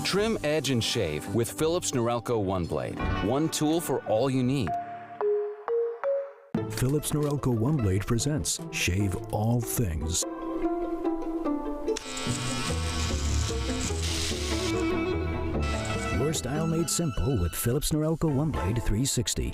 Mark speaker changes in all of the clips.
Speaker 1: Trim, edge, and shave with Philips Norelco One Blade. One tool for all you need.
Speaker 2: Philips Norelco One Blade presents Shave All Things. Your style made simple with Philips Norelco One Blade 360.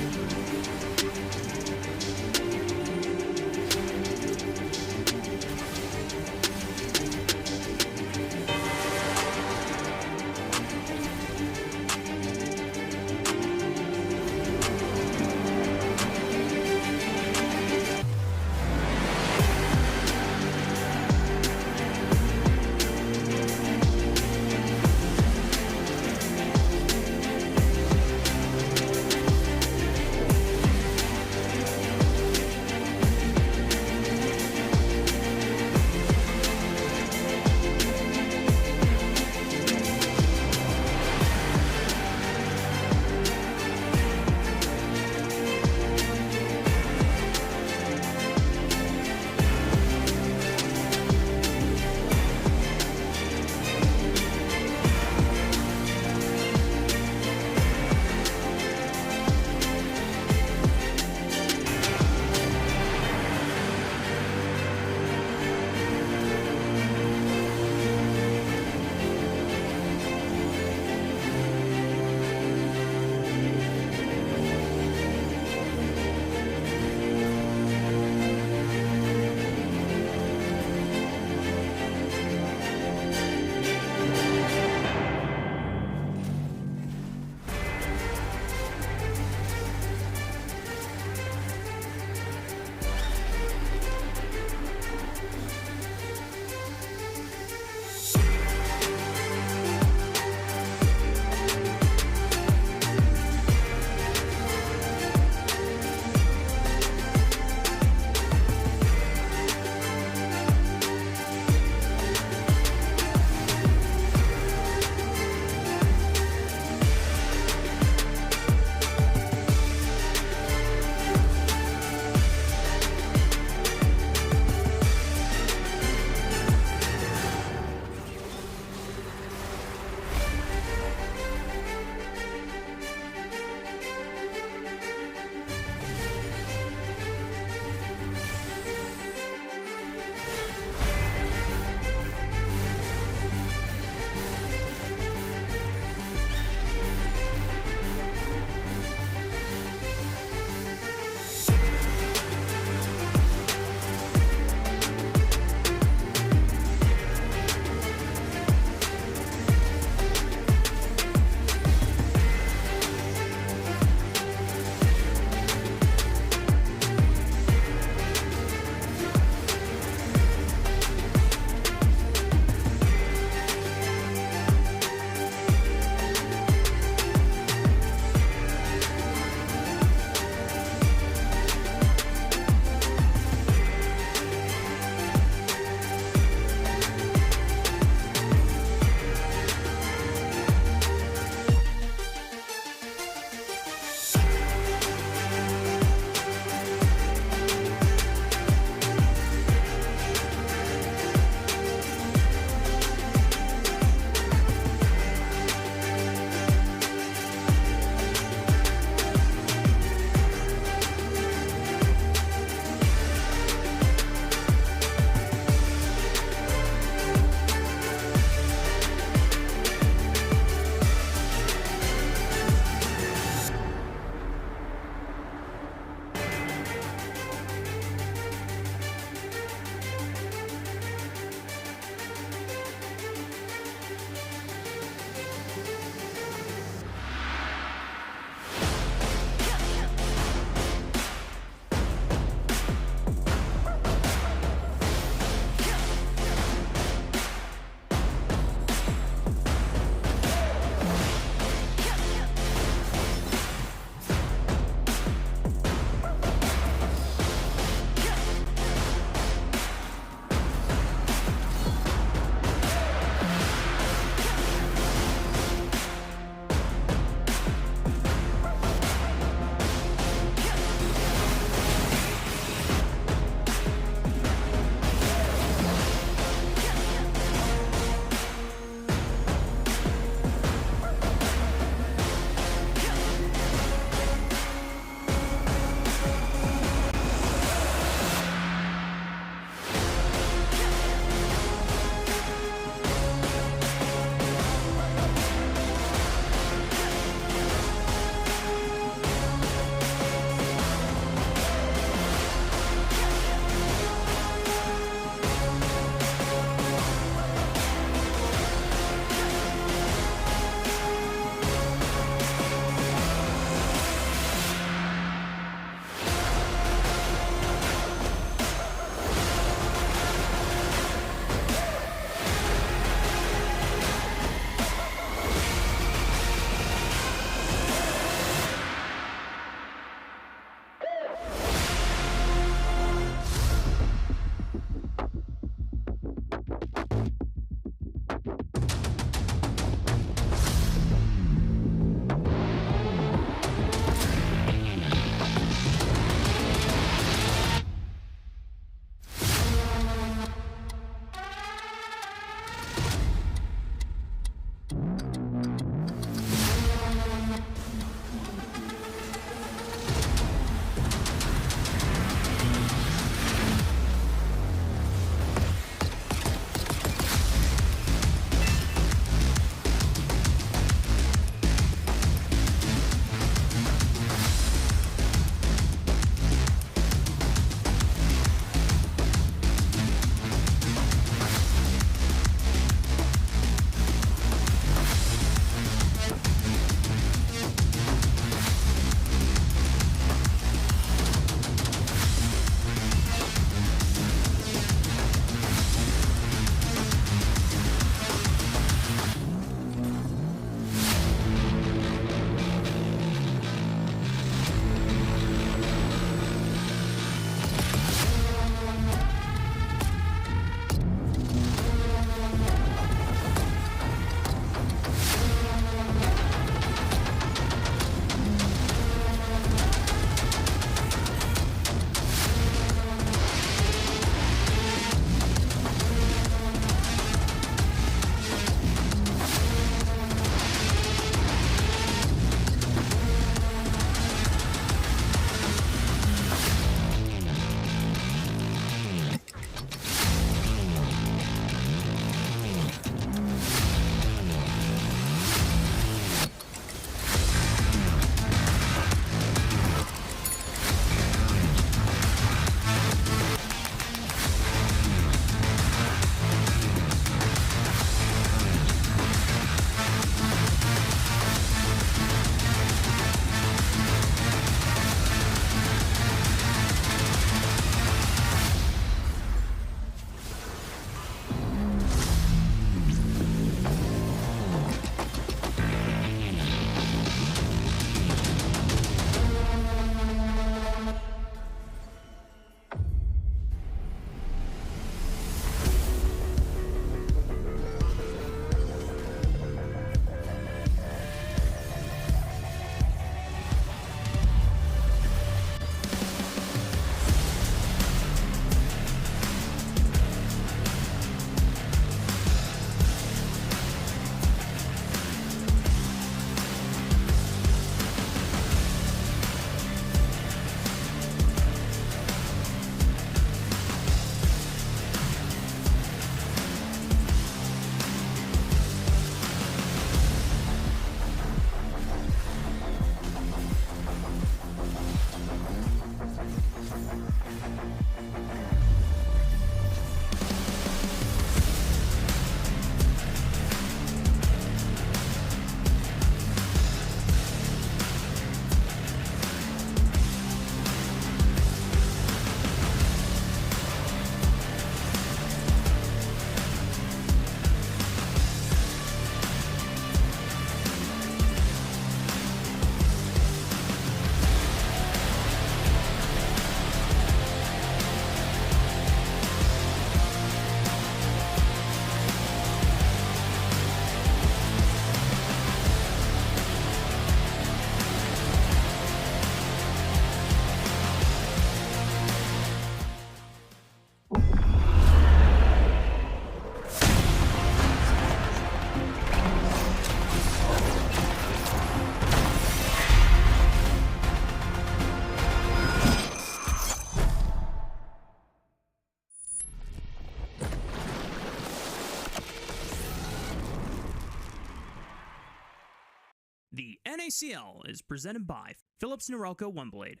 Speaker 3: NACL is presented by Philips Norelco One Blade.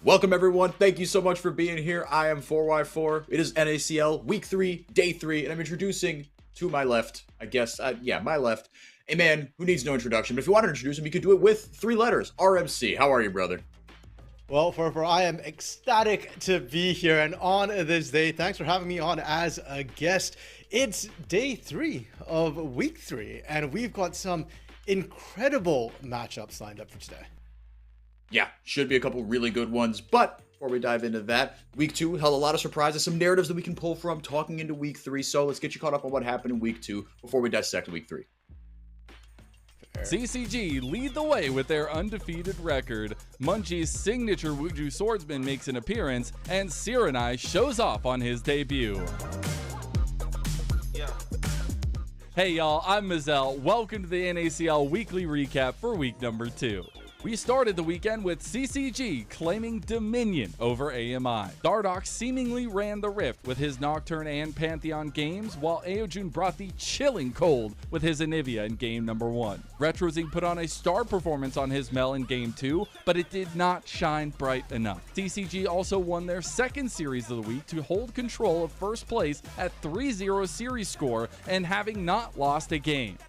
Speaker 4: Welcome everyone, thank you so much for being here. I am 4Y4, it is NACL, week 3, day 3, and I'm introducing to my left, my left, a man who needs no introduction. But if you want to introduce him, you could do it with 3 letters, RMC. How are you, brother?
Speaker 5: Well, for I am ecstatic to be here and on this day. Thanks for having me on as a guest. It's day 3 of week 3, and we've got some incredible matchups lined up for today.
Speaker 4: Yeah, should be a couple really good ones, but before we dive into that, week 2 held a lot of surprises, some narratives that we can pull from talking into week 3, so let's get you caught up on what happened in week 2 before we dissect week 3.
Speaker 6: CTG lead the way with their undefeated record. Munchie's signature Wuju swordsman makes an appearance, and Sirenai shows off on his debut. Hey y'all, I'm Mazel. Welcome to the NACL weekly recap for week number 2. We started the weekend with CCG claiming dominion over AMI. Dardox seemingly ran the rift with his Nocturne and Pantheon games, while Aojun brought the chilling cold with his Anivia in game number 1. Retrozing put on a star performance on his Mel in game 2, but it did not shine bright enough. CCG also won their second series of the week to hold control of first place at 3-0 series score and having not lost a game.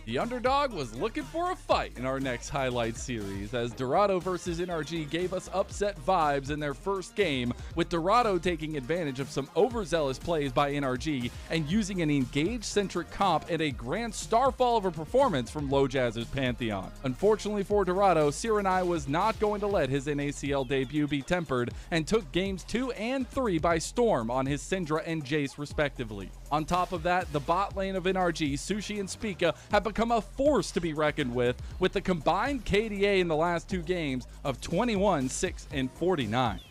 Speaker 6: The underdog was looking for a fight in our next highlight series, as Dorado versus NRG gave us upset vibes in their first game, with Dorado taking advantage of some overzealous plays by NRG and using an engage-centric comp and a grand starfall of a performance from Low Jazz's Pantheon. Unfortunately for Dorado, Sirenai was not going to let his NACL debut be tempered and took games 2 and 3 by storm on his Syndra and Jace respectively. On top of that, the bot lane of NRG, Sushi and Spica have become a force to be reckoned with the combined KDA in the last 2 games of 21, 6, and 49.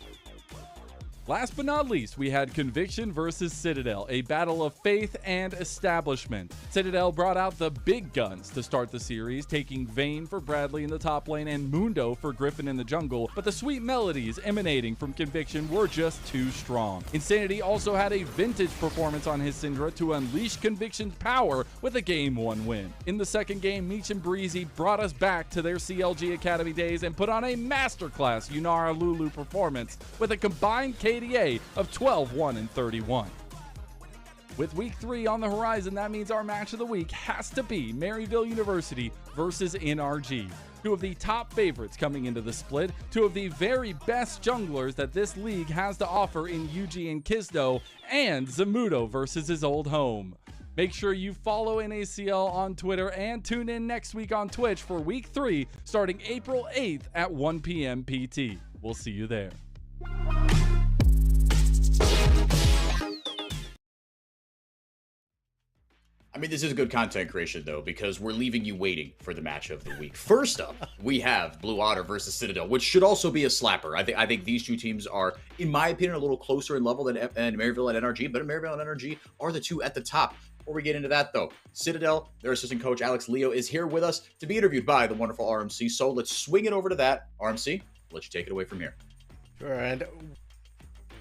Speaker 6: Last but not least, we had Conviction versus Citadel, a battle of faith and establishment. Citadel brought out the big guns to start the series, taking Vayne for Bradley in the top lane and Mundo for Griffin in the jungle, but the sweet melodies emanating from Conviction were just too strong. Insanity also had a vintage performance on his Syndra to unleash Conviction's power with a game 1 win. In the second game, Meech and Breezy brought us back to their CLG Academy days and put on a masterclass Yunara Lulu performance with a combined KDA of 12, 1, and 31. With week 3 on the horizon, that means our match of the week has to be Maryville University versus NRG. 2 of the top favorites coming into the split, 2 of the very best junglers that this league has to offer in Yuji and Kizdo, and Zamudo versus his old home. Make sure you follow NACL on Twitter and tune in next week on Twitch for week 3 starting April 8th at 1 p.m. PT. We'll see you there.
Speaker 4: I mean, this is good content creation, though, because we're leaving you waiting for the match of the week. First up, we have Blue Otter versus Citadel, which should also be a slapper. I think these 2 teams are, in my opinion, a little closer in level than Maryville and NRG, but Maryville and NRG are the 2 at the top. Before we get into that, though, Citadel, their assistant coach, Alex Leo, is here with us to be interviewed by the wonderful RMC, so let's swing it over to that. RMC, I'll let you take it away from here.
Speaker 5: Sure, and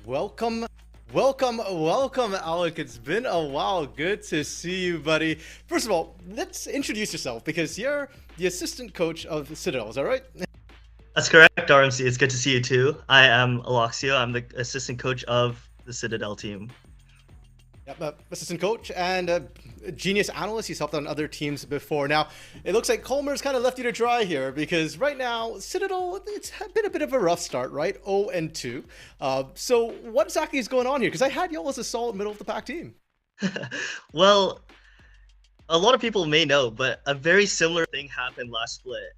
Speaker 5: welcome, Alec. It's been a while. Good to see you, buddy. First of all, let's introduce yourself, because you're the assistant coach of Citadel, is that right?
Speaker 7: That's correct, RMC. It's good to see you too. I am Aloxio. I'm the assistant coach of the Citadel team.
Speaker 5: Yep, assistant coach and a genius analyst. He's helped on other teams before. Now, it looks like Colmer's kind of left you to dry here, because right now, Citadel, it's been a bit of a rough start, right? 0-2. So what exactly is going on here? Because I had y'all as a solid middle of the pack team.
Speaker 7: Well, a lot of people may know, but a very similar thing happened last split.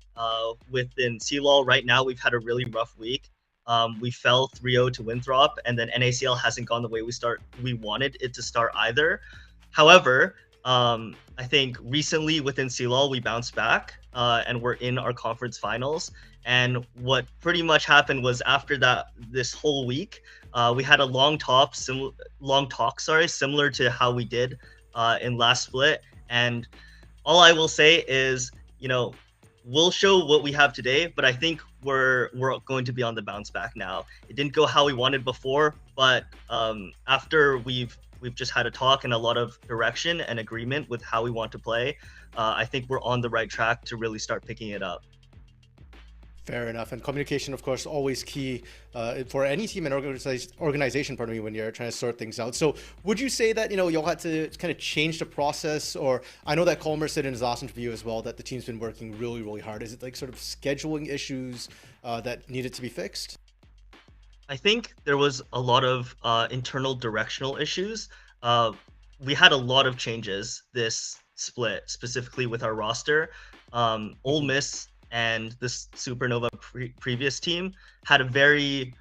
Speaker 7: Within CLOL right now, we've had a really rough week. We fell 3-0 to Winthrop, and then NACL hasn't gone the way we wanted it to start either. However, I think recently within CLOL we bounced back, and we're in our conference finals. And what pretty much happened was, after this whole week, we had a long talk, similar to how we did in last split. And all I will say is, we'll show what we have today, but I think we're going to be on the bounce back now. It didn't go how we wanted before, but after we've we've just had a talk and a lot of direction and agreement with how we want to play. I think we're on the right track to really start picking it up.
Speaker 5: Fair enough. And communication, of course, always key for any team and organization, pardon me, when you're trying to sort things out. So would you say that, y'all had to kind of change the process? Or I know that Colmer said in his last interview as well that the team's been working really, really hard. Is it like sort of scheduling issues that needed to be fixed?
Speaker 7: I think there was a lot of internal directional issues. We had a lot of changes this split, specifically with our roster. Ole Miss and this Supernova previous team had a very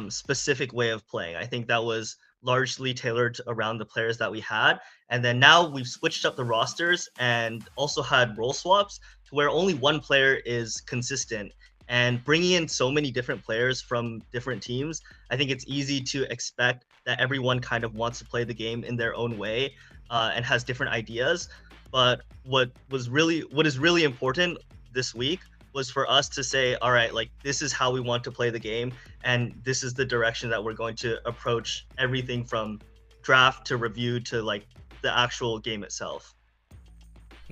Speaker 7: specific way of playing. I think that was largely tailored around the players that we had. And then now we've switched up the rosters and also had role swaps to where only one player is consistent. And bringing in so many different players from different teams, I think it's easy to expect that everyone kind of wants to play the game in their own way and has different ideas. But what is really important this week was for us to say, all right, like this is how we want to play the game, and this is the direction that we're going to approach everything from draft to review to like the actual game itself.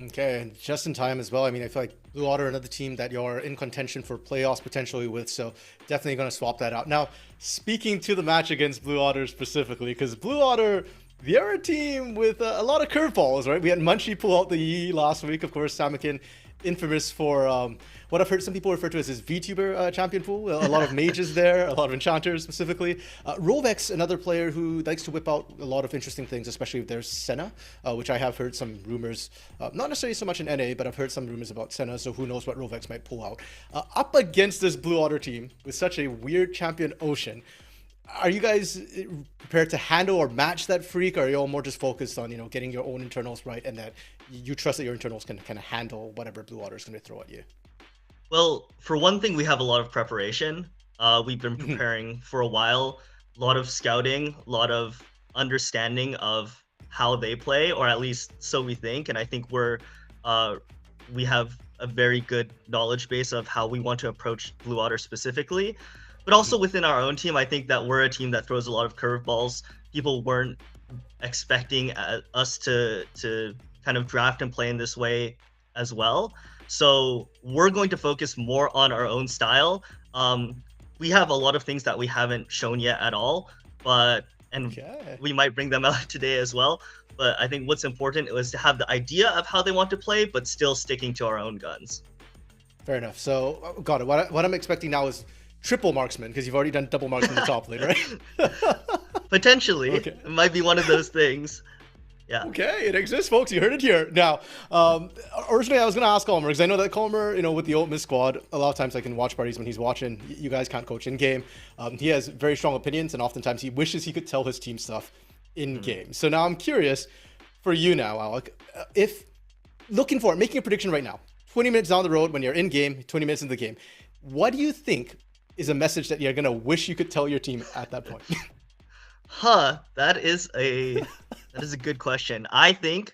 Speaker 5: Okay, and just in time as well. I mean, I feel like Blue Otter, another team that you're in contention for playoffs potentially with, so definitely going to swap that out. Now, speaking to the match against Blue Otter specifically, because Blue Otter, they're a team with a lot of curveballs, right? We had Munchie pull out the Yi last week, of course, Samakin, infamous for what I've heard some people refer to as his VTuber champion pool. A lot of mages there, a lot of enchanters specifically. Rovex, another player who likes to whip out a lot of interesting things, especially if there's Senna, which I have heard some rumors, not necessarily so much in NA, but I've heard some rumors about Senna, so who knows what Rovex might pull out. Up against this Blue Otter team with such a weird champion Ocean, are you guys prepared to handle or match that freak, or are you all more just focused on, getting your own internals right and that you trust that your internals can kind of handle whatever Blue Otter is going to throw at you?
Speaker 7: Well, for one thing, we have a lot of preparation. We've been preparing for a while, a lot of scouting, a lot of understanding of how they play, or at least so we think. And I think we have a very good knowledge base of how we want to approach Blue Otter specifically. But also within our own team, I think that we're a team that throws a lot of curveballs. People weren't expecting us to kind of draft and play in this way as well. So we're going to focus more on our own style. We have a lot of things that we haven't shown yet at all, we might bring them out today as well. But I think what's important is to have the idea of how they want to play, but still sticking to our own guns.
Speaker 5: Fair enough. So, got it. What I'm expecting now is triple marksman, because you've already done double marksman in the top lane, right?
Speaker 7: Potentially.
Speaker 5: Okay.
Speaker 7: It might be one of those things. Yeah.
Speaker 5: Okay, it exists, folks. You heard it here. Now, originally I was going to ask Colmer, because I know that Colmer, with the Ole Miss squad, a lot of times I can watch parties when he's watching. You guys can't coach in-game. He has very strong opinions, and oftentimes he wishes he could tell his team stuff in-game. So now I'm curious for you now, Alec, if making a prediction right now, 20 minutes down the road when you're in-game, 20 minutes into the game, what do you think is a message that you're going to wish you could tell your team at that point?
Speaker 7: That is a good question. I think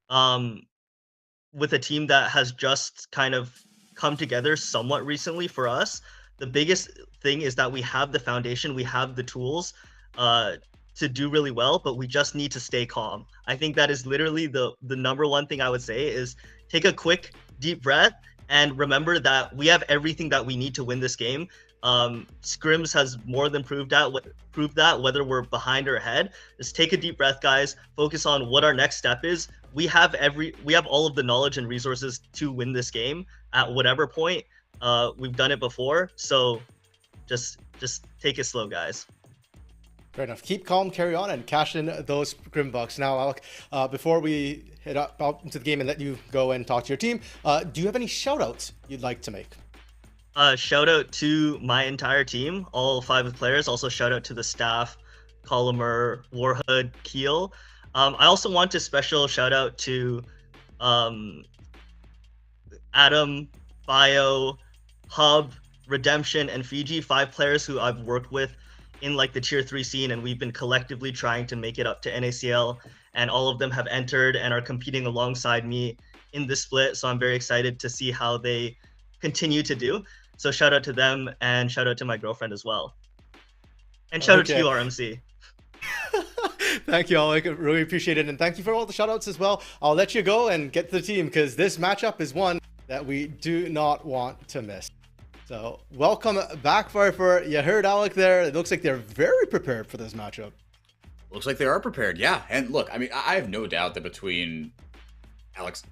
Speaker 7: with a team that has just kind of come together somewhat recently for us, the biggest thing is that we have the foundation, we have the tools to do really well, but we just need to stay calm. I think that is literally the number one thing I would say is take a quick deep breath and remember that we have everything that we need to win this game. Scrims has more than proved that, whether we're behind or ahead. Just take a deep breath, guys. Focus on what our next step is. We have all of the knowledge and resources to win this game at whatever point. We've done it before, so just take it slow, guys.
Speaker 5: Fair enough. Keep calm, carry on, and cash in those Grim Bucks. Now, Alec, before we head out into the game and let you go and talk to your team, do you have any shout-outs you'd like to make?
Speaker 7: Shout out to my entire team, all 5 players. Also shout out to the staff, Colomer, Warhood, Keel. I also want to special shout out to Adam, Bio, Hub, Redemption, and Fiji, 5 players who I've worked with in like the tier 3 scene, and we've been collectively trying to make it up to NACL, and all of them have entered and are competing alongside me in this split. So I'm very excited to see how they continue to do. So shout out to them, and shout out to my girlfriend as well. And shout out to you, RMC.
Speaker 5: Thank you, Alec. I really appreciate it. And thank you for all the shout outs as well. I'll let you go and get to the team because this matchup is one that we do not want to miss. So welcome back, Firefer. You heard Alec there. It looks like they're very prepared for this matchup.
Speaker 4: Looks like they are prepared, yeah. And look, I mean, I have no doubt that between Alex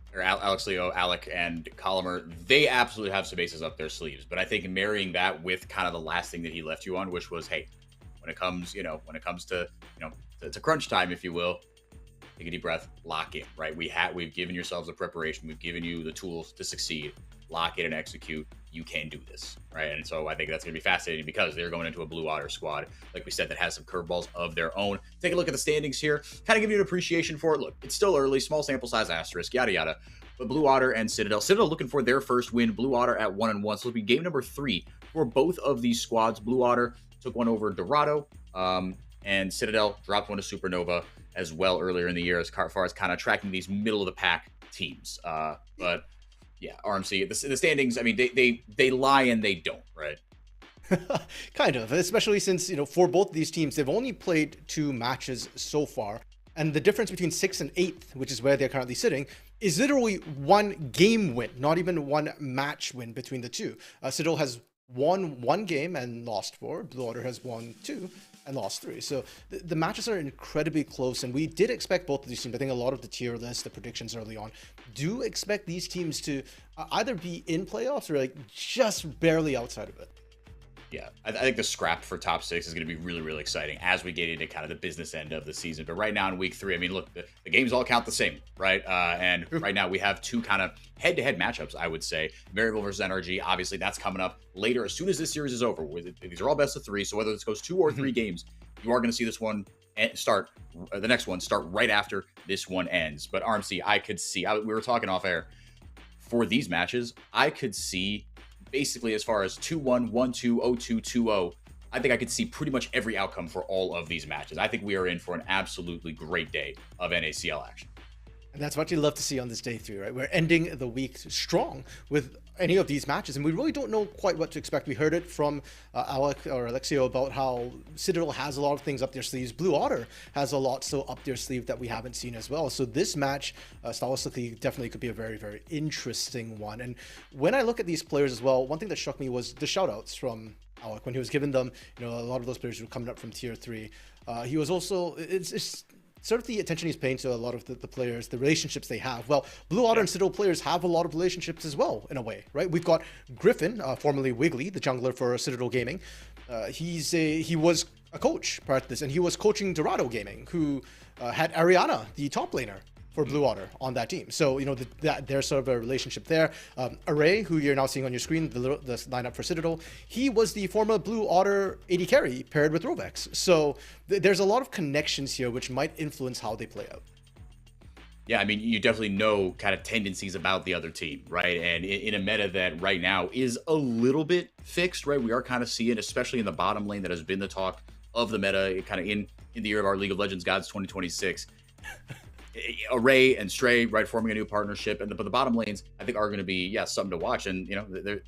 Speaker 4: Leo, Alec, and Colomer, they absolutely have some aces up their sleeves. But I think marrying that with kind of the last thing that he left you on, which was, hey, when it comes to crunch time, if you will, take a deep breath, lock in, right? We've given yourselves a preparation, we've given you the tools to succeed, lock in and execute. You can do this, right? And so I think that's going to be fascinating because they're going into a Blue Otter squad, like we said, that has some curveballs of their own. Take a look at the standings here, kind of give you an appreciation for it. Look, it's still early, small sample size, asterisk, yada yada. But Blue Otter and Citadel looking for their first win. Blue Otter at 1-1, so it'll be game number 3 for both of these squads. Blue Otter took one over Dorado, and Citadel dropped one to Supernova as well earlier in the year, as far as kind of tracking these middle of the pack teams. But yeah, RMC, the standings, I mean, they lie and they don't, right?
Speaker 5: Kind of, especially since, for both these teams, they've only played 2 matches so far. And the difference between 6th and 8th, which is where they're currently sitting, is literally 1 game win, not even 1 match win between the two. Citadel has won 1 game and lost 4. Blue Otter has won 2 and lost 3. So the matches are incredibly close, and we did expect both of these teams. I think a lot of the tier list, the predictions early on, do expect these teams to either be in playoffs or like just barely outside of it.
Speaker 4: Yeah, I think the scrap for top 6 is going to be really, really exciting as we get into kind of the business end of the season. But right now in week 3, I mean, look, the games all count the same, right? And right now we have 2 kind of head-to-head matchups, I would say. Variable versus NRG, obviously that's coming up later as soon as this series is over. These are all best of 3, so whether this goes 2 or 3 games, you are going to see this one start, the next one start right after this one ends. But RMC, I could see, we were talking off air, for these matches, I could see basically as far as 2-1, 1-2, 0-2, 2-0, I think I could see pretty much every outcome for all of these matches. I think we are in for an absolutely great day of NACL action.
Speaker 5: And that's what you love to see on this day 3, right? We're ending the week strong with any of these matches, and we really don't know quite what to expect. We heard it from Alec or Alexio about how Citadel has a lot of things up their sleeves. Blue Otter has a lot still up their sleeve that we haven't seen as well. So this match, stylistically, definitely could be a very, very interesting one. And when I look at these players as well, one thing that struck me was the shout-outs from Alec when he was giving them, a lot of those players were coming up from tier 3. He was also, it's sort of the attention he's paying to a lot of the players, the relationships they have. Well, Blue Otter and Citadel players have a lot of relationships as well, in a way, right? We've got Griffin, formerly Wiggly, the jungler for Citadel Gaming. He was a coach prior to this, and he was coaching Dorado Gaming, who had Ariana, the top laner for Blue Otter on that team. So, there's sort of a relationship there. Array, who you're now seeing on your screen, the lineup for Citadel, he was the former Blue Otter AD carry paired with Rovex. So there's a lot of connections here which might influence how they play out.
Speaker 4: Yeah, I mean, you definitely know kind of tendencies about the other team, right? And in a meta that right now is a little bit fixed, right? We are kind of seeing, especially in the bottom lane that has been the talk of the meta kind of in the year of our League of Legends Gods 2026. Array and Stray, right, forming a new partnership, but the bottom lanes, I think, are going to be, something to watch. And,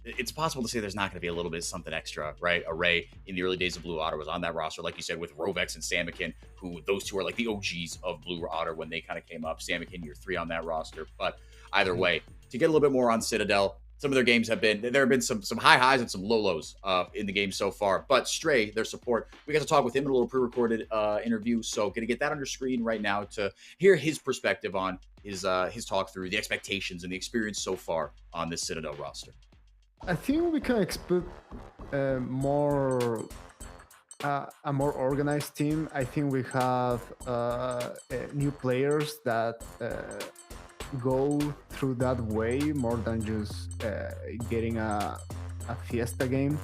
Speaker 4: it's possible to say there's not going to be a little bit of something extra, right? Array, in the early days of Blue Otter, was on that roster, like you said, with Rovex and Samikin, who those two are like the OGs of Blue Otter when they kind of came up. Samikin, year 3 on that roster. But either way, to get a little bit more on Citadel, some of their games there have been some high highs and some low lows in the game so far. But Stray, their support, we got to talk with him in a little pre-recorded interview. So going to get that on your screen right now to hear his perspective on his talk through the expectations and the experience so far on this Citadel roster.
Speaker 8: I think we can expect a more organized team. I think we have new players that go through that way more than just getting a fiesta game.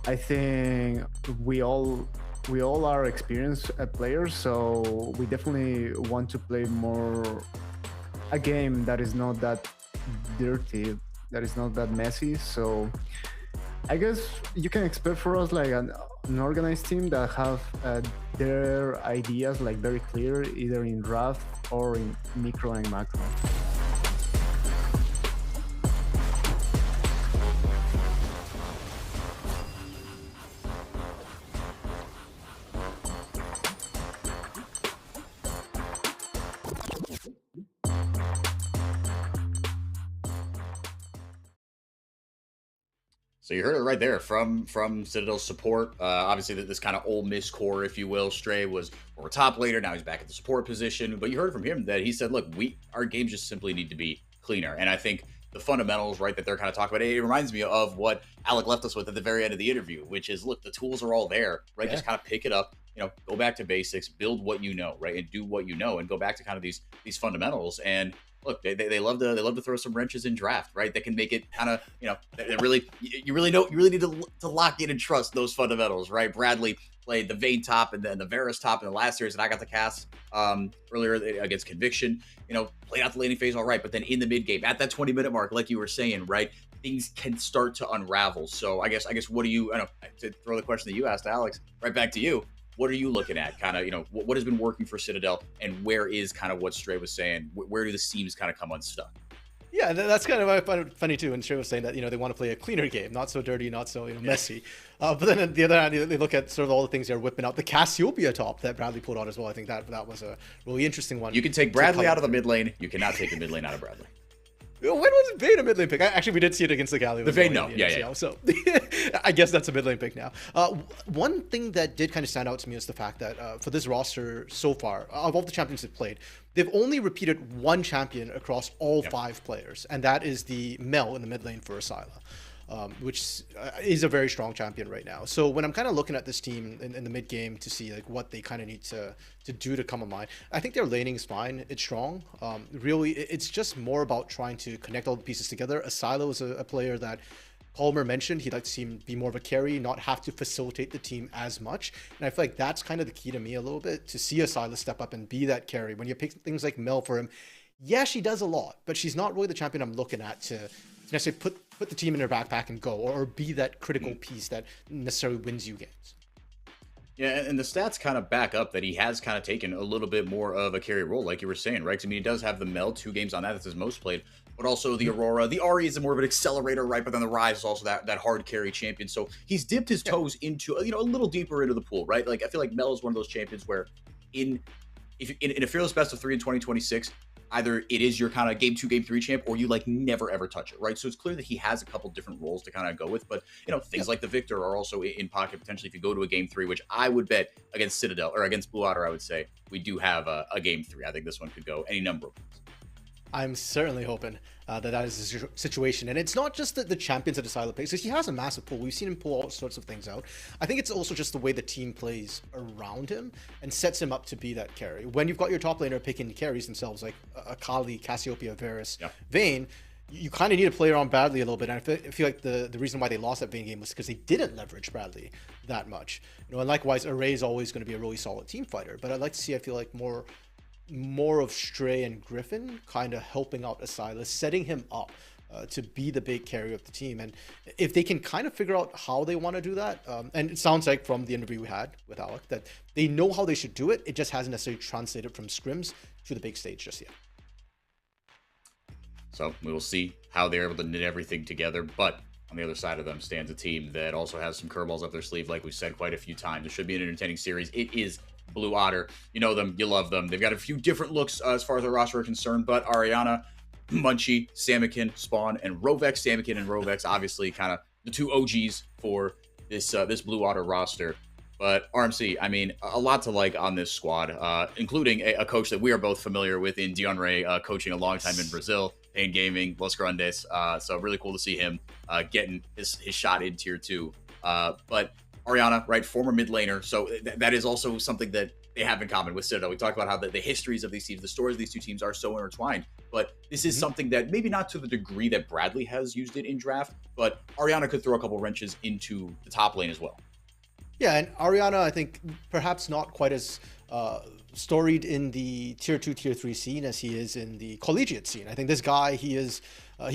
Speaker 8: I think we all are experienced players, so we definitely want to play more a game that is not that dirty, that is not that messy. So I guess you can expect for us like an organized team that have their ideas like very clear, either in draft or in micro and macro.
Speaker 4: So you heard it right there from Citadel's support. Obviously, this kind of Ole Miss core, if you will. Stray was more top later. Now he's back at the support position. But you heard from him that he said, look, our games just simply need to be cleaner. And I think the fundamentals, right, that they're kind of talking about, it reminds me of what Alec left us with at the very end of the interview, which is, look, the tools are all there, right? Yeah. Just kind of pick it up, go back to basics, build what you know, right? And do what you know and go back to kind of these fundamentals. And look, they love to throw some wrenches in draft, right? That can make it kind of, you really need to lock in and trust those fundamentals, right? Bradley played the Vayne top and then the Varus top in the last series that I got to cast earlier against Conviction. Played out the laning phase all right, but then in the mid game at that 20-minute mark, like you were saying, right, things can start to unravel. So I guess what do you? I don't know, to throw the question that you asked, Alex, right back to you. What are you looking at? Kind of, what has been working for Citadel, and where is kind of what Stray was saying? Where do the seams kind of come unstuck?
Speaker 5: Yeah, that's kind of what I find it funny too. And Stray was saying that they want to play a cleaner game, not so dirty, not so messy. But then on the other hand, they look at sort of all the things they're whipping out. The Cassiopeia top that Bradley pulled out as well. I think that was a really interesting one.
Speaker 4: You can take Bradley out of the mid lane. You cannot take the mid lane out of Bradley.
Speaker 5: When was Vayne a mid lane pick? Actually, we did see it against the Galio.
Speaker 4: The Vayne, no. Yeah.
Speaker 5: So I guess that's a mid lane pick now. One thing that did kind of stand out to me is the fact that for this roster so far, of all the champions they've played, they've only repeated one champion across all 5 players, and that is the Mel in the mid lane for Asila. Which is a very strong champion right now. So when I'm kind of looking at this team in the mid game to see like what they kind of need to do to come online, I think their laning is fine. It's strong. Really, it's just more about trying to connect all the pieces together. Asilo is a player that Palmer mentioned. He'd like to see him be more of a carry, not have to facilitate the team as much. And I feel like that's kind of the key to me a little bit, to see Asilo step up and be that carry. When you pick things like Mel for him, yeah, she does a lot, but she's not really the champion I'm looking at to necessarily put the team in her backpack and go, or be that critical piece that necessarily wins you games.
Speaker 4: Yeah, and the stats kind of back up that he has kind of taken a little bit more of a carry role, like you were saying, right? I mean, he does have the Mel, 2 games on that. That's his most played. But also the Aurora. The Ari is more of an accelerator, right? But then the Rise is also that hard carry champion. So he's dipped his toes into, a little deeper into the pool, right? Like, I feel like Mel is one of those champions where in a Fearless Best of 3 in 2026, either it is your kind of game 2, game 3 champ, or you like never ever touch it, right? So it's clear that he has a couple different roles to kind of go with, but things like the Victor are also in pocket potentially if you go to a game 3, which I would bet against Citadel or against Blue Otter, I would say we do have a game 3. I think this one could go any number of ways.
Speaker 5: I'm certainly hoping that is the situation. And it's not just the champions at Asilo plays, because he has a massive pool. We've seen him pull all sorts of things out. I think it's also just the way the team plays around him and sets him up to be that carry. When you've got your top laner picking carries themselves, like Akali, Cassiopeia, Varus, Vayne, you kind of need to play around Bradley a little bit. And I feel like the reason why they lost that Vayne game was because they didn't leverage Bradley that much. And likewise, Array is always going to be a really solid team fighter. But I'd like to see, I feel like, more of Stray and Griffin kind of helping out Asila, setting him up to be the big carry of the team. And if they can kind of figure out how they want to do that, and it sounds like from the interview we had with Alec that they know how they should do it, it just hasn't necessarily translated from scrims to the big stage just yet.
Speaker 4: So we will see how they're able to knit everything together. But on the other side of them stands a team that also has some curveballs up their sleeve, like we said quite a few times. It should be an entertaining series. It is Blue Otter. You know them, you love them. They've got a few different looks as far as their roster are concerned, but Ariana, Munchie, Samikin, Spawn, and Rovex. Samikin and Rovex, obviously kind of the 2 OGs for this Blue Otter roster. But RMC, I mean, a lot to like on this squad, including a coach that we are both familiar with in Dion Ray, coaching a long time in Brazil, Pain Gaming, Los Grandes. So really cool to see him getting his shot in tier 2. But Ariana, right, former mid laner. So that is also something that they have in common with Citadel. We talked about how the histories of these teams, the stories of these 2 teams are so intertwined. But this is something that maybe not to the degree that Bradley has used it in draft, but Ariana could throw a couple wrenches into the top lane as well.
Speaker 5: Yeah, and Ariana, I think perhaps not quite as storied in the tier 2, tier 3 scene as he is in the collegiate scene. I think this guy, he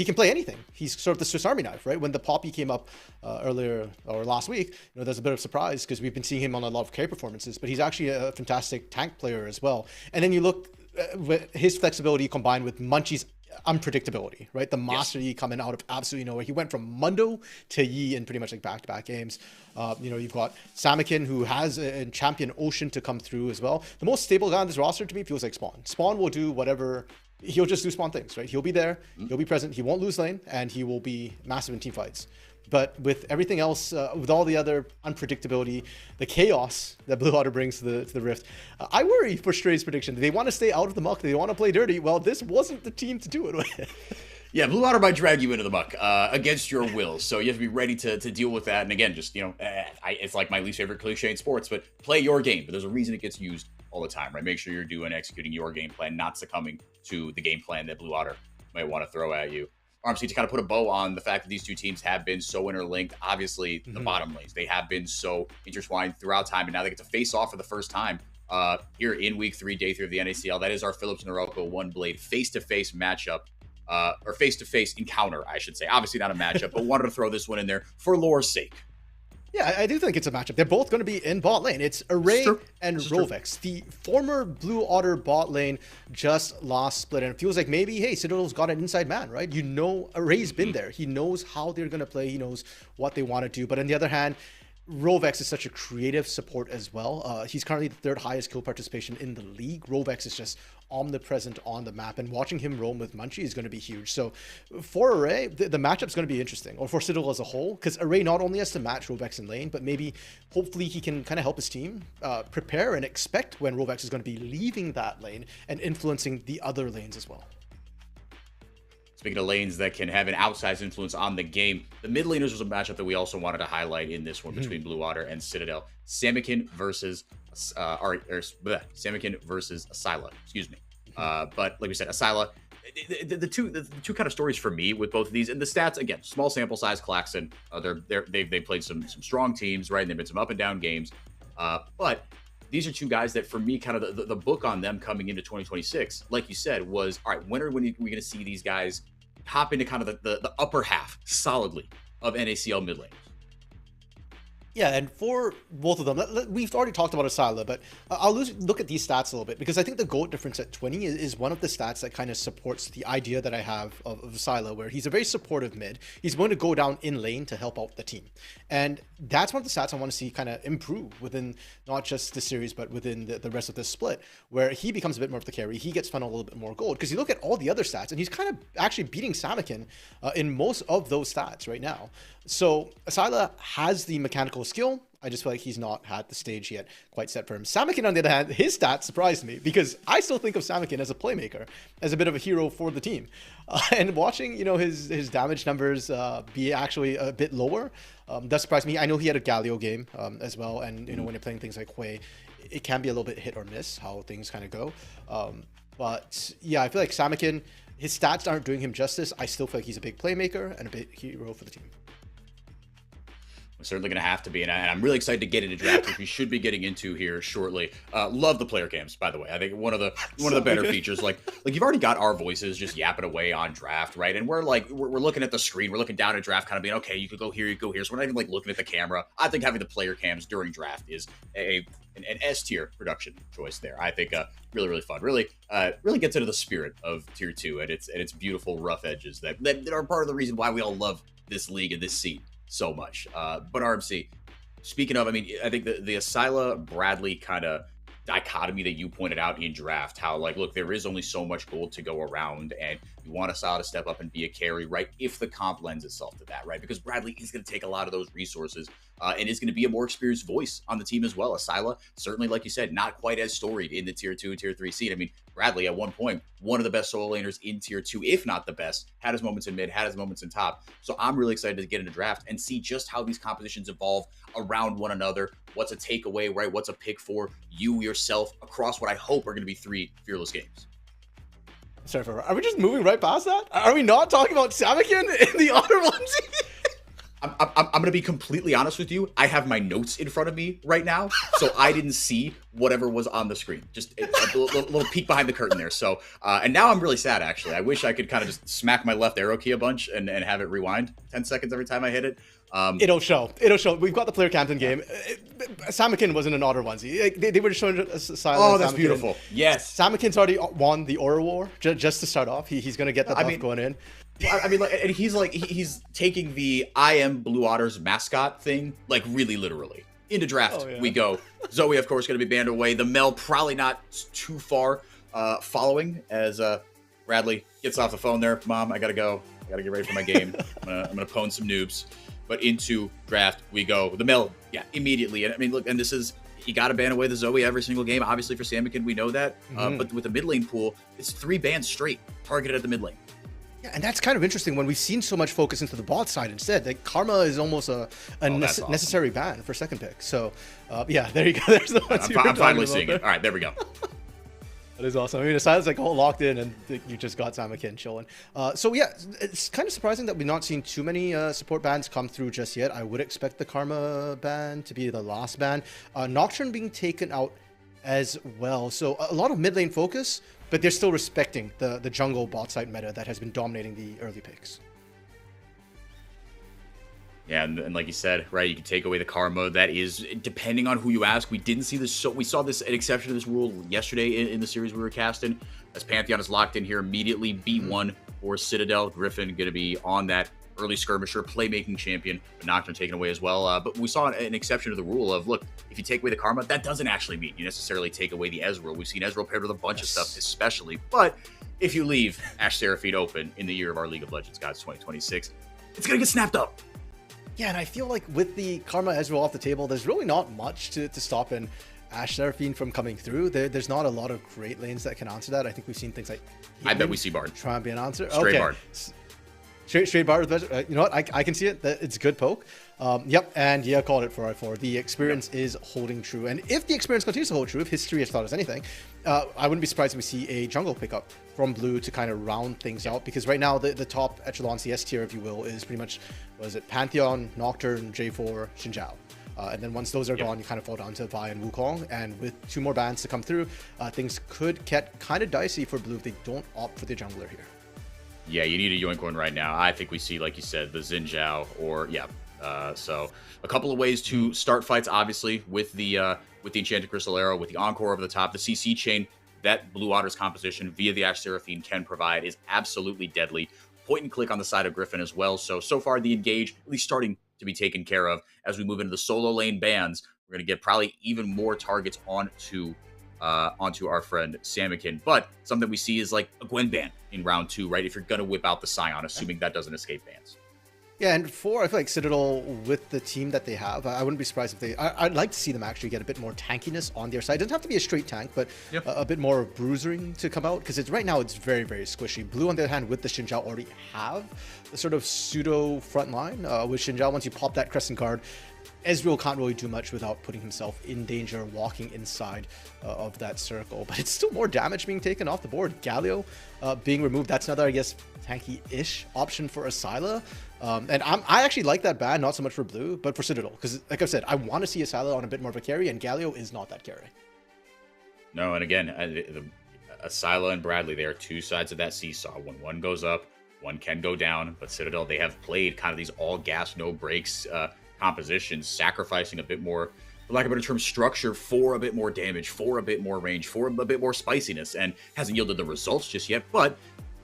Speaker 5: can play anything. He's sort of the Swiss Army knife, right? When the Poppy came up earlier or last week, there's a bit of surprise because we've been seeing him on a lot of carry performances, but he's actually a fantastic tank player as well. And then you look with his flexibility combined with Munchie's unpredictability, right? The Master Yi coming out of absolutely nowhere. He went from Mundo to Yi in pretty much like back-to-back games. You've got Samikin, who has a champion Ocean to come through as well. The most stable guy on this roster to me feels like Spawn. Spawn will do whatever. He'll just do Spawn things, right? He'll be there, he'll be present, he won't lose lane, and he will be massive in team fights. But with everything else, with all the other unpredictability, the chaos that Blue Otter brings to the Rift, I worry for Stray's prediction. Do they want to stay out of the muck? Do they want to play dirty? Well, this wasn't the team to do it with.
Speaker 4: Yeah, Blue Otter might drag you into the muck against your will, so you have to be ready to deal with that. And again, just, it's like my least favorite cliche in sports, but play your game. But there's a reason it gets used all the time, right? Make sure you're executing your game plan, not succumbing to the game plan that Blue Otter might want to throw at you. RMC, to kind of put a bow on the fact that these two teams have been so interlinked, obviously the bottom lanes, they have been so intertwined throughout time, and now they get to face off for the first time here in week 3, day 3 of the NACL. That is our Philips Norelco One Blade face-to-face matchup, or face-to-face encounter, I should say. Obviously not a matchup, but wanted to throw this one in there for lore's sake.
Speaker 5: Yeah, I do think it's a matchup. They're both going to be in bot lane. It's Array and Rovex. The former Blue Otter bot lane just lost split, and it feels like maybe, hey, Citadel's got an inside man, right? Array's been there. He knows how they're going to play. He knows what they want to do. But on the other hand, Rovex is such a creative support as well. He's currently the 3rd highest kill participation in the league. Rovex is just omnipresent on the map, and watching him roam with Munchie is going to be huge. So for Array, the matchup's going to be interesting, or for Citadel as a whole, because Array not only has to match Rovex in lane, but maybe hopefully he can kind of help his team prepare and expect when Rovex is going to be leaving that lane and influencing the other lanes as well.
Speaker 4: Speaking of lanes that can have an outsized influence on the game, the mid laners was a matchup that we also wanted to highlight in this one between Blue Otter and Citadel. Samikin versus Samikin versus Asila. Excuse me. But like we said, Asila. The two kind of stories for me with both of these, and the stats, again, small sample size. Claxon, they've played some strong teams, right? And they've been some up and down games, but these are two guys that, for me, kind of the book on them coming into 2026, like you said, was, all right, when are we going to see these guys hop into kind of the upper half solidly of NACL mid laners?
Speaker 5: Yeah, and for both of them, we've already talked about Asila, but I'll look at these stats a little bit, because I think the GOAT difference at 20 is one of the stats that kind of supports the idea that I have of Asila, where he's a very supportive mid. He's going to go down in lane to help out the team. And that's one of the stats I want to see kind of improve within not just this series, but within the rest of this split, where he becomes a bit more of the carry. He gets funneled a little bit more gold, because you look at all the other stats, and he's kind of actually beating Samikin in most of those stats right now. So Asila has the mechanical skill. I just feel like he's not had the stage yet quite set for him. Samikin, on the other hand, his stats surprised me, because I still think of Samikin as a playmaker, as a bit of a hero for the team. And watching, his damage numbers be actually a bit lower, does surprise me. I know he had a Galio game as well, and when you're playing things like Hwei, it can be a little bit hit or miss how things kind of go. But yeah, I feel like Samikin, his stats aren't doing him justice. I still feel like he's a big playmaker and a big hero for the team.
Speaker 4: We're certainly going to have to be, and I'm really excited to get into draft, which we should be getting into here shortly. Love the player cams, by the way. I think one of the better features. Like you've already got our voices just yapping away on draft, right? And we're looking at the screen, we're looking down at draft, kind of being, okay, you could go here, you could go here. So we're not even looking at the camera. I think having the player cams during draft is an S tier production choice there. I think really, really fun. Really gets into the spirit of tier 2 and its beautiful rough edges that are part of the reason why we all love this league and this scene so much. But RMC, speaking of, I think the Asila Bradley kind of dichotomy that you pointed out in draft, how look, there is only so much gold to go around, and you want Asila to step up and be a carry, right? If the comp lends itself to that, right? Because Bradley is going to take a lot of those resources and is going to be a more experienced voice on the team as well. Asila, certainly, like you said, not quite as storied in the tier 2 and tier 3 scene. Bradley, at one point, one of the best solo laners in tier 2, if not the best, had his moments in mid, had his moments in top. So I'm really excited to get into draft and see just how these compositions evolve around one another. What's a takeaway, right? What's a pick for you yourself across what I hope are going to be 3 fearless games?
Speaker 5: Sorry, are we just moving right past that? Are we not talking about Samikin in the other onesie?
Speaker 4: I'm going to be completely honest with you. I have my notes in front of me right now, so I didn't see whatever was on the screen. Just a little peek behind the curtain there. So, and now I'm really sad, actually. I wish I could kind of just smack my left arrow key a bunch and have it rewind 10 seconds every time I hit it.
Speaker 5: It'll show. We've got the player captain game. Samikin wasn't an Otter onesie. They were just showing Asila.
Speaker 4: Oh, that's Samikin. Beautiful. Yes.
Speaker 5: Samikin's already won the Aura War just to start off. He's going to get the buff going in.
Speaker 4: And he's taking the I am Blue Otter's mascot thing, really literally. Into draft we go. Zoe, of course, going to be banned away. The Mel probably not too far following as Bradley gets off the phone there. Mom, I got to go. I got to get ready for my game. I'm gonna pwn some noobs. but into draft we go. The mill, yeah, immediately. And I mean, look, and this is, you got to ban away the Zoe every single game. Obviously for Samikin, we know that. But with the mid lane pool, it's 3 bans straight targeted at the mid lane.
Speaker 5: Yeah, and that's kind of interesting when we've seen so much focus into the bot side instead. Like Karma is almost a
Speaker 4: Awesome.
Speaker 5: necessary ban for second pick. So yeah, there you go. There's the ones
Speaker 4: I'm finally seeing it. All right, there we go.
Speaker 5: That is awesome. I mean, Asylum's like all locked in, and you just got Samikin chilling. So yeah, it's kind of surprising that we've not seen too many support bans come through just yet. I would expect the Karma ban to be the last ban. Nocturne being taken out as well. So a lot of mid lane focus, but they're still respecting the jungle bot side meta that has been dominating the early picks.
Speaker 4: Yeah, and like you said, right, you can take away the Karma. That is, depending on who you ask, we didn't see this. So we saw this, an exception to this rule yesterday in the series we were casting. As Pantheon is locked in here immediately, B1 for Citadel. Griffin going to be on that early skirmisher, playmaking champion, but Nocturne taken away as well. But we saw an exception to the rule of, look, if you take away the Karma, that doesn't actually mean you necessarily take away the Ezreal. We've seen Ezreal paired with a bunch of stuff, especially. But if you leave Ashe Seraphine open in the year of our League of Legends Gods 2026, it's going to get snapped up.
Speaker 5: Yeah, and I feel like with the Karma Ezreal off the table, there's really not much to stop an Ashe Seraphine from coming through. There's not a lot of great lanes that can answer that. I think we've seen things like...
Speaker 4: I bet we see Bard.
Speaker 5: Try and be an answer.
Speaker 4: Straight Bard.
Speaker 5: Straight Bard. You know what? I can see it. It's a good poke. Yep, and yeah, called it 4-4. The experience is holding true. And if the experience continues to hold true, if history has taught us anything, I wouldn't be surprised if we see a jungle pickup from Blue to kind of round things out. Because right now, the top echelon CS tier, if you will, is pretty much, what is it, Pantheon, Nocturne, J4, Xin Zhao. And then once those are gone, you kind of fall down to Vi and Wukong. And with 2 more bans to come through, things could get kind of dicey for Blue if they don't opt for the jungler here.
Speaker 4: Yeah, you need a Yoink one right now. I think we see, like you said, the Xin Zhao or, yeah. So a couple of ways to start fights, obviously, with the Enchanted Crystal Arrow, with the Encore over the top. The CC chain that Blue Otter's composition via the Ashe Seraphine can provide is absolutely deadly. Point and click on the side of Griffin as well. So far the engage, at least starting to be taken care of. As we move into the solo lane bans, we're going to get probably even more targets onto our friend Samikin. But something we see is like a Gwen ban in round 2, right? If you're going to whip out the Scion, assuming that doesn't escape bans.
Speaker 5: Yeah, and 4, I feel like Citadel, with the team that they have, I wouldn't be surprised if they... I'd like to see them actually get a bit more tankiness on their side. It doesn't have to be a straight tank, but a bit more bruising to come out, because right now it's very, very squishy. Blue, on the other hand, with the Xin Zhao already have the sort of pseudo front line. With Xin Zhao, once you pop that Crescent card, Ezreal can't really do much without putting himself in danger walking inside of that circle. But it's still more damage being taken off the board. Galio being removed, that's another, I guess, tanky-ish option for Asila. And I actually like that ban, not so much for Blue, but for Citadel. Because, like I said, I want to see Asila on a bit more of a carry, and Galio is not that carry.
Speaker 4: No, and again, Asila and Bradley, they are 2 sides of that seesaw. When one goes up, one can go down. But Citadel, they have played kind of these all gas, no breaks compositions, sacrificing a bit more, for lack of a better term, structure for a bit more damage, for a bit more range, for a bit more spiciness, and hasn't yielded the results just yet, but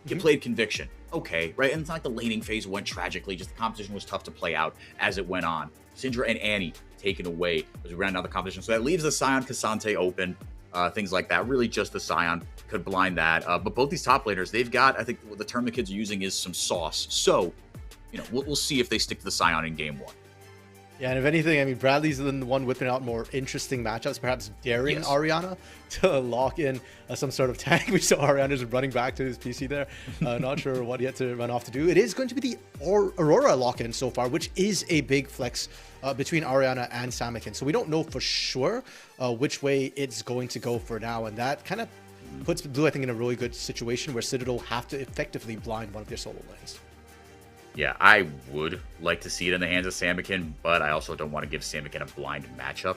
Speaker 4: you played conviction. Okay, right? And it's not like the laning phase went tragically, just the competition was tough to play out as it went on. Syndra and Annie taken away as we round out the competition. So that leaves the Scion Cassante open, things like that. Really just the Scion could blind that. But both these top laners, they've got, I think the term the kids are using is some sauce. So, you know, we'll see if they stick to the Scion in game 1.
Speaker 5: Yeah, and if anything, I mean, Bradley's the one whipping out more interesting matchups, perhaps daring Ariana to lock in some sort of tank. We saw Ariana's running back to his PC there. Not sure what he had to run off to do. It is going to be the Aurora lock-in so far, which is a big flex between Ariana and Samikin. So we don't know for sure which way it's going to go for now, and that kind of puts Blue, I think, in a really good situation where Citadel have to effectively blind one of their solo lanes.
Speaker 4: Yeah, I would like to see it in the hands of Samikin, but I also don't want to give Samikin a blind matchup.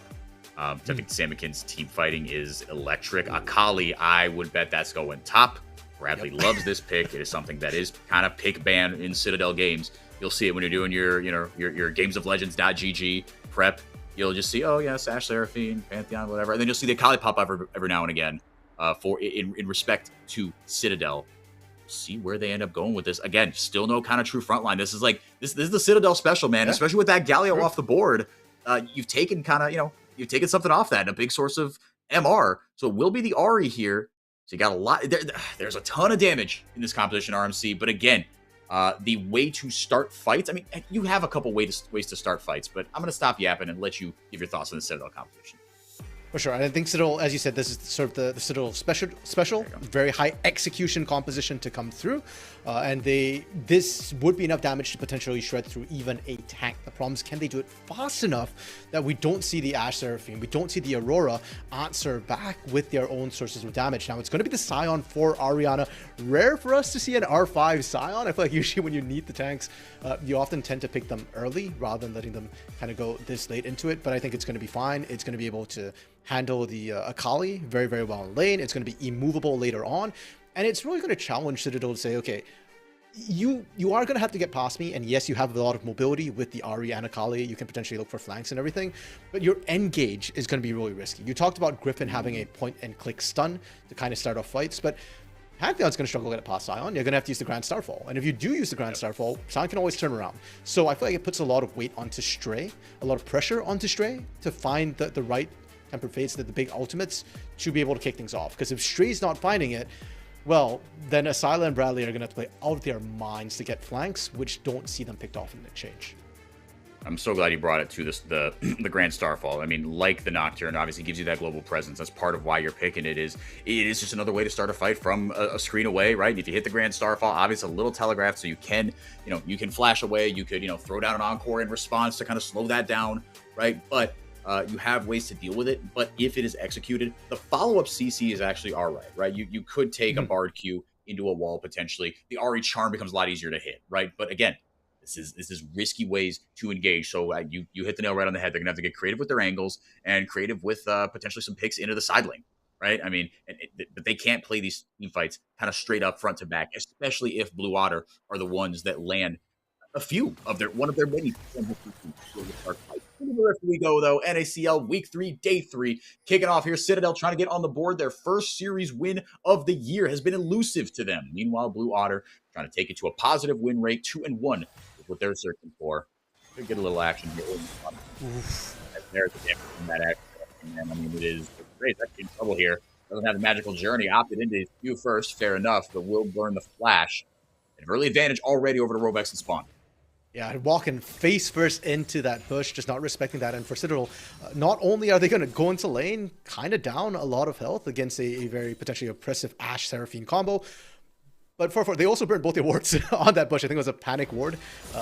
Speaker 4: I think Samikin's team fighting is electric. Akali, I would bet that's going top. Bradley loves this pick. It is something that is kind of pick ban in Citadel games. You'll see it when you're doing your Games of Legends.gg prep. You'll just see, oh yes, Ashe Seraphine, Pantheon, whatever. And then you'll see the Akali pop up every now and again in respect to Citadel. See where they end up going with this. Again, still no kind of true frontline. This is like this is the Citadel special, man. Especially with that Galio off the board. You've taken you've taken something off that, and a big source of MR. So it will be the Ari here. So you got a lot. There's a ton of damage in this composition RMC, but again, The way to start fights, I mean, you have a couple ways to start fights, but I'm going to stop yapping and let you give your thoughts on the Citadel competition.
Speaker 5: For sure. I think Citadel, as you said, this is sort of the Citadel special, very high execution composition to come through. And this would be enough damage to potentially shred through even a tank. The problem is, can they do it fast enough that we don't see the Ashe Seraphine, we don't see the Aurora answer back with their own sources of damage. Now, it's going to be the Scion for Ariana. Rare for us to see an R5 Scion. I feel like usually when you need the tanks, you often tend to pick them early rather than letting them kind of go this late into it. But I think it's going to be fine. It's going to be able to handle the Akali very, very well in lane. It's going to be immovable later on. And it's really going to challenge Citadel to say, okay, you are going to have to get past me. And yes, you have a lot of mobility with the Ahri and Akali. You can potentially look for flanks and everything. But your engage is going to be really risky. You talked about Griffin having a point-and-click stun to kind of start off fights. But Pantheon's going to struggle to get past Scion. You're going to have to use the Grand Starfall. And if you do use the Grand Starfall, Scion can always turn around. So I feel like it puts a lot of weight onto Stray, a lot of pressure onto Stray to find the right Tempered Fates, the big ultimates, to be able to kick things off. Because if Stray's not finding it, well, then Asila and Bradley are going to have to play out of their minds to get flanks, which don't see them picked off in the exchange.
Speaker 4: I'm so glad you brought it to this, the Grand Starfall. I mean, like the Nocturne, obviously gives you that global presence. That's part of why you're picking it. It is just another way to start a fight from a screen away, right? If you hit the Grand Starfall, obviously a little telegraphed, so you can flash away. You could, throw down an Encore in response to kind of slow that down, right? But you have ways to deal with it. But if it is executed, the follow-up CC is actually all right? You could take a Bard Q into a wall potentially. The Ahri Charm becomes a lot easier to hit, right? But again, this is risky ways to engage. So you hit the nail right on the head. They're gonna have to get creative with their angles and creative with potentially some picks into the side lane, right? I mean, but they can't play these team fights kind of straight up front to back, especially if Blue Otter are the ones that land one of their many. The rest we go though. NACL Week 3, Day 3, kicking off here. Citadel trying to get on the board. Their first series win of the year has been elusive to them. Meanwhile, Blue Otter trying to take it to a positive win rate, 2-1 is what they're searching for. Could get a little action here. There's the damage from that action. And I mean, it's great. That's in trouble here. Doesn't have the magical journey. Opted into his Q first. Fair enough, but will burn the flash. An early advantage already over to Robex and Spawn.
Speaker 5: Yeah, walking face first into that bush, just not respecting that. And for Citadel, not only are they going to go into lane, kind of down a lot of health against a very potentially oppressive Ashe Seraphine combo, but they also burned both their wards on that bush. I think it was a panic ward,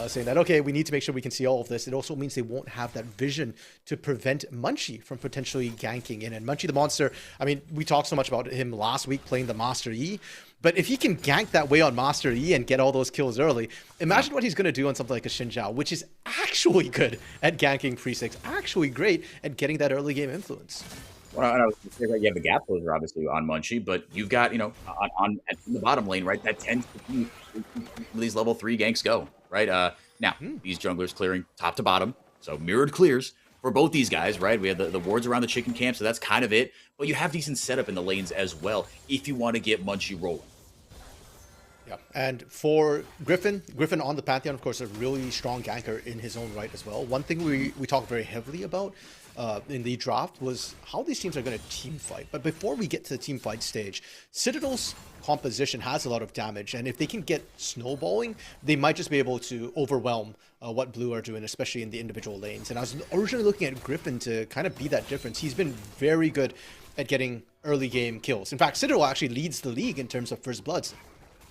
Speaker 5: saying that, okay, we need to make sure we can see all of this. It also means they won't have that vision to prevent Munchie from potentially ganking in. And Munchie the monster, I mean, we talked so much about him last week playing the Master E, but if he can gank that way on Master E and get all those kills early, imagine what he's going to do on something like a Xin Zhao, which is actually good at ganking pre-6, actually great at getting that early game influence.
Speaker 4: Well, I was you have the gap closer obviously on Munchie, but you've got on the bottom lane, right? That tends to be where these level 3 ganks go, right? Now these junglers clearing top to bottom, so mirrored clears for both these guys, right? We have the wards around the chicken camp, so that's kind of it. But you have decent setup in the lanes as well if you want to get Munchie rolling.
Speaker 5: Yeah, and for Griffin on the Pantheon, of course, a really strong ganker in his own right as well. One thing we talked very heavily about in the draft was how these teams are going to team fight. But before we get to the team fight stage, Citadel's composition has a lot of damage, and if they can get snowballing, they might just be able to overwhelm what Blue are doing, especially in the individual lanes. And I was originally looking at Griffin to kind of be that difference. He's been very good at getting early game kills. In fact, Citadel actually leads the league in terms of first bloods.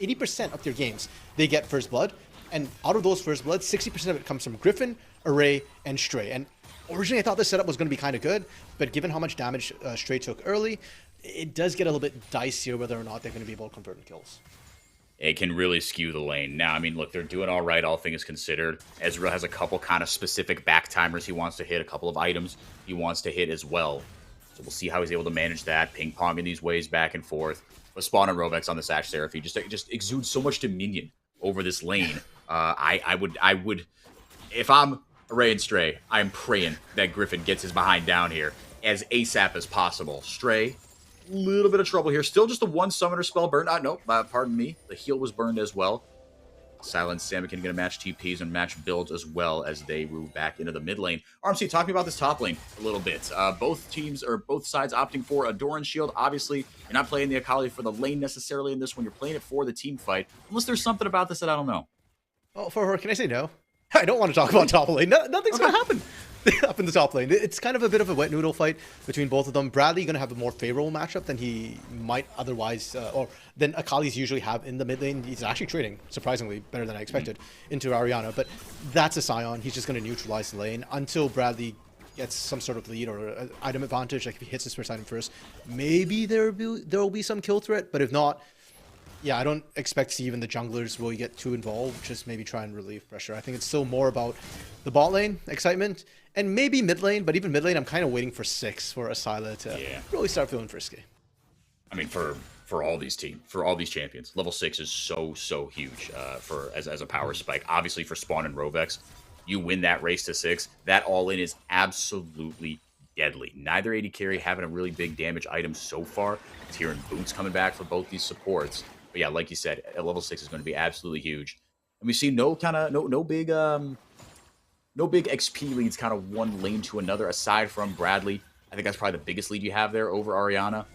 Speaker 5: 80% of their games, they get first blood, and out of those first bloods, 60% of it comes from Griffin, Array, and Stray. And originally I thought this setup was going to be kind of good, but given how much damage Stray took early, it does get a little bit dicier whether or not they're going to be able to convert in kills.
Speaker 4: It can really skew the lane. Now, I mean, look, they're doing all right, all things considered. Ezreal has a couple kind of specific back timers he wants to hit, a couple of items he wants to hit as well. So we'll see how he's able to manage that, ping-pong in these ways back and forth. But Spawn and Robex on this Ashe Seraphine just exudes so much dominion over this lane. I would, if I'm Array and Stray, I'm praying that Griffin gets his behind down here as ASAP as possible. Stray, a little bit of trouble here. Still just a one summoner spell burned. Nope, pardon me. The heal was burned as well. Silent Salmon can get a match TPs and match builds as well as they move back into the mid lane. RMC, talk to me about this top lane a little bit. Both sides opting for a Doran shield. Obviously, you're not playing the Akali for the lane necessarily in this one. You're playing it for the team fight. Unless there's something about this that I don't know.
Speaker 5: Oh, for her, can I say no? I don't want to talk about top lane. Nothing's going to happen up in the top lane. It's kind of a bit of a wet noodle fight between both of them. Bradley going to have a more favorable matchup than he might otherwise, or than Akali's usually have in the mid lane. He's actually trading, surprisingly, better than I expected, into Ariana. But that's a Scion. He's just going to neutralize the lane until Bradley gets some sort of lead or an item advantage. Like if he hits his first item first, maybe there will be some kill threat. But if not, yeah, I don't expect to see even the junglers really get too involved. Just maybe try and relieve pressure. I think it's still more about the bot lane excitement and maybe mid lane. But even mid lane, I'm kind of waiting for 6 for Asila to really start feeling frisky.
Speaker 4: I mean, for all these teams, for all these champions, level 6 is so huge as a power spike. Obviously, for Spawn and Rovex, you win that race to 6. That all in is absolutely deadly. Neither AD carry having a really big damage item so far. Tier and Boots coming back for both these supports. But yeah, like you said, at level 6 is going to be absolutely huge. And we see no big XP leads kind of one lane to another aside from Bradley. I think that's probably the biggest lead you have there over Ariana.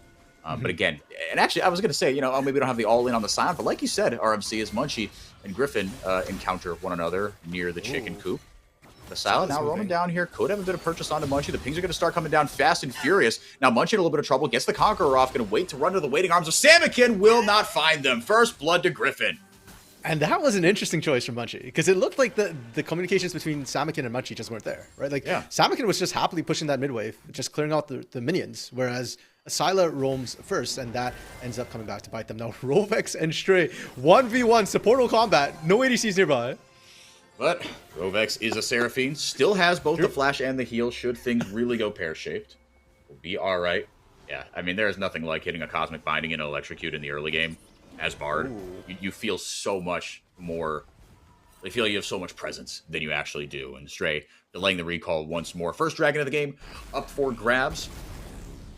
Speaker 4: But again, and actually I was going to say, maybe we don't have the all in on the side, but like you said, RMC as Munchie and Griffin encounter one another near the chicken coop. The Silent now roaming down here. Could have a bit of purchase onto Munchie. The pings are going to start coming down fast and furious. Now Munchie in a little bit of trouble. Gets the Conqueror off. Going to wait to run to the waiting arms of Samakin. Will not find them. First blood to Griffin.
Speaker 5: And that was an interesting choice from Munchie, because it looked like the communications between Samakin and Munchie just weren't there, right? Like, Samakin was just happily pushing that mid wave, just clearing out the minions, whereas Asila roams first, and that ends up coming back to bite them. Now, Rovex and Stray, 1v1, supportal combat, no ADCs nearby.
Speaker 4: But Rovex is a Seraphine, still has both the flash and the heal should things really go pear-shaped. We'll be all right. Yeah, I mean, there is nothing like hitting a Cosmic Binding and Electrocute in the early game as Bard. You feel so much more... I feel like you have so much presence than you actually do. And Stray delaying the recall once more. First dragon of the game up for grabs.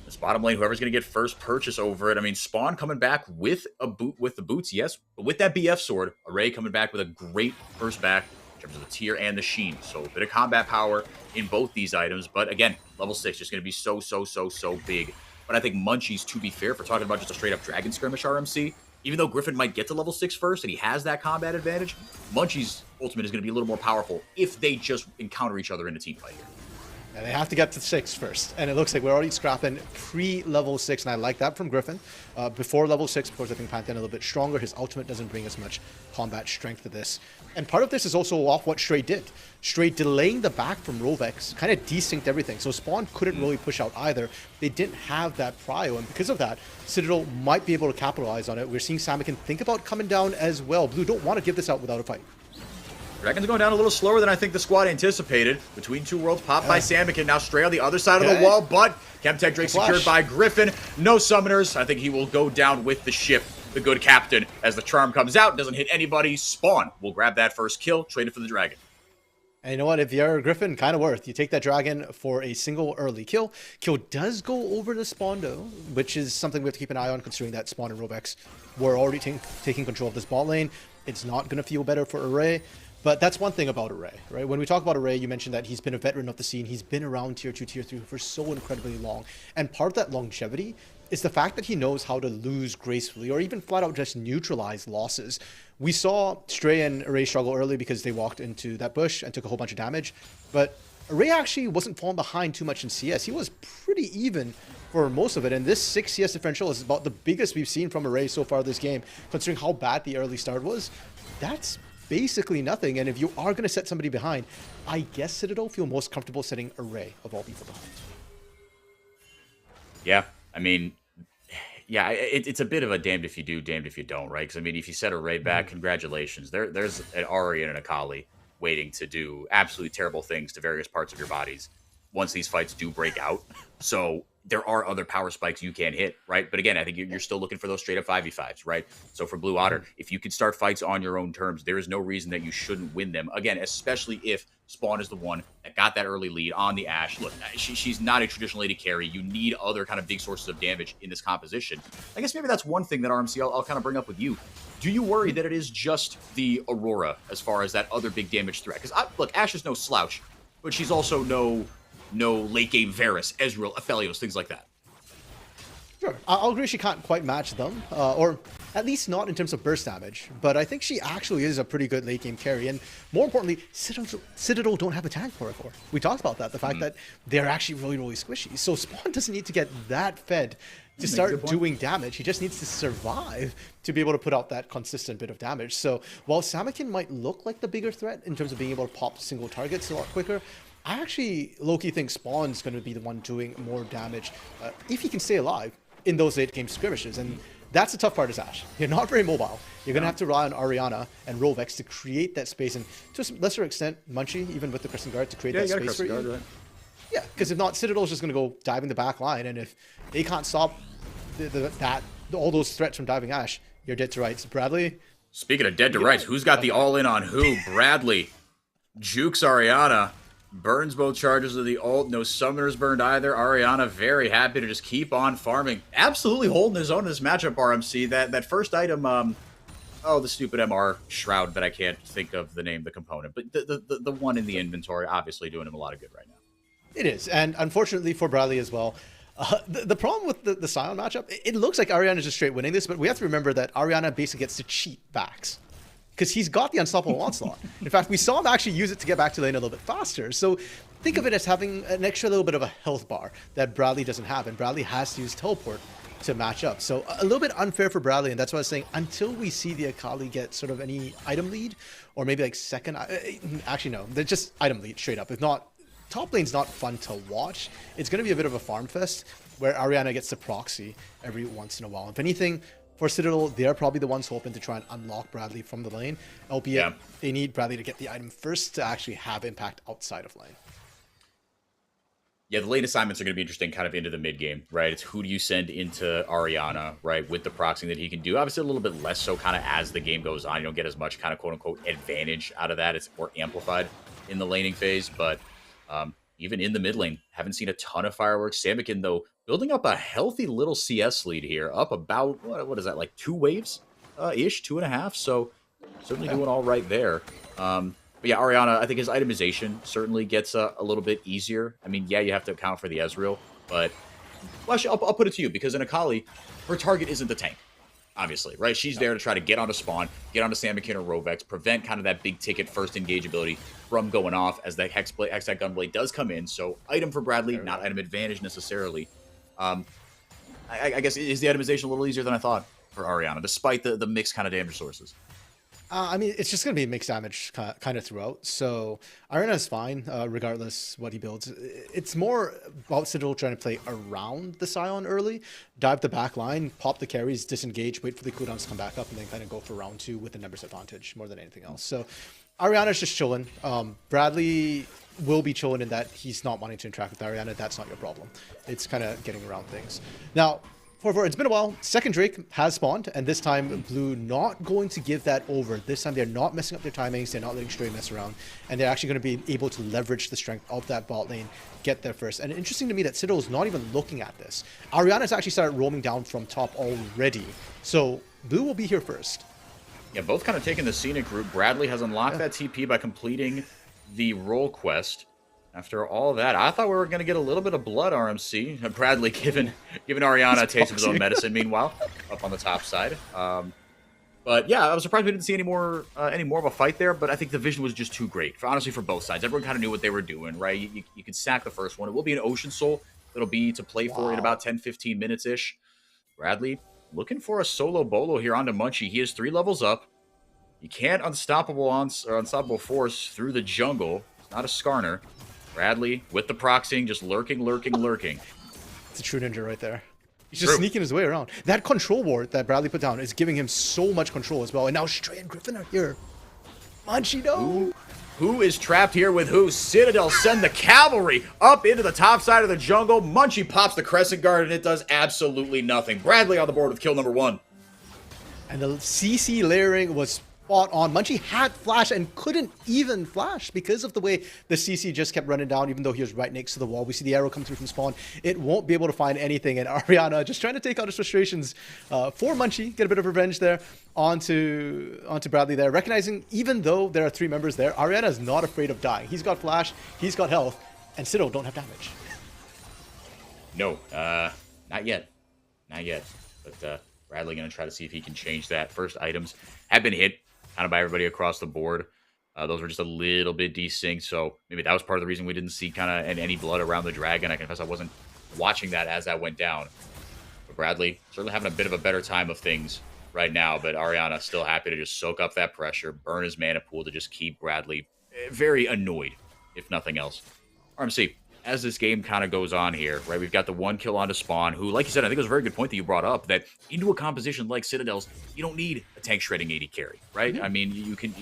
Speaker 4: This bottom lane, whoever's going to get first purchase over it. I mean, Spawn coming back with the boots, yes. But with that BF sword, Array coming back with a great first back in terms of the tier and the sheen. So a bit of combat power in both these items. But again, level 6 just going to be so big. But I think Munchie's, to be fair, for talking about just a straight up dragon skirmish RMC, even though Griffin might get to level 6 first and he has that combat advantage, Munchie's ultimate is going to be a little more powerful if they just encounter each other in a team fight here.
Speaker 5: And they have to get to 6 first. And it looks like we're already scrapping pre-level 6, and I like that from Griffin. Before level 6, of course, I think Pantheon a little bit stronger. His ultimate doesn't bring as much combat strength to this. And part of this is also off what Stray did. Stray delaying the back from Rovex kind of desynced everything. So Spawn couldn't really push out either. They didn't have that prio, and because of that, Citadel might be able to capitalize on it. We're seeing Samakin think about coming down as well. Blue don't want to give this out without a fight.
Speaker 4: Dragon's going down a little slower than I think the squad anticipated. Between two worlds, popped by Samakin. Now Stray on the other side of the wall, but Chemtech Drake secured by Griffin. No summoners. I think he will go down with the ship, the good captain. As the charm comes out, doesn't hit anybody. Spawn will grab that first kill, trade it for the dragon.
Speaker 5: And you know what? If you're Griffin, kind of worth. You take that dragon for a single early kill. Kill does go over the Spawn, though, which is something we have to keep an eye on, considering that Spawn and Rovex were already taking control of this bot lane. It's not going to feel better for Array. But that's one thing about Array, right? When we talk about Array, you mentioned that he's been a veteran of the scene. He's been around Tier 2, Tier 3 for so incredibly long. And part of that longevity is the fact that he knows how to lose gracefully or even flat out just neutralize losses. We saw Stray and Array struggle early because they walked into that bush and took a whole bunch of damage. But Array actually wasn't falling behind too much in CS. He was pretty even for most of it. And this 6 CS differential is about the biggest we've seen from Array so far this game, considering how bad the early start was. That's basically nothing. And if you are going to set somebody behind, I guess Citadel feel most comfortable setting Array of all people behind.
Speaker 4: Yeah, I mean, yeah, it's a bit of a damned if you do, damned if you don't, right? Because I mean, if you set Array back, congratulations. There's an Ahri and an Akali waiting to do absolutely terrible things to various parts of your bodies once these fights do break out. So there are other power spikes you can hit, right? But again, I think you're still looking for those straight up 5v5s, right? So for Blue Otter, if you can start fights on your own terms, there is no reason that you shouldn't win them. Again, especially if Spawn is the one that got that early lead on the Ashe. Look, she's not a traditional AD carry. You need other kind of big sources of damage in this composition. I guess maybe that's one thing that RMC I'll kind of bring up with you. Do you worry that it is just the Aurora as far as that other big damage threat? Because look, Ashe is no slouch, but she's also no late game Varus, Ezreal, Aphelios, things like that.
Speaker 5: Sure, I'll agree she can't quite match them, or at least not in terms of burst damage, but I think she actually is a pretty good late game carry, and more importantly, Citadel don't have a tank for her core. We talked about that, the fact that they're actually really, really squishy, so Spawn doesn't need to get that fed to start doing damage. He just needs to survive to be able to put out that consistent bit of damage. So while Samakin might look like the bigger threat in terms of being able to pop single targets a lot quicker, I actually low-key think Spawn's going to be the one doing more damage if he can stay alive in those late game skirmishes. And that's the tough part of Ashe. You're not very mobile. You're going to have to rely on Ariana and Rovex to create that space, and to a lesser extent, Munchie, even with the Crescent Guard, to create that space for you. Right? Yeah, because if not, Citadel's just going to go diving the back line, and if they can't stop all those threats from diving Ashe, you're dead to rights. Bradley?
Speaker 4: Speaking of dead to rights, who's got the all-in on who? Bradley. Jukes Ariana. Burns both charges of the ult. No summoners burned either. Ariana very happy to just keep on farming. Absolutely holding his own in this matchup, RMC. That first item, the stupid MR Shroud that I can't think of the name, the component. But the one in the inventory, obviously doing him a lot of good right now.
Speaker 5: It is. And unfortunately for Bradley as well, the problem with the Sion matchup, it looks like Ariana is just straight winning this, but we have to remember that Ariana basically gets to cheat backs, because he's got the Unstoppable Onslaught. In fact, we saw him actually use it to get back to lane a little bit faster. So think of it as having an extra little bit of a health bar that Bradley doesn't have, and Bradley has to use Teleport to match up. So a little bit unfair for Bradley, and that's why I was saying, until we see the Akali get sort of any item lead, or maybe like second, actually no, they're just item lead straight up. If not, top lane's not fun to watch. It's going to be a bit of a farm fest where Ariana gets the proxy every once in a while. If anything, for Citadel, they're probably the ones hoping to try and unlock Bradley from the lane, albeit they need Bradley to get the item first to actually have impact outside of lane.
Speaker 4: Yeah, the late assignments are going to be interesting kind of into the mid game, right? It's who do you send into Ariana, right, with the proxying that he can do. Obviously, a little bit less so kind of as the game goes on. You don't get as much kind of quote-unquote advantage out of that. It's more amplified in the laning phase, but even in the mid lane, haven't seen a ton of fireworks. Samakin, though, building up a healthy little CS lead here, up about, what is that, like 2 waves ish, 2.5. So certainly doing all right there. But yeah, Ariana, I think his itemization certainly gets a little bit easier. I mean, yeah, you have to account for the Ezreal, but well, actually, I'll put it to you, because in Akali, her target isn't the tank, obviously, right? She's there to try to get onto spawn, get onto Samakin or Rovex, prevent kind of that big ticket first engage ability from going off as that Hextech Gunblade does come in. So item for Bradley, not item advantage necessarily. I guess is the itemization a little easier than I thought for Ariana, despite the mixed kind of damage sources.
Speaker 5: I mean, it's just going to be mixed damage kind of throughout. So Ariana is fine, regardless what he builds. It's more about Citadel trying to play around the Sion early, dive the back line, pop the carries, disengage, wait for the cooldowns to come back up, and then kind of go for round 2 with the numbers advantage more than anything else. So Ariana's just chilling. Bradley will be chilling in that he's not wanting to interact with Ariana. That's not your problem. It's kind of getting around things. Now, it's been a while. Second Drake has spawned, and this time Blue not going to give that over. This time they're not messing up their timings. They're not letting Stray mess around, and they're actually going to be able to leverage the strength of that bot lane, get there first. And interesting to me that Citadel is not even looking at this. Ariana's actually started roaming down from top already, so Blue will be here first.
Speaker 4: Yeah, both kind of taking the scenic route. Bradley has unlocked that TP by completing the role quest. After all that, I thought we were going to get a little bit of blood, RMC. Bradley giving Ariana a taste of his own medicine, meanwhile, up on the top side. But yeah, I was surprised we didn't see any more of a fight there, but I think the vision was just too great, honestly, for both sides. Everyone kind of knew what they were doing, right? You can sack the first one. It will be an Ocean Soul. It'll be to play for in about 10-15 minutes-ish. Bradley looking for a solo bolo here onto Munchie. He is 3 levels up. You can't unstoppable force through the jungle. It's not a Skarner. Bradley with the proxying, just lurking.
Speaker 5: It's a true ninja right there. He's just sneaking his way around. That control ward that Bradley put down is giving him so much control as well. And now Stray and Griffin are here. Munchie, no.
Speaker 4: Who is trapped here with who? Citadel send the cavalry up into the top side of the jungle. Munchie pops the Crescent Guard, and it does absolutely nothing. Bradley on the board with kill number 1.
Speaker 5: And the CC layering was spot on. Munchie had flash and couldn't even flash because of the way the CC just kept running down, even though he was right next to the wall. We see the arrow come through from spawn. It won't be able to find anything, and Ariana just trying to take out his frustrations for Munchie, get a bit of revenge there onto Bradley there, recognizing even though there are 3 members there, Ariana is not afraid of dying. He's got flash, he's got health, and Citadel don't have damage.
Speaker 4: No, not yet. not yet. But Bradley going to try to see if he can change that. First items have been hit kind of by everybody across the board. Those were just a little bit desynced, so maybe that was part of the reason we didn't see kind of any blood around the dragon. I confess I wasn't watching that as that went down. But Bradley certainly having a bit of a better time of things right now, but Ariana still happy to just soak up that pressure, burn his mana pool to just keep Bradley very annoyed, if nothing else. RMC, as this game kind of goes on here, right, we've got the 1 kill onto Spawn, who, like you said, I think it was a very good point that you brought up, that into a composition like Citadel's, you don't need a tank shredding AD carry, right? I mean, you can,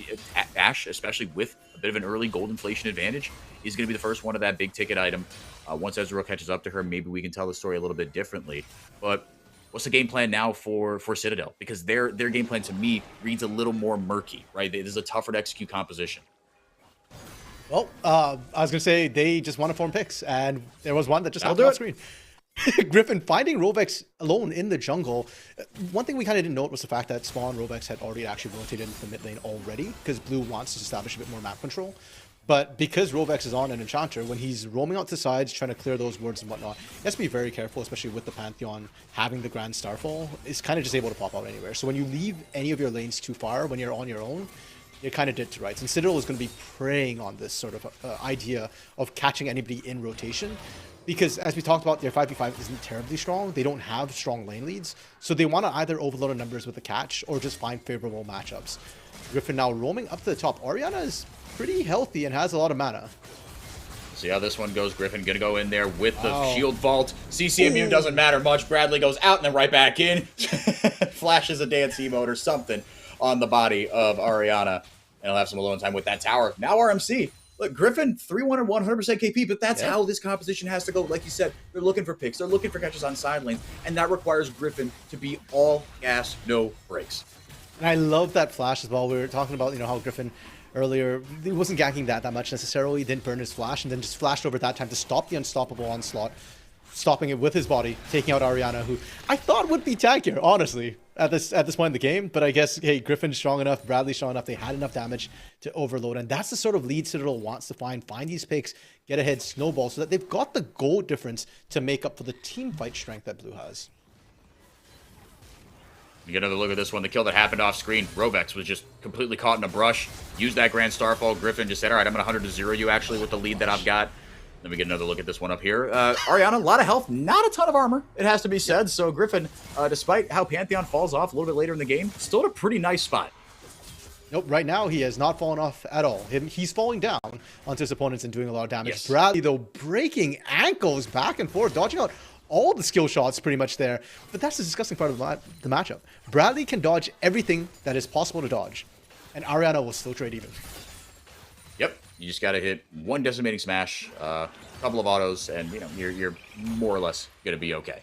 Speaker 4: Ashe, especially with a bit of an early gold inflation advantage, is going to be the first one of that big ticket item. Once Ezreal catches up to her, maybe we can tell the story a little bit differently. But what's the game plan now for Citadel? Because their game plan, to me, reads a little more murky, right? This is a tougher to execute composition.
Speaker 5: Well, I was going to say they just want to form picks, and there was one that just happened off screen. Griffin finding Rovex alone in the jungle. One thing we kind of didn't note was the fact that Spawn Rovex had already actually rotated into the mid lane already, because Blue wants to establish a bit more map control. But because Rovex is on an Enchanter, when he's roaming out to sides, trying to clear those wards and whatnot, he has to be very careful, especially with the Pantheon having the Grand Starfall. Is kind of just able to pop out anywhere. So when you leave any of your lanes too far, when you're on your own, you're kind of dead to rights. And Citadel is going to be preying on this sort of idea of catching anybody in rotation. Because as we talked about, their 5v5 isn't terribly strong. They don't have strong lane leads. So they want to either overload the numbers with a catch or just find favorable matchups. Griffin now roaming up to the top. Orianna is pretty healthy and has a lot of mana.
Speaker 4: See how this one goes. Griffin gonna go in there with the shield vault. CCMU doesn't matter much. Bradley goes out and then right back in. Flashes a dance emote or something on the body of Ariana. And he'll have some alone time with that tower. Now RMC. Look, Griffin, 3-1 and 100% KP, but that's how this composition has to go. Like you said, they're looking for picks. They're looking for catches on side lanes. And that requires Griffin to be all gas, no brakes.
Speaker 5: And I love that flash as well. We were talking about, you know, how Griffin earlier, he wasn't ganking that much necessarily. He didn't burn his flash and then just flashed over that time to stop the unstoppable onslaught, stopping it with his body, taking out Ariana, who I thought would be tankier, honestly, at this point in the game. But I guess, hey, Griffin's strong enough, Bradley's strong enough, they had enough damage to overload. And that's the sort of lead Citadel wants to find these picks, get ahead, snowball, so that they've got the gold difference to make up for the team fight strength that Blue has.
Speaker 4: You get another look at this one. The kill that happened off screen. Rovex was just completely caught in a brush. Used that Grand Starfall. Griffin just said, all right, I'm going to 100-0 you actually with the lead that I've got. Then we get another look at this one up here. Ariana, a lot of health, not a ton of armor, it has to be said. So Griffin, despite how Pantheon falls off a little bit later in the game, still in a pretty nice spot.
Speaker 5: Nope, right now he has not fallen off at all. He's falling down onto his opponents and doing a lot of damage.
Speaker 4: Yes.
Speaker 5: Bradley, though, breaking ankles back and forth, dodging out all the skill shots pretty much there. But that's the disgusting part of the matchup. Bradley can dodge everything that is possible to dodge, and Ariana will still trade even.
Speaker 4: Yep, you just got to hit one decimating smash, a couple of autos, and you know you're more or less gonna be okay.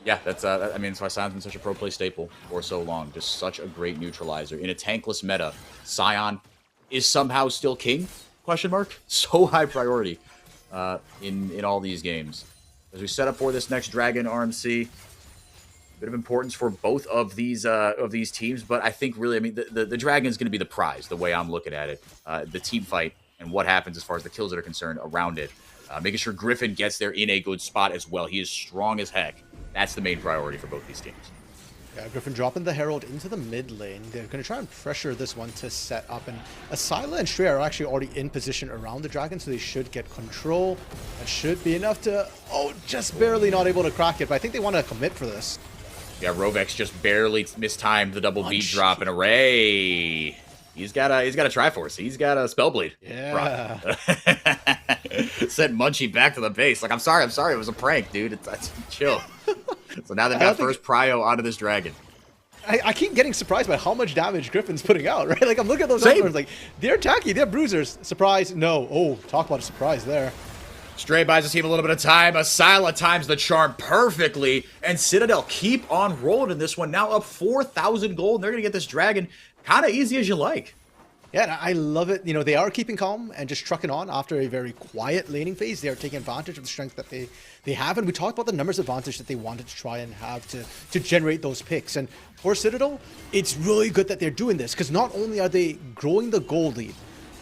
Speaker 4: Yeah, that's I mean, that's why Sion's been such a pro play staple for so long. Just such a great neutralizer in a tankless meta. Sion is somehow still king? Question mark. So high priority in all these games. As we set up for this next dragon, RMC, bit of importance for both of these teams, but I think really, I mean, the dragon is going to be the prize, the way I'm looking at it. The team fight and what happens as far as the kills that are concerned around it. Making sure Griffin gets there in a good spot as well. He is strong as heck. That's the main priority for both these teams.
Speaker 5: Yeah, Griffin dropping the Herald into the mid lane. They're going to try and pressure this one to set up. And Asila and Shreya are actually already in position around the dragon, so they should get control. That should be enough to, just barely not able to crack it. But I think they want to commit for this.
Speaker 4: Yeah, Rovex just barely mistimed the double beat drop and Array. He's got a Triforce. He's got a Spellblade.
Speaker 5: Yeah.
Speaker 4: Sent Munchie back to the base. Like, I'm sorry. It was a prank, dude. It's chill. So now they've got first prio onto this dragon.
Speaker 5: I keep getting surprised by how much damage Griffin's putting out, right? Like, I'm looking at those numbers, like, they're tacky, they're bruisers. Surprise, no. Oh, talk about a surprise there.
Speaker 4: Stray buys the team a little bit of time. Asila times the charm perfectly. And Citadel keep on rolling in this one. Now up 4,000 gold. And they're going to get this dragon kind of easy as you like.
Speaker 5: Yeah, I love it. You know, they are keeping calm and just trucking on after a very quiet laning phase. They are taking advantage of the strength that they have. And we talked about the numbers advantage that they wanted to try and have to generate those picks. And for Citadel, it's really good that they're doing this, because not only are they growing the gold lead,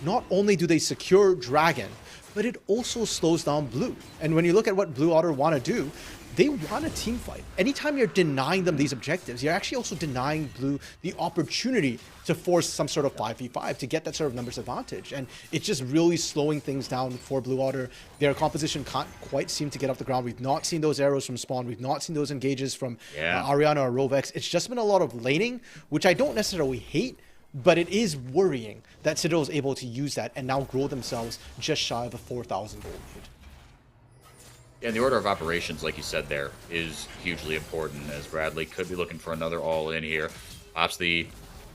Speaker 5: not only do they secure Dragon, but it also slows down Blue. And when you look at what Blue Otter want to do, they want a team fight. Anytime you're denying them these objectives, you're actually also denying Blue the opportunity to force some sort of 5v5 to get that sort of numbers advantage. And it's just really slowing things down for Blue Otter. Their composition can't quite seem to get off the ground. We've not seen those arrows from Spawn. We've not seen those engages from Ariana or Rovex. It's just been a lot of laning, which I don't necessarily hate, but it is worrying that Citadel is able to use that and now grow themselves just shy of a 4,000 gold lead.
Speaker 4: Yeah, the order of operations, like you said there, is hugely important, as Bradley could be looking for another all-in here. Pops the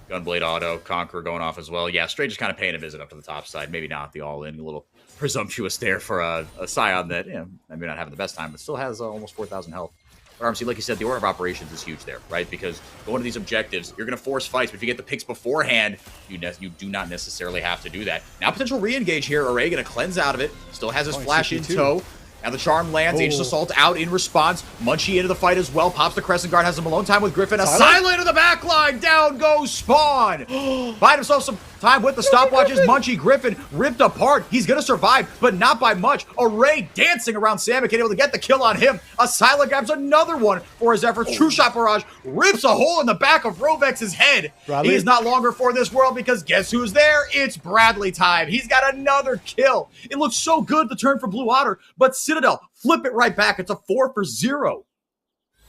Speaker 4: Gunblade auto, Conqueror going off as well. Yeah, Stray just kind of paying a visit up to the top side. Maybe not the all-in, a little presumptuous there for a Scion that, maybe not having the best time, but still has almost 4,000 health. But RMC, like you said, the order of operations is huge there, right? Because going to these objectives, you're going to force fights, but if you get the picks beforehand, you do not necessarily have to do that. Now potential re-engage here. Array going to cleanse out of it. Still has his flash in tow. Now the charm lands, Aegis Assault out in response. Munchie into the fight as well. Pops the Crescent Guard, has some alone time with Griffin. A silent in the back line. Down goes Spawn. Find himself some time with the stopwatches. Munchie, Griffin ripped apart. He's going to survive, but not by much. Array dancing around Samus, able to get the kill on him. A silent grabs another one for his efforts. True Shot Barrage rips a hole in the back of Rovex's head. Bradley. He is not longer for this world because guess who's there? It's Bradley time. He's got another kill. It looks so good, the turn for Blue Otter, but Citadel flip it right back. It's a 4 for 0.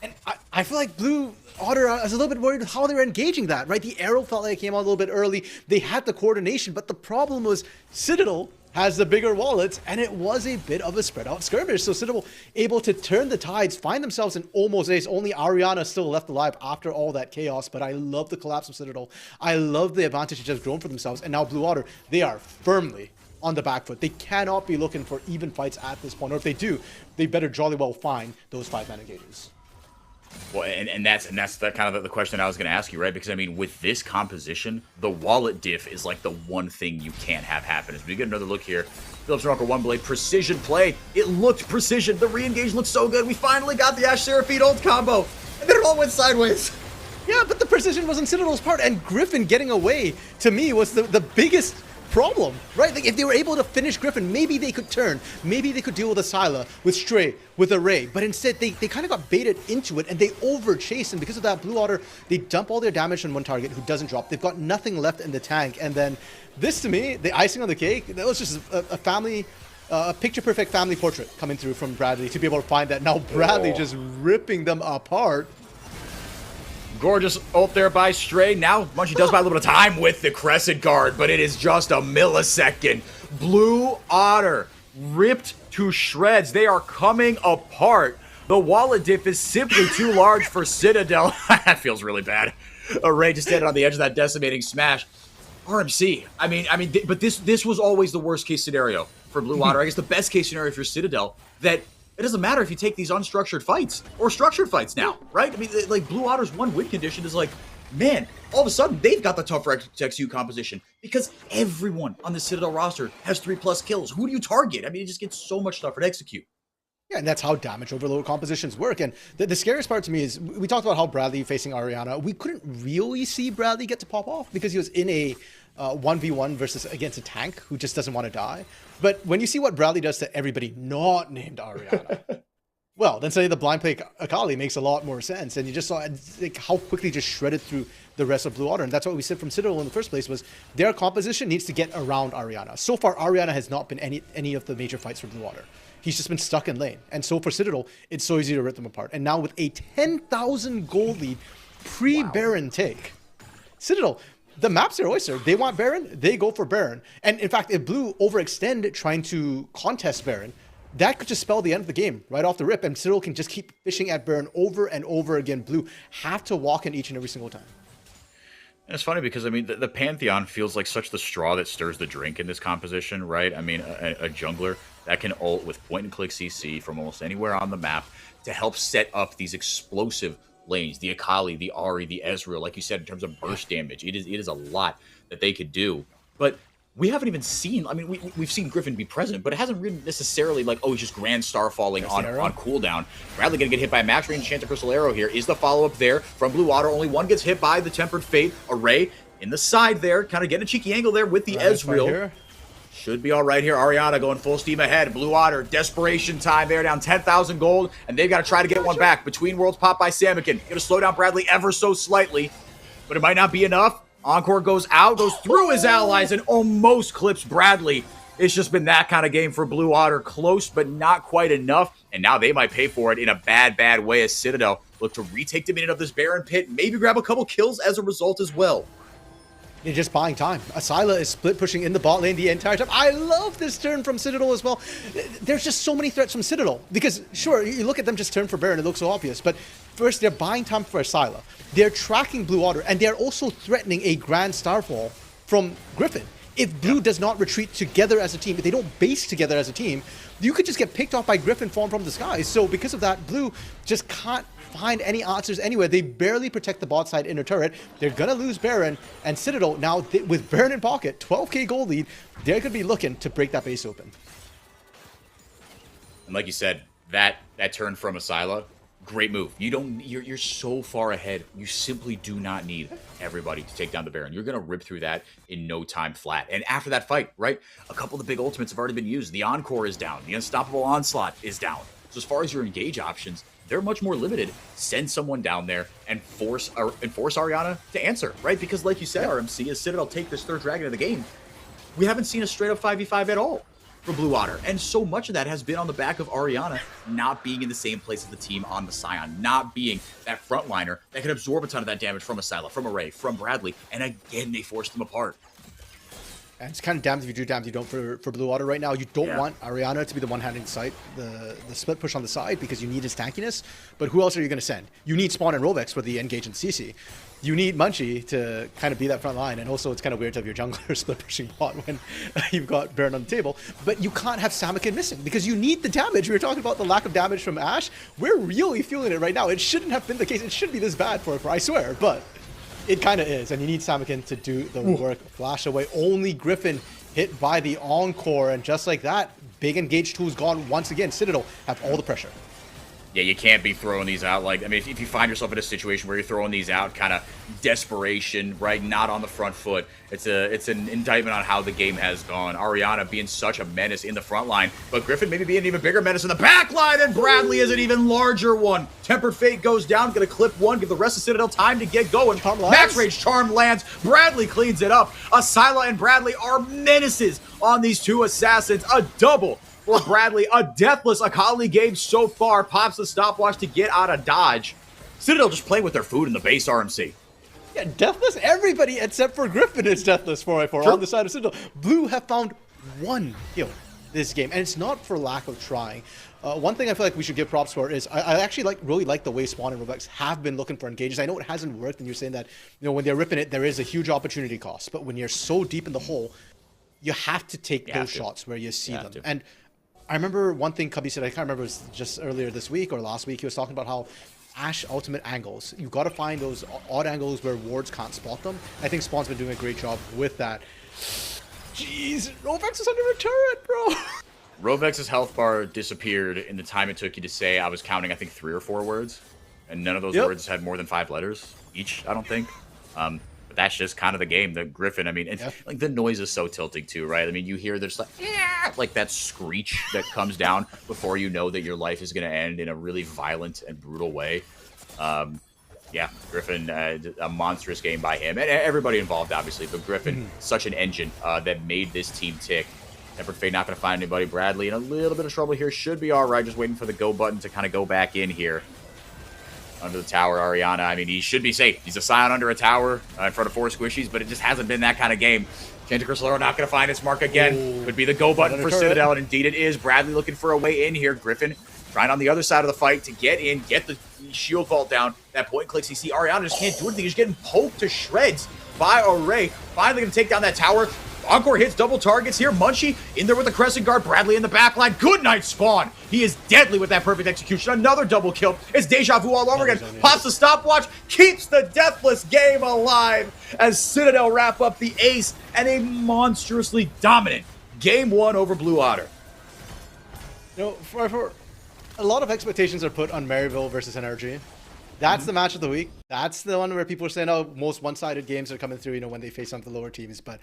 Speaker 5: And I feel like Blue Otter is a little bit worried with how they were engaging that, right? The arrow felt like it came out a little bit early. They had the coordination, but the problem was Citadel has the bigger wallets, and it was a bit of a spread out skirmish. So Citadel able to turn the tides, find themselves in almost ace. Only Ariana still left alive after all that chaos, but I love the collapse of Citadel. I love the advantage they just grown for themselves, and now Blue Otter, they are firmly on the back foot. They cannot be looking for even fights at this point, or if they do, they better jolly well find those 5-man engages.
Speaker 4: Well, and that's the kind of the question I was going to ask you, right? Because I mean, with this composition, the wallet diff is like the one thing you can't have happen. As we get another look here, Philips Rocker One Blade precision play. It looked precision. The re-engage looked so good. We finally got the Ash Seraphine ult combo, and then it all went sideways.
Speaker 5: Yeah, but the precision was on Citadel's part, and Griffin getting away to me was the biggest problem, right? Like if they were able to finish Griffin, maybe they could turn, maybe they could deal with Asila, with Stray, with Array, but instead they kind of got baited into it and they over-chased, and because of that, Blue Otter, they dump all their damage on one target who doesn't drop. They've got nothing left in the tank, and then this, to me, the icing on the cake, that was just a picture-perfect family portrait coming through from Bradley to be able to find that. Now Bradley just ripping them apart.
Speaker 4: Gorgeous ult there by Stray. Now Munchie does buy a little bit of time with the Crescent Guard, but it is just a millisecond. Blue Otter ripped to shreds. They are coming apart. The wallet diff is simply too large for Citadel. That feels really bad. Array just standing on the edge of that decimating smash. RMC. I mean, but this was always the worst case scenario for Blue Otter. I guess the best case scenario for Citadel, that it doesn't matter if you take these unstructured fights or structured fights now, right? I mean, like Blue Otter's one win condition is like, man, all of a sudden they've got the tougher execute composition because everyone on the Citadel roster has 3+ kills. Who do you target? I mean, it just gets so much tougher to execute.
Speaker 5: Yeah, and that's how damage overload compositions work. And the scariest part to me is we talked about how Bradley facing Ariana. We couldn't really see Bradley get to pop off because he was in a 1v1 versus against a tank who just doesn't want to die. But when you see what Bradley does to everybody not named Ariana, well, then suddenly the blind play Akali makes a lot more sense. And you just saw like how quickly just shredded through the rest of Blue Otter. And that's what we said from Citadel in the first place was their composition needs to get around Ariana. So far, Ariana has not been any of the major fights for Blue Otter. He's just been stuck in lane. And so for Citadel, it's so easy to rip them apart. And now with a 10,000 gold lead pre-Baron take, Citadel, the map's their oyster. They want Baron, they go for Baron. And in fact, if Blue overextend trying to contest Baron, that could just spell the end of the game right off the rip. And Citadel can just keep fishing at Baron over and over again. Blue have to walk in each and every single time.
Speaker 4: And it's funny because, I mean, the Pantheon feels like such the straw that stirs the drink in this composition, right? I mean, a jungler that can ult with point-and-click CC from almost anywhere on the map to help set up these explosive lanes, the Akali, the Ahri, the Ezreal, like you said, in terms of burst damage. It is a lot that they could do. But we haven't even seen, I mean, we've seen Griffin be present, but it hasn't really necessarily like, oh, he's just Grand Star falling on cooldown. Bradley gonna get hit by a max range Enchanted Crystal Arrow here. Is the follow-up there from Blue Otter? Only one gets hit by the Tempered Fate. Array in the side there, kind of getting a cheeky angle there with the Ezreal. Should be all right here. Ariana going full steam ahead. Blue Otter, desperation time. They're down 10,000 gold, and they've got to try to get one back. Between Worlds pop by Samikin. Going to slow down Bradley ever so slightly, but it might not be enough. Encore goes out, goes through his allies, and almost clips Bradley. It's just been that kind of game for Blue Otter. Close, but not quite enough. And now they might pay for it in a bad, bad way as Citadel look to retake dominion of this Baron pit. Maybe grab a couple kills as a result as well.
Speaker 5: You're just buying time. Asila is split pushing in the bot lane the entire time. I love this turn from Citadel as well. There's just so many threats from Citadel. Because, sure, you look at them just turn for Baron, it looks so obvious. But first, they're buying time for Asila. They're tracking Blue Otter. And they're also threatening a Grand Starfall from Griffin. If Blue does not retreat together as a team, if they don't base together as a team, you could just get picked off by Griffin falling from the sky. So because of that, Blue just can't find any answers anywhere. They barely protect the bot side inner turret. They're going to lose Baron. And Citadel, now with Baron in pocket, 12k gold lead, they're going to be looking to break that base open.
Speaker 4: And like you said, that turn from Asila, great move. You're so far ahead. You simply do not need everybody to take down the Baron. You're going to rip through that in no time flat. And after that fight, right, a couple of the big ultimates have already been used. The Encore is down. The Unstoppable Onslaught is down. So as far as your engage options, they're much more limited. Send someone down there and force Ariana to answer, right? Because like you said, RMC, as Citadel take this third dragon of the game, we haven't seen a straight up 5v5 at all for Blue Otter. And so much of that has been on the back of Ariana not being in the same place as the team on the Scion, not being that frontliner that can absorb a ton of that damage from Asila, from Array, from Bradley. And again, they forced them apart.
Speaker 5: And it's kind of damned if you do, damned if you don't for Blue Otter right now. You don't want Ariana to be the one handling the split push on the side because you need his tankiness. But who else are you going to send? You need Spawn and Rovex for the engage and CC. You need Munchie to kind of be that front line. And also, it's kind of weird to have your jungler split pushing bot when you've got Baron on the table. But you can't have Samikin missing because you need the damage. We were talking about the lack of damage from Ashe. We're really feeling it right now. It shouldn't have been the case. It should be this bad for I swear. But it kind of is, and you need Samikin to do the work. Flash away. Only Griffin hit by the Encore, and just like that, big engage tool's gone once again. Citadel have all the pressure.
Speaker 4: Yeah, you can't be throwing these out. Like, I mean, if you find yourself in a situation where you're throwing these out, kind of desperation, right? Not on the front foot. It's an indictment on how the game has gone. Ariana being such a menace in the front line, but Griffin maybe being an even bigger menace in the back line, and Bradley is an even larger one. Tempered Fate goes down, gonna clip one, give the rest of Citadel time to get going. Max Rage Charm lands. Bradley cleans it up. Asila and Bradley are menaces on these two assassins. A double for Bradley, a deathless Akali game so far. Pops the stopwatch to get out of dodge. Citadel just playing with their food in the base RMC.
Speaker 5: Yeah, deathless. Everybody except for Griffin is deathless 4x4 on the side of Citadel. Blue have found one kill this game, and it's not for lack of trying. One thing I feel like we should give props for is I actually really like the way Spawn and Rovex have been looking for engages. I know it hasn't worked, and you're saying that when they're ripping it, there is a huge opportunity cost. But when you're so deep in the hole, you have to take those shots where you see them. And I remember one thing Cubby said, I can't remember, it was just earlier this week or last week, he was talking about how Ashe ultimate angles, you've got to find those odd angles where wards can't spot them. I think Spawn's been doing a great job with that. Jeez, Rovex is under a turret, bro.
Speaker 4: Rovex's health bar disappeared in the time it took you to say, I was counting, I think, 3 or 4 words. And none of those words had more than 5 letters each, I don't think. But that's just kind of the game. The Griffin, I mean, like the noise is so tilting too, right? I mean, you hear there's like that screech that comes down before you know that your life is going to end in a really violent and brutal way. Yeah, Griffin, a monstrous game by him. And everybody involved, obviously. But Griffin, such an engine that made this team tick. Tempered Fate not going to find anybody. Bradley in a little bit of trouble here. Should be all right. Just waiting for the go button to kind of go back in here. Under the tower, Ariana. I mean, he should be safe. He's a Scion under a tower in front of 4 squishies, but it just hasn't been that kind of game. Change of Crystal Arrow not going to find its mark again. Could be the go button for Citadel, and indeed it is. Bradley looking for a way in here. Griffin trying on the other side of the fight to get in, get the shield vault down. That point clicks. You see Ariana just can't do anything. He's getting poked to shreds by Array. Finally going to take down that tower. Encore hits double targets here. Munchie in there with the Crescent Guard. Bradley in the back line. Good night, Spawn. He is deadly with that perfect execution. Another double kill. It's deja vu all over again. Pops the stopwatch. Keeps the deathless game alive as Citadel wrap up the ace and a monstrously dominant Game 1 over Blue Otter.
Speaker 5: You know, for a lot of expectations are put on Maryville versus NRG. That's the match of the week. That's the one where people are saying, oh, most one-sided games are coming through, when they face some of the lower teams. But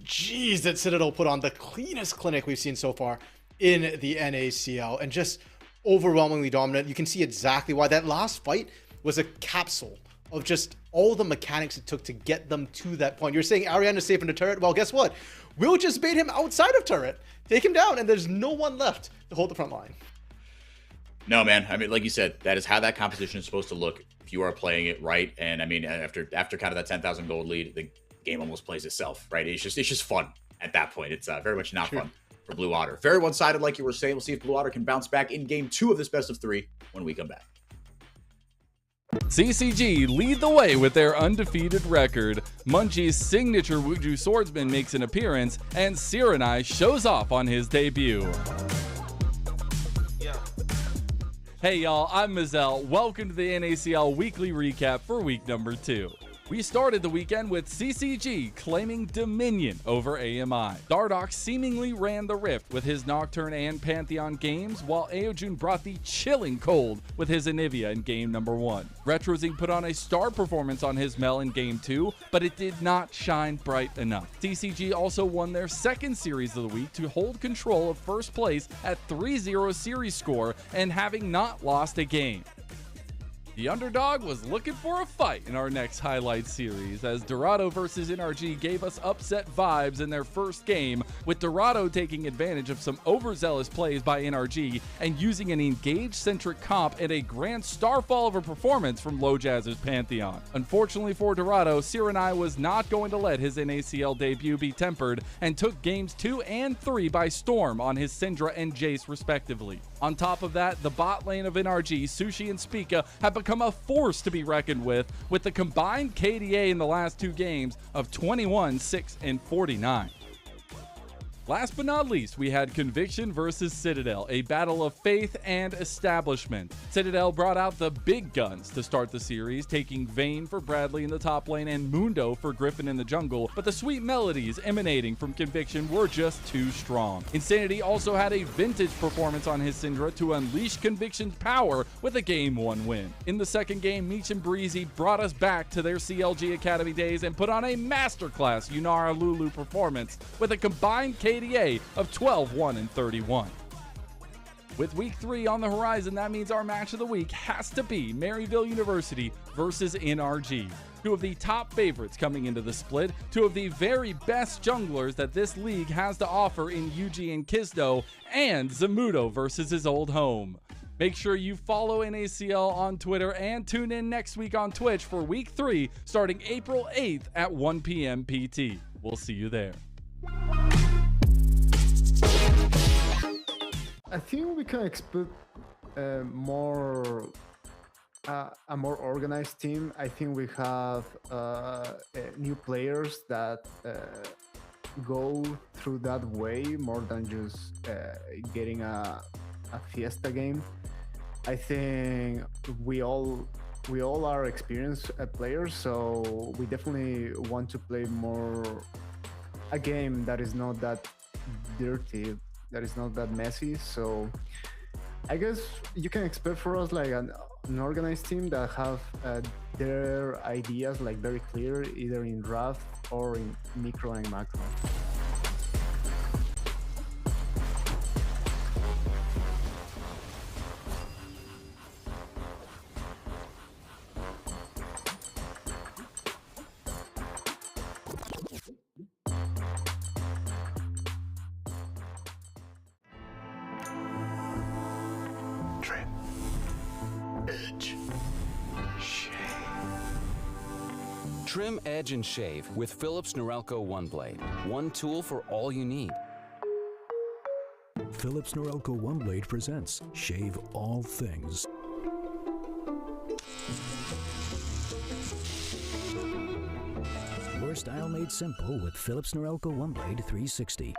Speaker 5: Jeez, that Citadel put on the cleanest clinic we've seen so far in the NACL, and just overwhelmingly dominant. You can see exactly why that last fight was a capsule of just all the mechanics it took to get them to that point. You're saying Ariane is safe in the turret? Well, guess what? We'll just bait him outside of turret, take him down, and there's no one left to hold the front line.
Speaker 4: No, man. I mean, like you said, that is how that composition is supposed to look if you are playing it right. And I mean, after kind of that 10,000 gold lead, the game almost plays itself, right? It's just fun at that point. It's very much not fun for Blue Otter. Very one-sided, like you were saying. We'll see if Blue Otter can bounce back in game 2 of this best of 3 when we come back.
Speaker 6: CCG lead the way with their undefeated record. Munchie's signature Wuju swordsman makes an appearance, and Sirenai shows off on his debut. Hey y'all, I'm Mazel. Welcome to the NACL weekly recap for week number 2. We started the weekend with CCG claiming dominion over AMI. Dardox seemingly ran the rift with his Nocturne and Pantheon games, while Aojun brought the chilling cold with his Anivia in game number 1. Retrozing put on a star performance on his Mel in game 2, but it did not shine bright enough. CCG also won their second series of the week to hold control of first place at 3-0 series score and having not lost a game. The underdog was looking for a fight in our next highlight series, as Dorado versus NRG gave us upset vibes in their first game, with Dorado taking advantage of some overzealous plays by NRG and using an engage-centric comp and a grand starfall of a performance from Low Jazz's Pantheon. Unfortunately for Dorado, Sirenai was not going to let his NACL debut be tempered and took games 2 and 3 by storm on his Syndra and Jace respectively. On top of that, the bot lane of NRG, Sushi and Spica have become a force to be reckoned with the combined KDA in the last 2 games of 21, 6, and 49. Last but not least, we had Conviction versus Citadel, a battle of faith and establishment. Citadel brought out the big guns to start the series, taking Vayne for Bradley in the top lane and Mundo for Griffin in the jungle, but the sweet melodies emanating from Conviction were just too strong. Insanity also had a vintage performance on his Syndra to unleash Conviction's power with a game 1 win. In the second game, Meech and Breezy brought us back to their CLG Academy days and put on a masterclass Yunara Lulu performance with a combined KDA of 12, 1, and 31. With week 3 on the horizon, that means our match of the week has to be Maryville University versus NRG. 2 of the top favorites coming into the split, 2 of the very best junglers that this league has to offer in Yuji and Kizdo, and Zamudo versus his old home. Make sure you follow NACL on Twitter and tune in next week on Twitch for week 3 starting April 8th at 1 p.m. PT. We'll see you there.
Speaker 8: I think we can expect a more organized team. I think we have new players that go through that way more than just getting a fiesta game. I think we all are experienced players, so we definitely want to play more a game that is not that dirty, that is not that messy. So I guess you can expect for us like an organized team that have their ideas like very clear, either in draft or in micro and macro.
Speaker 1: Trim, edge, and shave with Philips Norelco One Blade. One tool for all you need.
Speaker 2: Philips Norelco One Blade presents Shave All Things. Your style made simple with Philips Norelco One Blade 360.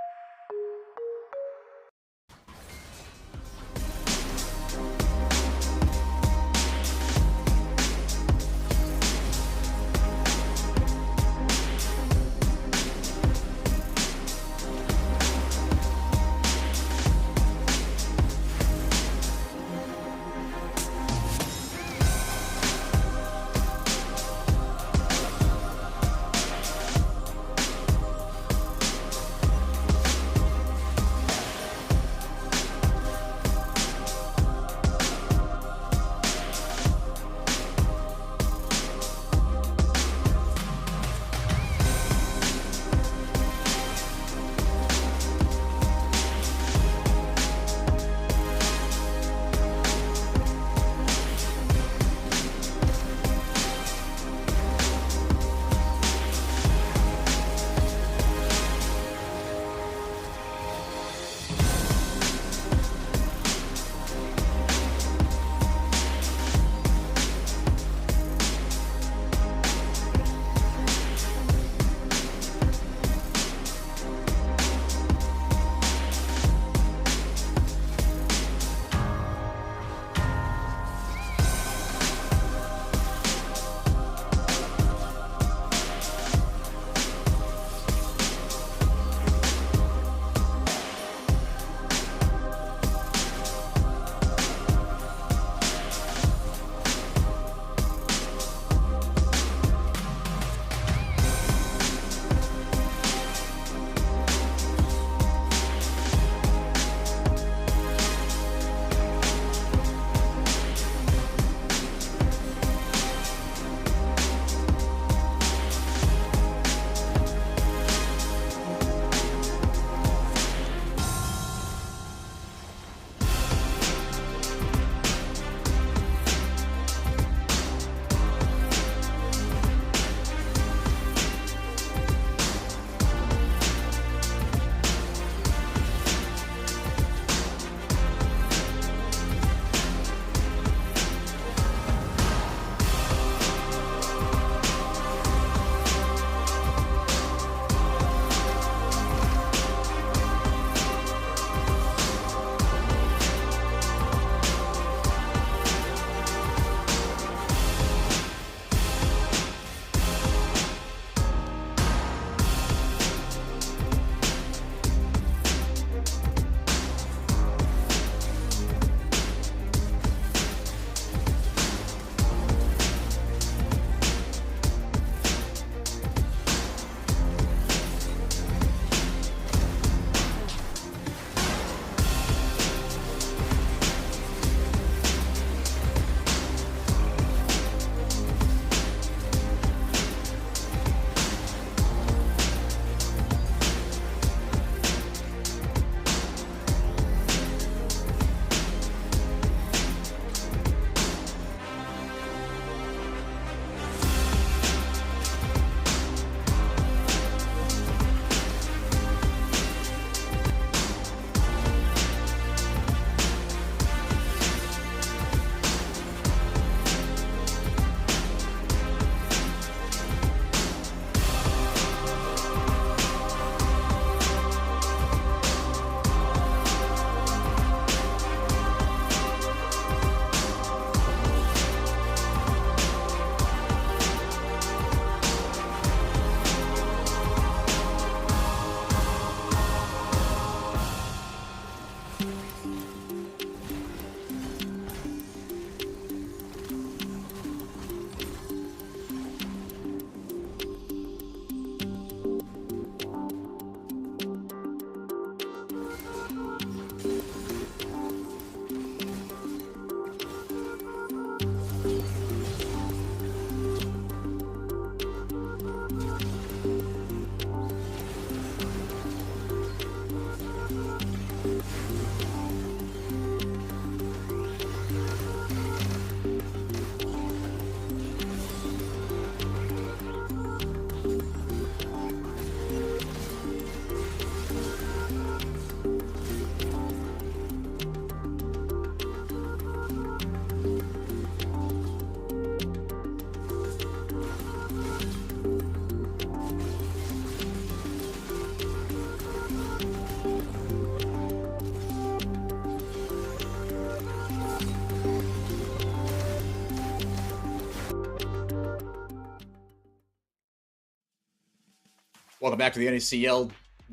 Speaker 4: Welcome back to the NACL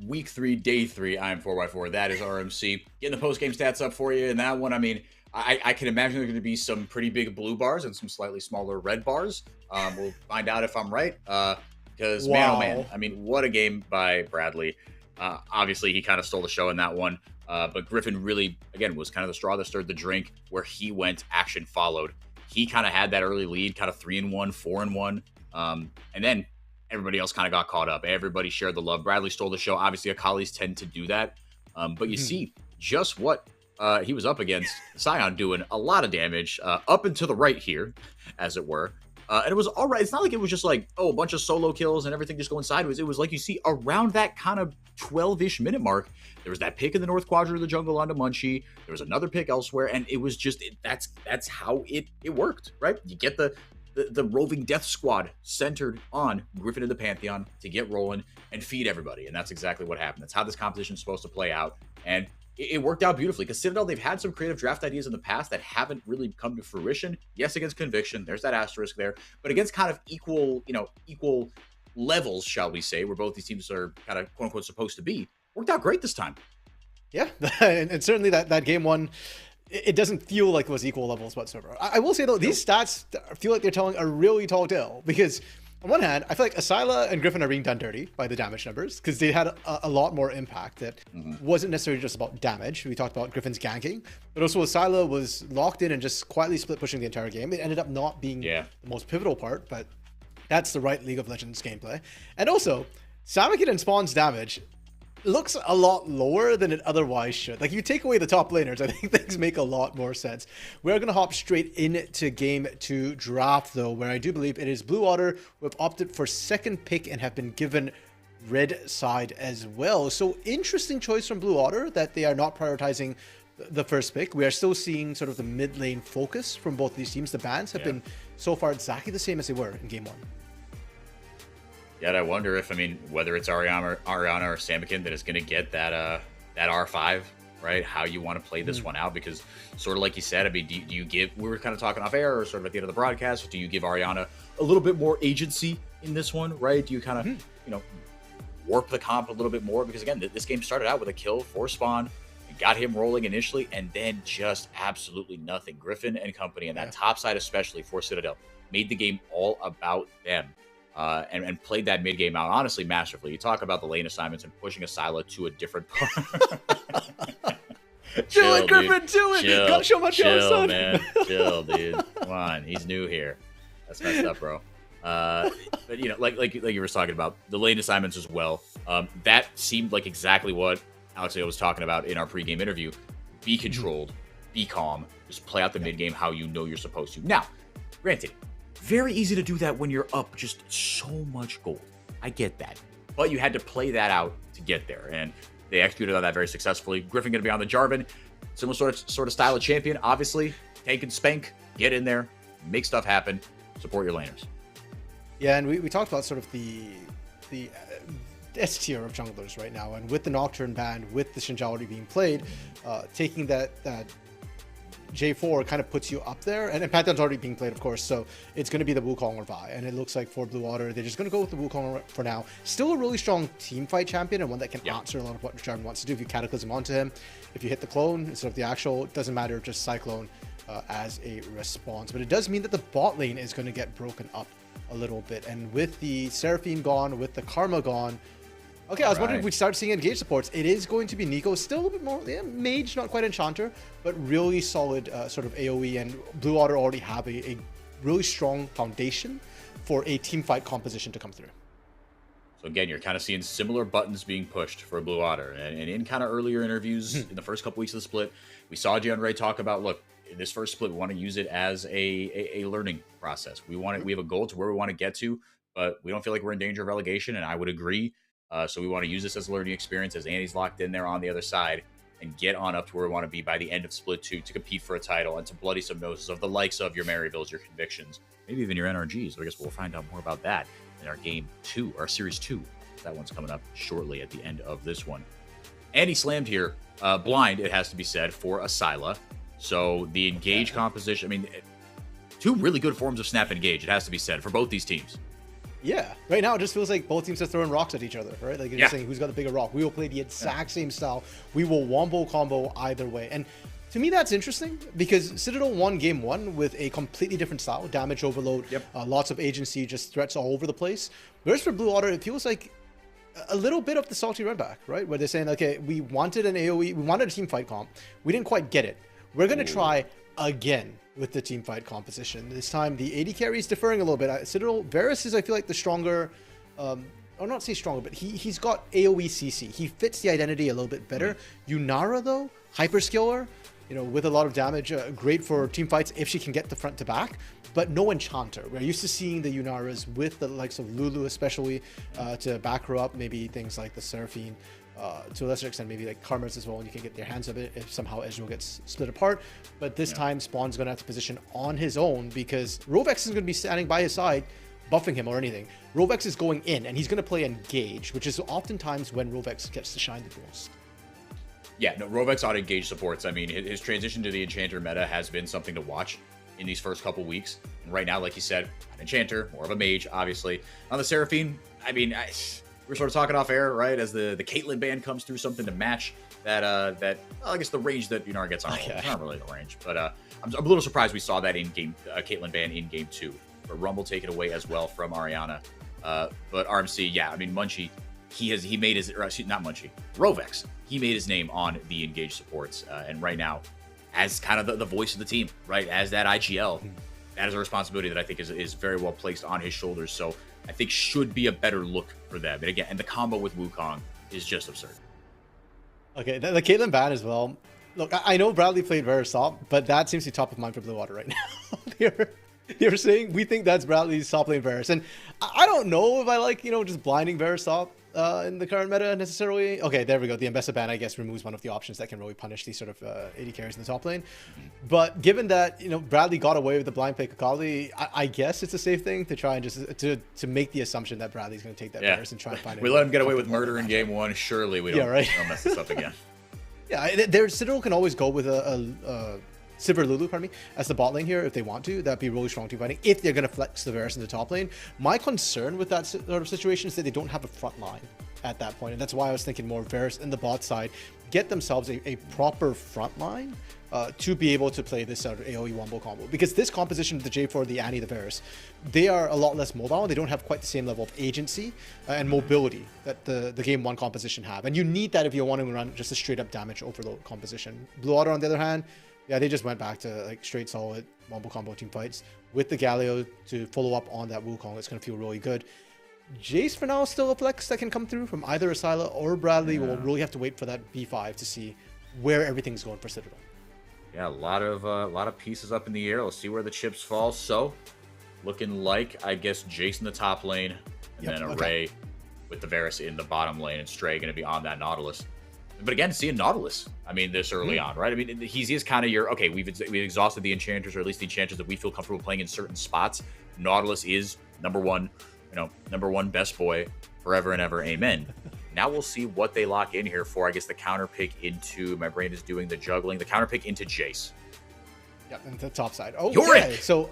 Speaker 4: Week 3, Day 3. I'm 4x4. That is RMC. Getting the post-game stats up for you. And that one, I mean, I can imagine there's going to be some pretty big blue bars and some slightly smaller red bars. We'll find out if I'm right. Because, man, oh man, I mean, what a game by Bradley. Obviously, he kind of stole the show in that one. But Griffin really, again, was kind of the straw that stirred the drink. Where he went, action followed. He kind of had that early lead, kind of 3-1, 4-1. And then everybody else kind of got caught up. Everybody shared the love. Bradley stole the show. Obviously, Akali's tend to do that. But you see just what he was up against. Sion doing a lot of damage up and to the right here, as it were. And it was all right. It's not like it was just like, oh, a bunch of solo kills and everything just going sideways. It was like you see around that kind of 12-ish minute mark, there was that pick in the north quadrant of the jungle onto Munchie. There was another pick elsewhere. And it was just, that's how it worked, right? You get the roving death squad centered on Griffin and the Pantheon to get rolling and feed everybody. And that's exactly what happened. That's how this competition is supposed to play out. And it worked out beautifully because Citadel, they've had some creative draft ideas in the past that haven't really come to fruition. Yes, against Conviction, there's that asterisk there, but against kind of equal levels, shall we say, where both these teams are kind of quote unquote supposed to be, worked out great this time.
Speaker 5: Yeah, and certainly that game one, it doesn't feel like it was equal levels whatsoever. I will say, though, these stats feel like they're telling a really tall tale because, on one hand, I feel like Asila and Griffin are being done dirty by the damage numbers because they had a lot more impact that wasn't necessarily just about damage. We talked about Griffin's ganking, but also Asila was locked in and just quietly split pushing the entire game. It ended up not being the most pivotal part, but that's the right League of Legends gameplay. And also, Samakin and Spawn's damage looks a lot lower than it otherwise should. Like, you take away the top laners, I think things make a lot more sense. We're going to hop straight into game 2 draft, though, where I do believe it is Blue Water who have opted for second pick and have been given red side as well. So interesting choice from Blue Water that they are not prioritizing the first pick. We are still seeing sort of the mid lane focus from both these teams. The bans have been so far exactly the same as they were in game 1.
Speaker 4: Yet I wonder if, I mean, whether it's Ariana or Samakin that is going to get that R5, right? How you want to play this one out, because sort of like you said, I mean, do you give, we were kind of talking off air or sort of at the end of the broadcast, do you give Ariana a little bit more agency in this one, right? Do you kind of, warp the comp a little bit more? Because again, this game started out with a kill for Spawn, got him rolling initially, and then just absolutely nothing. Griffin and company, and that top side especially for Citadel, made the game all about them. And played that mid game out, honestly, masterfully. You talk about the lane assignments and pushing Asila to a different part.
Speaker 5: Do it, Griffin, do it! Go show my show, son!
Speaker 4: Man. Chill, dude. Come on, he's new here. That's messed up, bro. But like you were talking about, the lane assignments as well. That seemed like exactly what Alex was talking about in our pregame interview. Be controlled, be calm, just play out the mid game how you know you're supposed to. Now, granted, very easy to do that when you're up just so much gold. I get that. But you had to play that out to get there, and they executed on that very successfully. Griffin going to be on the Jarvan. Similar sort of style of champion, obviously. Tank and spank, get in there, make stuff happen, support your laners.
Speaker 5: Yeah, and we talked about sort of the S tier of junglers right now, and with the Nocturne ban, with the Xin Zhao already being played, taking that J4 kind of puts you up there, and Pantheon's already being played, of course, so it's going to be the Wukong or Vi, and it looks like for Blue Water, they're just going to go with the Wukong for now. Still a really strong team fight champion, and one that can answer a lot of what Jarvan wants to do. If you Cataclysm onto him, if you hit the clone instead of the actual, it doesn't matter, just Cyclone as a response. But it does mean that the bot lane is going to get broken up a little bit, and with the Seraphine gone, with the Karma gone, okay, I was wondering if we'd start seeing engage supports. It is going to be Nico, still a little bit more, Mage, not quite Enchanter, but really solid sort of AoE, and Blue Water already have a really strong foundation for a team fight composition to come through.
Speaker 4: So again, you're kind of seeing similar buttons being pushed for Blue Water. And in kind of earlier interviews in the first couple weeks of the split, we saw Gian Ray talk about, look, in this first split, we want to use it as a learning process. We have a goal to where we want to get to, but we don't feel like we're in danger of relegation, and I would agree. So we want to use this as a learning experience as Andy's locked in there on the other side and get on up to where we want to be by the end of Split 2 to compete for a title and to bloody some noses of the likes of your Maryvilles, your Convictions, maybe even your NRGs. So I guess we'll find out more about that in our Game 2, our Series 2. That one's coming up shortly at the end of this one. Andy slammed here, blind, it has to be said, for Asila. So the engage composition, I mean, two really good forms of snap engage, it has to be said, for both these teams.
Speaker 5: Yeah, right now it just feels like both teams are throwing rocks at each other, right? Like you're just saying who's got the bigger rock. We will play the exact same style. We will wombo combo either way. And to me, that's interesting because Citadel won game 1 with a completely different style, damage overload, lots of agency, just threats all over the place. Whereas for Blue Water, it feels like a little bit of the salty run back, right? Where they're saying, okay, we wanted an AoE, we wanted a team fight comp. We didn't quite get it. We're going to try again with the team fight composition. This time, the AD carry is deferring a little bit. Citadel, Varus is, I feel like, the stronger, or not say stronger, but he's got AoE CC. He fits the identity a little bit better. Yunara, though, hyperskiller, you know, with a lot of damage, great for team fights if she can get the front to back, but no enchanter. We're used to seeing the Yunaras with the likes of Lulu, especially, to back her up, maybe things like the Seraphine, to a lesser extent, maybe like Karmas as well, and you can get their hands of it if somehow Ezreal gets split apart. But this time, Spawn's going to have to position on his own because Rovex is going to be standing by his side, buffing him or anything. Rovex is going in, and he's going to play Engage, which is oftentimes when Rovex gets to shine the most.
Speaker 4: Yeah, no, Rovex on Engage supports. I mean, his transition to the Enchanter meta has been something to watch in these first couple weeks. And right now, like you said, an Enchanter, more of a mage, obviously. On the Seraphine, I mean, we're sort of talking off air, right? As the Caitlyn ban comes through, something to match that, well, I guess the range that Yunara gets on. It's not really the range, but I'm a little surprised we saw that in game, Caitlyn ban in game 2. But Rumble taken away as well from Ariana. But RMC, yeah, I mean, Munchie, he made his, not Munchie, Rovex, he made his name on the Engage supports. And right now, as kind of the voice of the team, right? As that IGL, that is a responsibility that I think is very well placed on his shoulders. So I think should be a better look for them. And again, and the combo with Wukong is just absurd.
Speaker 5: Okay, the Caitlyn ban as well. Look, I know Bradley played Varus top, but that seems to be top of mind for Blue Water right now. They're saying we think that's Bradley's top lane Varus. And I don't know if I like, you know, just blinding Varus top in the current meta necessarily. Okay, there we go. The Ambessa ban, I guess, removes one of the options that can really punish these sort of AD carries in the top lane. But given that, you know, Bradley got away with the blind pick Akali, I guess it's a safe thing to try and just to make the assumption that Bradley's going to take that Varus and try and find it.
Speaker 4: We let him get away with murder in game 1. Surely we don't, don't mess this up again.
Speaker 5: Yeah, their Citadel can always go with a Sivir Lulu, pardon me, as the bot lane here if they want to. That'd be really strong team fighting if they're going to flex the Varus in the top lane. My concern with that sort of situation is that they don't have a front line at that point, and that's why I was thinking more Varus in the bot side. Get themselves a proper front line to be able to play this sort of AoE wombo combo. Because this composition of the J4, the Annie, the Varus, they are a lot less mobile. They don't have quite the same level of agency and mobility that the game 1 composition have. And you need that if you want to run just a straight up damage overload composition. Blue Water, on the other hand, yeah, they just went back to like straight solid wombo combo team fights with the Galio to follow up on that Wukong. It's going to feel really good. Jace for now is still a flex that can come through from either Asila or Bradley. We'll really have to wait for that B5 to see where everything's going for Citadel.
Speaker 4: Yeah, a lot of pieces up in the air. Let's see where the chips fall. So, looking like, I guess, Jace in the top lane, and then Array with the Varus in the bottom lane, and Stray going to be on that Nautilus. But again, seeing Nautilus, I mean, this early on, right? I mean, he is kind of your, okay, we've exhausted the enchanters, or at least the enchanters that we feel comfortable playing in certain spots. Nautilus is number one best boy forever and ever. Amen. Now we'll see what they lock in here for. I guess the counter pick into, my brain is doing the juggling, the counter pick into Jace.
Speaker 5: Yep, and the top side. Oh, okay. So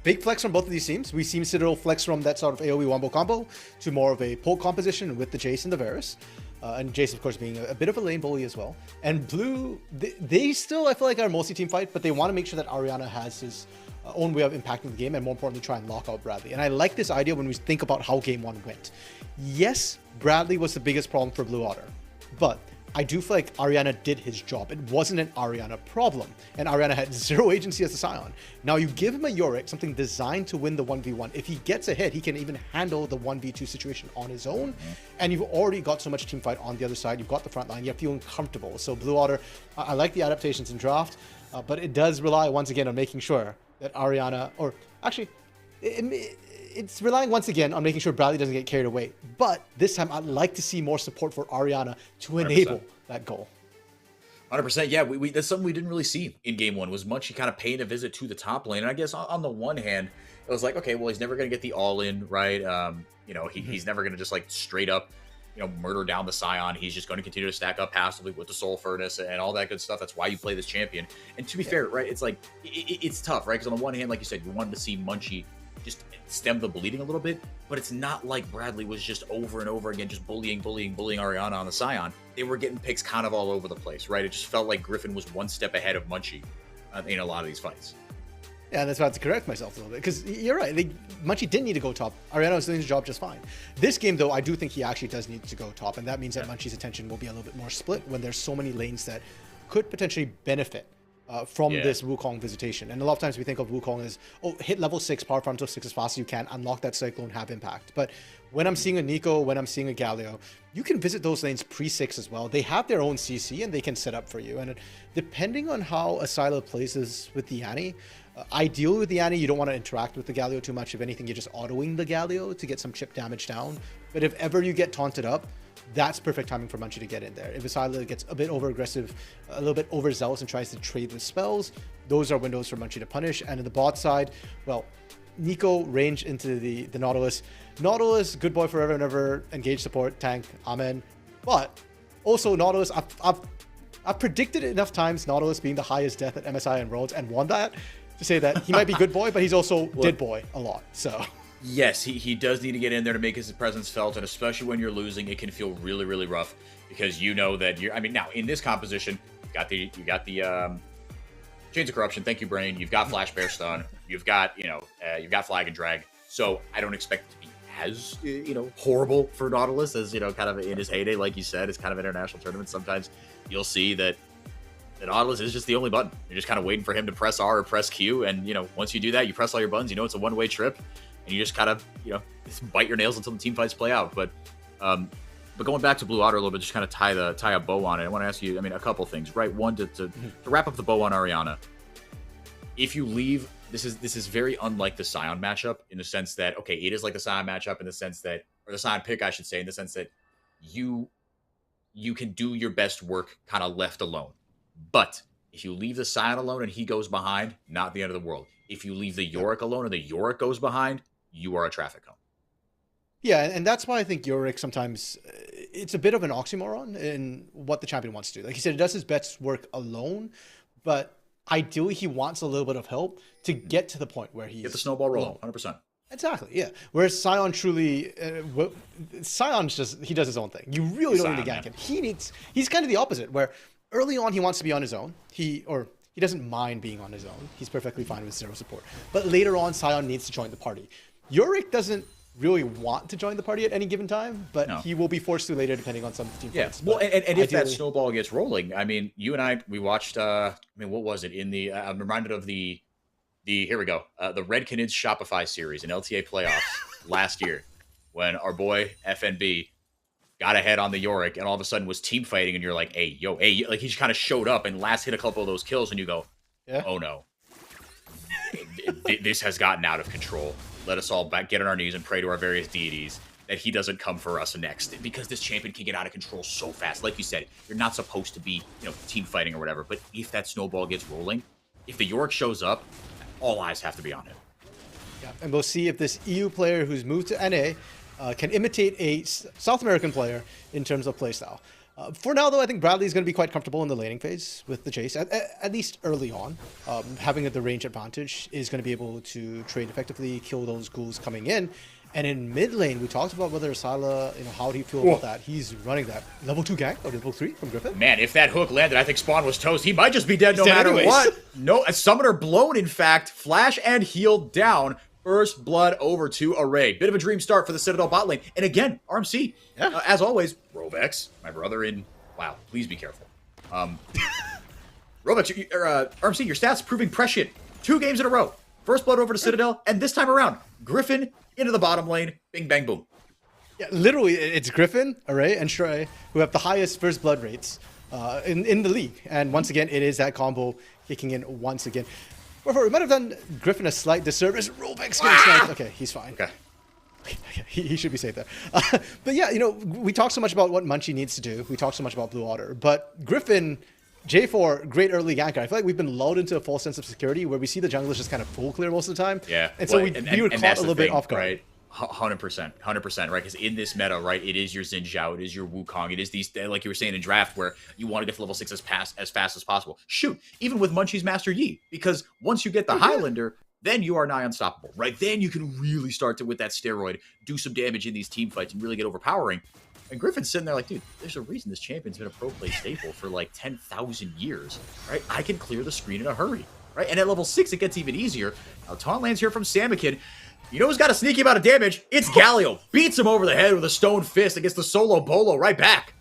Speaker 5: big flex from both of these teams. We've seen Citadel flex from that sort of AoE wombo combo to more of a poke composition with the Jace and the Varus. And Jace, of course, being a bit of a lane bully as well. And Blue, they still, I feel like, are mostly team fight, but they want to make sure that Ariana has his own way of impacting the game, and more importantly, try and lock out Bradley. And I like this idea when we think about how game 1 went. Yes, Bradley was the biggest problem for Blue Water, but I do feel like Ariana did his job. It wasn't an Ariana problem, and Ariana had zero agency as a Scion. Now you give him a Yorick, something designed to win the 1v1. If he gets a hit, he can even handle the 1v2 situation on his own, and you've already got so much team fight on the other side. You've got the front line. You're feeling comfortable. So Blue Water, I like the adaptations in draft, but it does rely once again on making sure that Ariana, or actually, it's relying once again on making sure Bradley doesn't get carried away. But this time, I'd like to see more support for Ariana to enable 100%. That goal.
Speaker 4: 100%. Yeah, that's something we didn't really see in game 1. Was Munchie kind of paying a visit to the top lane. And I guess on the one hand, it was like, okay, well, he's never going to get the all-in, right? You know, he's never going to just like straight up, you know, murder down the Scion. He's just going to continue to stack up passively with the Soul Furnace and all that good stuff. That's why you play this champion. And to be fair, right, it's like, it's tough, right? Because on the one hand, like you said, you wanted to see Munchie just stem the bleeding a little bit, but it's not like Bradley was just over and over again just bullying Ariana on the Scion. They were getting picks kind of all over the place, right? It just felt like Griffin was one step ahead of Munchie in a lot of these fights.
Speaker 5: Yeah, that's why I have to correct myself a little bit, because you're right. Munchie didn't need to go top. Ariana was doing his job just fine. This game, though, I do think he actually does need to go top, and that means that Munchie's attention will be a little bit more split when there's so many lanes that could potentially benefit from this Wukong visitation. And a lot of times we think of Wukong as, oh, hit level 6, power farm to 6 as fast as you can, unlock that Cyclone, have impact. But when I'm seeing a Nico, when I'm seeing a Galio, you can visit those lanes pre-6 as well. They have their own CC and they can set up for you. And depending on how Asila plays this with the Annie, ideally with the Annie, you don't want to interact with the Galio too much. If anything, you're just autoing the Galio to get some chip damage down. But if ever you get taunted up, that's perfect timing for Munchie to get in there. If Asila gets a bit over-aggressive, a little bit overzealous and tries to trade with spells, those are windows for Munchie to punish. And in the bot side, well, Nico range into the Nautilus. Nautilus, good boy forever and ever, engage support, tank, amen. But also Nautilus, I've predicted enough times Nautilus being the highest death at MSI and Worlds and won that to say that he might be good boy, but he's also dead boy a lot, so...
Speaker 4: Yes, he does need to get in there to make his presence felt, and especially when you're losing, it can feel really, really rough because you know that you're. I mean, now in this composition, you got the Chains of Corruption. Thank you, Brain. You've got Flash Bear Stun. You've got you've got Flag and Drag. So I don't expect it to be as horrible for Nautilus as kind of in his heyday, like you said. It's kind of international tournament. Sometimes you'll see that Nautilus is just the only button. You're just kind of waiting for him to press R or press Q, and once you do that, you press all your buttons. It's a one-way trip. And you just kind of, bite your nails until the team fights play out. But going back to Blue Otter a little bit, just kind of tie a bow on it. I want to ask you, a couple things, right? One, to wrap up the bow on Ariana. If you leave, this is very unlike the Scion matchup in the sense that, okay, it is like the Scion matchup in the sense that, or the Scion pick, I should say, in the sense that you can do your best work kind of left alone. But if you leave the Scion alone and he goes behind, not the end of the world. If you leave the Yorick alone and the Yorick goes behind, you are a traffic cone.
Speaker 5: Yeah, and that's why I think Yorick sometimes, it's a bit of an oxymoron in what the champion wants to do. Like he said, he does his best work alone, but ideally he wants a little bit of help to get to the point where he's...
Speaker 4: Get the snowball rolling, 100%.
Speaker 5: Exactly, yeah. Whereas Scion truly... Scion's just... He does his own thing. You really don't need to gank him. He's kind of the opposite, where early on he wants to be on his own. He doesn't mind being on his own. He's perfectly fine with zero support. But later on, Scion needs to join the party. Yorick doesn't really want to join the party at any given time, but he will be forced to later depending on some team fights.
Speaker 4: Well, and if that snowball gets rolling, you and I, we watched, what was it? I'm reminded of the here we go, the Red Canids Shopify series in LTA playoffs last year when our boy FNB got ahead on the Yorick and all of a sudden was team fighting and you're like, hey, like he just kind of showed up and last hit a couple of those kills and you go, oh no. This has gotten out of control. Let us all get on our knees and pray to our various deities that he doesn't come for us next, because this champion can get out of control so fast. Like you said, you're not supposed to be, team fighting or whatever, but if that snowball gets rolling, if the Yorick shows up, all eyes have to be on him.
Speaker 5: Yeah, and we'll see if this EU player who's moved to NA can imitate a South American player in terms of playstyle. For now, though, I think Bradley's going to be quite comfortable in the laning phase with the chase, at least early on. Having the range advantage is going to be able to trade effectively, kill those ghouls coming in. And in mid lane, we talked about whether Asila, how do you feel about that? He's running that level 2 gank or level 3 from Griffin.
Speaker 4: Man, if that hook landed, I think Spawn was toast. He might just be dead no matter what. No, a summoner blown, in fact. Flash and heal down. First blood over to Array. Bit of a dream start for the Citadel bot lane. And again, RMC, as always, Rovex, my brother in... Wow, please be careful. Rovex, RMC, your stats proving prescient. 2 games in a row. First blood over to Citadel, and this time around, Griffin into the bottom lane. Bing, bang, boom.
Speaker 5: Yeah, literally, it's Griffin, Array, and Shrey who have the highest first blood rates in the league. And once again, it is that combo kicking in once again. We might have done Griffin a slight disservice. Rollback sniped. Okay, he's fine. Okay. He should be safe there. But yeah, we talk so much about what Munchie needs to do. We talk so much about Blue Otter. But Griffin, J4, great early ganker. I feel like we've been lulled into a false sense of security where we see the junglers just kind of full clear most of the time.
Speaker 4: Yeah.
Speaker 5: And so we were caught a little bit off guard.
Speaker 4: Right? 100%, right? Because in this meta, right, it is your Xin Zhao, it is your Wukong, it is these, like you were saying in draft, where you want to get to level 6 as fast as possible. Shoot, even with Munchie's Master Yi, because once you get the Highlander, then you are nigh unstoppable, right? Then you can really start to, with that steroid, do some damage in these team fights and really get overpowering. And Griffin's sitting there like, dude, there's a reason this champion's been a pro play staple for like 10,000 years, right? I can clear the screen in a hurry, right? And at level 6, it gets even easier. Now, taunt lands here from Samikin. You know who's got a sneaky amount of damage? It's Galio. Beats him over the head with a stone fist against the solo bolo right back.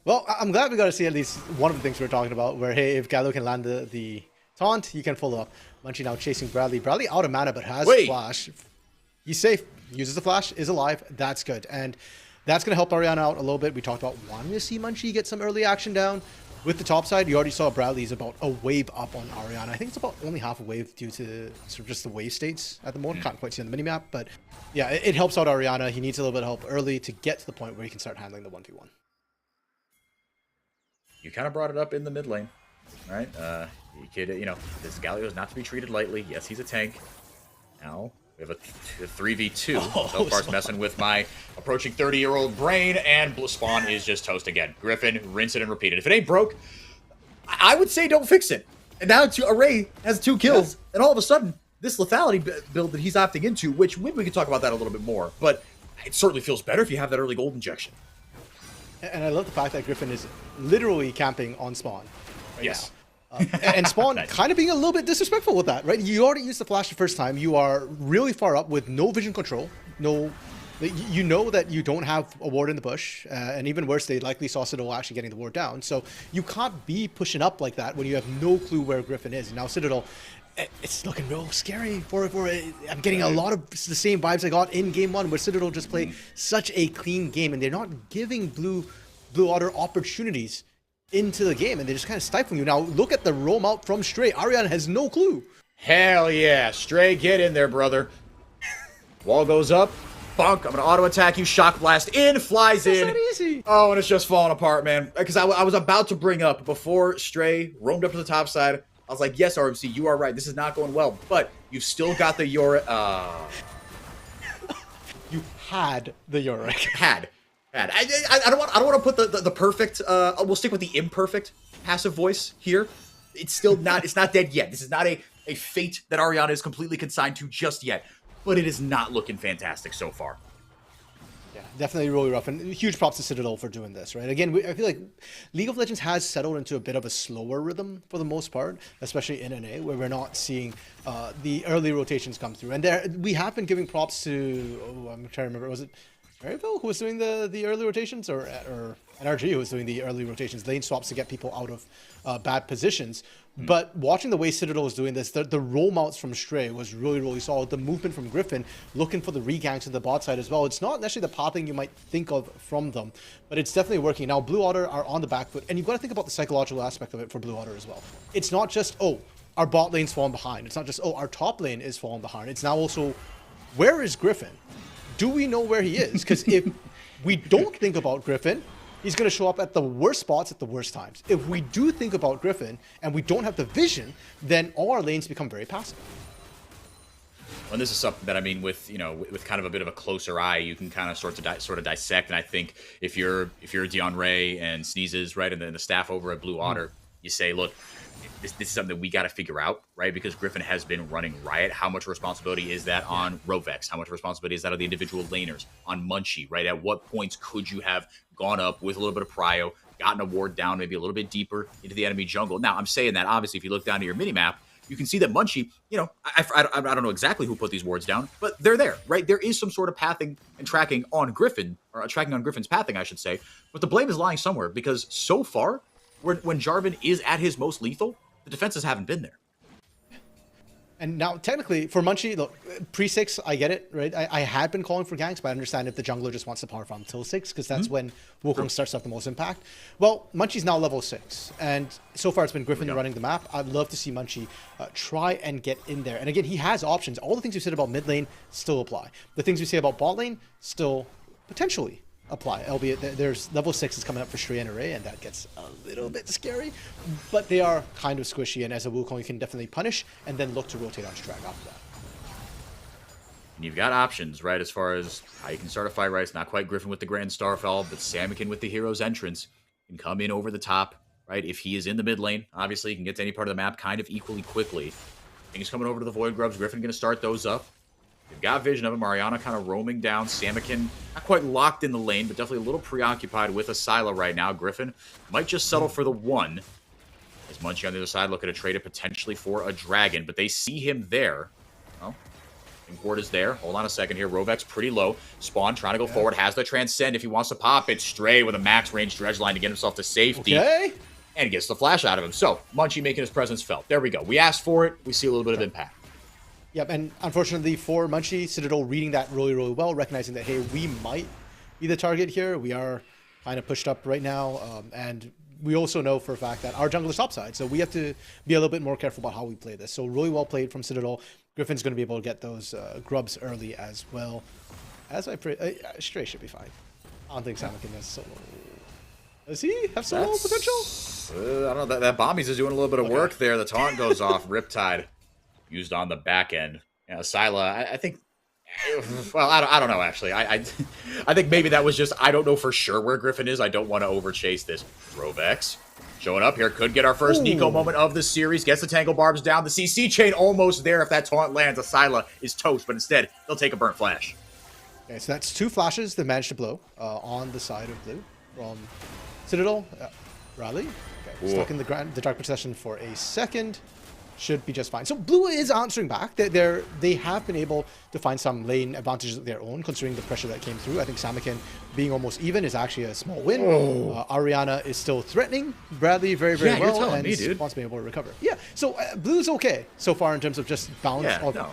Speaker 5: Well, I'm glad we got to see at least one of the things we were talking about, where, hey, if Galio can land the taunt, he can follow up. Munchie now chasing Bradley. Bradley out of mana, but has flash. He's safe. Uses the flash, is alive. That's good. And that's going to help Ariana out a little bit. We talked about wanting to see Munchie get some early action down. With the top side, you already saw Bradley's about a wave up on Ariana. I think it's about only half a wave due to sort of just the wave states at the moment. Can't quite see on the minimap, but yeah, it helps out Ariana. He needs a little bit of help early to get to the point where he can start handling the 1v1.
Speaker 4: You kind of brought it up in the mid lane, right? You could, this Galio is not to be treated lightly. Yes, he's a tank. Now, we have a 3v2. So far, it's messing with my approaching 30-year-old brain, and Spawn is just toast again. Griffin, rinse it and repeat it. If it ain't broke, I would say don't fix it. And now Array has 2 kills, and all of a sudden, this lethality build that he's opting into, which we can talk about that a little bit more, but it certainly feels better if you have that early gold injection.
Speaker 5: And I love the fact that Griffin is literally camping on Spawn right
Speaker 4: yes.
Speaker 5: now. And Spawn
Speaker 4: Nice.
Speaker 5: kind of being a little bit disrespectful with that, right? You already used the flash the first time. You are really far up with no vision control. You know that you don't have a ward in the bush. And even worse, they likely saw Citadel actually getting the ward down. So you can't be pushing up like that when you have no clue where Griffin is. Now Citadel, it's looking real scary for I'm getting a lot of the same vibes I got in game 1, where Citadel just played such a clean game, and they're not giving Blue Otter opportunities into the game, and they're just kind of stifling you. Now look at the roam out from Stray. Ariana has no clue.
Speaker 4: Hell yeah. Stray, get in there, brother. Wall goes up. Bunk. I'm going to auto attack you. Shock blast in. Flies in.
Speaker 5: That's not easy.
Speaker 4: Oh, and it's just falling apart, man. Because I was about to bring up, before Stray roamed up to the top side, I was like, yes, RMC, you are right. This is not going well. But you've still got the Yorick.
Speaker 5: You had the Yorick.
Speaker 4: Had. I don't want to put the perfect. We'll stick with the imperfect passive voice here. It's still not. It's not dead yet. This is not a fate that Ariana is completely consigned to just yet. But it is not looking fantastic so far.
Speaker 5: Yeah, definitely really rough, and huge props to Citadel for doing this, right? Again, I feel like League of Legends has settled into a bit of a slower rhythm for the most part, especially in NA, where we're not seeing the early rotations come through. And we have been giving props to, I'm trying to remember, was it Maryville who was doing the early rotations, or NRG who was doing the early rotations, lane swaps to get people out of bad positions. But watching the way Citadel was doing this, the roam outs from Stray was really, really solid. The movement from Griffin, looking for the reganks to the bot side as well. It's not necessarily the pathing you might think of from them, but it's definitely working. Now, Blue Otter are on the back foot, and you've got to think about the psychological aspect of it for Blue Otter as well. It's not just, oh, our bot lane's falling behind. It's not just, oh, our top lane is falling behind. It's now also, where is Griffin? Do we know where he is? Because if we don't think about Griffin, he's going to show up at the worst spots at the worst times. If we do think about Griffin and we don't have the vision, then all our lanes become very passive.
Speaker 4: And this is something that, I mean, with kind of a bit of a closer eye, you can kind of sort of dissect. And I think if you're Dion Ray and Sneezes, right, and then the staff over at Blue Otter, you say, look, this is something that we got to figure out, right? Because Griffin has been running riot. How much responsibility is that on Rovex? How much responsibility is that on the individual laners? On Munchie, right? At what points could you have gone up with a little bit of prio, gotten a ward down maybe a little bit deeper into the enemy jungle? Now, I'm saying that, obviously, if you look down to your minimap, you can see that Munchie, I don't know exactly who put these wards down, but they're there, right? There is some sort of pathing and tracking on Griffin, or tracking on Griffin's pathing, I should say. But the blame is lying somewhere, because so far, when Jarvan is at his most lethal, the defenses haven't been there.
Speaker 5: And now, technically, for Munchie, look, pre-6, I get it, right? I had been calling for ganks, but I understand if the jungler just wants to power farm till 6, because that's when Wukong starts to have the most impact. Well, Munchie's now level 6, and so far it's been Griffin running the map. I'd love to see Munchie try and get in there. And again, he has options. All the things we said about mid lane still apply. The things we say about bot lane still potentially apply, albeit there's level 6 is coming up for Stray and Array, and that gets a little bit scary, but they are kind of squishy, and as a Wukong you can definitely punish and then look to rotate on Strag after that.
Speaker 4: And you've got options, right, as far as how you can start a fight, right? It's not quite Griffin with the Grand Starfall, but Samikin with the Hero's Entrance can come in over the top, right? If he is in the mid lane, obviously he can get to any part of the map kind of equally quickly. Things coming over to the Void Grubs. Griffin going to start those up. They've got vision of him. Mariana kind of roaming down. Samikin not quite locked in the lane, but definitely a little preoccupied with Asila right now. Griffin might just settle for the 1. As Munchie on the other side looking to trade it potentially for a dragon, but they see him there. Well, Import is there. Hold on a second here. Rovek's pretty low. Spawn trying to go forward. Has the Transcend if he wants to pop it. Stray with a max range dredge line to get himself to safety.
Speaker 5: Okay.
Speaker 4: And gets the flash out of him. So, Munchie making his presence felt. There we go. We asked for it. We see a little bit of impact.
Speaker 5: Yep, and unfortunately for Munchie, Citadel reading that really, really well, recognizing that, hey, we might be the target here. We are kind of pushed up right now, and we also know for a fact that our jungle is topside, so we have to be a little bit more careful about how we play this. So really well played from Citadel. Griffin's going to be able to get those grubs early as well. As I pray, Stray should be fine. I don't think Samikin has solo. Does he have solo potential?
Speaker 4: I don't know. That Bombies is doing a little bit of work there. The taunt goes off. Riptide used on the back end. Sila, I think. Well, I don't know actually. I think maybe that was just I don't know for sure where Griffin is. I don't want to overchase this. Rovex showing up here could get our first Nico moment of the series. Gets the Tangle Barbs down. The CC chain almost there. If that taunt lands, Asila is toast. But instead, they'll take a burnt flash.
Speaker 5: Okay, so that's 2 flashes that managed to blow on the side of blue from Citadel. Rally. Okay, stuck in the Dark Procession for a second. Should be just fine. So blue is answering back. They have been able to find some lane advantages of their own, considering the pressure that came through. I think Samikin being almost even is actually a small win. Ariana is still threatening Bradley very, very well, and wants to be able to recover. Yeah, so blue's okay so far in terms of just balance.
Speaker 4: Yeah, no,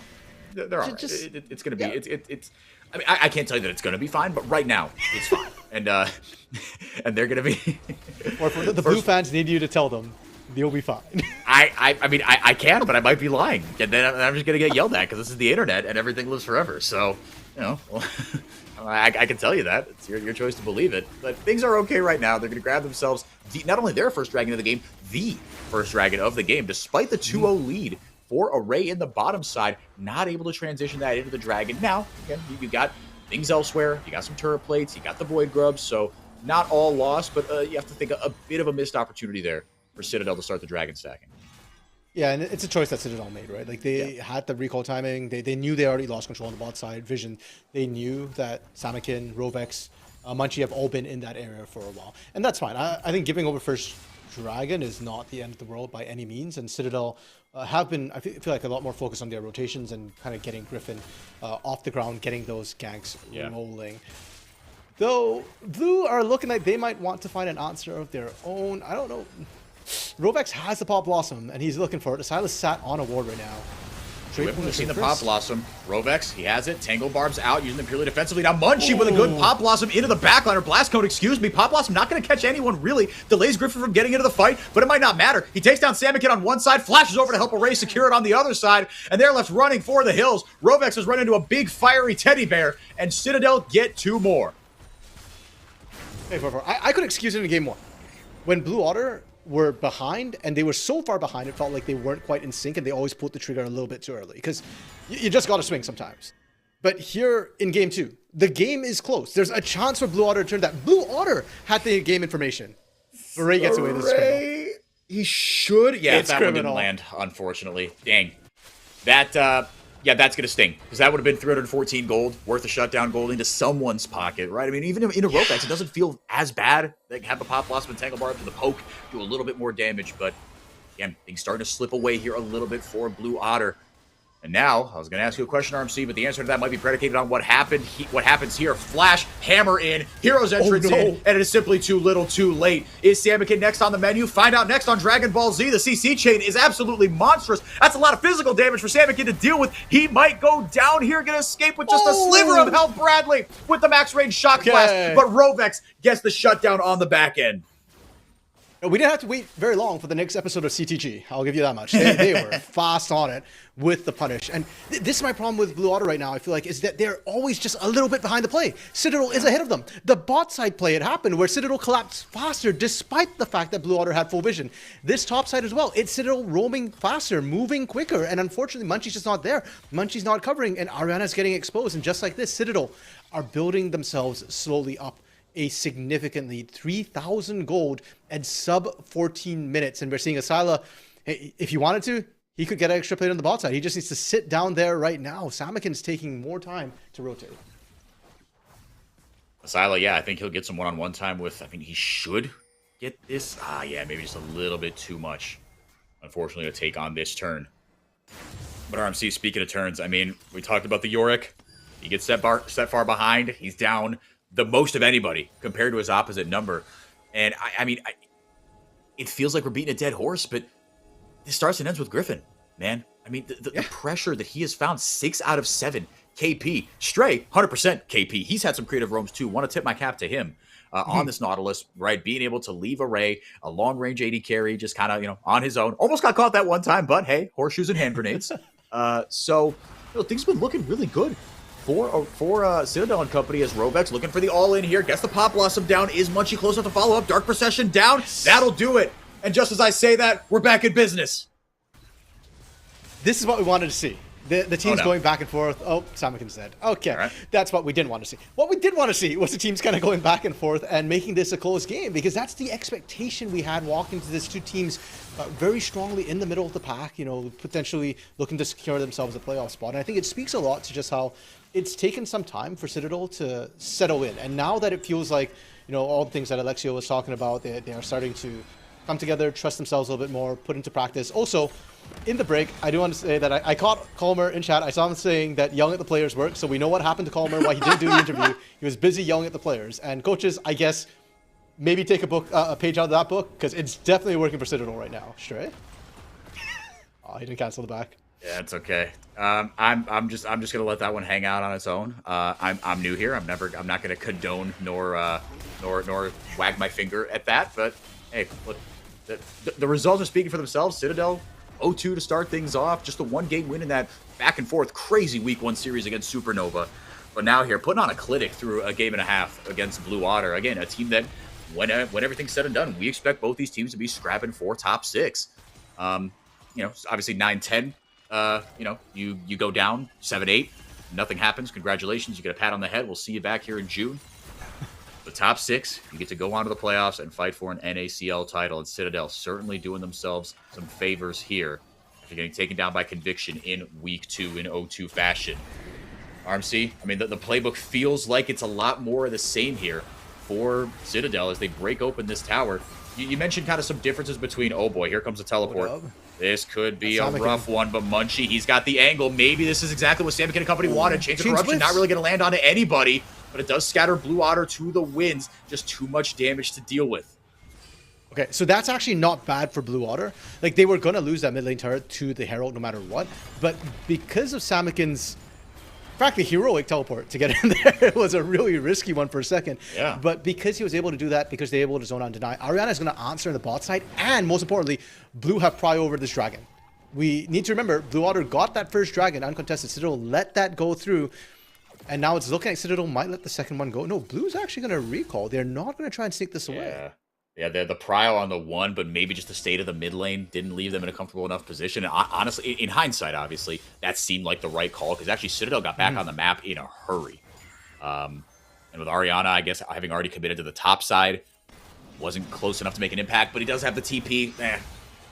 Speaker 4: they're all right. It's going to be. It's. I mean, I can't tell you that it's going to be fine, but right now it's fine, and they're going to be.
Speaker 5: Or for the blue fans need you to tell them. They'll be fine.
Speaker 4: I mean, I can, but I might be lying. And then I'm just going to get yelled at because this is the internet and everything lives forever. So, well, I can tell you that. It's your choice to believe it. But things are okay right now. They're going to grab themselves not only their first dragon of the game, the first dragon of the game, despite the 2-0 lead for Array in the bottom side, not able to transition that into the dragon. Now, again, you got things elsewhere. You got some turret plates. You got the Void Grubs. So not all lost, but you have to think a bit of a missed opportunity there for Citadel to start the dragon stacking.
Speaker 5: Yeah, and it's a choice that Citadel made, right? Like, they had the recall timing. They knew they already lost control on the bot side. Vision, they knew that Samikin, Rovex, Munchie have all been in that area for a while. And that's fine. I think giving over first dragon is not the end of the world by any means. And Citadel have been, I feel like, a lot more focused on their rotations and kind of getting Griffin off the ground, getting those ganks rolling. Though, Blue are looking like they might want to find an answer of their own. I don't know. Rovex has the Pop Blossom, and he's looking for it. Silas sat on a ward right now.
Speaker 4: We've seen the Pop Blossom. Rovex, he has it. Tangle Barbs out, using them purely defensively. Now Munchie with a good Pop Blossom into the backline, or Blast Cone, excuse me. Pop Blossom not going to catch anyone, really. Delays Griffin from getting into the fight, but it might not matter. He takes down Samikin on one side, flashes over to help Array secure it on the other side, and they're left running for the hills. Rovex has run into a big fiery teddy bear, and Citadel get 2 more.
Speaker 5: Hey, I could excuse it in game 1. When Blue Otter were behind, and they were so far behind, it felt like they weren't quite in sync, and they always pulled the trigger a little bit too early, because you just got to swing sometimes. But here in game 2, the game is close. There's a chance for Blue Otter to turn that. Blue Otter had the game information. Ray gets away with this criminal.
Speaker 4: He should. Yeah,
Speaker 5: it's
Speaker 4: that
Speaker 5: criminal.
Speaker 4: One didn't land, unfortunately. Dang. That, yeah, that's going to sting, because that would have been 314 gold, worth a shutdown gold into someone's pocket, right? I mean, even in a Rovex, it doesn't feel as bad. They have a Pop Blossom and Tangle Barb to the poke, do a little bit more damage, but again, things starting to slip away here a little bit for Blue Otter. And now, I was going to ask you a question, RMC, but the answer to that might be predicated on what happens here. Flash, hammer in, Hero's entrance in, and it is simply too little, too late. Is Samikin next on the menu? Find out next on Dragon Ball Z. The CC chain is absolutely monstrous. That's a lot of physical damage for Samikin to deal with. He might go down here, going to escape with just a sliver of health, Bradley, with the max range shock blast. But Rovex gets the shutdown on the back end.
Speaker 5: We didn't have to wait very long for the next episode of CTG. I'll give you that much. They were fast on it with the punish. And this is my problem with Blue Otter right now, I feel like, is that they're always just a little bit behind the play. Citadel is ahead of them. The bot side play had happened where Citadel collapsed faster despite the fact that Blue Otter had full vision. This top side as well. It's Citadel roaming faster, moving quicker. And unfortunately, Munchie's just not there. Munchie's not covering, and Ariana's getting exposed. And just like this, Citadel are building themselves slowly up a significantly 3,000 gold and sub 14 minutes. And we're seeing Asila, if you wanted to, he could get an extra plate on the bot side. He just needs to sit down there right now. Samakin's taking more time to rotate.
Speaker 4: Asila, yeah, I think he'll get some one-on-one time with, I think he should get this. Yeah, maybe just a little bit too much, unfortunately, to take on this turn. But RMC, speaking of turns, I mean, we talked about the Yorick. He gets set far behind. He's down the most of anybody compared to his opposite number. And, I mean, it feels like we're beating a dead horse, but this starts and ends with Griffin, man. I mean, the pressure that he has found, 6 out of 7 KP. Stray, 100% KP. He's had some creative roams too. Want to tip my cap to him on this Nautilus, right? Being able to leave Array, a long-range AD carry, just kind of, you know, on his own. Almost got caught that one time, but hey, horseshoes and hand grenades. So, you know, things have been looking really good for Citadel and company as Rovex looking for the all-in here. Gets the Pop Blossom down. Is Munchie close enough to follow up? Dark Procession down. That'll do it. And just as I say that, we're back in business.
Speaker 5: This is what we wanted to see. The teams going back and forth. Oh, Samakin's dead. Okay, right. That's what we didn't want to see. What we did want to see was the teams kind of going back and forth and making this a close game, because that's the expectation we had walking to this. Two teams very strongly in the middle of the pack, you know, potentially looking to secure themselves a playoff spot. And I think it speaks a lot to just how it's taken some time for Citadel to settle in. And now that it feels like, you know, all the things that Alexio was talking about, they are starting to come together, trust themselves a little bit more, put into practice. Also, in the break, I do want to say that I caught Calmer in chat. I saw him saying that yelling at the players worked, so we know what happened to Calmer, why he didn't do the interview. He was busy yelling at the players. And coaches, I guess, maybe take a page out of that book, because it's definitely working for Citadel right now. Stray? Oh, he didn't cancel the back.
Speaker 4: Yeah, it's okay. I'm just gonna let that one hang out on its own. I'm new here. I'm not gonna condone nor wag my finger at that. But hey, look, the results are speaking for themselves. Citadel 0-2 to start things off. Just the one game win in that back and forth crazy week 1 series against Supernova. But now here, putting on a clinic through a game and a half against Blue Otter. Again, a team that, when everything's said and done, we expect both these teams to be scrapping for top 6. You know, obviously 9-10. You know, you go down 7-8. Nothing happens. Congratulations. You get a pat on the head. We'll see you back here in June. The top 6, you get to go on to the playoffs and fight for an NACL title. And Citadel certainly doing themselves some favors here after getting taken down by Conviction in week 2 in 0-2 fashion. RMC, I mean, the playbook feels like it's a lot more of the same here for Citadel as they break open this tower. You mentioned kind of some differences between, oh boy, here comes a teleport. This could be a rough one, but Munchie, he's got the angle. Maybe this is exactly what Samakin and company wanted. Change of corruption, not really going to land onto anybody, but it does scatter Blue Otter to the winds. Just too much damage to deal with.
Speaker 5: Okay, so that's actually not bad for Blue Otter. Like, they were going to lose that mid lane turret to the Herald no matter what, but because of Samakin's frankly heroic teleport to get in there, it was a really risky one for a second.
Speaker 4: Yeah.
Speaker 5: But because he was able to do that, because they were able to zone out and deny, Ariana is going to answer in the bot side, and most importantly, Blue have pry over this dragon. We need to remember, Blue Otter got that first dragon uncontested. Citadel let that go through, and now it's looking like Citadel might let the second one go. No, Blue's actually going to recall. They're not going to try and sneak this away.
Speaker 4: Yeah, the prio on the one, but maybe just the state of the mid lane didn't leave them in a comfortable enough position. And honestly, in hindsight, obviously, that seemed like the right call, because actually Citadel got back on the map in a hurry. And with Ariana, I guess, having already committed to the top side, wasn't close enough to make an impact, but he does have the TP.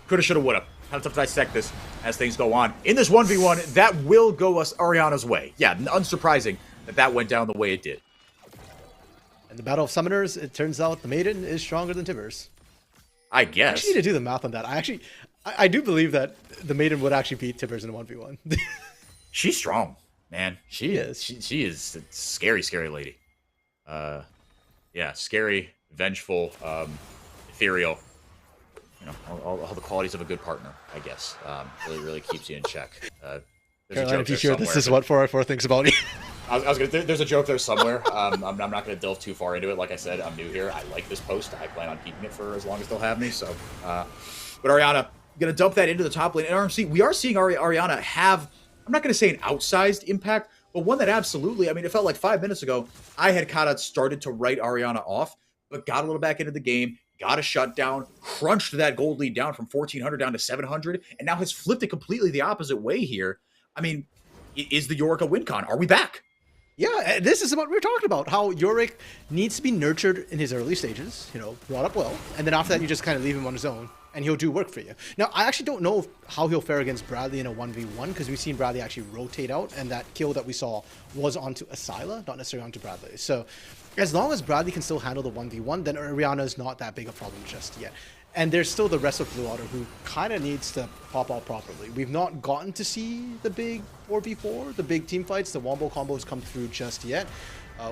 Speaker 4: Coulda, shoulda, woulda. How tough to dissect this as things go on. In this 1v1, that will go us Ariana's way. Yeah, unsurprising that went down the way it did.
Speaker 5: In the Battle of Summoners, it turns out the Maiden is stronger than Tibbers.
Speaker 4: I guess.
Speaker 5: I actually need to do the math on that. I do believe that the Maiden would actually beat Tibbers in a 1v1.
Speaker 4: She's strong, man. She is. She is a scary, scary lady. Yeah, scary, vengeful, ethereal. You know, all the qualities of a good partner, I guess. Really keeps you in check.
Speaker 5: Carolina, if you hear this is what 4x4 thinks about you.
Speaker 4: There's a joke there somewhere. I'm not going to delve too far into it. Like I said, I'm new here. I like this post. I plan on keeping it for as long as they'll have me. So, but Ariana, going to dump that into the top lane. And RMC, we are seeing Ariana have, I'm not going to say an outsized impact, but one that absolutely, I mean, it felt like 5 minutes ago, I had kind of started to write Ariana off, but got a little back into the game, got a shutdown, crunched that gold lead down from 1,400 down to 700, and now has flipped it completely the opposite way here. I mean, is the Yorick a win con? Are we back?
Speaker 5: Yeah, this is what we're talking about, how Yorick needs to be nurtured in his early stages, you know, brought up well, and then after that you just kind of leave him on his own. and he'll do work for you. Now, I actually don't know how he'll fare against Bradley in a 1v1, because we've seen Bradley actually rotate out, and that kill that we saw was onto Asila, not necessarily onto Bradley. So as long as Bradley can still handle the 1v1, then Orianna is not that big a problem just yet. And there's still the rest of Blue Otter who kind of needs to pop out properly. We've not gotten to see the big 4v4, the big team fights, the wombo combos come through just yet.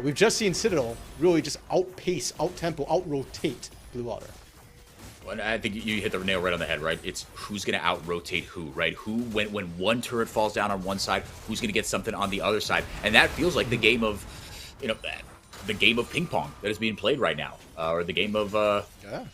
Speaker 5: We've just seen Citadel really just outpace, out-tempo, out-rotate Blue Otter.
Speaker 4: Well, I think you hit the nail right on the head, right? It's who's going to out-rotate who, right? When one turret falls down on one side, who's going to get something on the other side? And that feels like the game of, the game of ping pong that is being played right now, or the game of I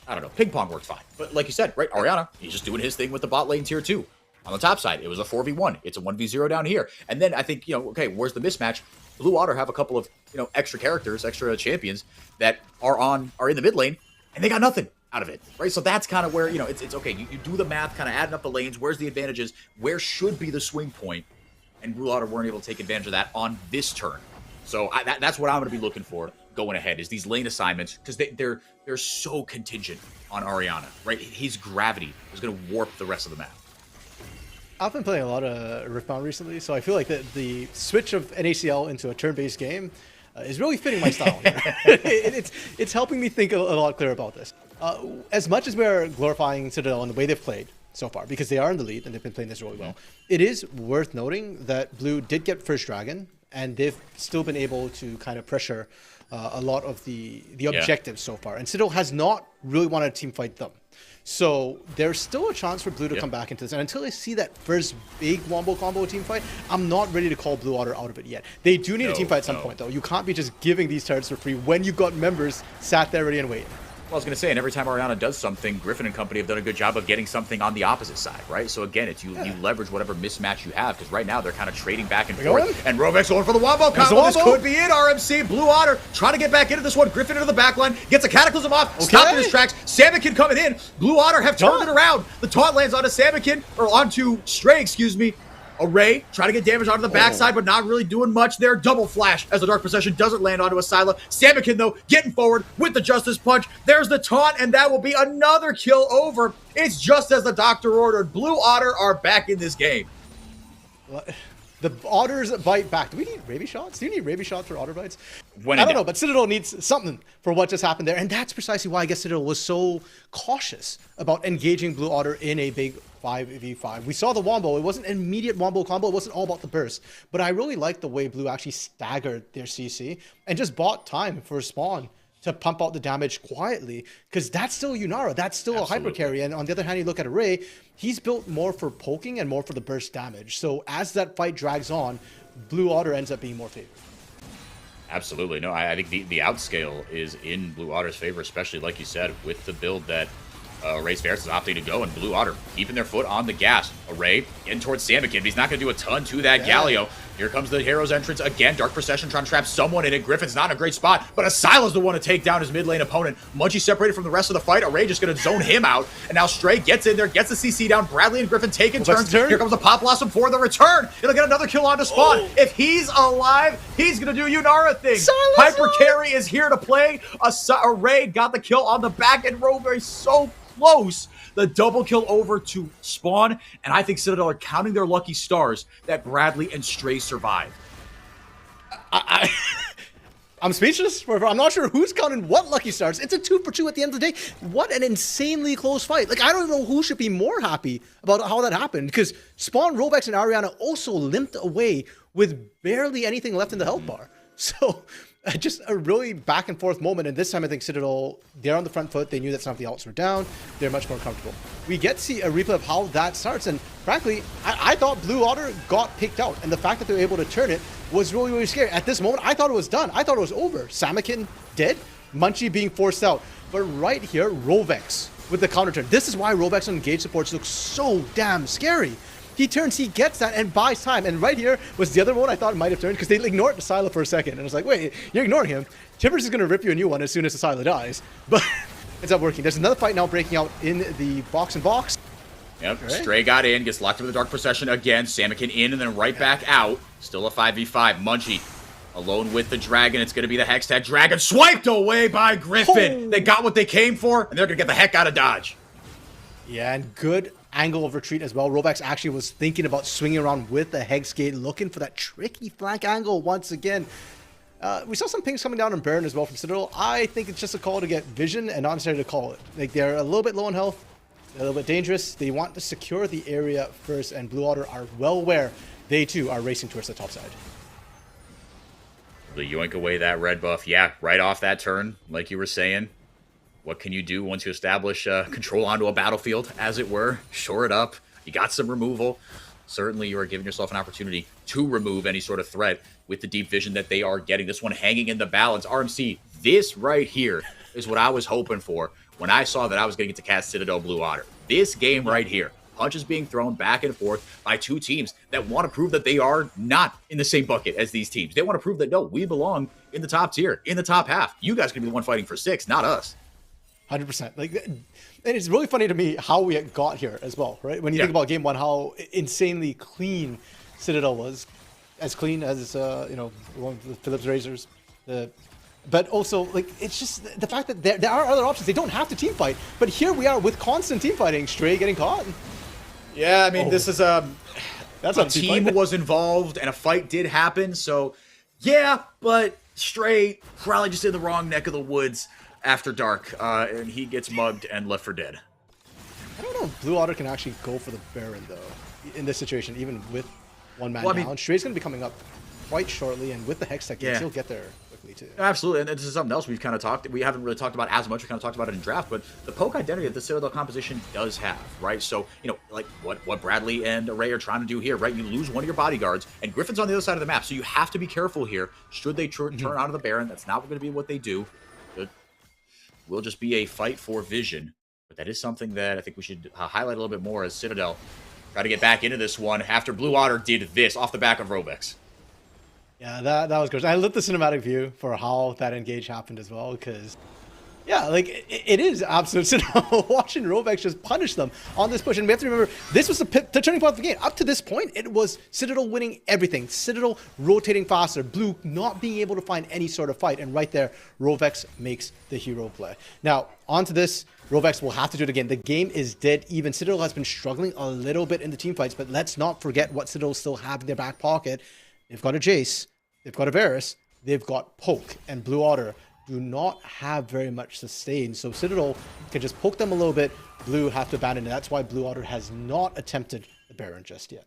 Speaker 4: don't know, ping pong works fine, but like you said, right, Orianna, he's just doing his thing with the bot lane tier 2 on the top side. It was a 4v1, it's a 1v0 down here, and then I think, okay, where's the mismatch? Blue Otter have a couple of extra characters, extra champions that are in the mid lane, and they got nothing out of it, right? So that's kind of where it's okay. You do the math, kind of adding up the lanes. Where's the advantages? Where should be the swing point? And Blue Otter weren't able to take advantage of that on this turn. So that's what I'm going to be looking for going ahead, is these lane assignments, because they're so contingent on Orianna, right? His gravity is going to warp the rest of the map.
Speaker 5: I've been playing a lot of Riftbound recently, so I feel like the switch of NACL into a turn-based game is really fitting my style here. It's helping me think a lot clearer about this. As much as we're glorifying Citadel and the way they've played so far, because they are in the lead and they've been playing this really well, it is worth noting that Blue did get first dragon, and they've still been able to kind of pressure a lot of the objectives so far. And Citadel has not really wanted to team fight them. So there's still a chance for Blue to come back into this. And until I see that first big wombo combo team fight, I'm not ready to call Blue Otter out of it yet. They do need a team fight at some point, though. You can't be just giving these turrets for free when you've got members sat there ready and waiting.
Speaker 4: Well, I was going to say, and every time Orianna does something, Griffin and company have done a good job of getting something on the opposite side, right? So again, it's you leverage whatever mismatch you have, because right now they're kind of trading back and forth. And Rovek's going for the wombo combo. This could be it, RMC. Blue Otter trying to get back into this one. Griffin into the back line, gets a Cataclysm off, stopped in his tracks. Salmon coming in. Blue Otter have turned it around. The taunt lands onto Salmon, or onto Stray, excuse me. Array trying to get damage onto the backside, but not really doing much there. Double flash as the Dark Possession doesn't land onto Asila. Salmon, though, getting forward with the Justice Punch. There's the taunt, and that will be another kill over. It's just as the Doctor ordered. Blue Otter are back in this game.
Speaker 5: The Otters bite back. Do we need Raby shots? Do you need Raby shots for Otter bites?
Speaker 4: I
Speaker 5: don't know, but Citadel needs something for what just happened there. And that's precisely why I guess Citadel was so cautious about engaging Blue Otter in a big 5v5. We saw the wombo. It wasn't an immediate wombo combo. It wasn't all about the burst. But I really liked the way Blue actually staggered their CC and just bought time for Spawn to pump out the damage quietly, because that's still Yunara. That's still a hyper carry. And on the other hand, you look at Array, he's built more for poking and more for the burst damage. So as that fight drags on, Blue Otter ends up being more favored.
Speaker 4: Absolutely. No, I think the outscale is in Blue Otter's favor, especially like you said, with the build that Array's Ferris is opting to go, and Blue Otter keeping their foot on the gas. Array in towards Salmon, but he's not going to do a ton to that Galio. Here comes the Hero's entrance again. Dark Procession trying to trap someone in it. Griffin's not in a great spot, but Asila's the one to take down his mid lane opponent. Munchie separated from the rest of the fight. Array just going to zone him out, and now Stray gets in there, gets the CC down. Bradley and Griffin taking turns. Here comes the Pop Blossom for the return. It'll get another kill onto Spawn. If he's alive, he's going to do Yunara things. Hyper carry is here to play. Array got the kill on the back, and Rover is so close. The double kill over to Spawn, and I think Citadel are counting their lucky stars that Bradley and Stray survived.
Speaker 5: I'm speechless. I'm not sure who's counting what lucky stars. It's a 2-for-2 at the end of the day. What an insanely close fight. Like, I don't know who should be more happy about how that happened, because Spawn, Robex, and Ariana also limped away with barely anything left in the health bar. So just a really back and forth moment, and this time I think Citadel, they're on the front foot. They knew that some of the alts were down. They're much more comfortable. We get to see a replay of how that starts, and frankly, I thought Blue Otter got picked out, and the fact that they were able to turn it was really, really scary. At this moment, I thought it was done. I thought it was over. Samakin dead, Munchie being forced out. But right here, Rovex with the counter turn. This is why Rovex on engaged supports looks so damn scary. He turns, he gets that, and buys time. And right here was the other one I thought might have turned, because they ignored Asila for a second. And I was like, wait, you're ignoring him. Timbers is going to rip you a new one as soon as Asila dies. But it's not working. There's another fight now breaking out in the box.
Speaker 4: Yep, right. Stray got in, gets locked into the Dark Procession again. Samakin in and then right back out. Still a 5v5. Munchie alone with the Dragon. It's going to be the Hextech Dragon, swiped away by Griffin. They got what they came for, and they're going to get the heck out of Dodge.
Speaker 5: Yeah, and good angle of retreat as well. Robex actually was thinking about swinging around with the Hex Gate, looking for that tricky flank angle once again. We saw some pings coming down on Baron as well from Citadel. I think it's just a call to get vision and not necessarily to call it. Like, they're a little bit low on health, a little bit dangerous. They want to secure the area first, and Blue Otter are well aware they too are racing towards the top side.
Speaker 4: Really yoink away that red buff. Yeah, right off that turn, like you were saying. What can you do once you establish control onto a battlefield, as it were? Shore it up. You got some removal. Certainly, you are giving yourself an opportunity to remove any sort of threat with the deep vision that they are getting. This one hanging in the balance. RMC, this right here is what I was hoping for when I saw that I was going to get to cast Citadel Blue Otter. This game right here. Punches being thrown back and forth by two teams that want to prove that they are not in the same bucket as these teams. They want to prove that, no, we belong in the top tier, in the top half. You guys can be the one fighting for 6, not us.
Speaker 5: 100%. Like, and it's really funny to me how we got here as well, right? When you think about game one, how insanely clean Citadel was, as clean as one of the Philips Razors. But also, like, it's just the fact that there are other options. They don't have to team fight, but here we are with constant team fighting. Stray getting caught.
Speaker 4: Yeah, I mean, this is
Speaker 5: that's
Speaker 4: a team was involved and a fight did happen. So, yeah, but Stray probably just in the wrong neck of the woods after dark, and he gets mugged and left for dead.
Speaker 5: I don't know if Blue Otter can actually go for the Baron, though, in this situation, even with one man down. Stray's going to be coming up quite shortly, and with the Hex Tech, he'll get there quickly, too.
Speaker 4: Absolutely, and this is something else we haven't really talked about as much. We kind of talked about it in draft, but the poke identity that the Citadel composition does have, right? So, like what Bradley and Array are trying to do here, right? You lose one of your bodyguards, and Griffin's on the other side of the map, so you have to be careful here. Should they turn onto the Baron, that's not going to be what they do. It will just be a fight for vision, but that is something that I think we should highlight a little bit more as Citadel try to get back into this one after Blue Otter did this off the back of Robex.
Speaker 5: Yeah, that was good. I lit the cinematic view for how that engage happened as well, because, yeah, like, it is absolute cinema watching Robex just punish them on this push. And we have to remember, this was the turning point of the game. Up to this point, it was Citadel winning everything. Citadel rotating faster, Blue not being able to find any sort of fight. And right there, Robex makes the hero play. Now, onto this, Robex will have to do it again. The game is dead even. Citadel has been struggling a little bit in the team fights, but let's not forget what Citadel still have in their back pocket. They've got a Jace, they've got a Varus, they've got Poke, and Blue Otter do not have very much sustain. So Citadel can just poke them a little bit. Blue have to abandon it. That's why Blue Otter has not attempted the Baron just yet.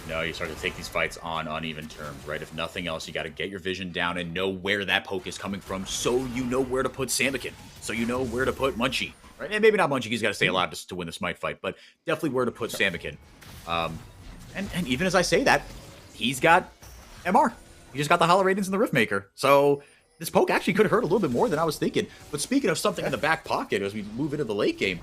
Speaker 4: No, you start to take these fights on uneven terms, right? If nothing else, you got to get your vision down and know where that poke is coming from, so you know where to put Samikin, so you know where to put Munchie, right? And maybe not Munchie, he's got to stay alive to win the Smite fight, but definitely where to put Samikin. And even as I say that, he's got MR. He just got the Hollow Radiance and the Riftmaker. So this poke actually could hurt a little bit more than I was thinking. But speaking of something in the back pocket as we move into the late game,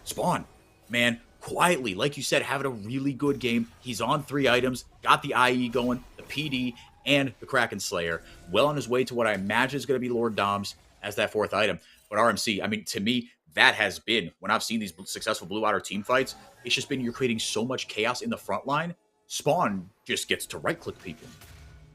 Speaker 4: Spawn, man, quietly, like you said, having a really good game. He's on 3 items, got the IE going, the PD, and the Kraken Slayer. Well on his way to what I imagine is going to be Lord Doms as that 4th item. But RMC, I mean, to me, that has been, when I've seen these successful Blue Otter team fights, it's just been you're creating so much chaos in the front line. Spawn just gets to right-click people.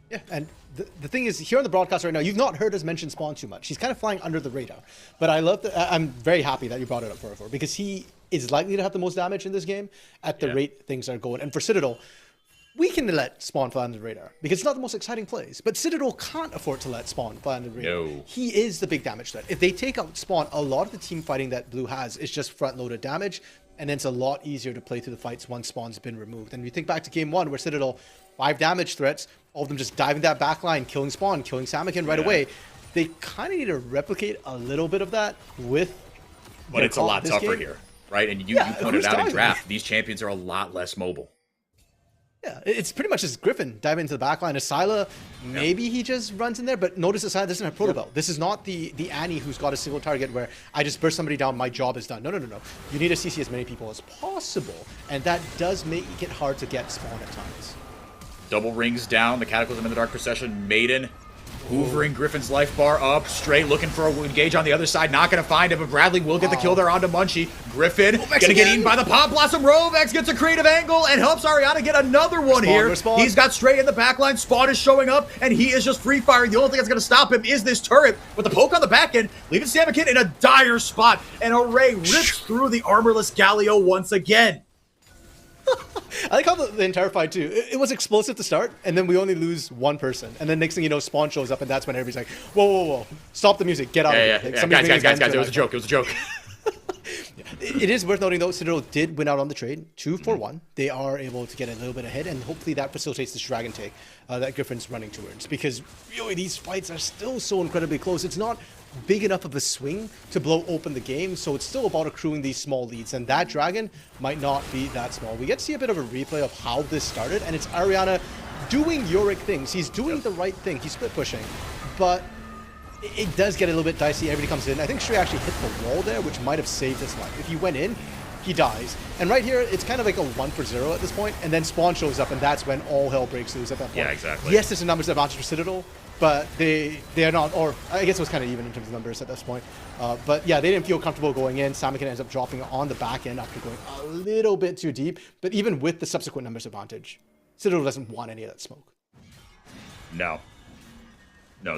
Speaker 5: Yeah, and the thing is, here on the broadcast right now, you've not heard us mention Spawn too much. He's kind of flying under the radar. But I love that. I'm very happy that you brought it up for because he is likely to have the most damage in this game at the rate things are going. And for Citadel, we can let Spawn fly under the radar because it's not the most exciting plays. But Citadel can't afford to let Spawn fly under the radar.
Speaker 4: No.
Speaker 5: He is the big damage threat. If they take out Spawn, a lot of the team fighting that Blue has is just front-loaded damage. And then it's a lot easier to play through the fights once Spawn's been removed. And you think back to game 1 where Citadel, 5 damage threats, all of them just diving that back line, killing Spawn, killing Samikin right away. They kind of need to replicate a little bit of that with...
Speaker 4: But it's a lot tougher here, right? And you pointed out in draft, these champions are a lot less mobile.
Speaker 5: Yeah, it's pretty much just Griffin diving into the back line. Asila, maybe he just runs in there, but notice Asila doesn't have Protobell. This is not the Annie who's got a single target where I just burst somebody down, my job is done. No. You need to CC as many people as possible, and that does make it hard to get Spawn at times.
Speaker 4: Double rings down, the Cataclysm in the Dark Procession, Maiden Hoovering Griffin's life bar up, straight looking for a engage on the other side. Not going to find him, but Bradley will get the kill there onto Munchie. Griffin going to get eaten by the Pop Blossom. Rovex gets a creative angle and helps Ariana get another one here. He's got Stray in the backline. Spawn is showing up, and he is just free firing. The only thing that's going to stop him is this turret. With the poke on the back end, leaving Samakin in a dire spot. And Array rips through the armorless Galio once again.
Speaker 5: I like how the entire fight too. It was explosive to start, and then we only lose one person, and then next thing you know, Spawn shows up, and that's when everybody's like, "Whoa, whoa, whoa! Stop the music! Get out of here!"
Speaker 4: Guys! It was a joke. It was a joke.
Speaker 5: It is worth noting though, Citadel did win out on the trade, 2-4-1. They are able to get a little bit ahead, and hopefully that facilitates this dragon take that Griffin's running towards. Because really, these fights are still so incredibly close. It's not big enough of a swing to blow open the game, so it's still about accruing these small leads, and that dragon might not be that small. We get to see a bit of a replay of how this started, and it's Ariana doing Yorick things. He's doing the right thing. He's split pushing, but it does get a little bit dicey. Everybody comes in. I think Shrey actually hit the wall there, which might have saved his life. If he went in, he dies. And right here, it's kind of like a 1-for-0 at this point, and then Spawn shows up, and that's when all hell breaks loose at that point.
Speaker 4: Yeah, exactly.
Speaker 5: Yes, there's a numbers advantage for Citadel, but they are not, or I guess it was kind of even in terms of numbers at this point. But yeah, they didn't feel comfortable going in. Samakin ends up dropping on the back end after going a little bit too deep. But even with the subsequent numbers advantage, Citadel doesn't want any of that smoke.
Speaker 4: No,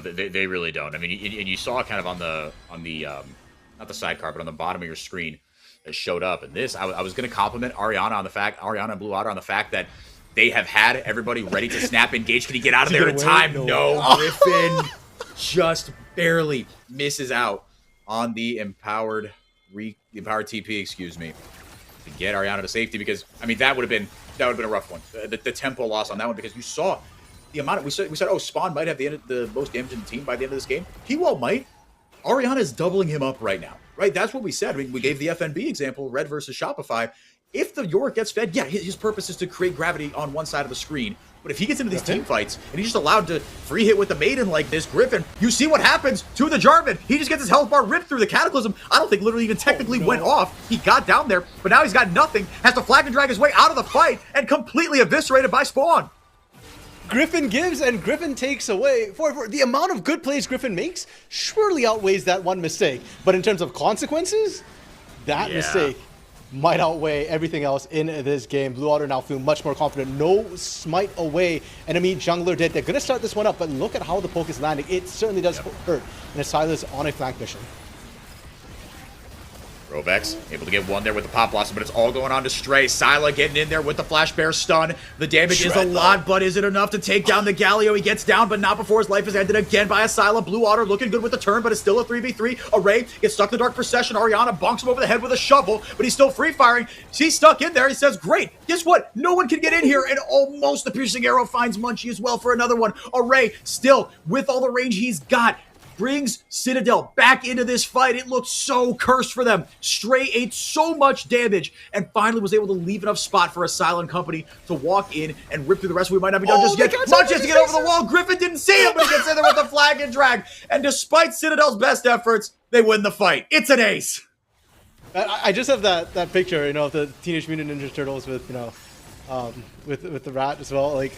Speaker 4: they really don't. I mean, and you saw kind of on the not the sidecar, but on the bottom of your screen, it showed up. And this, I was going to compliment Ariana and Blue Otter on the fact that they have had everybody ready to snap engage. Can he get out of there in time? No. Griffin just barely misses out on the empowered TP, excuse me, to get Ariana to safety. Because I mean, that would have been a rough one. The tempo loss on that one, because you saw the amount of, we said, oh, Spawn might have the most damage in the team by the end of this game. He well might. Ariana is doubling him up right now, right? That's what we said. I mean, we gave the FNB example, Red versus Shopify. If the Yorick gets fed, yeah, his purpose is to create gravity on one side of the screen. But if he gets into these team fights and he's just allowed to free hit with the Maiden like this, Griffin, you see what happens to the Jarvan. He just gets his health bar ripped through the Cataclysm. I don't think literally even technically went off. He got down there, but now he's got nothing. Has to flag and drag his way out of the fight and completely eviscerated by Spawn.
Speaker 5: Griffin gives and Griffin takes away. For the amount of good plays Griffin makes surely outweighs that one mistake. But in terms of consequences, that mistake might outweigh everything else in this game. Blue Otter now feel much more confident. No smite away. Enemy jungler dead. They're going to start this one up, but look at how the poke is landing. It certainly does hurt. And Silas on a flank mission.
Speaker 4: Rovex able to get one there with the Pop Blossom, but it's all going on to Stray. Syla getting in there with the Flash Bear stun. The damage is a lot, but is it enough to take down the Galio? He gets down, but not before his life is ended again by a Syla. Blue Otter looking good with the turn, but it's still a 3v3. Array gets stuck in the Dark Procession. Ariana bonks him over the head with a shovel, but he's still free firing. He's stuck in there. He says, great. Guess what? No one can get in here, and almost the piercing arrow finds Munchie as well for another one. Array still, with all the range he's got, brings Citadel back into this fight. It looked so cursed for them. Stray ate so much damage and finally was able to leave enough spot for a Silent Company to walk in and rip through the rest. We might not be done just yet. Munch has to get over the wall. Griffin didn't see him, but he gets in there with the flag and drag. And despite Citadel's best efforts, they win the fight. It's an ace.
Speaker 5: I just have that picture, of the Teenage Mutant Ninja Turtles with, with the rat as well. Like,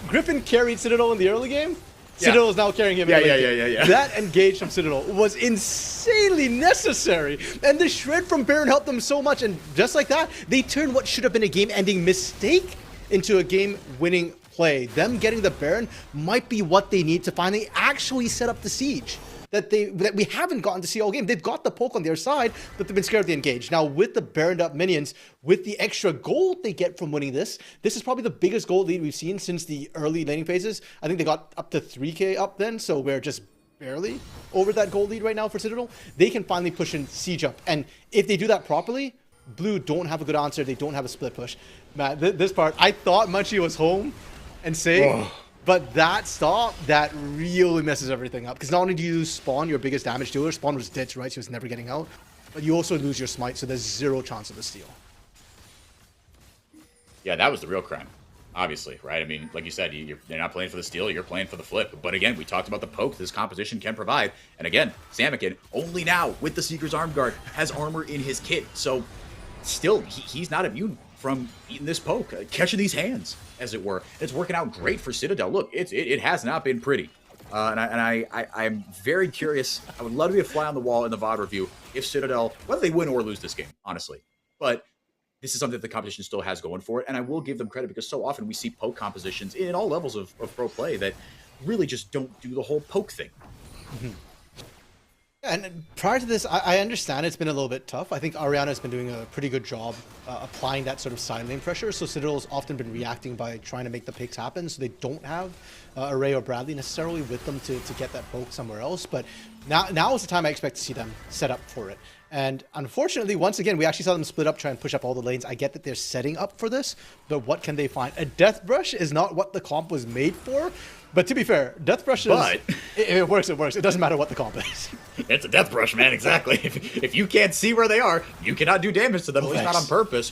Speaker 5: Griffin carried Citadel in the early game. Citadel is now carrying him.
Speaker 4: Yeah.
Speaker 5: That engage from Citadel was insanely necessary. And the shred from Baron helped them so much. And just like that, they turned what should have been a game-ending mistake into a game-winning play. Them getting the Baron might be what they need to finally actually set up the siege that we haven't gotten to see all game. They've got the poke on their side, but they've been scared of the engage. Now, with the Baroned up minions, with the extra gold they get from winning this is probably the biggest gold lead we've seen since the early laning phases. I think they got up to 3k up then, so we're just barely over that gold lead right now for Citadel. They can finally push in siege up, and if they do that properly, Blue don't have a good answer. They don't have a split push. Matt, this part, I thought Munchie was home and safe. But that stop, that really messes everything up. Because not only do you lose Spawn, your biggest damage dealer, Spawn was dead, right? She was never getting out. But you also lose your smite, so there's zero chance of a steal.
Speaker 4: Yeah, that was the real crime, obviously, right? I mean, like you said, you're not playing for the steal, you're playing for the flip. But again, we talked about the poke this composition can provide. And again, Samakin, only now with the Seeker's Arm Guard, has armor in his kit. So still, he's not immune from eating this poke, catching these hands, as it were. It's working out great for Citadel. Look, it has not been pretty I'm very curious. I would love to be a fly on the wall in the VOD review if Citadel, whether they win or lose this game, honestly. But this is something that the competition still has going for it, and I will give them credit because so often we see poke compositions in all levels of pro play that really just don't do the whole poke thing.
Speaker 5: And prior to this, I understand it's been a little bit tough. I think Ariana's been doing a pretty good job applying that sort of side lane pressure. So Citadel's often been reacting by trying to make the picks happen, so they don't have Array or Bradley necessarily with them to get that poke somewhere else. But now is the time I expect to see them set up for it. And unfortunately, once again, we actually saw them split up, try and push up all the lanes. I get that they're setting up for this, but what can they find? A Death Brush is not what the comp was made for. But to be fair, Death Brush is...
Speaker 4: But...
Speaker 5: It works, it works. It doesn't matter what the comp is.
Speaker 4: It's a Death Brush, man, exactly. If you can't see where they are, you cannot do damage to them, at least not on purpose.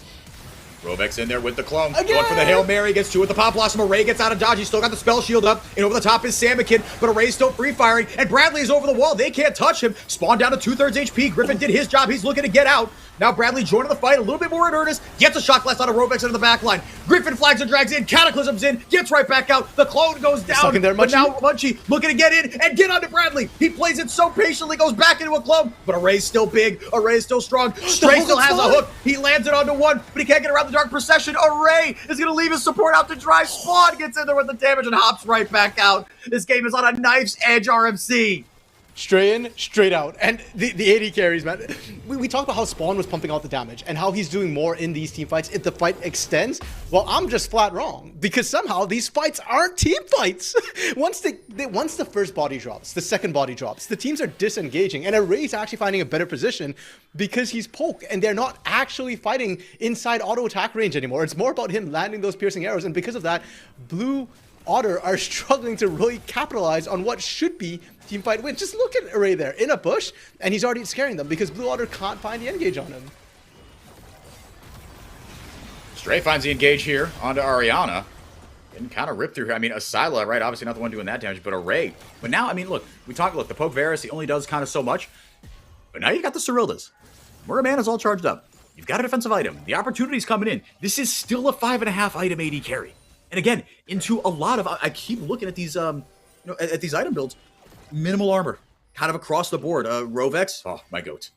Speaker 4: Rovex in there with the clone.
Speaker 5: Again!
Speaker 4: Going for the Hail Mary, gets two with the Pop Blossom. Array gets out of dodge. He's still got the Spell Shield up. And over the top is Samakin, but Array's still free firing. And Bradley is over the wall. They can't touch him. Spawn down to 2/3 HP. Griffin did his job. He's looking to get out. Now Bradley joining the fight a little bit more in earnest. Gets a shot blast out of Rovex into the back line. Griffin flags and drags in. Cataclysm's in. Gets right back out. The clone goes down.
Speaker 5: In there,
Speaker 4: but now Munchie looking to get in and get onto Bradley. He plays it so patiently. Goes back into a clone. But Array's still big. Array's still strong. Stray still has a hook. He lands it onto one, but he can't get around the Dark Procession. Array is going to leave his support out to dry. Spawn gets in there with the damage and hops right back out. This game is on a knife's edge RMC.
Speaker 5: Straight in, straight out. And the AD carries, man. We talked about how Spawn was pumping out the damage and how he's doing more in these team fights if the fight extends. Well, I'm just flat wrong because somehow these fights aren't team fights. Once the first body drops, the second body drops, the teams are disengaging and Array's actually finding a better position because he's poke and they're not actually fighting inside auto attack range anymore. It's more about him landing those piercing arrows, and because of that, Blue Otter are struggling to really capitalize on what should be team fight wins. Just look at Array there in a bush, and he's already scaring them because Blue Otter can't find the engage on him.
Speaker 4: Stray finds the engage here onto Ariana. And kind of ripped through here. I mean, Asila, right? Obviously not the one doing that damage, but Array. But now, I mean, look, the poke Varus, he only does kind of so much. But now you got the Cyrildas. Murderman is all charged up. You've got a defensive item. The opportunity's coming in. This is still a 5.5 item AD carry. And again, into a lot of, I keep looking at these, at these item builds, minimal armor, kind of across the board. Rovex, oh, my goat.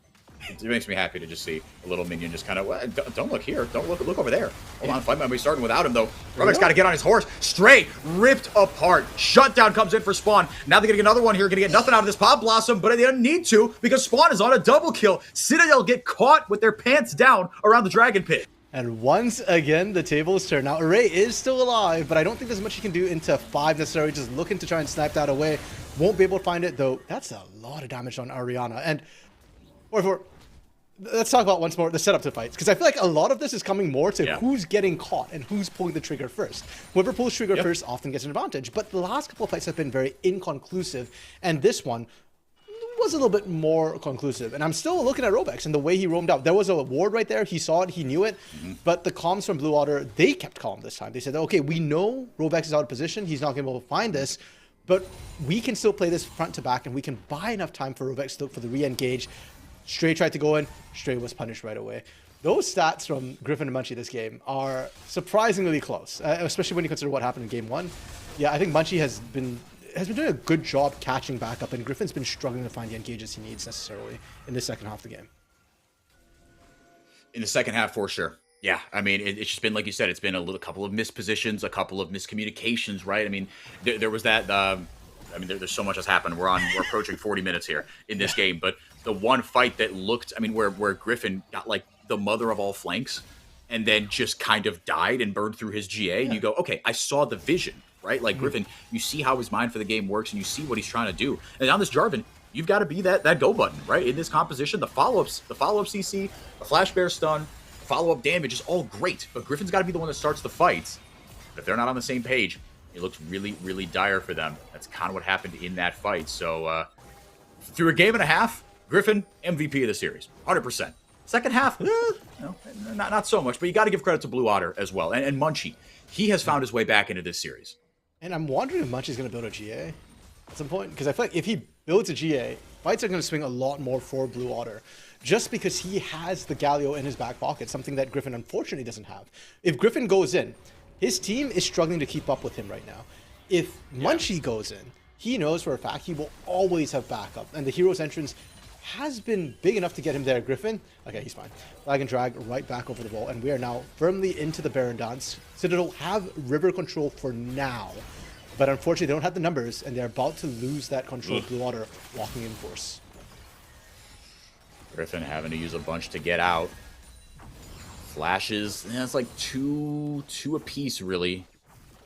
Speaker 4: It makes me happy to just see a little minion just kind of, well, don't look here, don't look over there. Hold on, fight might be starting without him though. Rovex got to get on his horse. Stray ripped apart. Shutdown comes in for Spawn. Now they're gonna get another one here, gonna get nothing out of this Pop Blossom, but they don't need to because Spawn is on a double kill. Citadel get caught with their pants down around the Dragon Pit.
Speaker 5: And once again, the tables turn. Now, Array is still alive, but I don't think there's much he can do into 5 necessarily. Just looking to try and snipe that away. Won't be able to find it, though. That's a lot of damage on Ariana. And let's talk about once more the setup to fights, because I feel like a lot of this is coming more to who's getting caught and who's pulling the trigger first. Whoever pulls trigger first often gets an advantage, but the last couple of fights have been very inconclusive, and this one was a little bit more conclusive. And I'm still looking at Rovex and the way he roamed out. There was a ward right there. He saw it. He knew it. But the comms from Blue Otter, they kept calm this time. They said, okay, we know Rovex is out of position. He's not going to be able to find this. But we can still play this front to back, and we can buy enough time for Rovex to look for the re-engage. Stray tried to go in. Stray was punished right away. Those stats from Griffin and Munchie this game are surprisingly close, especially when you consider what happened in game 1. Yeah, I think Munchie has been doing a good job catching back up, and Griffin's been struggling to find the engages he needs necessarily in the second half of the game.
Speaker 4: In the second half, for sure. Yeah, I mean, it's just been, like you said, it's been a couple of mispositions, a couple of miscommunications, right? I mean, there was that, I mean, there's so much has happened. We're approaching 40 minutes here in this game, but the one fight that looked, I mean, where Griffin got, like, the mother of all flanks and then just kind of died and burned through his GA, and you go, okay, I saw the vision. Right? Like Griffin, you see how his mind for the game works and you see what he's trying to do. And on this Jarvan, you've got to be that go button, right? In this composition, the follow-up CC, the Flash Bear stun, follow-up damage is all great, but Griffin's got to be the one that starts the fights. But if they're not on the same page, it looks really, really dire for them. That's kind of what happened in that fight. So through a game and a half, Griffin, MVP of the series, 100%. Second half, not so much, but you got to give credit to Blue Otter as well. And Munchie, he has found his way back into this series.
Speaker 5: And I'm wondering if Munchie's going to build a GA at some point, because I feel like if he builds a GA, fights are going to swing a lot more for Blue Otter, just because he has the Galio in his back pocket, something that Griffin unfortunately doesn't have. If Griffin goes in, his team is struggling to keep up with him right now. If Munchie goes in, he knows for a fact he will always have backup. And the hero's entrance has been big enough to get him there. Griffin, okay, he's fine. Flag and drag right back over the wall, and we are now firmly into the Baron dance. Citadel have river control for now, but unfortunately they don't have the numbers, and they're about to lose that control of Blue Water walking in force.
Speaker 4: Griffin having to use a bunch to get out. Flashes, yeah, it's like two apiece really.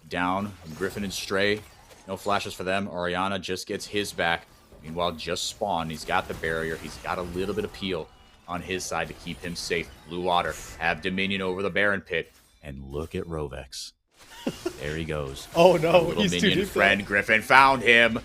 Speaker 4: Down, Griffin and Stray, no flashes for them. Orianna just gets his back. Meanwhile, just spawned. He's got the barrier. He's got a little bit of peel on his side to keep him safe. Blue Water have Dominion over the Baron pit. And look at Rovex. There he goes.
Speaker 5: Oh no,
Speaker 4: little
Speaker 5: he's
Speaker 4: minion
Speaker 5: too deep
Speaker 4: friend
Speaker 5: there.
Speaker 4: Griffin found him.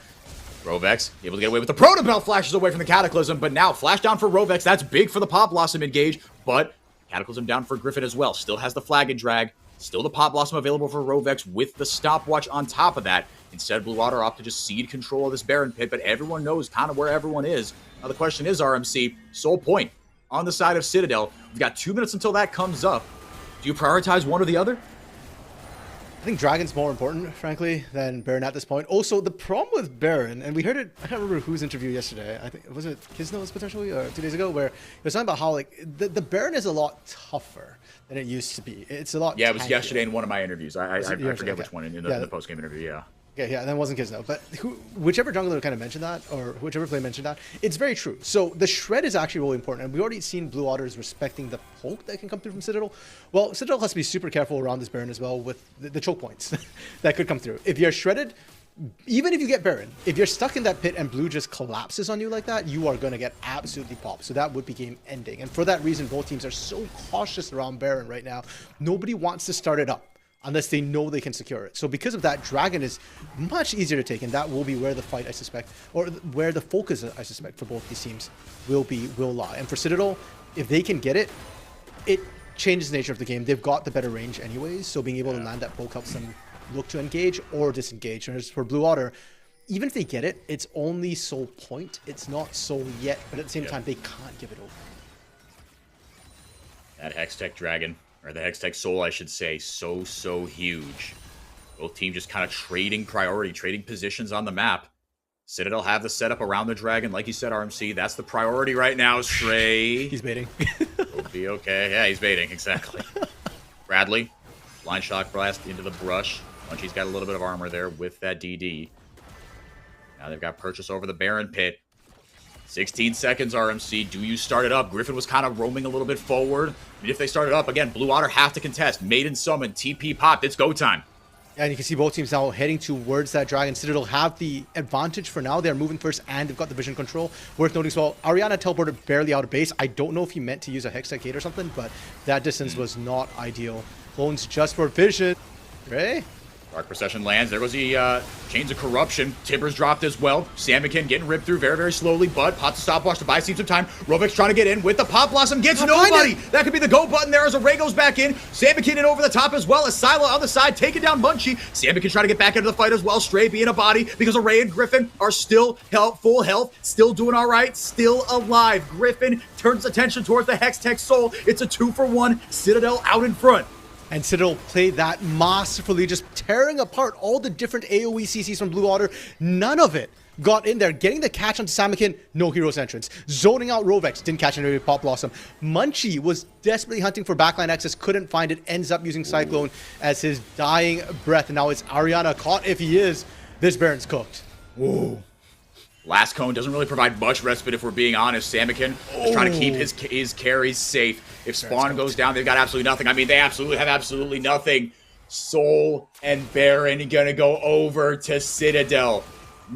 Speaker 4: Rovex able to get away with the Protobell, flashes away from the Cataclysm, but now flash down for Rovex. That's big for the Pop Blossom engage, but Cataclysm down for Griffin as well. Still has the flag and drag. Still the Pop Blossom available for Rovex with the stopwatch on top of that. Instead, Blue Water opt to just cede control of this Baron pit, but everyone knows kind of where everyone is. Now the question is, RMC, Soul Point on the side of Citadel. We've got 2 minutes until that comes up. Do you prioritize one or the other?
Speaker 5: I think Dragon's more important, frankly, than Baron at this point. Also, the problem with Baron, and we heard it, I can't remember whose interview yesterday. I think, was it Kisno's potentially, or 2 days ago, where he was talking about how, like, the Baron is a lot tougher than it used to be. It's a lot
Speaker 4: Yeah, it was
Speaker 5: tankier.
Speaker 4: yesterday in one of my interviews. I forget
Speaker 5: okay.
Speaker 4: which one in the post-game interview, yeah.
Speaker 5: Okay, yeah, that wasn't Kisno. But whichever jungler kind of mentioned that, or whichever player mentioned that, it's very true. So the shred is actually really important. And we've already seen Blue Otters respecting the poke that can come through from Citadel. Well, Citadel has to be super careful around this Baron as well with the choke points that could come through. If you're shredded, even if you get Baron, if you're stuck in that pit and Blue just collapses on you like that, you are going to get absolutely popped. So that would be game ending. And for that reason, both teams are so cautious around Baron right now. Nobody wants to start it up unless they know they can secure it. So because of that, Dragon is much easier to take, and that will be where the fight, I suspect, or where the focus, I suspect, for both these teams will lie. And for Citadel, if they can get it, it changes the nature of the game. They've got the better range anyways, so being able to land that poke helps them look to engage or disengage. And as for Blue Otter, even if they get it, it's only Soul Point. It's not Soul yet, but at the same time, they can't give it over.
Speaker 4: That Hextech Dragon, or the Hextech Soul, I should say, so huge. Both teams just kind of trading priority, trading positions on the map. Citadel have the setup around the Dragon. Like you said, RMC, that's the priority right now. Stray.
Speaker 5: He's baiting.
Speaker 4: Will be okay. Yeah, he's baiting, exactly. Bradley, blind shock blast into the brush. Munchie's got a little bit of armor there with that DD. Now they've got purchase over the Baron pit. 16 seconds, RMC. Do you start it up? Griffin was kind of roaming a little bit forward. I mean, if they start it up, again, Blue Water have to contest. Maiden summon, TP popped. It's go time.
Speaker 5: Yeah, and you can see both teams now heading towards that Dragon. Citadel have the advantage for now. They're moving first, and they've got the vision control. Worth noting as well, Ariana teleported barely out of base. I don't know if he meant to use a Hextech Gate or something, but that distance was not ideal. Clones just for vision. Ray?
Speaker 4: Dark Procession lands. There goes the Chains of Corruption. Tibbers dropped as well. Samikin getting ripped through very slowly, but pops a stopwatch to buy some time. Rovex trying to get in with the Pop Blossom. Gets nobody. That could be the go button there as Array goes back in. Samikin in over the top as well as Sila on the side, taking down Munchie. Samikin trying to get back into the fight as well. Stray being a body because Array and Griffin are still full health, still doing all right, still alive. Griffin turns attention towards the Hextech Soul. It's a 2-for-1. Citadel out in front.
Speaker 5: And Citadel played that masterfully, just tearing apart all the different AoE CCs from Blue Water. None of it got in there. Getting the catch onto Samikin, no hero's entrance. Zoning out Rovex, didn't catch any Pop Blossom. Munchie was desperately hunting for backline access, couldn't find it, ends up using Cyclone as his dying breath. And now it's Ariana caught. If he is, this Baron's cooked.
Speaker 4: Whoa. Last Cone doesn't really provide much respite if we're being honest. Samikin is trying to keep his carries safe. If Spawn goes down, they've got absolutely nothing. I mean, they absolutely have absolutely nothing. Soul and Baron gonna go over to Citadel.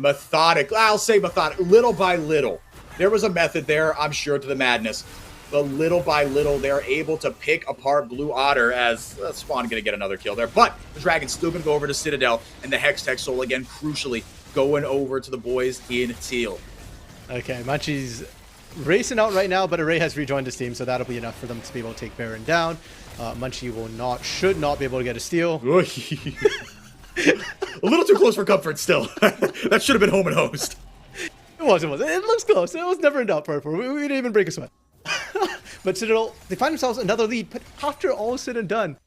Speaker 4: I'll say methodic, little by little. There was a method there, I'm sure, to the madness. But little by little, they're able to pick apart Blue Otter as Spawn gonna get another kill there. But the Dragon's still gonna go over to Citadel, and the Hextech Soul, again, crucially, going over to the boys in teal.
Speaker 5: Okay, Munchie's racing out right now, but Array has rejoined his team, so that'll be enough for them to be able to take Baron down. Munchie should not be able to get a steal.
Speaker 4: A little too close for comfort still. That should have been home and host.
Speaker 5: It was. It looks close. It was never in doubt, Purple. We didn't even break a sweat. But Citadel, they find themselves another lead, but after all said and done,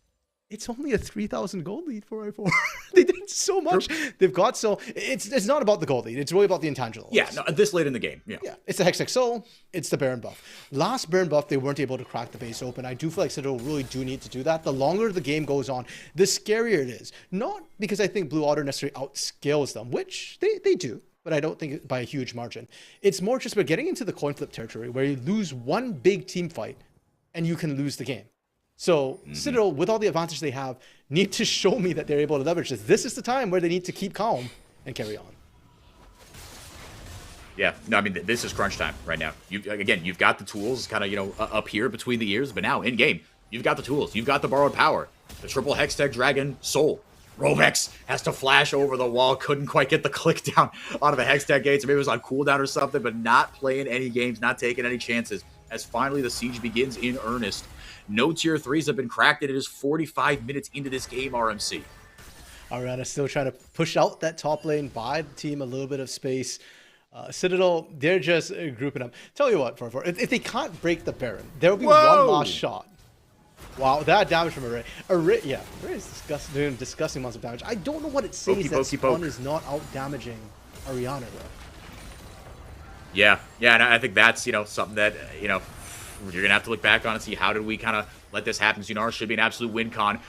Speaker 5: It's only a 3,000 gold lead for I4. They did so much. They've got so it's not about the gold lead. It's really about the intangibles.
Speaker 4: Yeah, no, this late in the game. Yeah.
Speaker 5: It's the Hextech Soul. It's the Baron buff. Last Baron buff, they weren't able to crack the base open. I do feel like Citadel really do need to do that. The longer the game goes on, the scarier it is. Not because I think Blue Otter necessarily outscales them, which they do, but I don't think by a huge margin. It's more just about getting into the coin flip territory where you lose one big team fight and you can lose the game. So Citadel, with all the advantage they have, need to show me that they're able to leverage this. This is the time where they need to keep calm and carry on.
Speaker 4: Yeah, no, I mean, this is crunch time right now. You've got the tools kind of, up here between the ears, but now in game, you've got the tools. You've got the borrowed power. The triple Hextech Dragon Soul. Rovex has to flash over the wall. Couldn't quite get the click down onto the Hextech gates. Maybe it was on cooldown or something, but not playing any games, not taking any chances. As finally the siege begins in earnest. No tier 3s have been cracked, and it is 45 minutes into this game, RMC.
Speaker 5: Ariana still trying to push out that top lane, buy the team a little bit of space. Citadel, they're just grouping up. Tell you what, if they can't break the Baron, there will be one last shot. Wow, that damage from Array. Array is doing disgusting amounts of damage. I don't know what it says that Spawn is not out damaging Ariana though.
Speaker 4: Yeah, and I think that's, something that, you're going to have to look back on and see how did we kind of let this happen. Zunar should be an absolute win con.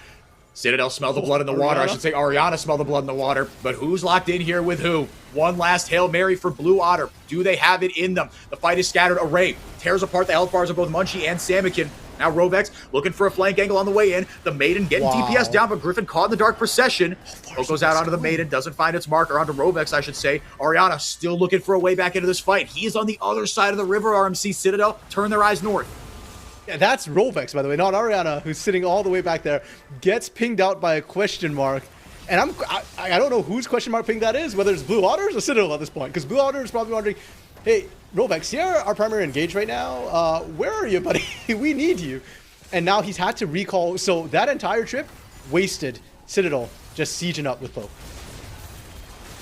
Speaker 4: Citadel smell the blood in the water. I should say Ariana smell the blood in the water. But who's locked in here with who? One last Hail Mary for Blue Otter. Do they have it in them? The fight is scattered. Array tears apart the health bars of both Munchie and Samikin. Now Rovex looking for a flank angle on the way in. The Maiden getting DPS down, but Griffin caught in the dark procession. Poke goes out onto the Maiden, doesn't find its mark, or onto Rovex, I should say. Ariana still looking for a way back into this fight. He's on the other side of the river, RMC. Citadel turn their eyes north.
Speaker 5: Yeah, that's Rovex, by the way, not Ariana, who's sitting all the way back there. Gets pinged out by a question mark. And I don't know whose question mark ping that is, whether it's Blue Otters or Citadel at this point. Because Blue Otter is probably wondering, hey, Rovex, you're our primary engage right now. Where are you, buddy? We need you. And now he's had to recall. So that entire trip, wasted. Citadel just sieging up with Bo.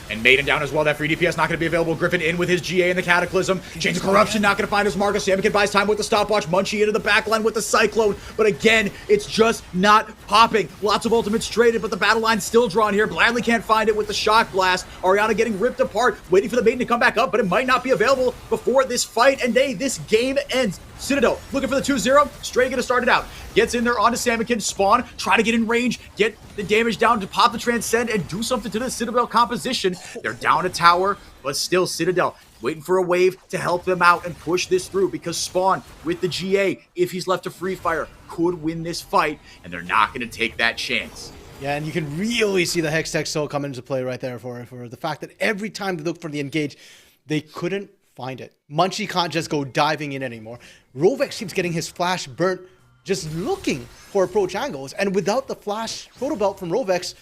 Speaker 4: And Maiden down as well. That free DPS not going to be available. Griffin in with his GA in the Cataclysm. Chains of Corruption not going to find his mark. Samikin buys time with the stopwatch. Munchie into the backline with the Cyclone. But again, it's just not popping. Lots of ultimates traded, but the battle line's still drawn here. Bladley can't find it with the Shock Blast. Ariana getting ripped apart, waiting for the Maiden to come back up, but it might not be available before this fight. And this game ends. Citadel looking for the 2-0. Stray going to start it out. Gets in there onto Samikin. Spawn, try to get in range, get the damage down to pop the Transcend and do something to the Citadel composition. They're down a tower, but still Citadel waiting for a wave to help them out and push this through because Spawn with the GA, if he's left to free fire, could win this fight, and they're not going to take that chance.
Speaker 5: Yeah, and you can really see the Hextech Soul come into play right there for the fact that every time they look for the engage, they couldn't find it. Munchie can't just go diving in anymore. Rovex keeps getting his flash burnt just looking for approach angles, and without the flash photo belt from Rovex,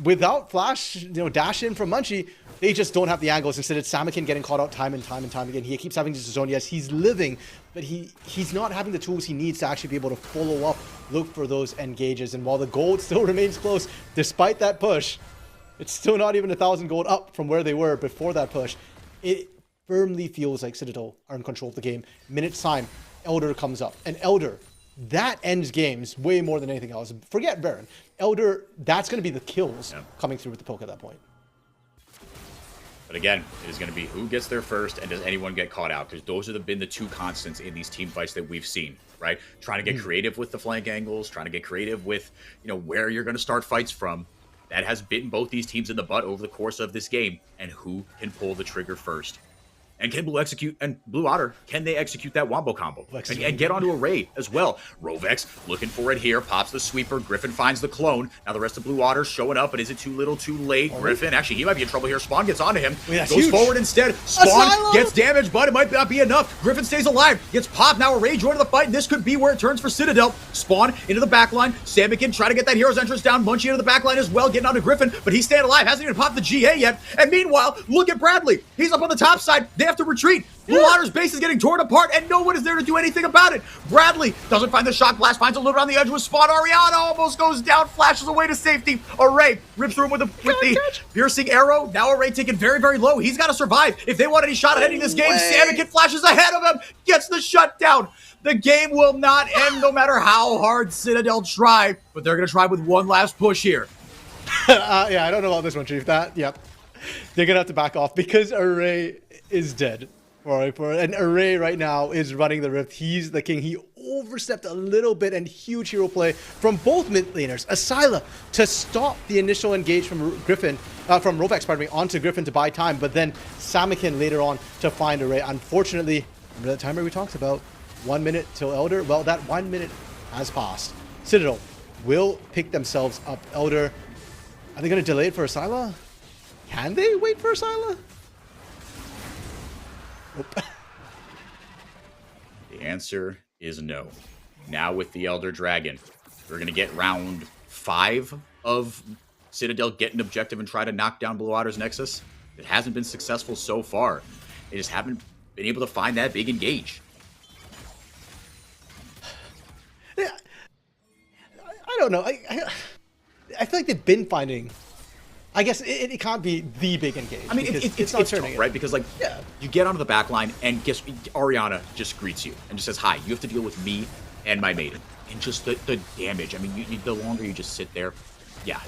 Speaker 5: without flash, dash in from Munchie, they just don't have the angles. Instead, it's Samikin getting caught out time and time again. He keeps having his zone. Yes, he's living, but he's not having the tools he needs to actually be able to follow up, look for those engages. And while the gold still remains close, despite that push, it's still not even 1,000 gold up from where they were before that push. It firmly feels like Citadel are in control of the game. Minutes time, Elder comes up. And Elder, that ends games way more than anything else. Forget Baron. Elder, that's going to be the kills coming through with the poke at that point.
Speaker 4: But again, it is going to be who gets there first and does anyone get caught out? Because those have been the two constants in these team fights that we've seen, right? Trying to get creative with the flank angles, trying to get creative with, where you're going to start fights from. That has bitten both these teams in the butt over the course of this game. And who can pull the trigger first? And can Blue Otter, can they execute that wombo combo? And get onto Array as well. Rovex looking for it here, pops the sweeper. Griffin finds the clone. Now the rest of Blue Otter showing up, but is it too little too late? Griffin, actually, he might be in trouble here. Spawn gets onto him. Goes forward instead. Spawn gets damaged, but it might not be enough. Griffin stays alive. Gets popped. Now Array joining the fight, and this could be where it turns for Citadel. Spawn into the backline. Samikin trying to get that hero's entrance down. Munchie into the backline as well, getting onto Griffin, but he's staying alive. Hasn't even popped the GA yet. And meanwhile, look at Bradley. He's up on the top side. They have have to retreat. Blue Water's base is getting torn apart, and no one is there to do anything about it. Bradley doesn't find the shock blast, finds a little bit on the edge with Spawn. Ariana almost goes down, flashes away to safety. Array rips through him with the piercing arrow. Now Array taken very, very low. He's got to survive. If they want any shot at ending this game, Samikin flashes ahead of him, gets the shutdown. The game will not end no matter how hard Citadel try, but they're going to try with one last push here.
Speaker 5: Yeah, I don't know about this one, Chief. Yep. They're going to have to back off because Array is dead. And Array right now is running the Rift. He's the king. He overstepped a little bit, and huge hero play from both mid laners. Asyla to stop the initial engage from Griffin, from Rovex, pardon me, onto Griffin to buy time, but then Samikin later on to find Array. Unfortunately, remember that timer we talked about? 1 minute till Elder? Well, that 1 minute has passed. Citadel will pick themselves up Elder. Are they going to delay it for Asyla? Can they wait for Asyla? Nope.
Speaker 4: The answer is no. Now with the Elder Dragon, we're going to get round 5 of Citadel get an objective and try to knock down Blue Water's Nexus. It hasn't been successful so far. They just haven't been able to find that big engage.
Speaker 5: Yeah, I don't know. I feel like they've been finding. I guess it can't be the big engage.
Speaker 4: I mean, it's not turning, right? Because like, you get onto the back line and guess Ariana just greets you and just says, "Hi, you have to deal with me and my maiden." And just the damage. I mean, the longer you just sit there, yeah,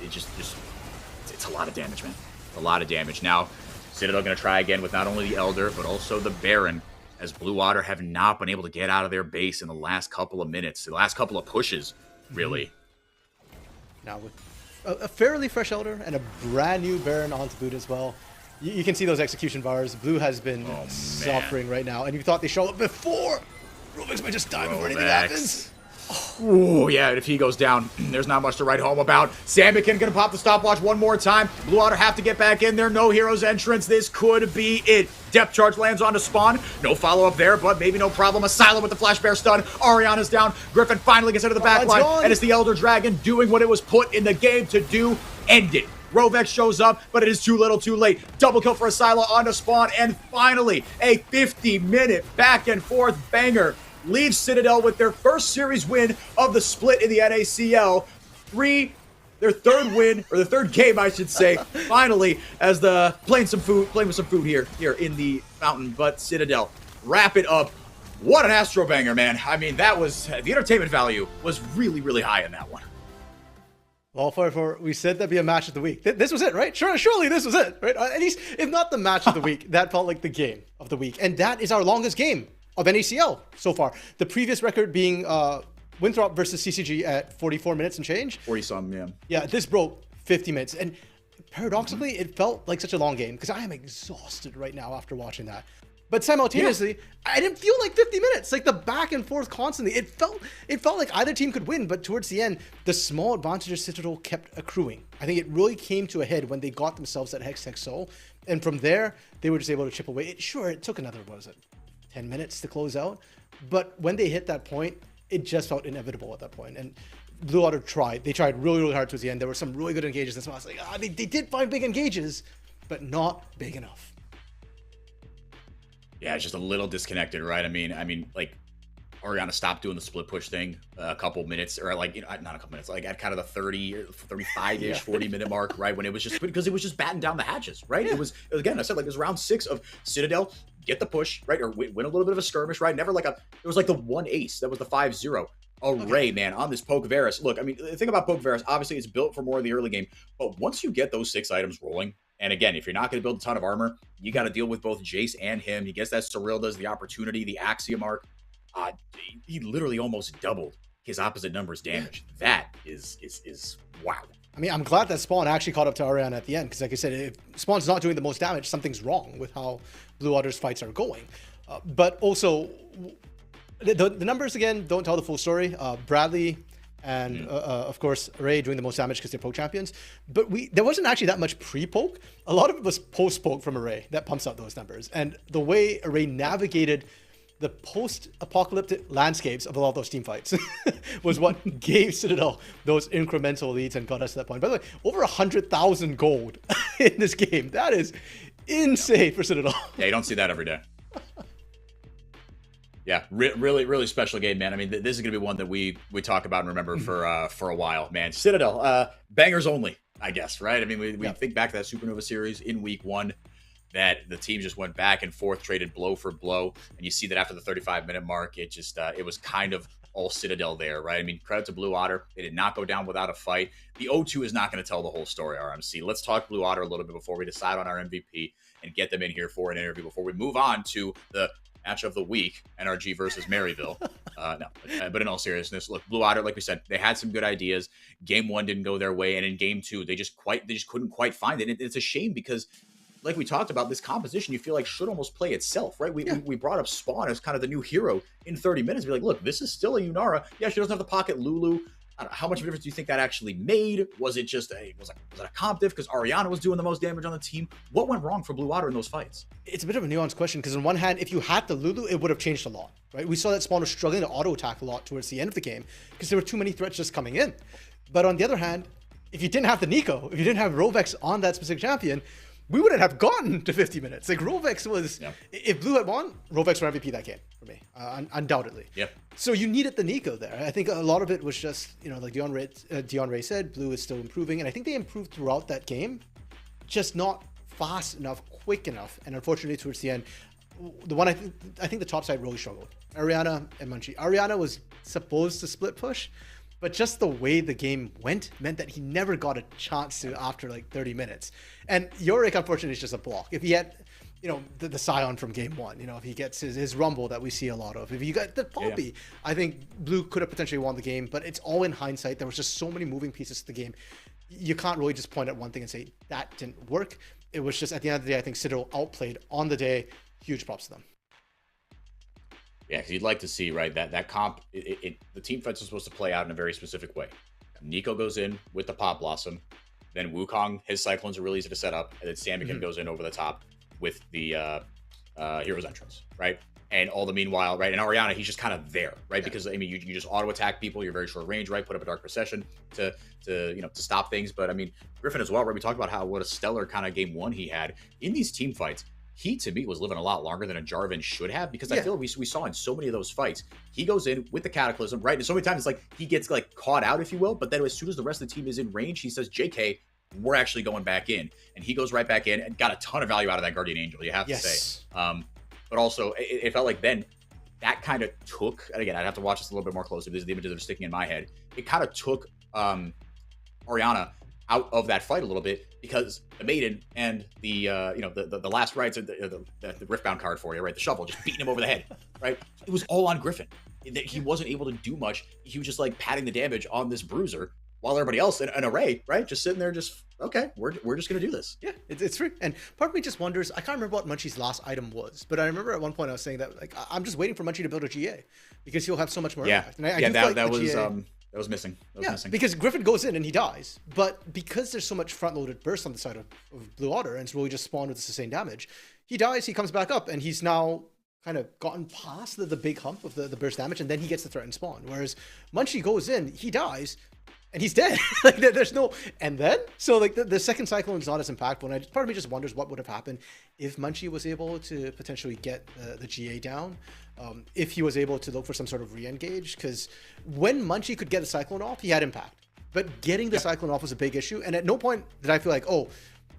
Speaker 4: it's a lot of damage, man. A lot of damage. Now, Citadel going to try again with not only the Elder but also the Baron, as Blue Water have not been able to get out of their base in the last couple of minutes, the last couple of pushes, really.
Speaker 5: Now with a fairly fresh Elder and a brand new Baron onto boot as well. You can see those execution bars. Blue has been suffering right now, and you thought they showed up before. Rovex might just die before anything happens.
Speaker 4: Oh, yeah, if he goes down, there's not much to write home about. Samikin gonna pop the stopwatch one more time. Blue Water have to get back in there. No hero's entrance. This could be it. Depth charge lands onto Spawn. No follow-up there, but maybe no problem. Asylum with the flash bear stun. Ariana's down. Griffin finally gets into the back line, and it's the Elder Dragon doing what it was put in the game to do. End it. Rovex shows up, but it is too little too late. Double kill for Asyla onto Spawn, and finally, a 50-minute back and forth banger leaves Citadel with their first series win of the split in the NACL. Their third win, or the third game, I should say, finally, as playing with some food here in the fountain. But Citadel, wrap it up. What an Astro banger, man. I mean, that was, the entertainment value was really, really high in that one.
Speaker 5: Well, we said that'd be a match of the week. This was it, right? Surely this was it, right? At least, if not the match of the week, that felt like the game of the week. And that is our longest game of NACL so far. The previous record being Winthrop versus CCG at 44 minutes and change.
Speaker 4: 40-some, yeah.
Speaker 5: Yeah, this broke 50 minutes. And paradoxically, it felt like such a long game because I am exhausted right now after watching that. But simultaneously, I didn't feel like 50 minutes. Like the back and forth constantly. It felt like either team could win, but towards the end, the small advantages Citadel kept accruing. I think it really came to a head when they got themselves that Hex Soul. And from there, they were just able to chip away. It took another, 10 minutes to close out. But when they hit that point, it just felt inevitable at that point. And Blue Water tried. They tried really, really hard towards the end. There were some really good engages. And so I was like, they did find big engages, but not big enough.
Speaker 4: Yeah, it's just a little disconnected, right? I mean, like, Ariana stopped doing the split push thing a couple minutes, or like, not a couple minutes, like at kind of the 30, 35-ish, 40-minute mark, right? When it was just, because it was just batting down the hatches, right? Yeah. It was, again, I said, like, it was round 6 of Citadel, get the push, right? Or win a little bit of a skirmish, right? Never like it was like the one ace, that was the 5-0. Array, man, on this Poke Varus. Look, I mean, the thing about Poke Varus, obviously it's built for more of the early game, but once you get those 6 items rolling, and again, if you're not going to build a ton of armor, you got to deal with both Jace and him. He gets that Cyril does the opportunity, the Axiom arc. He literally almost doubled his opposite numbers damage. That is wow.
Speaker 5: I mean, I'm glad that Spawn actually caught up to Ariana at the end, because like I said, if Spawn's not doing the most damage, something's wrong with how Blue Water's fights are going. But also, the numbers, again, don't tell the full story. Bradley and, of course, Array doing the most damage because they're poke champions. But there wasn't actually that much pre-poke. A lot of it was post-poke from Array that pumps out those numbers. And the way Array navigated the post-apocalyptic landscapes of a lot of those team fights was what gave Citadel those incremental leads and got us to that point. By the way, over 100,000 gold in this game. That is insane for Citadel.
Speaker 4: Yeah, you don't see that every day. Yeah, really special game, man. I mean, this is going to be one that we talk about and remember for a while, man. Citadel, bangers only, I guess, right? I mean, we think back to that Supernova series in week 1 that the teams just went back and forth, traded blow for blow. And you see that after the 35-minute mark, it just it was kind of all Citadel there, right? I mean, credit to Blue Otter. They did not go down without a fight. The O2 is not going to tell the whole story, RMC. Let's talk Blue Otter a little bit before we decide on our MVP and get them in here for an interview before we move on to the match of the week, NRG versus Maryville. But in all seriousness, look, Blue Otter, like we said, they had some good ideas. Game 1 didn't go their way, and in game 2, they just couldn't quite find it. It's a shame because, like we talked about, this composition you feel like should almost play itself, right? We brought up Spawn as kind of the new hero in 30 minutes. Be like, look, this is still a Yunara. Yeah, she doesn't have the pocket Lulu. I don't know, how much of a difference do you think that actually made? Was it just was it a comp diff because Ariana was doing the most damage on the team? What went wrong for Blue Otter in those fights?
Speaker 5: It's a bit of a nuanced question because on one hand, if you had the Lulu, it would have changed a lot, right? We saw that Spawn was struggling to auto attack a lot towards the end of the game because there were too many threats just coming in. But on the other hand, if you didn't have the NACL, if you didn't have Rovex on that specific champion, we wouldn't have gotten to 50 minutes. Like Rovex was, if Blue had won, Rovex would MVP that game for me, undoubtedly.
Speaker 4: Yep.
Speaker 5: So you needed the NACL there. I think a lot of it was just, like Dion Ray said, Blue is still improving, and I think they improved throughout that game, just not fast enough, quick enough, and unfortunately towards the end, the one I think the top side really struggled. Ariana and Munchie. Ariana was supposed to split push, but just the way the game went meant that he never got a chance to after like 30 minutes. And Yorick, unfortunately, is just a block. If he had, the Scion from game 1, if he gets his Rumble that we see a lot of, if you got the Poppy, I think Blue could have potentially won the game, but it's all in hindsight. There was just so many moving pieces to the game. You can't really just point at one thing and say that didn't work. It was just, at the end of the day, I think Citadel outplayed on the day. Huge props to them.
Speaker 4: Yeah, because you'd like to see, right, that comp, the team fights are supposed to play out in a very specific way. Nico goes in with the Pop Blossom, then Wukong, his Cyclones are really easy to set up, and then Samikin goes in over the top with the Hero's Entrance, right? And all the meanwhile, right, and Ariana, he's just kind of there, right? Because, I mean, you just auto-attack people, you're very short range, right? Put up a Dark Procession to stop things. But, I mean, Griffin as well, right? We talked about what a stellar kind of game 1 he had. In these team fights, he, to me, was living a lot longer than a Jarvan should have, because I feel we saw in so many of those fights, he goes in with the Cataclysm, right? And so many times it's like he gets like caught out, if you will, but then as soon as the rest of the team is in range, he says, JK, we're actually going back in. And he goes right back in and got a ton of value out of that Guardian Angel, you have to say. But also, it felt like then that kind of took, and again, I'd have to watch this a little bit more closely. These are the images that are sticking in my head. It kind of took Ariana out of that fight a little bit, because the Maiden and the last rights, the Riftbound card for you, right? The shovel, just beating him over the head, right? It was all on Griffin. He wasn't able to do much. He was just like patting the damage on this bruiser, while everybody else, an array, right? Just sitting there, just, okay, we're just going to do this.
Speaker 5: Yeah, it's true. And part of me just wonders, I can't remember what Munchie's last item was, but I remember at one point I was saying that, like, I'm just waiting for Munchie to build a GA, because he'll have so much more impact. And that was missing. Missing. Because Griffin goes in and he dies, but because there's so much front-loaded burst on the side of Blue Otter, and it's really just spawned with the sustained damage, he dies, he comes back up, and he's now kind of gotten past the big hump of the burst damage, and then he gets the threatened spawn. Whereas Munchie goes in, he dies, and he's dead. Like, there's no, and then, so like the second Cyclone is not as impactful, and part of me just wonders what would have happened if Munchie was able to potentially get the GA down, if he was able to look for some sort of re-engage, because when Munchie could get a Cyclone off, he had impact, but getting the Cyclone off was a big issue, and at no point did I feel like, oh,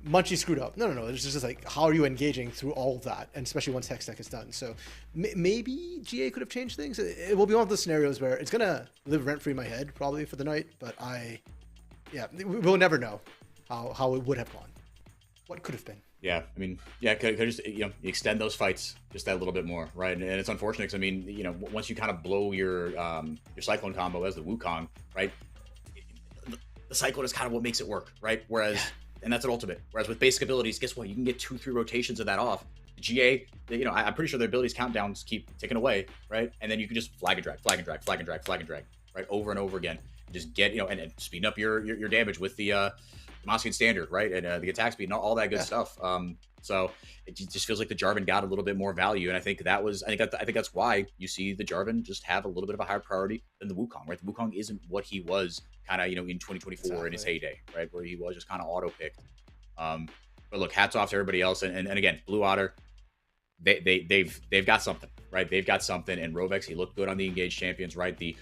Speaker 5: Munchie screwed up. No. It's just like, how are you engaging through all of that? And especially once Hex Tech is done. So maybe GA could have changed things. It will be one of those scenarios where it's going to live rent-free in my head probably for the night. But we'll never know how it would have gone. What could have been.
Speaker 4: Yeah, I mean, could just, you extend those fights just that little bit more, right? And it's unfortunate because, I mean, once you kind of blow your Cyclone combo as the Wukong, right? The Cyclone is kind of what makes it work, right? Whereas... And that's an ultimate. Whereas with basic abilities, guess what? You can get 2-3 rotations of that off. GA, I'm pretty sure their abilities countdowns keep ticking away, right? And then you can just flag and drag, right? Over and over again. Just get, and speeding up your damage with the Moskian standard, right? And the attack speed and all that good stuff. So it just feels like the Jarvan got a little bit more value. And I think that's why you see the Jarvan just have a little bit of a higher priority than the Wukong, right? The Wukong isn't what he was kind of, in 2024 in his heyday, right? Where he was just kind of auto-picked. But look, hats off to everybody else. And again, Blue Otter, they've got something, right? They've got something. And Rovex, he looked good on the Engaged Champions, right? The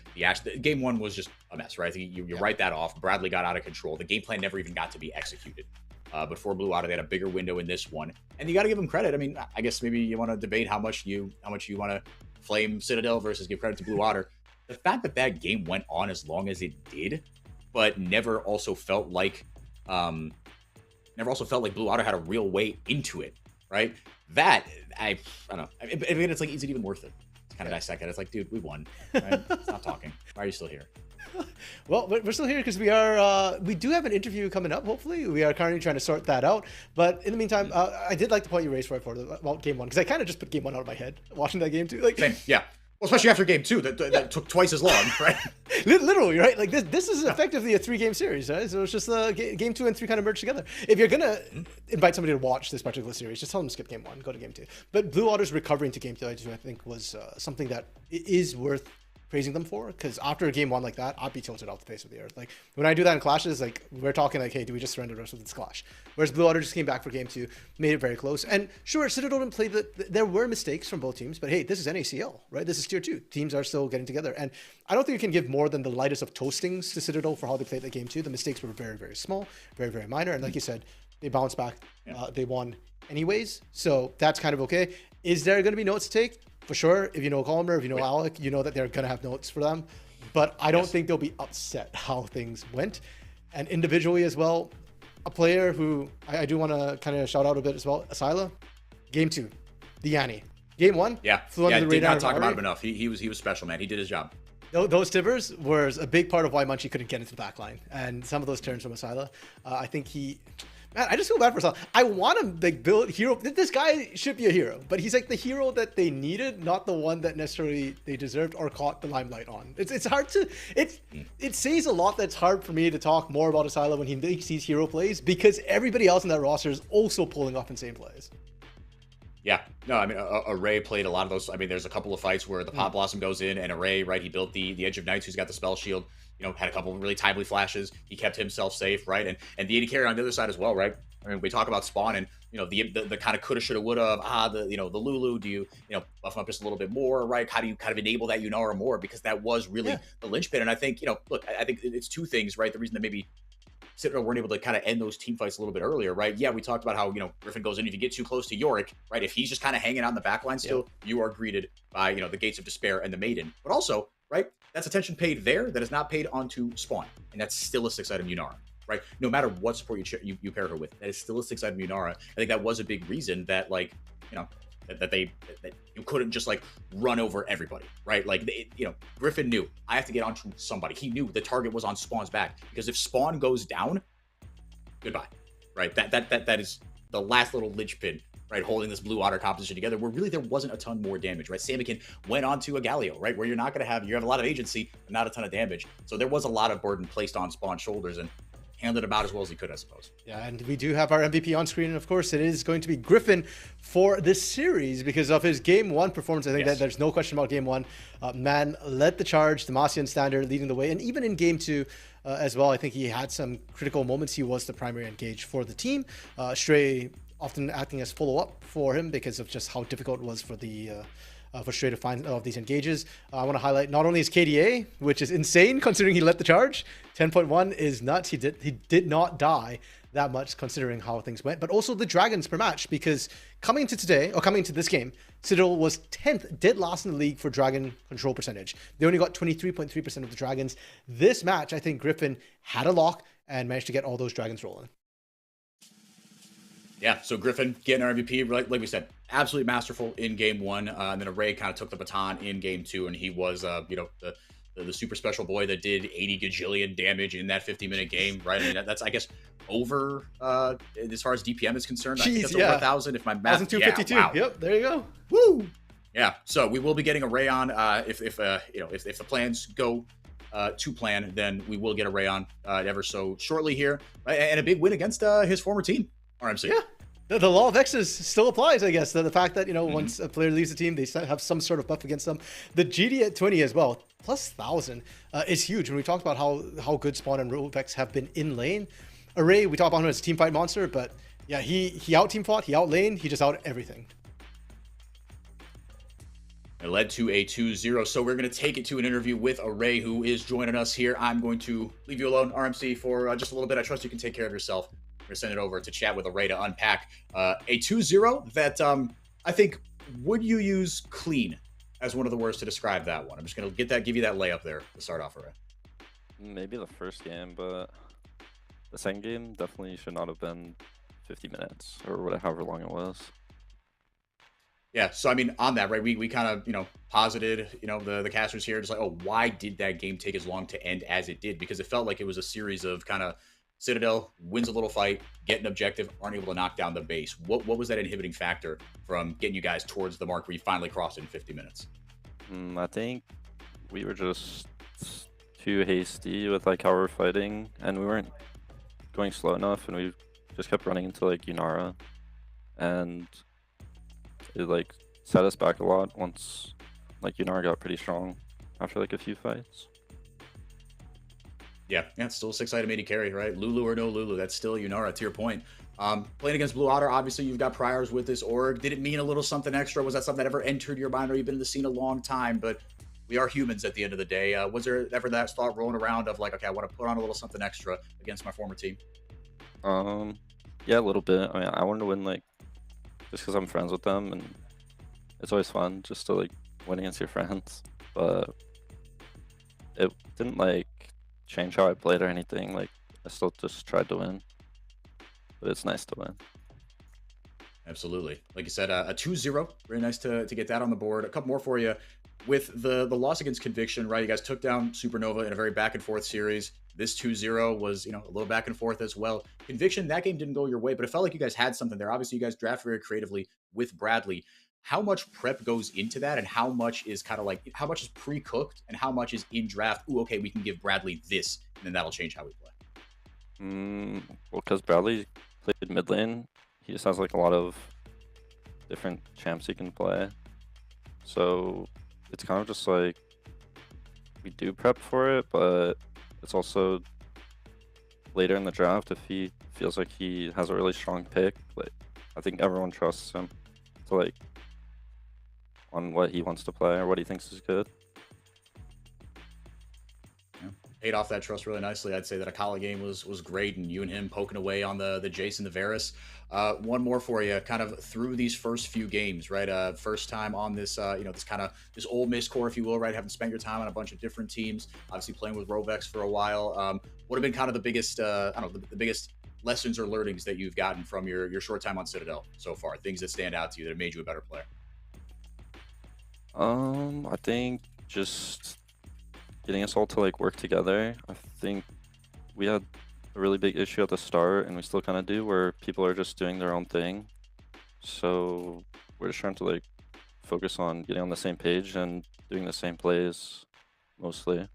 Speaker 4: game one was just a mess, right? You write that off. Bradley got out of control. The game plan never even got to be executed. But for Blue Otter, they had a bigger window in this one, and you got to give them credit. I mean, I guess maybe you want to debate how much you want to flame Citadel versus give credit to Blue Otter. The fact that game went on as long as it did, but never also felt like Blue Otter had a real way into it, right? That I don't know. I mean, it's like, is it even worth it? It's kind of dissect it. It's like, dude, we won. Right? Stop talking. Why are you still here?
Speaker 5: Well, we're still here because we do have an interview coming up. Hopefully, we are currently trying to sort that out. But in the meantime, I did like the point you raised about game one, because I kind of just put game one out of my head watching that game too. Like,
Speaker 4: same, yeah. Well, especially after game two, that took twice as long, right?
Speaker 5: Literally, right? Like this is effectively a 3-game series, right? So it's just game 2 and 3 kind of merged together. If you're gonna invite somebody to watch this particular series, just tell them to skip game 1, go to game 2. But Blue Otter's recovering to game 2, I think, was something that is worth praising them for, because after a game 1 like that, I'd be tilted off the face of the earth. Like when I do that in clashes, like we're talking like, hey, do we just surrender the rest of this clash? Whereas Blue Otter just came back for game 2, made it very close. And sure, Citadel didn't play there were mistakes from both teams, but hey, this is NACL, right? This is tier 2. Teams are still getting together. And I don't think you can give more than the lightest of toastings to Citadel for how they played that game 2. The mistakes were very, very small, very, very minor. And like you said, they bounced back. They won anyways. So that's kind of okay. Is there going to be notes to take? For sure, if you know Colmer, if you know Alec, you know that they're going to have notes for them. But I don't think they'll be upset how things went. And individually as well, a player who I do want to kind of shout out a bit as well, Asila. Game 2, the Yanni. Game 1, flew under the radar.
Speaker 4: Did not talk about him enough. He was special, man. He did his job.
Speaker 5: Those Tibbers was a big part of why Munchie couldn't get into the back line. And some of those turns from Asila, I think man, I just feel bad for Asila. I want him like build hero. This guy should be a hero, but he's like the hero that they needed, not the one that necessarily they deserved or caught the limelight on. It's hard to it says a lot that's hard for me to talk more about Asila when he makes these hero plays, because everybody else in that roster is also pulling off insane plays.
Speaker 4: Yeah, no, I mean, Array played a lot of those. I mean, there's a couple of fights where the Pot Blossom goes in, and Array, right, he built the Edge of Knights, who's got the spell shield, had a couple of really timely flashes. He kept himself safe, right? And the AD carry on the other side as well, right? I mean, we talk about Spawn and, the kind of coulda, shoulda, woulda, the Lulu, do you buff him up just a little bit more, right? How do you kind of enable that Yunara more? Because that was really the linchpin. And I think, look, I think it's two things, right? The reason that maybe Citadel weren't able to kind of end those team fights a little bit earlier, right? Yeah, we talked about how, Griffin goes in. If you get too close to Yorick, right? If he's just kind of hanging out in the back line still, you are greeted by, the Gates of Despair and the Maiden. But also, right, that's attention paid there that is not paid onto Spawn. And that's still a 6-item Yunara, right? No matter what support you pair her with, that is still a 6-item Yunara. I think that was a big reason that, like, that you couldn't just like run over everybody, right? Like, Griffin knew I have to get onto somebody. He knew the target was on Spawn's back, because if Spawn goes down, goodbye, right? That is the last little linchpin, right? Holding this Blue Otter composition together, where really there wasn't a ton more damage, right? Samikin went on to a Galio, right? Where you have a lot of agency, but not a ton of damage. So there was a lot of burden placed on Spawn's shoulders, and handled about as well as he could, I suppose. Yeah,
Speaker 5: and we do have our MVP on screen, and of course it is going to be Griffin for this series because of his game 1 performance. I think that there's no question about game 1. Man led the charge, Demacian standard leading the way, and even in game 2 as well, I think he had some critical moments. He was the primary engage for the team. Stray often acting as follow-up for him because of just how difficult it was for Stray to find all of these engages. I want to highlight not only his KDA, which is insane considering he led the charge. 10.1 is nuts. He did not die that much considering how things went, but also the dragons per match, because coming to this game, Citadel was 10th, dead last in the league for dragon control percentage. They only got 23.3% of the dragons. This match, I think Griffin had a lock and managed to get all those dragons rolling.
Speaker 4: Yeah, so Griffin getting our MVP, like we said, absolutely masterful in game 1. And then Array kind of took the baton in game 2, and he was, the super special boy that did 80 gajillion damage in that 50-minute game, right? I mean, that's, I guess, over, as far as DPM is concerned. I think that's over 1,000 if my math.
Speaker 5: 1,252.
Speaker 4: Wow.
Speaker 5: Yep, there you go.
Speaker 4: Woo! Yeah, so we will be getting a Ray on if the plans go to plan, then we will get a Ray on ever so shortly here, right? And a big win against his former team, RMC.
Speaker 5: Yeah. The law of X's still applies, I guess. The fact that, once a player leaves the team, they have some sort of buff against them. The GD at 20 as well, plus 1,000, is huge. When we talked about how good Spawn and Rovex have been in lane. Array, we talk about him as a team fight monster, but Yeah, he out team fought, he out laned, he just out everything.
Speaker 4: It led to a 2-0. So we're going to take it to an interview with Array, who is joining us here. I'm going to leave you alone, RMC, for just a little bit. I trust you can take care of yourself. We're going to send it over to chat with Array to unpack a 2-0 that I think, would you use clean as one of the words to describe that one? I'm just going to give you that layup there to start off, Array.
Speaker 9: Maybe the first game, but the second game definitely should not have been 50 minutes or whatever, however long it was.
Speaker 4: Yeah, so I mean, on that, right, we kind of, posited, the casters here, just like, oh, why did that game take as long to end as it did? Because it felt like it was a series of kind of Citadel wins a little fight, get an objective, aren't able to knock down the base. What was that inhibiting factor from getting you guys towards the mark where you finally crossed it in 50 minutes?
Speaker 9: I think we were just too hasty with like how we were fighting, and we weren't going slow enough, and we just kept running into like Yunara, and it like set us back a lot once like Yunara got pretty strong after like a few fights.
Speaker 4: Yeah, it's still a 6-item AD carry, right? Lulu or no Lulu, that's still Yunara, to your point. Playing against Blue Otter, obviously you've got priors with this org. Did it mean a little something extra? Was that something that ever entered your mind? Or you've been in the scene a long time, but we are humans at the end of the day. Was there ever that thought rolling around of like, okay, I want to put on a little something extra against my former team?
Speaker 9: Yeah, a little bit. I mean, I wanted to win like just because I'm friends with them, and it's always fun just to like win against your friends. But it didn't like change how I played or anything. Like I still just tried to win, but it's nice to win.
Speaker 4: Absolutely. Like you said, a 2-0. Very nice to get that on the board. A couple more for you. With the loss against Conviction, right? You guys took down Supernova in a very back and forth series. This 2-0 was, a little back and forth as well. Conviction, that game didn't go your way, but it felt like you guys had something there. Obviously, you guys draft very creatively with Bradley. How much prep goes into that, and how much is kind of like, how much is pre-cooked, and how much is in draft? Ooh, okay, we can give Bradley this, and then that'll change how we play.
Speaker 9: Well, because Bradley played mid lane, he just has like a lot of different champs he can play. So it's kind of just like we do prep for it, but it's also later in the draft if he feels like he has a really strong pick. Like I think everyone trusts him to like on what he wants to play or what he thinks is good.
Speaker 4: Paid off that trust really nicely. I'd say that Akala game was great, and you and him poking away on the Jace and the Varus. One more for you, kind of through these first few games, right? First time on this, this old Mist core, if you will, right? Having spent your time on a bunch of different teams, obviously playing with Rovex for a while. What have been kind of the biggest, the biggest lessons or learnings that you've gotten from your short time on Citadel so far? Things that stand out to you that have made you a better player?
Speaker 9: I think just getting us all to like work together. I think we had a really big issue at the start, and we still kind of do, where people are just doing their own thing. So we're just trying to like focus on getting on the same page and doing the same plays mostly.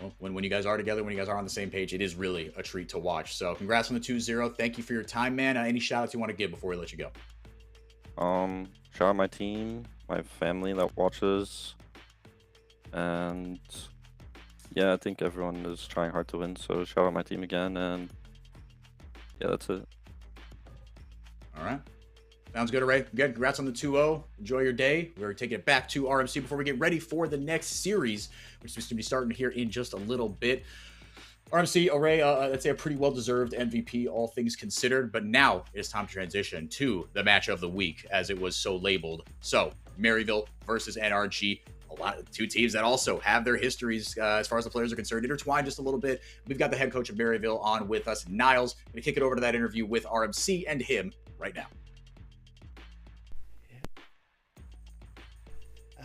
Speaker 4: Well, when you guys are together, when you guys are on the same page, it is really a treat to watch. So congrats on the 2-0. Thank you for your time, man. Any shout outs you want to give before we let you go?
Speaker 9: Shout out my team, my family that watches, and yeah, I think everyone is trying hard to win, so shout out my team again, and yeah, that's it.
Speaker 4: All right. Sounds good, Array. Again, congrats on the 2-0. Enjoy your day. We're taking it back to RMC before we get ready for the next series, which is going to be starting here in just a little bit. RMC, Array, I'd say a pretty well-deserved MVP, all things considered. But now it's time to transition to the match of the week, as it was so labeled. So, Maryville versus NRG. Two teams that also have their histories, as far as the players are concerned, intertwined just a little bit. We've got the head coach of Maryville on with us, Niles. I'm going to kick it over to that interview with RMC and him right now.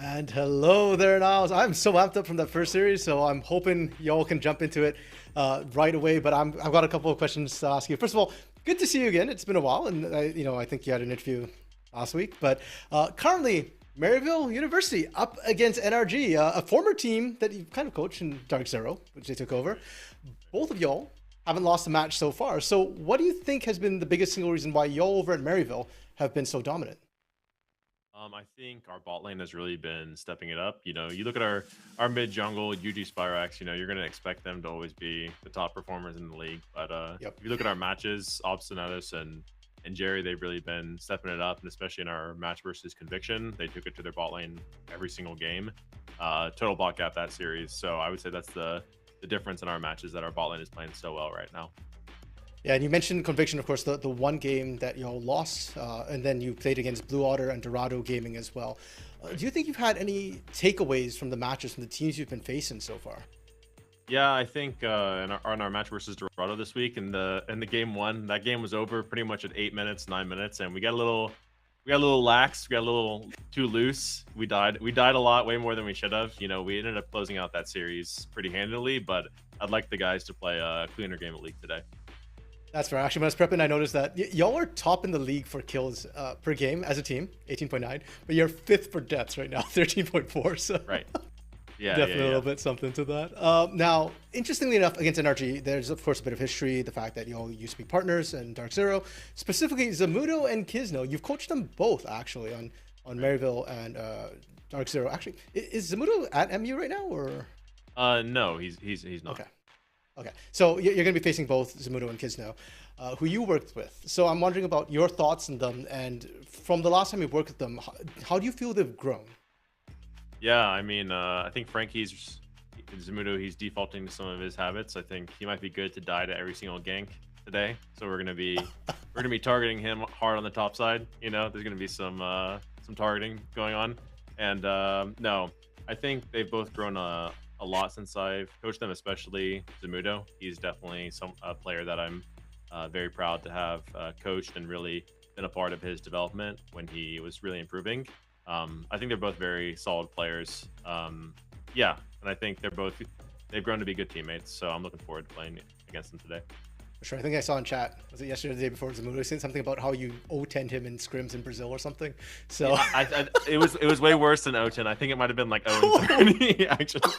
Speaker 5: And hello there, Niles. I'm so amped up from that first series, so I'm hoping y'all can jump into it right away. But I've got a couple of questions to ask you. First of all, good to see you again. It's been a while, and I think you had an interview last week. But currently, Maryville University up against NRG, a former team that you kind of coached in Dark Zero, which they took over. Both of y'all haven't lost a match so far. So what do you think has been the biggest single reason why y'all over at Maryville have been so dominant?
Speaker 10: I think our bot lane has really been stepping it up. You know, you look at our mid jungle, UG Spyrax, you know, you're going to expect them to always be the top performers in the league. But if you look at our matches, Obstinatus and Jerry, they've really been stepping it up. And especially in our match versus Conviction, they took it to their bot lane every single game. Total bot gap that series. So I would say that's the difference in our matches, that our bot lane is playing so well right now.
Speaker 5: Yeah, and you mentioned Conviction, of course, the one game that you all lost, and then you played against Blue Otter and Dorado Gaming as well. Do you think you've had any takeaways from the matches from the teams you've been facing so far?
Speaker 10: Yeah, I think in our match versus Dorado this week, in the game one, that game was over pretty much at 8 minutes, 9 minutes, and we got a little lax, we got a little too loose. We died a lot, way more than we should have. You know, we ended up closing out that series pretty handily, but I'd like the guys to play a cleaner game of League today.
Speaker 5: That's fair. Actually, when I was prepping, I noticed that y'all are top in the league for kills per game as a team, 18.9, but you're 5th for deaths right now, 13.4. So
Speaker 10: right. Yeah,
Speaker 5: definitely a little bit something to that. Now, interestingly enough, against NRG, there's of course a bit of history, the fact that you all used to be partners and Dark Zero, specifically Zamudo and Kizno. You've coached them both actually on Maryville and Dark Zero. Actually, is Zamudo at MU right now or?
Speaker 10: No, he's not.
Speaker 5: Okay, so you're going to be facing both Zamudo and Kizno, who you worked with. So I'm wondering about your thoughts on them, and from the last time you worked with them, how do you feel they've grown?
Speaker 10: Yeah, I mean, I think Zamudo, he's defaulting to some of his habits. I think he might be good to die to every single gank today. So we're gonna be targeting him hard on the top side. You know, there's gonna be some targeting going on, and no, I think they've both grown a lot since I've coached them, especially Zamudo. He's definitely a player that I'm very proud to have coached and really been a part of his development when he was really improving. I think they're both very solid players. Yeah, and I think they've grown to be good teammates. So I'm looking forward to playing against them today.
Speaker 5: For sure. I think I saw in chat, was it yesterday or the day before, Zamudo saying something about how you O10'd him in scrims in Brazil or something. So
Speaker 10: yeah, it was way worse than O10. I think it might have been like 0-30 actually.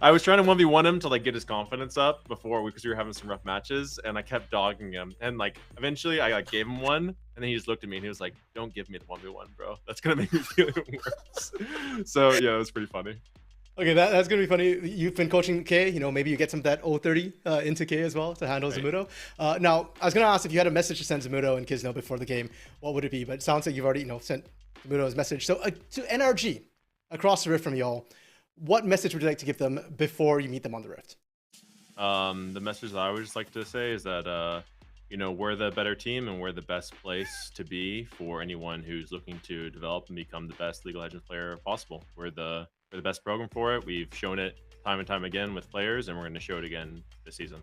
Speaker 10: I was trying to 1v1 him to like get his confidence up because we were having some rough matches, and I kept dogging him, and like eventually I like gave him one, and then he just looked at me and he was like, "Don't give me the 1v1, bro. That's gonna make me feel even worse." So yeah, it was pretty funny.
Speaker 5: Okay, that's going to be funny. You've been coaching K, you know, maybe you get some of that 0-30 into K as well to handle Zamudo. Now, I was going to ask if you had a message to send Zamudo and Kizno before the game, what would it be? But it sounds like you've already, sent Zamudo's message. So to NRG, across the rift from y'all, what message would you like to give them before you meet them on the rift?
Speaker 10: The message that I would just like to say is that, we're the better team and we're the best place to be for anyone who's looking to develop and become the best League of Legends player possible. We're the best program for it. We've shown it time and time again with players, and we're going to show it again this season.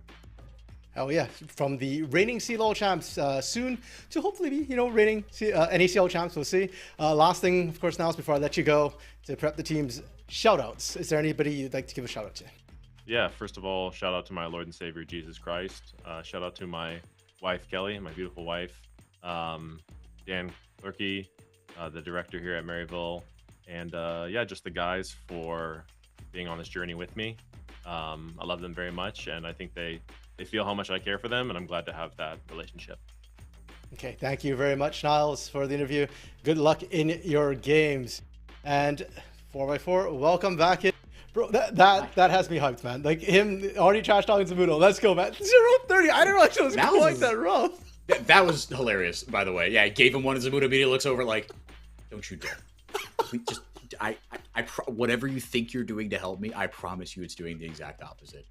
Speaker 5: Hell yeah. From the reigning CLOL champs soon to hopefully be, reigning NACL champs. We'll see. Last thing, of course, Niles, before I let you go to prep the team's shout-outs. Is there anybody you'd like to give a shout-out to?
Speaker 10: Yeah, first of all, shout out to my Lord and Savior, Jesus Christ. Shout out to my wife, Kelly, my beautiful wife. Dan Clerkey, the director here at Maryville. And just the guys for being on this journey with me. I love them very much, and I think they feel how much I care for them, and I'm glad to have that relationship.
Speaker 5: Okay, thank you very much, Niles, for the interview. Good luck in your games. And 4x4, welcome back in. Bro, that has me hyped, man. Like him already trash talking Zamudo. Let's go, man. 0-30. I didn't realize it was quite that rough.
Speaker 4: That was hilarious, by the way. Yeah, I gave him one, and Zamudo immediately looks over like, "Don't you dare." Whatever you think you're doing to help me, I promise you it's doing the exact opposite.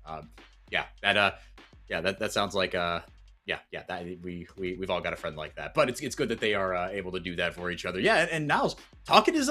Speaker 4: That sounds like we've all got a friend like that. But it's good that they are able to do that for each other. Yeah, and Niles talking is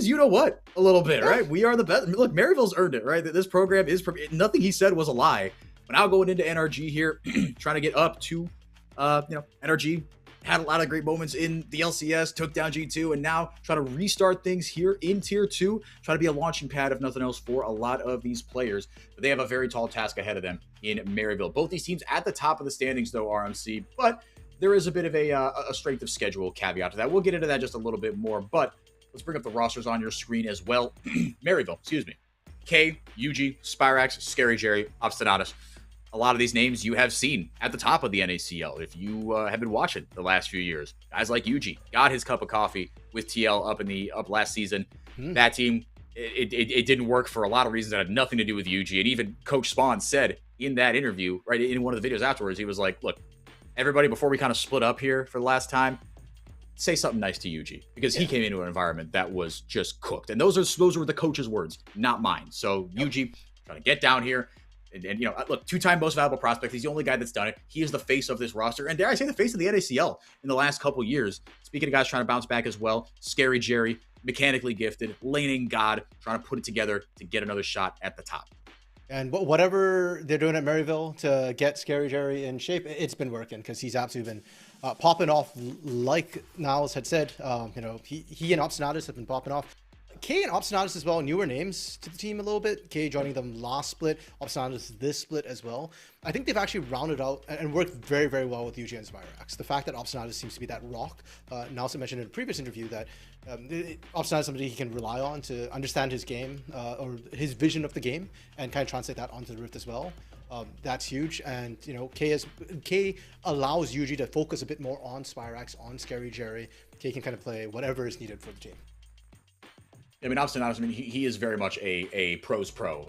Speaker 4: you know what a little bit, right? We are the best. Look, Maryville's earned it, right? That this program is nothing he said was a lie. But now going into NRG here, trying to get up to NRG. Had a lot of great moments in the LCS, took down G2, and now try to restart things here in Tier 2, try to be a launching pad, if nothing else, for a lot of these players. But they have a very tall task ahead of them in Maryville. Both these teams at the top of the standings, though, RMC, but there is a bit of a strength of schedule caveat to that. We'll get into that just a little bit more, but let's bring up the rosters on your screen as well. Maryville, excuse me. K, UG, Spyrax, Scary Jerry, Obstinatus. a lot of these names you have seen at the top of the NACL if you have been watching the last few years. Guys like Yuji got his cup of coffee with TL up last season. That team, it didn't work for a lot of reasons that had nothing to do with Yuji. And even Coach Spawn said in that interview, right, in one of the videos afterwards, he was like, look, everybody, before we kind of split up here for the last time, say something nice to Yuji, because he came into an environment that was just cooked. And those were the coach's words, not mine. So Yuji, trying to get down here. And you know, look, 2-time most valuable prospect. He's the only guy that's done it. He is the face of this roster. And dare I say, the face of the NACL in the last couple years. Speaking of guys trying to bounce back as well, Scary Jerry, mechanically gifted, laning God, trying to put it together to get another shot at the top.
Speaker 5: And whatever they're doing at Maryville to get Scary Jerry in shape, it's been working, because he's absolutely been popping off, like Niles had said. You know, he and Obstinatus have been popping off. K and Obstinatus as well, newer names to the team a little bit. K joining them last split, Obstinatus this split as well. I think they've actually rounded out and worked very, very well with UG and Spirax. The fact that Obstinatus seems to be that rock. Niles mentioned in a previous interview that Obstinatus is somebody he can rely on to understand his game or his vision of the game and kind of translate that onto the Rift as well. That's huge. And, you know, K allows UG to focus a bit more on Spirax, on Scary Jerry. K can kind of play whatever is needed for the team.
Speaker 4: I mean, Obstinatus, I mean, he is very much a pro's pro.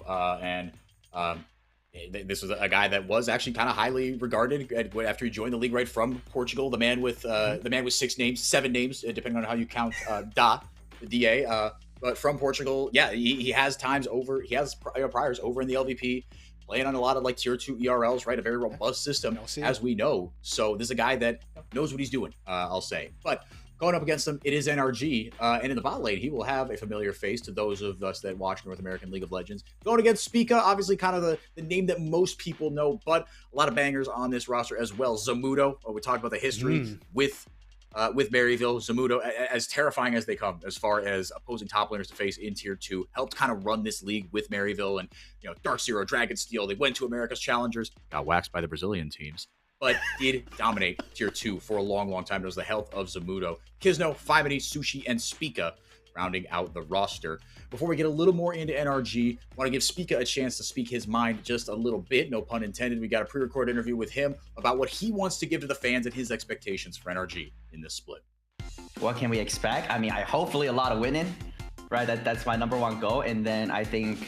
Speaker 4: This was a guy that was actually kind of highly regarded after he joined the league right from Portugal. The man with 7 names, depending on how you count the DA. But from Portugal, yeah, he has priors over in the LVP, playing on a lot of like tier 2 ERLs, right? A very robust system, as we know. So this is a guy that knows what he's doing, I'll say. But going up against him, it is NRG, and in the bot lane, he will have a familiar face to those of us that watch North American League of Legends. Going against Spica, obviously kind of the name that most people know, but a lot of bangers on this roster as well. Zamudo, we talked about the history with Maryville. Zamudo, as terrifying as they come as far as opposing top laners to face in tier 2, helped kind of run this league with Maryville, and you know, Dark Zero, Dragonsteel. They went to America's Challengers, got waxed by the Brazilian teams, but did dominate tier 2 for a long, long time. It was the health of Zamudo, Kisno, 5-8, Sushi, and Spica rounding out the roster. Before we get a little more into NRG, I want to give Spica a chance to speak his mind just a little bit, no pun intended. We got a pre-recorded interview with him about what he wants to give to the fans and his expectations for NRG in this split.
Speaker 11: What can we expect? I mean, hopefully a lot of winning, right? That's my #1 goal. And then I think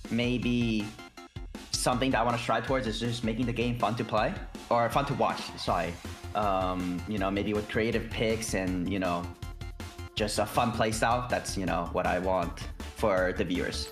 Speaker 11: maybe something that I want to strive towards is just making the game fun to play, or fun to watch, sorry. You know, maybe with creative picks and, you know, just a fun play style. That's, you know, what I want for the viewers.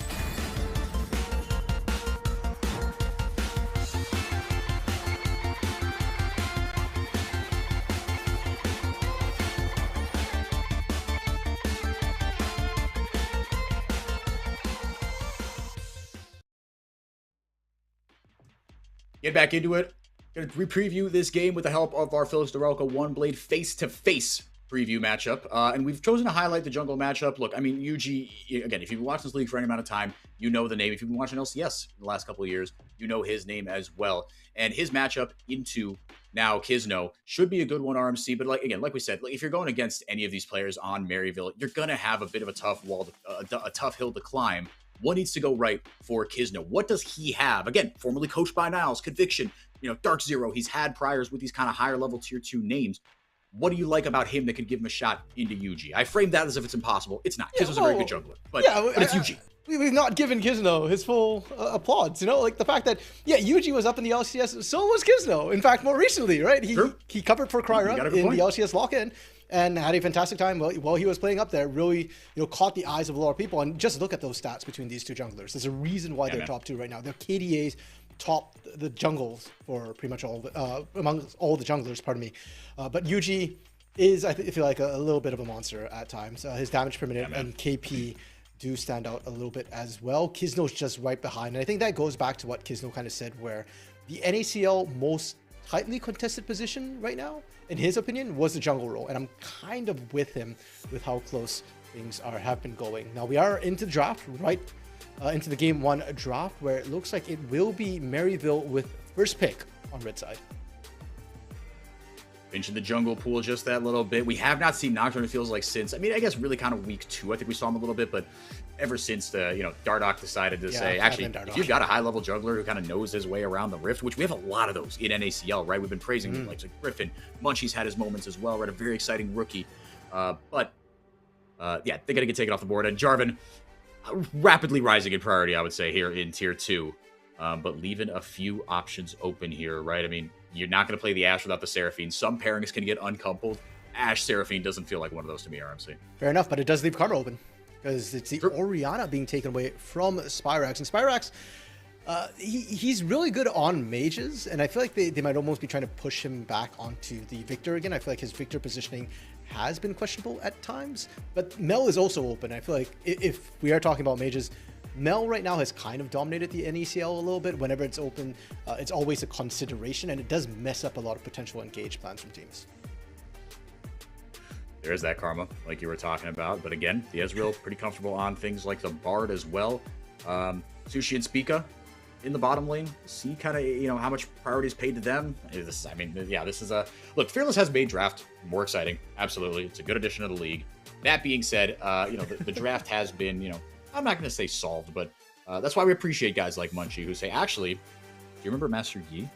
Speaker 4: Get back into it. Going to preview this game with the help of our Philips Norelco One-Blade face-to-face preview matchup. And we've chosen to highlight the jungle matchup. Look, I mean, UG, again, if you've been watching this league for any amount of time, you know the name. If you've been watching LCS in the last couple of years, you know his name as well. And his matchup into now Kisno should be a good one, RMC. But like we said, if you're going against any of these players on Maryville, you're going to have a bit of a tough a tough hill to climb. What needs to go right for Kisno? What does he have? Again, formerly coached by Niles, Conviction, you know, Dark Zero. He's had priors with these kind of higher level tier 2 names. What do you like about him that could give him a shot into UG? I framed that as if it's impossible. It's not. Kisno's a very good jungler, but it's UG.
Speaker 5: We've not given Kisno his full applause, you know, like the fact that, UG was up in the LCS, so was Kisno. In fact, more recently, right? He covered for Kryra in the LCS lock-in and had a fantastic time while he was playing up there. Really, you know, caught the eyes of a lot of people. And just look at those stats between these two junglers. There's a reason why they're top 2 right now. Their KDAs top the jungles for pretty much all among all the junglers, pardon me. But UG is, I feel like, a little bit of a monster at times. His damage per minute and KP do stand out a little bit as well. Kisno's just right behind. And I think that goes back to what Kisno kind of said, where the NACL most tightly contested position right now, in his opinion, was the jungle role. And I'm kind of with him with how close things have been going. Now we are into the draft, right into the game 1 draft, where it looks like it will be Maryville with first pick on red side.
Speaker 4: pinching the jungle pool just that little bit. We have not seen Nocturne, it feels like, since, I mean, I guess really kind of week 2, I think we saw him a little bit, but ever since the, Dardoch decided to say, actually, if you've got a high-level jungler who kind of knows his way around the Rift, which we have a lot of those in NACL, right? We've been praising like Griffin. Munchie's had his moments as well, right? A very exciting rookie. Yeah, they got to get taken off the board. And Jarvan, rapidly rising in priority, I would say, here in Tier 2. But leaving a few options open here, right? I mean, you're not going to play the Ashe without the Seraphine. Some pairings can get uncoupled. Ashe Seraphine doesn't feel like one of those to me, RMC.
Speaker 5: Fair enough, but it does leave Karma open because it's the Orianna being taken away from Spyrax. And Spyrax, he's really good on mages, and I feel like they might almost be trying to push him back onto the Victor again. I feel like his Victor positioning has been questionable at times, but Mel is also open. I feel like if we are talking about mages, Mel right now has kind of dominated the NECL a little bit. Whenever it's open, it's always a consideration, and it does mess up a lot of potential engage plans from teams.
Speaker 4: There's that Karma, like you were talking about. But again, the Ezreal pretty comfortable on things like the Bard as well. Sushi and Spica in the bottom lane. See kind of, how much priority is paid to them. This is a... Look, Fearless has made draft more exciting. Absolutely. It's a good addition to the league. That being said, the draft has been, I'm not going to say solved, but that's why we appreciate guys like Munchie who say, actually, do you remember Master Yi?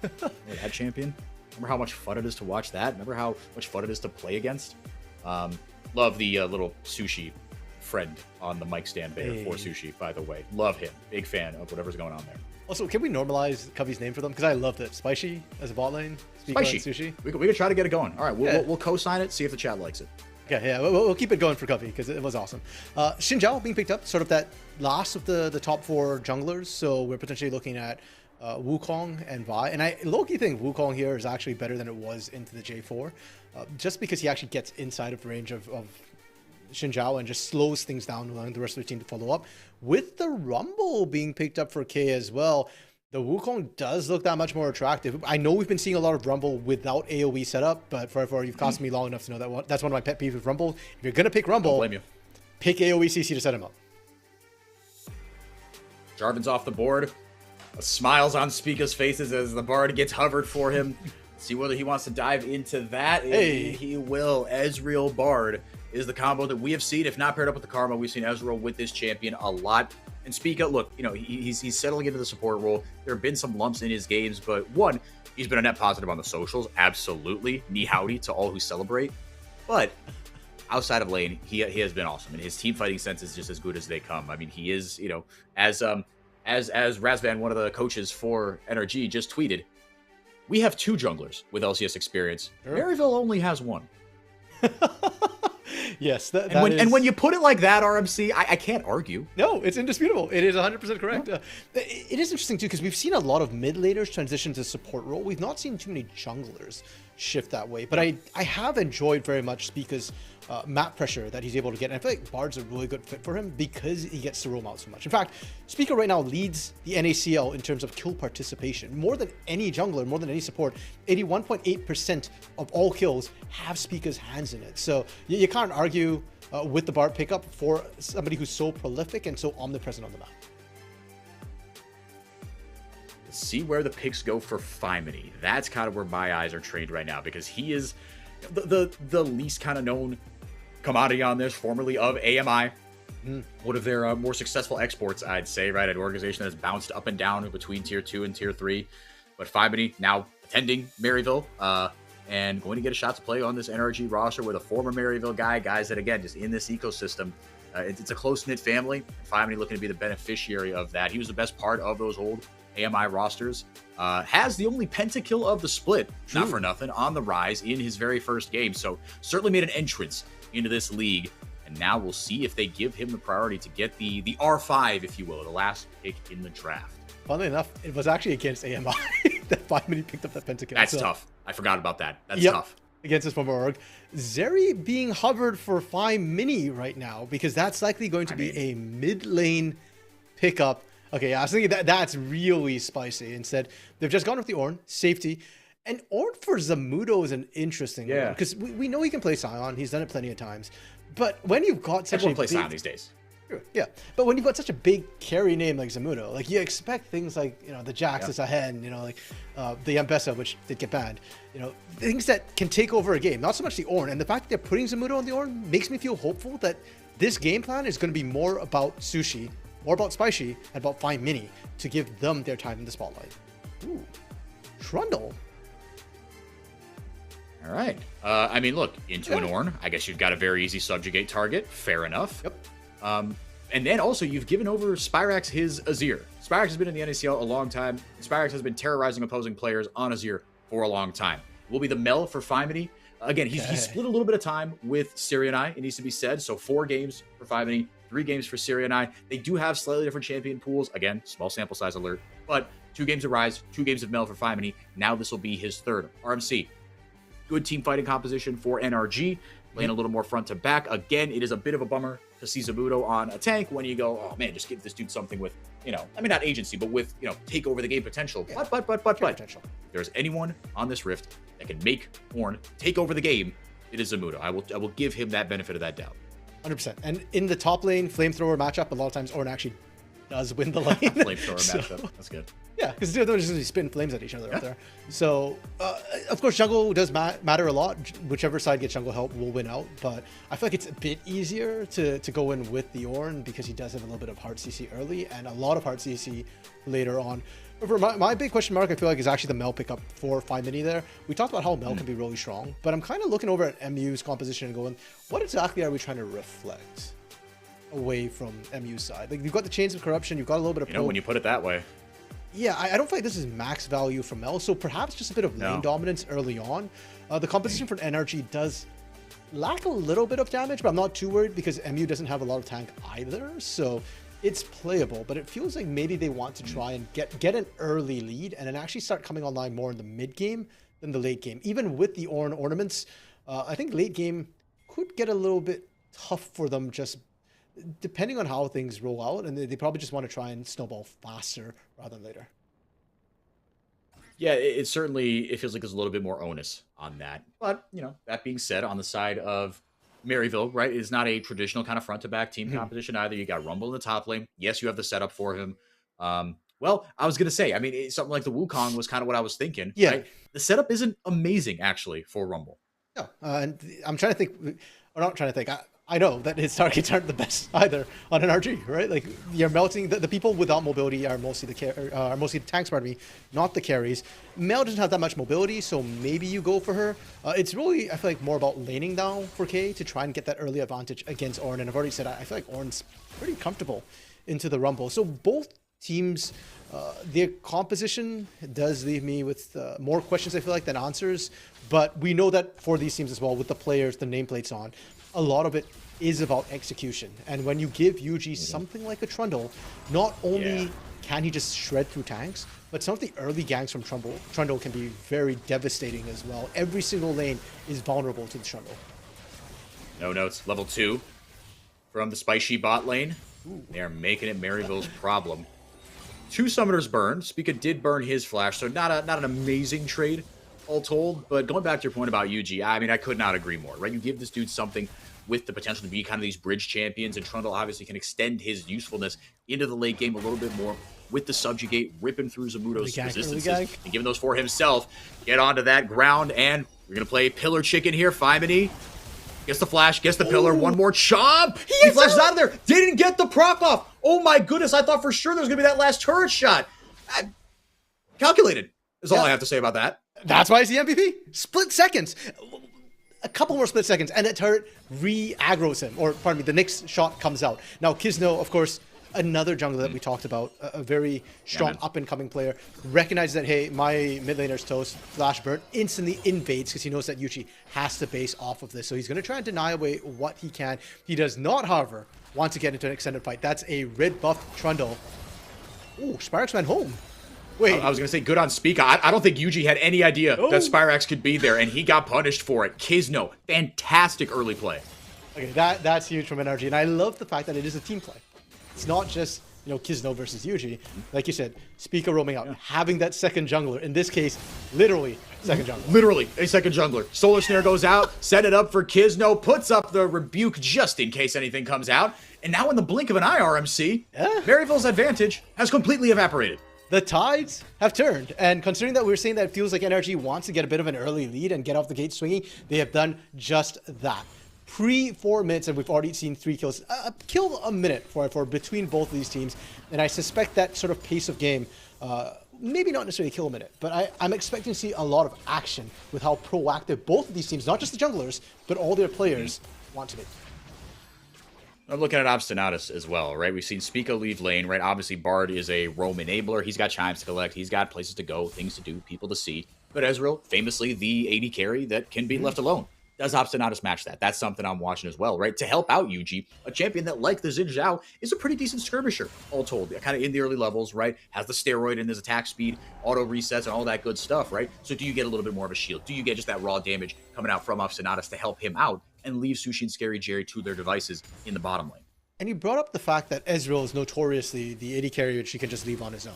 Speaker 4: That champion? Remember how much fun it is to watch that? Remember how much fun it is to play against? Love the little Sushi friend on the mic stand there for Sushi, by the way. Love him. Big fan of whatever's going on there.
Speaker 5: Also, can we normalize Covey's name for them? Because I loved it. Spicy as a bot lane.
Speaker 4: Spicy.
Speaker 5: Sushi.
Speaker 4: We could try to get it going. All right, we'll co-sign it, see if the chat likes it.
Speaker 5: Yeah, we'll keep it going for Covey because it was awesome. Xin Zhao being picked up, sort of that last of the top 4 junglers. So we're potentially looking at Wukong and Vi. And I low-key think Wukong here is actually better than it was into the J4. Just because he actually gets inside of range of Xin Zhao and just slows things down, allowing the rest of the team to follow up. With the Rumble being picked up for K as well, the Wukong does look that much more attractive. I know we've been seeing a lot of Rumble without AoE setup, but for you've cost me long enough to know that that's one of my pet peeves with Rumble. If you're going to pick Rumble,
Speaker 4: blame you.
Speaker 5: Pick AoE CC to set him up.
Speaker 4: Jarvan's off the board. Smiles on Spica's faces as the Bard gets hovered for him. See whether he wants to dive into that.
Speaker 5: Hey.
Speaker 4: He will. Ezreal Bard is the combo that we have seen. If not paired up with the Karma, we've seen Ezreal with this champion a lot. And Spica, look, he's settling into the support role. There have been some lumps in his games, but one, he's been a net positive on the socials. Absolutely. Knee howdy to all who celebrate. But outside of lane, he has been awesome. And his team fighting sense is just as good as they come. I mean, he is, as Razvan, one of the coaches for NRG, just tweeted, we have 2 junglers with LCS experience. Sure. Maryville only has 1.
Speaker 5: Yes,
Speaker 4: and when you put it like that, RMC, I can't argue.
Speaker 5: No, it's indisputable. It is 100% correct. Yeah. It is interesting, too, because we've seen a lot of mid-laners transition to support role. We've not seen too many junglers shift that way. But I have enjoyed very much Spica's map pressure that he's able to get. And I feel like Bard's a really good fit for him because he gets to roam out so much. In fact, Spica right now leads the NACL in terms of kill participation. More than any jungler, more than any support, 81.8% of all kills have Spica's hands in it. So you can't argue with the Bard pickup for somebody who's so prolific and so omnipresent on the map.
Speaker 4: See where the picks go for Fimony. That's kind of where my eyes are trained right now because he is the least kind of known commodity on this, formerly of AMI. One of their more successful exports, I'd say, right? An organization that's bounced up and down between Tier 2 and Tier 3. But Fimony now attending Maryville and going to get a shot to play on this NRG roster with a former Maryville guy, guys that, again, just in this ecosystem. It's a close-knit family. Fimony looking to be the beneficiary of that. He was the best part of those old AMI rosters. Has the only pentakill of the split, not for nothing, on the rise in his very first game. So certainly made an entrance into this league. And now we'll see if they give him the priority to get the R5, if you will, the last pick in the draft.
Speaker 5: Funnily enough, it was actually against AMI that Fimony picked up that pentakill.
Speaker 4: That's tough. I forgot about that. That's tough.
Speaker 5: Against his former org. Zeri being hovered for Fimony right now because that's likely going to be a mid lane pickup. Okay, I was thinking that's really spicy. Instead, they've just gone with the Ornn, safety. And Ornn for Zamudo is an interesting one because we know he can play Sion. He's done it plenty of times. But when you've got such
Speaker 4: Everyone plays Sion these days.
Speaker 5: Yeah, but when you've got such a big carry name like Zamudo, like you expect things like, you know, the Jax is ahead, you know, like the Yambessa, which did get banned, you know, things that can take over a game, not so much the Ornn. And the fact that they're putting Zamudo on the Ornn makes me feel hopeful that this game plan is going to be more about Sushi, more about Spicy, and about Fine Mini to give them their time in the spotlight. Ooh, Trundle.
Speaker 4: All right. I mean, look, into an Ornn. I guess you've got a very easy subjugate target. Fair enough.
Speaker 5: Yep.
Speaker 4: And then also you've given over Spyrax his Azir. Spyrax has been in the NACL a long time. Spyrax has been terrorizing opposing players on Azir for a long time. Will be the Mel for Fimony. Again, he's split a little bit of time with Sirianai, it needs to be said. So 4 games for Fimony, 3 games for Sirianai. They do have slightly different champion pools. Again, small sample size alert. But 2 games of Rise, 2 games of Mel for Fimony. Now this will be his 3rd. RMC, good team fighting composition for NRG. Playing a little more front to back. Again, it is a bit of a bummer to see Zamudo on a tank when you go, oh man, just give this dude something with, you know, I mean, not agency, but with, you know, take over the game potential.
Speaker 5: Yeah.
Speaker 4: But,
Speaker 5: Potential.
Speaker 4: if there's anyone on this Rift that can make Ornn take over the game, it is Zamudo. I will give him that benefit of that doubt.
Speaker 5: 100%. And in the top lane flamethrower matchup, a lot of times Ornn actually does win the lane.
Speaker 4: Flamethrower matchup. That's good.
Speaker 5: Yeah, because they're just going to spin flames at each other out there. So, of course, jungle does matter a lot. Whichever side gets jungle help will win out. But I feel like it's a bit easier to go in with the Ornn because he does have a little bit of hard CC early and a lot of hard CC later on. However, my big question mark, I feel like, is actually the Mel pickup for Fimony there. We talked about how Mel can be really strong, but I'm kind of looking over at MU's composition and going, what exactly are we trying to reflect away from MU's side? Like, you've got the Chains of Corruption, you've got a little bit of...
Speaker 4: You know, when you put it that way.
Speaker 5: Yeah, I don't feel like this is max value from Mel, so perhaps just a bit of lane dominance early on. The composition for NRG does lack a little bit of damage, but I'm not too worried because MU doesn't have a lot of tank either, so it's playable. But it feels like maybe they want to try and get an early lead and then actually start coming online more in the mid game than the late game. Even with the Ornn ornaments, I think late game could get a little bit tough for them just depending on how things roll out, and they probably just want to try and snowball faster rather than later.
Speaker 4: Yeah, it certainly, it feels like there's a little bit more onus on that. But, you know, that being said, on the side of Maryville, right, is not a traditional kind of front-to-back team composition either. You got Rumble in the top lane. Yes, you have the setup for him. Well, I was going to say, I mean, something like the Wukong was kind of what I was thinking.
Speaker 5: Yeah.
Speaker 4: Right? The setup isn't amazing, actually, for Rumble.
Speaker 5: Yeah, and I'm trying to think, or not trying to think, I know that his targets aren't the best either on an RG, right? Like, you're melting the people without mobility are mostly the tanks, pardon me, not the carries. Mel doesn't have that much mobility, so maybe you go for her. It's really, I feel like, more about laning down for K to try and get that early advantage against Ornn. And I've already said I feel like Ornn's pretty comfortable into the Rumble. So both teams, their composition does leave me with more questions, I feel like, than answers. But we know that for these teams as well, with the players, the nameplates on, a lot of it is about execution. And when you give Yuji something like a Trundle, not only can he just shred through tanks, but some of the early ganks from Trundle can be very devastating as well. Every single lane is vulnerable to the Trundle.
Speaker 4: No notes. Level 2 from the Spicy bot lane. They are making it Maryville's problem. 2 summoners burn. Spica did burn his flash, so not an amazing trade, all told. But going back to your point about Yuji, I mean, I could not agree more, right? You give this dude something with the potential to be kind of these bridge champions, and Trundle obviously can extend his usefulness into the late game a little bit more with the subjugate, ripping through Zamudo's resistances, and giving those for himself. Get onto that ground, and we're going to play Pillar Chicken here. Fimony gets the flash, gets the pillar, one more chomp! He flashes out of there, didn't get the proc off! Oh my goodness, I thought for sure there was going to be that last turret shot. Calculated is all I have to say about that.
Speaker 5: That's why he's the MVP. Split seconds. A couple more split seconds, and that turret re-aggroes him. Or, pardon me, the next shot comes out. Now, Kizno, of course, another jungler that we talked about, a very strong up-and-coming player, recognizes that, hey, my mid laner's toast, flash burn, instantly invades because he knows that Yuji has to base off of this. So he's going to try and deny away what he can. He does not, however, want to get into an extended fight. That's a red buff Trundle. Ooh, Spyrax went home. Wait.
Speaker 4: I was going to say, good on Spica. I don't think Yuji had any idea that Spyrax could be there, and he got punished for it. Kizno, fantastic early play.
Speaker 5: Okay, that's huge from NRG, and I love the fact that it is a team play. It's not just Kizno versus Yuji. Like you said, Spica roaming out, having that second jungler. In this case, literally second jungler.
Speaker 4: Literally a second jungler. Solar Snare goes out, set it up for Kizno, puts up the rebuke just in case anything comes out. And now in the blink of an eye, RMC, Maryville's advantage has completely evaporated.
Speaker 5: The tides have turned, and considering that we're saying that it feels like NRG wants to get a bit of an early lead and get off the gate swinging, they have done just that. Pre-4 minutes, and we've already seen 3 kills. Kill a minute for between both of these teams, and I suspect that sort of pace of game, maybe not necessarily kill a minute, but I'm expecting to see a lot of action with how proactive both of these teams, not just the junglers, but all their players want to be.
Speaker 4: I'm looking at Obstinatus as well, right? We've seen Spica leave lane, right? Obviously, Bard is a roam enabler. He's got chimes to collect. He's got places to go, things to do, people to see. But Ezreal, famously the AD carry that can be left alone. Does Obstinatus match that? That's something I'm watching as well, right? To help out Yuji, a champion that, like the Xin Zhao, is a pretty decent skirmisher, all told. Kind of in the early levels, right? Has the steroid in his attack speed, auto resets, and all that good stuff, right? So do you get a little bit more of a shield? Do you get just that raw damage coming out from Obstinatus to help him out and leave Sushi and Scary Jerry to their devices in the bottom lane?
Speaker 5: And you brought up the fact that Ezreal is notoriously the AD carry which he can just leave on his own.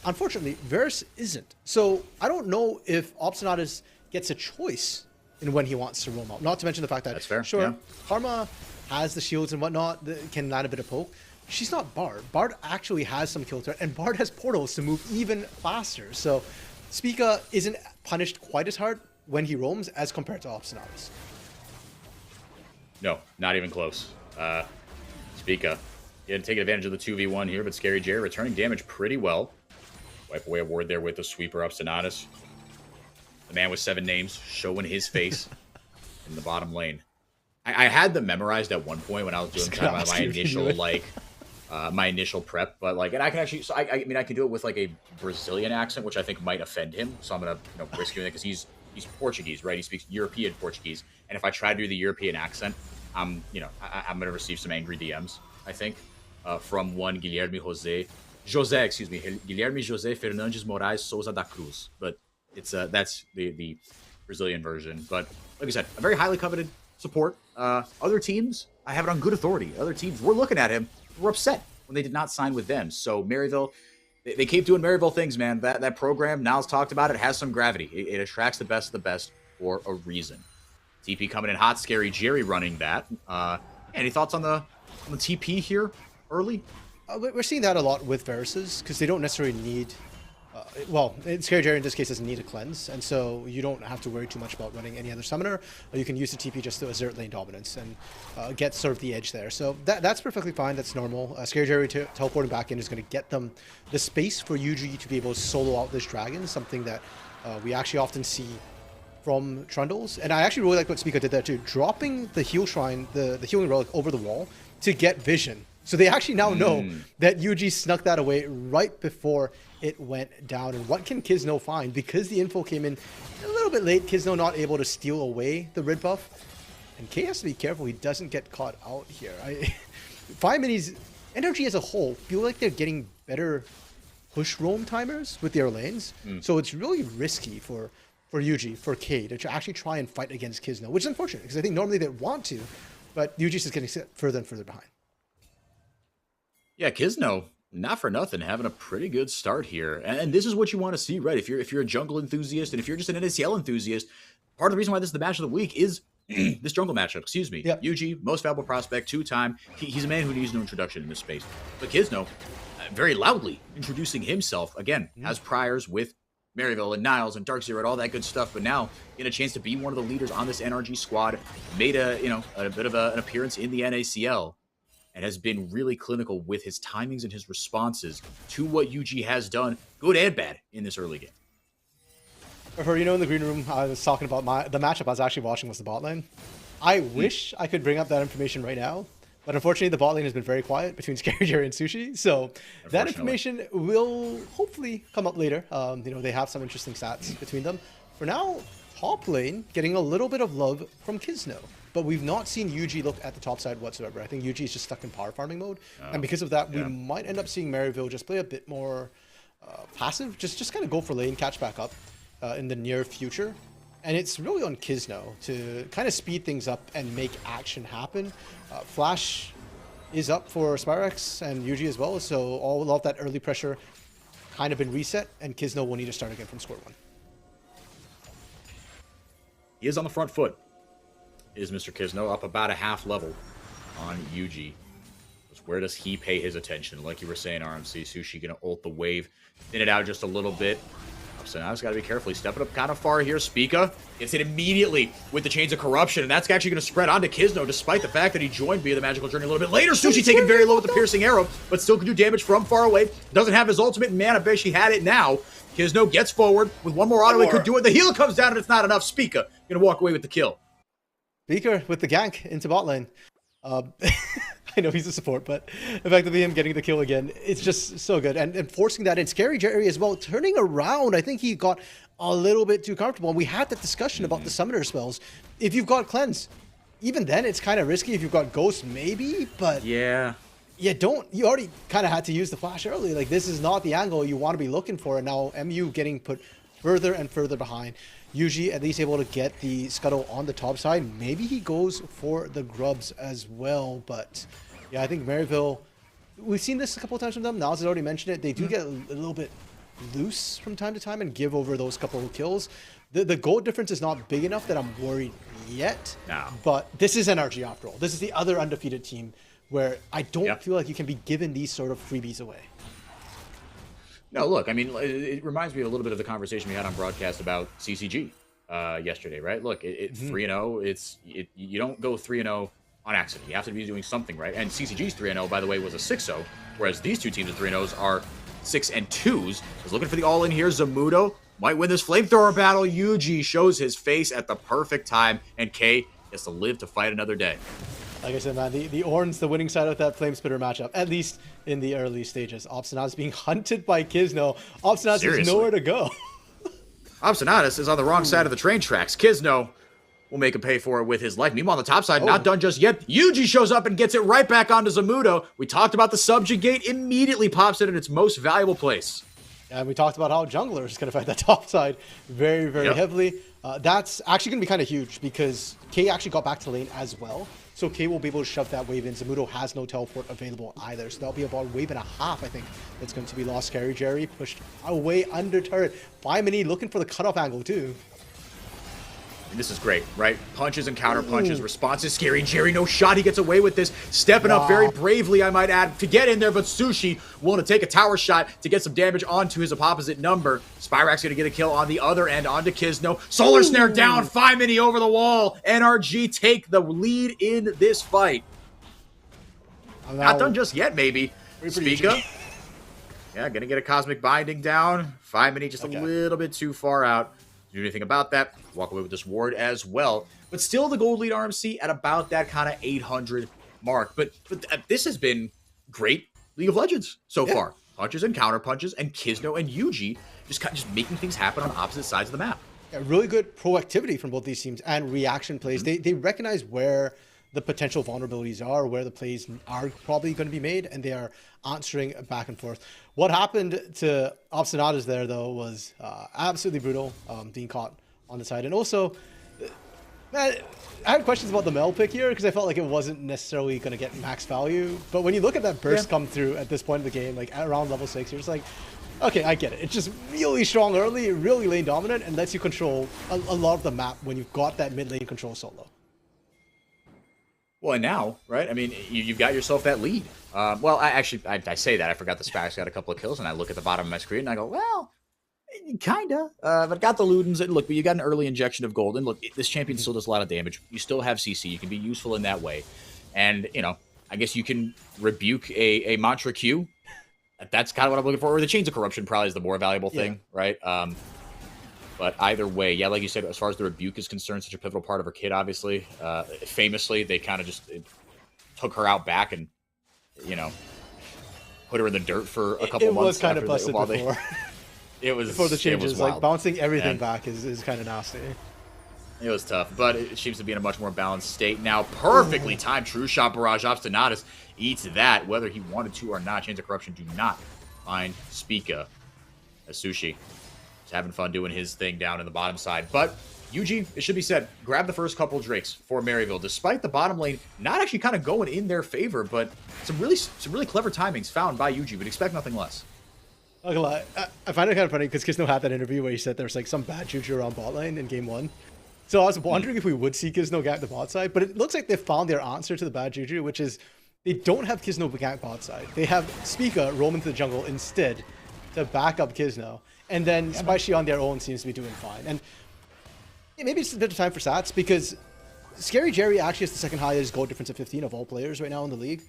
Speaker 5: Unfortunately, Varus isn't. So I don't know if Obstinatus gets a choice in when he wants to roam out. Not to mention the fact that,
Speaker 4: that's fair,
Speaker 5: sure, Karma has the shields and whatnot that can land a bit of poke. She's not Bard. Bard actually has some kill threat, and Bard has portals to move even faster. So Spica isn't punished quite as hard when he roams as compared to Obstinatus.
Speaker 4: No, not even close. Spica, he had taken advantage of the 2v1 here, but Scary Jerry returning damage pretty well. Wipe away a ward there with the sweeper Obstinatus. The man with 7 names showing his face in the bottom lane. I had them memorized at one point when I was doing kind of my initial my initial prep, but like, and I can actually, so I mean, I can do it with like a Brazilian accent, which I think might offend him. So I'm gonna risk doing it because he's Portuguese, right? He speaks European Portuguese, and if I try to do the European accent, I'm gonna receive some angry DMs. I think from one Guilherme José, Guilherme José Fernandes Moraes Souza da Cruz, but it's that's the Brazilian version. But like I said, a very highly coveted support. Other teams, I have it on good authority. Other teams were looking at him, were upset when they did not sign with them. So Maryville, they keep doing Maryville things, man. That program, Niles talked about it, has some gravity. It attracts the best of the best for a reason. TP coming in hot, Scary Jerry running that. Any thoughts on the TP here early?
Speaker 5: We're seeing that a lot with Varus's because they don't necessarily need. Well, Scary Jerry in this case doesn't need a cleanse, and so you don't have to worry too much about running any other summoner. You can use the TP just to assert lane dominance and get sort of the edge there. So that's perfectly fine. That's normal. Scary Jerry teleporting back in is going to get them the space for Yuji to be able to solo out this dragon, something that we actually often see from Trundles. And I actually really like what Spica did there too, dropping the heal shrine, the healing relic over the wall to get vision. So they actually now know that Yuji snuck that away right before it went down. And what can Kizno find? Because the info came in a little bit late, Kizno not able to steal away the red buff. And K has to be careful he doesn't get caught out here. 5 minis, NRG as a whole, feel like they're getting better push roam timers with their lanes. So it's really risky for Yuji, for K, to actually try and fight against Kizno, which is unfortunate because I think normally they want to, but Yuji's just getting further and further behind.
Speaker 4: Yeah, Kizno, not for nothing, having a pretty good start here. And this is what you want to see, right? If you're a jungle enthusiast and if you're just an NACL enthusiast, part of the reason why this is the match of the week is this jungle matchup, excuse me.
Speaker 5: Yep.
Speaker 4: Yuji, most valuable prospect, 2-time. He's a man who needs no introduction in this space. But Kizno, very loudly introducing himself, again, has priors with Maryville and Niles and Dark Zero and all that good stuff, but now in a chance to be one of the leaders on this NRG squad, made a bit of an appearance in the NACL. And has been really clinical with his timings and his responses to what Yuji has done, good and bad, in this early game.
Speaker 5: In the green room, I was talking about the matchup I was actually watching was the bot lane. I wish I could bring up that information right now, but unfortunately the bot lane has been very quiet between Scary Jerry and Sushi, so that information will hopefully come up later. They have some interesting stats between them. For now, top lane getting a little bit of love from Kizno. But we've not seen Yuji look at the top side whatsoever. I think Yuji is just stuck in power farming mode. And because of that, we might end up seeing Maryville just play a bit more passive. Just kind of go for lane, catch back up in the near future. And it's really on Kizno to kind of speed things up and make action happen. Flash is up for Spyrex and Yuji as well. So all of that early pressure kind of been reset, and Kizno will need to start again from square one.
Speaker 4: He is on the front foot, is Mr. Kizno, up about a half level on Yuji. Where does he pay his attention? Like you were saying, RMC, Sushi going to ult the wave, thin it out just a little bit. So now he's got to be careful. He's stepping up kind of far here. Spica gets hit immediately with the Chains of Corruption, and that's actually going to spread onto Kizno, despite the fact that he joined via the Magical Journey a little bit later. Sushi taken very low with the Piercing Arrow, but still can do damage from far away. Doesn't have his ultimate mana. Bet he had it now. Kizno gets forward with one more auto. He could do it. The heal comes down, and it's not enough. Spica going to walk away with the kill.
Speaker 5: Spica with the gank into bot lane. I know he's a support, but effectively him getting the kill again, it's just so good. And forcing that in. Scary Jerry as well, turning around. I think he got a little bit too comfortable. And we had that discussion about the summoner spells. If you've got Cleanse, even then it's kind of risky. If you've got Ghost, maybe, but
Speaker 4: yeah,
Speaker 5: you already kind of had to use the flash early. Like, this is not the angle you want to be looking for. And now MU getting put further and further behind. Usually at least able to get the scuttle on the top side. Maybe he goes for the grubs as well. But yeah, I think Maryville, we've seen this a couple of times from them. Niles has already mentioned it. They do get a little bit loose from time to time and give over those couple of kills. The goal difference is not big enough that I'm worried yet.
Speaker 4: No.
Speaker 5: But this is NRG after all. This is the other undefeated team where I don't feel like you can be given these sort of freebies away.
Speaker 4: No, look, I mean, it reminds me a little bit of the conversation we had on broadcast about CCG yesterday, right? Look, 3-0, you don't go 3-0 on accident. You have to be doing something, right? And CCG's 3-0, by the way, was a 6-0, whereas these two teams of 3-0s are 6-2s. He's looking for the all-in here. Zamudo might win this flamethrower battle. Yuji shows his face at the perfect time, and K gets to live to fight another day.
Speaker 5: Like I said, man, the Ornn's the winning side of that Flame Spitter matchup, at least in the early stages. Obstinatus being hunted by Kizno. Obstinatus has nowhere to go.
Speaker 4: Obstinatus is on the wrong side of the train tracks. Kizno will make him pay for it with his life. Meanwhile, on the top side, not done just yet. Yuji shows up and gets it right back onto Zamudo. We talked about the Subjugate, immediately pops it in its most valuable place.
Speaker 5: And we talked about how Jungler is going to fight that top side very, very heavily. That's actually going to be kind of huge because K actually got back to lane as well. So K will be able to shove that wave in. Zamudo has no teleport available either. So that'll be about a wave and a half, I think, that's going to be lost. Scary Jerry pushed away under turret. Bimini looking for the cutoff angle too.
Speaker 4: And this is great, right? Punches and counter punches, responses. Scary Jerry, no shot. He gets away with this. Stepping up very bravely, I might add, to get in there. But Sushi willing to take a tower shot to get some damage onto his opposite number. Spyrax going to get a kill on the other end onto Kizno. Solar Snare down. 5 mini over the wall. NRG take the lead in this fight. Not done just yet, maybe. Spica. Yeah, going to get a Cosmic Binding down. 5 mini just a little bit too far out. Do anything about that, walk away with this ward as well. But still the gold lead RMC at about that kind of 800 mark. But this has been great League of Legends so far. Punches and counter punches, and Kizno and Yuji just making things happen on opposite sides of the map.
Speaker 5: Yeah, really good proactivity from both these teams and reaction plays. They recognize where the potential vulnerabilities are, where the plays are probably going to be made, and they are answering back and forth. What happened to Obstinatus there, though, was absolutely brutal, being caught on the side. And also, man, I had questions about the Mel pick here because I felt like it wasn't necessarily going to get max value. But when you look at that burst come through at this point of the game, like at around level 6, you're just like, okay, I get it. It's just really strong early, really lane dominant, and lets you control a lot of the map when you've got that mid lane control solo.
Speaker 4: Well, and now, right? I mean, you've got yourself that lead. Well, I say that. I forgot the Spax got a couple of kills, and I look at the bottom of my screen, and I go, well, kinda. But I got the Ludens, and look, but you got an early injection of gold, and look, this champion still does a lot of damage. You still have CC. You can be useful in that way. And, you know, I guess you can rebuke a Mantra Q. That's kind of what I'm looking for. Or the Chains of Corruption probably is the more valuable thing, right? But either way, yeah, like you said, as far as the rebuke is concerned, such a pivotal part of her kit, obviously. Famously, they kind of just took her out back and, you know, put her in the dirt for a couple months. It was
Speaker 5: kind of busted before.
Speaker 4: It was
Speaker 5: before the changes, like bouncing everything back is kind of nasty.
Speaker 4: It was tough, but it seems to be in a much more balanced state now. Perfectly timed True Shot Barrage. Obstinatus eats that, whether he wanted to or not. Chains of Corruption do not find Spica as Sushi. Having fun doing his thing down in the bottom side. But Yuji, it should be said, grab the first couple Drakes for Maryville, despite the bottom lane not actually kind of going in their favor, but some really clever timings found by Yuji. Would expect nothing less.
Speaker 5: Not gonna lie, I find it kind of funny because Kisno had that interview where he said there's like some bad juju around bot lane in game 1. So I was wondering if we would see Kisno gank the bot side, but it looks like they found their answer to the bad juju, which is they don't have Kisno gank bot side. They have Spica roam into the jungle instead to back up Kisno, and then Spicy on their own seems to be doing fine. And maybe it's a bit of time for sats because Scary Jerry actually has the second highest gold difference of 15 of all players right now in the league.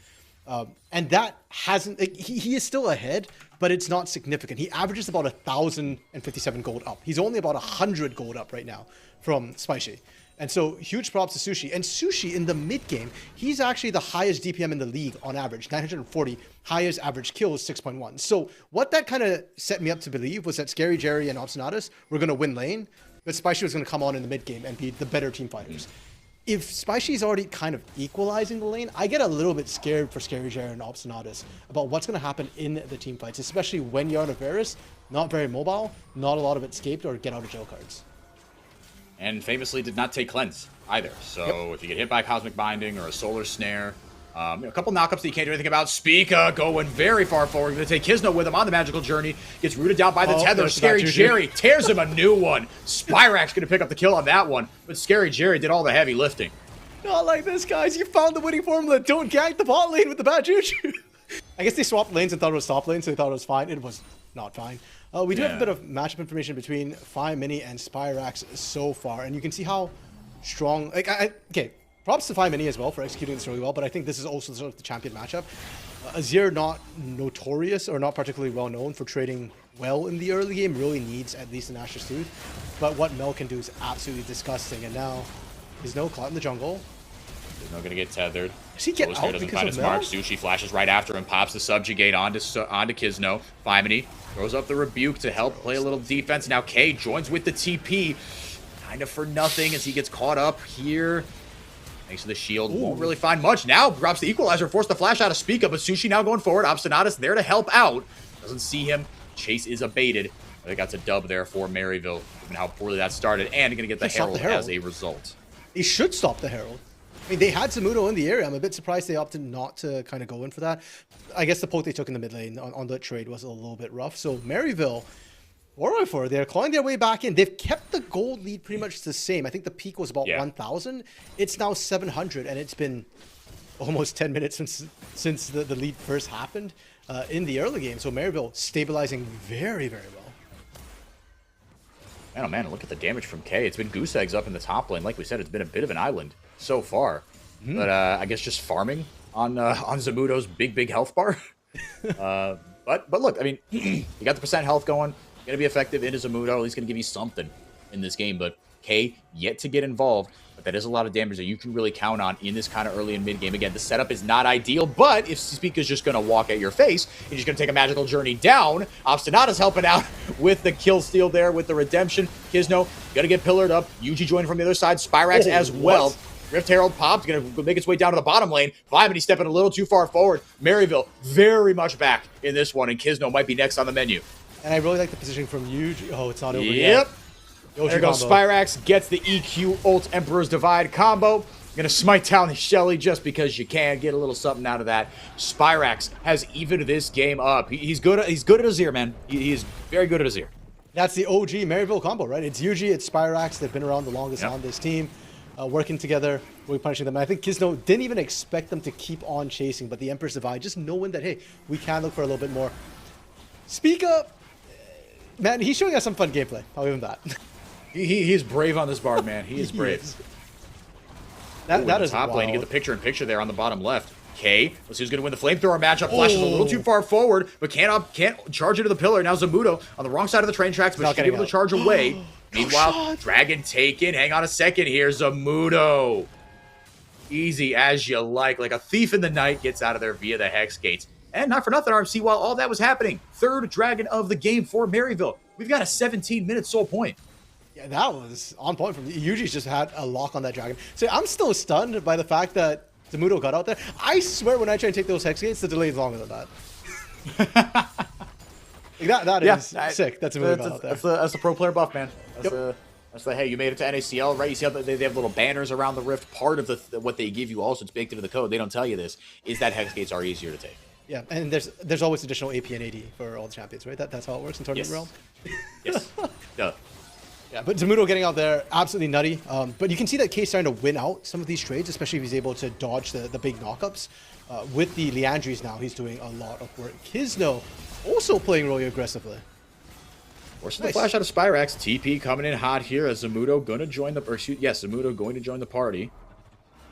Speaker 5: And that hasn't, like, he is still ahead, but it's not significant. He averages about 1,057 gold up. He's only about 100 gold up right now from Spicy. And so huge props to Sushi. And Sushi in the mid game, he's actually the highest DPM in the league on average, 940, highest average kills, 6.1. So what that kind of set me up to believe was that Scary Jerry and Obstinatus were going to win lane, but Spicy was going to come on in the mid game and be the better team fighters. If Spicy's already kind of equalizing the lane, I get a little bit scared for Scary Jerry and Obstinatus about what's going to happen in the team fights, especially when you're on a Varus, not very mobile, not a lot of escaped or get out of jail cards.
Speaker 4: And famously did not take cleanse either. So if you get hit by Cosmic Binding or a Solar Snare, a couple knockups that you can't do anything about. Spica going very far forward. Going to take Kisno with him on the magical journey. Gets rooted down by the tether. Scary Jerry tears him a new one. Spyrax going to pick up the kill on that one. But Scary Jerry did all the heavy lifting.
Speaker 5: Not like this, guys. You found the winning formula. Don't gank the bot lane with the bad juju. I guess they swapped lanes and thought it was top lane, so they thought it was fine. It was not fine. We do have a bit of matchup information between Fire Mini and Spyrax so far, and you can see how strong. Like, okay, props to Fire Mini as well for executing this really well, but I think this is also sort of the champion matchup. Azir, not notorious or not particularly well known for trading well in the early game, really needs at least an Asher's Tooth. But what Mel can do is absolutely disgusting, and now there's no caught in the jungle.
Speaker 4: He's not going to get tethered.
Speaker 5: Does he get out because of Mel?
Speaker 4: Mark. Sushi flashes right after him, pops the subjugate onto Kisno. Fimini throws up the rebuke to help play a little defense. Now K joins with the TP, kind of for nothing as he gets caught up here. Thanks to the shield, won't really find much. Now drops the equalizer, forced the flash out of Spica, but Sushi now going forward. Obstinatus there to help out. Doesn't see him. Chase is abated. I think that's a dub there for Maryville, given how poorly that started, and going to get the Herald as a result.
Speaker 5: He should stop the Herald. I mean, they had Zamudo in the area. I'm a bit surprised they opted not to kind of go in for that. I guess the poke they took in the mid lane on that trade was a little bit rough. So Maryville, they're clawing their way back in. They've kept the gold lead pretty much the same. I think the peak was about 1,000. It's now 700, and it's been almost 10 minutes since the lead first happened in the early game. So Maryville stabilizing very, very well.
Speaker 4: Man, oh man, look at the damage from K. It's been goose eggs up in the top lane. Like we said, it's been a bit of an island so far. But I guess just farming on Zamudo's big health bar. But look, I mean, you got the percent health going. Going to be effective into Zamudo. At least going to give you something in this game. But K yet to get involved. But that is a lot of damage that you can really count on in this kind of early and mid game. Again, the setup is not ideal, but if Spica's just going to walk at your face, you're just going to take a magical journey down. Obstinata's helping out with the kill steal there with the redemption. Kisno going to get pillared up. Yuji joining from the other side. Spyrax as well. Rift Herald popped, going to make its way down to the bottom lane. Vimini stepping a little too far forward. Maryville very much back in this one, and Kisno might be next on the menu.
Speaker 5: And I really like the positioning from Yuji. Oh, it's not over yet.
Speaker 4: There goes Spyrax, gets the EQ ult Emperor's Divide combo. Gonna smite down the Shelly just because you can. Get a little something out of that. Spyrax has evened this game up. He's good at Azir, man. He is very good at Azir.
Speaker 5: That's the OG Maryville combo, right? It's Yuji, it's Spyrax. They've been around the longest on this team. Working together, we're punishing them. And I think Kisno didn't even expect them to keep on chasing, but the Emperor's Divide, just knowing that, hey, we can look for a little bit more. Spica, man, he's showing us some fun gameplay. I'll give him that.
Speaker 4: He is brave on this Bard, man. He is brave.
Speaker 5: That is
Speaker 4: top
Speaker 5: wild.
Speaker 4: lane. You get the picture-in-picture there on the bottom left. K, let's see who's going to win the flamethrower matchup. Flashes a little too far forward, but can't charge into the pillar. Now Zamudo on the wrong side of the train tracks, but she's able to charge away. Meanwhile, Dragon taken. Hang on a second here. Zamudo. Easy as you like a thief in the night, gets out of there via the Hex Gates. And not for nothing, RMC, while all that was happening, third Dragon of the game for Maryville. We've got a 17-minute soul point.
Speaker 5: Yeah, that was on point from Yuji's just had a lock on that Dragon. So I'm still stunned by the fact that Zamudo got out there. I swear when I try and take those Hex Gates, the delay is longer than that. that is sick. That's a move out there.
Speaker 4: That's the pro player buff, man. That's like, hey, you made it to NACL, right? You see how they have little banners around the rift. Part of what they give you also, it's baked into the code. They don't tell you this, is that hex gates are easier to take.
Speaker 5: Yeah, and there's always additional AP and AD for all the champions, right? That's how it works in tournament realm.
Speaker 4: Yes. Duh.
Speaker 5: Yeah, but Zamudo getting out there, absolutely nutty. But you can see that K's starting to win out some of these trades, especially if he's able to dodge the big knockups. With the Leandries now, he's doing a lot of work. Kizno also playing really aggressively.
Speaker 4: Forcing the flash out of Spyrax. TP coming in hot here as Zamudo going to join the... Zamudo going to join the party.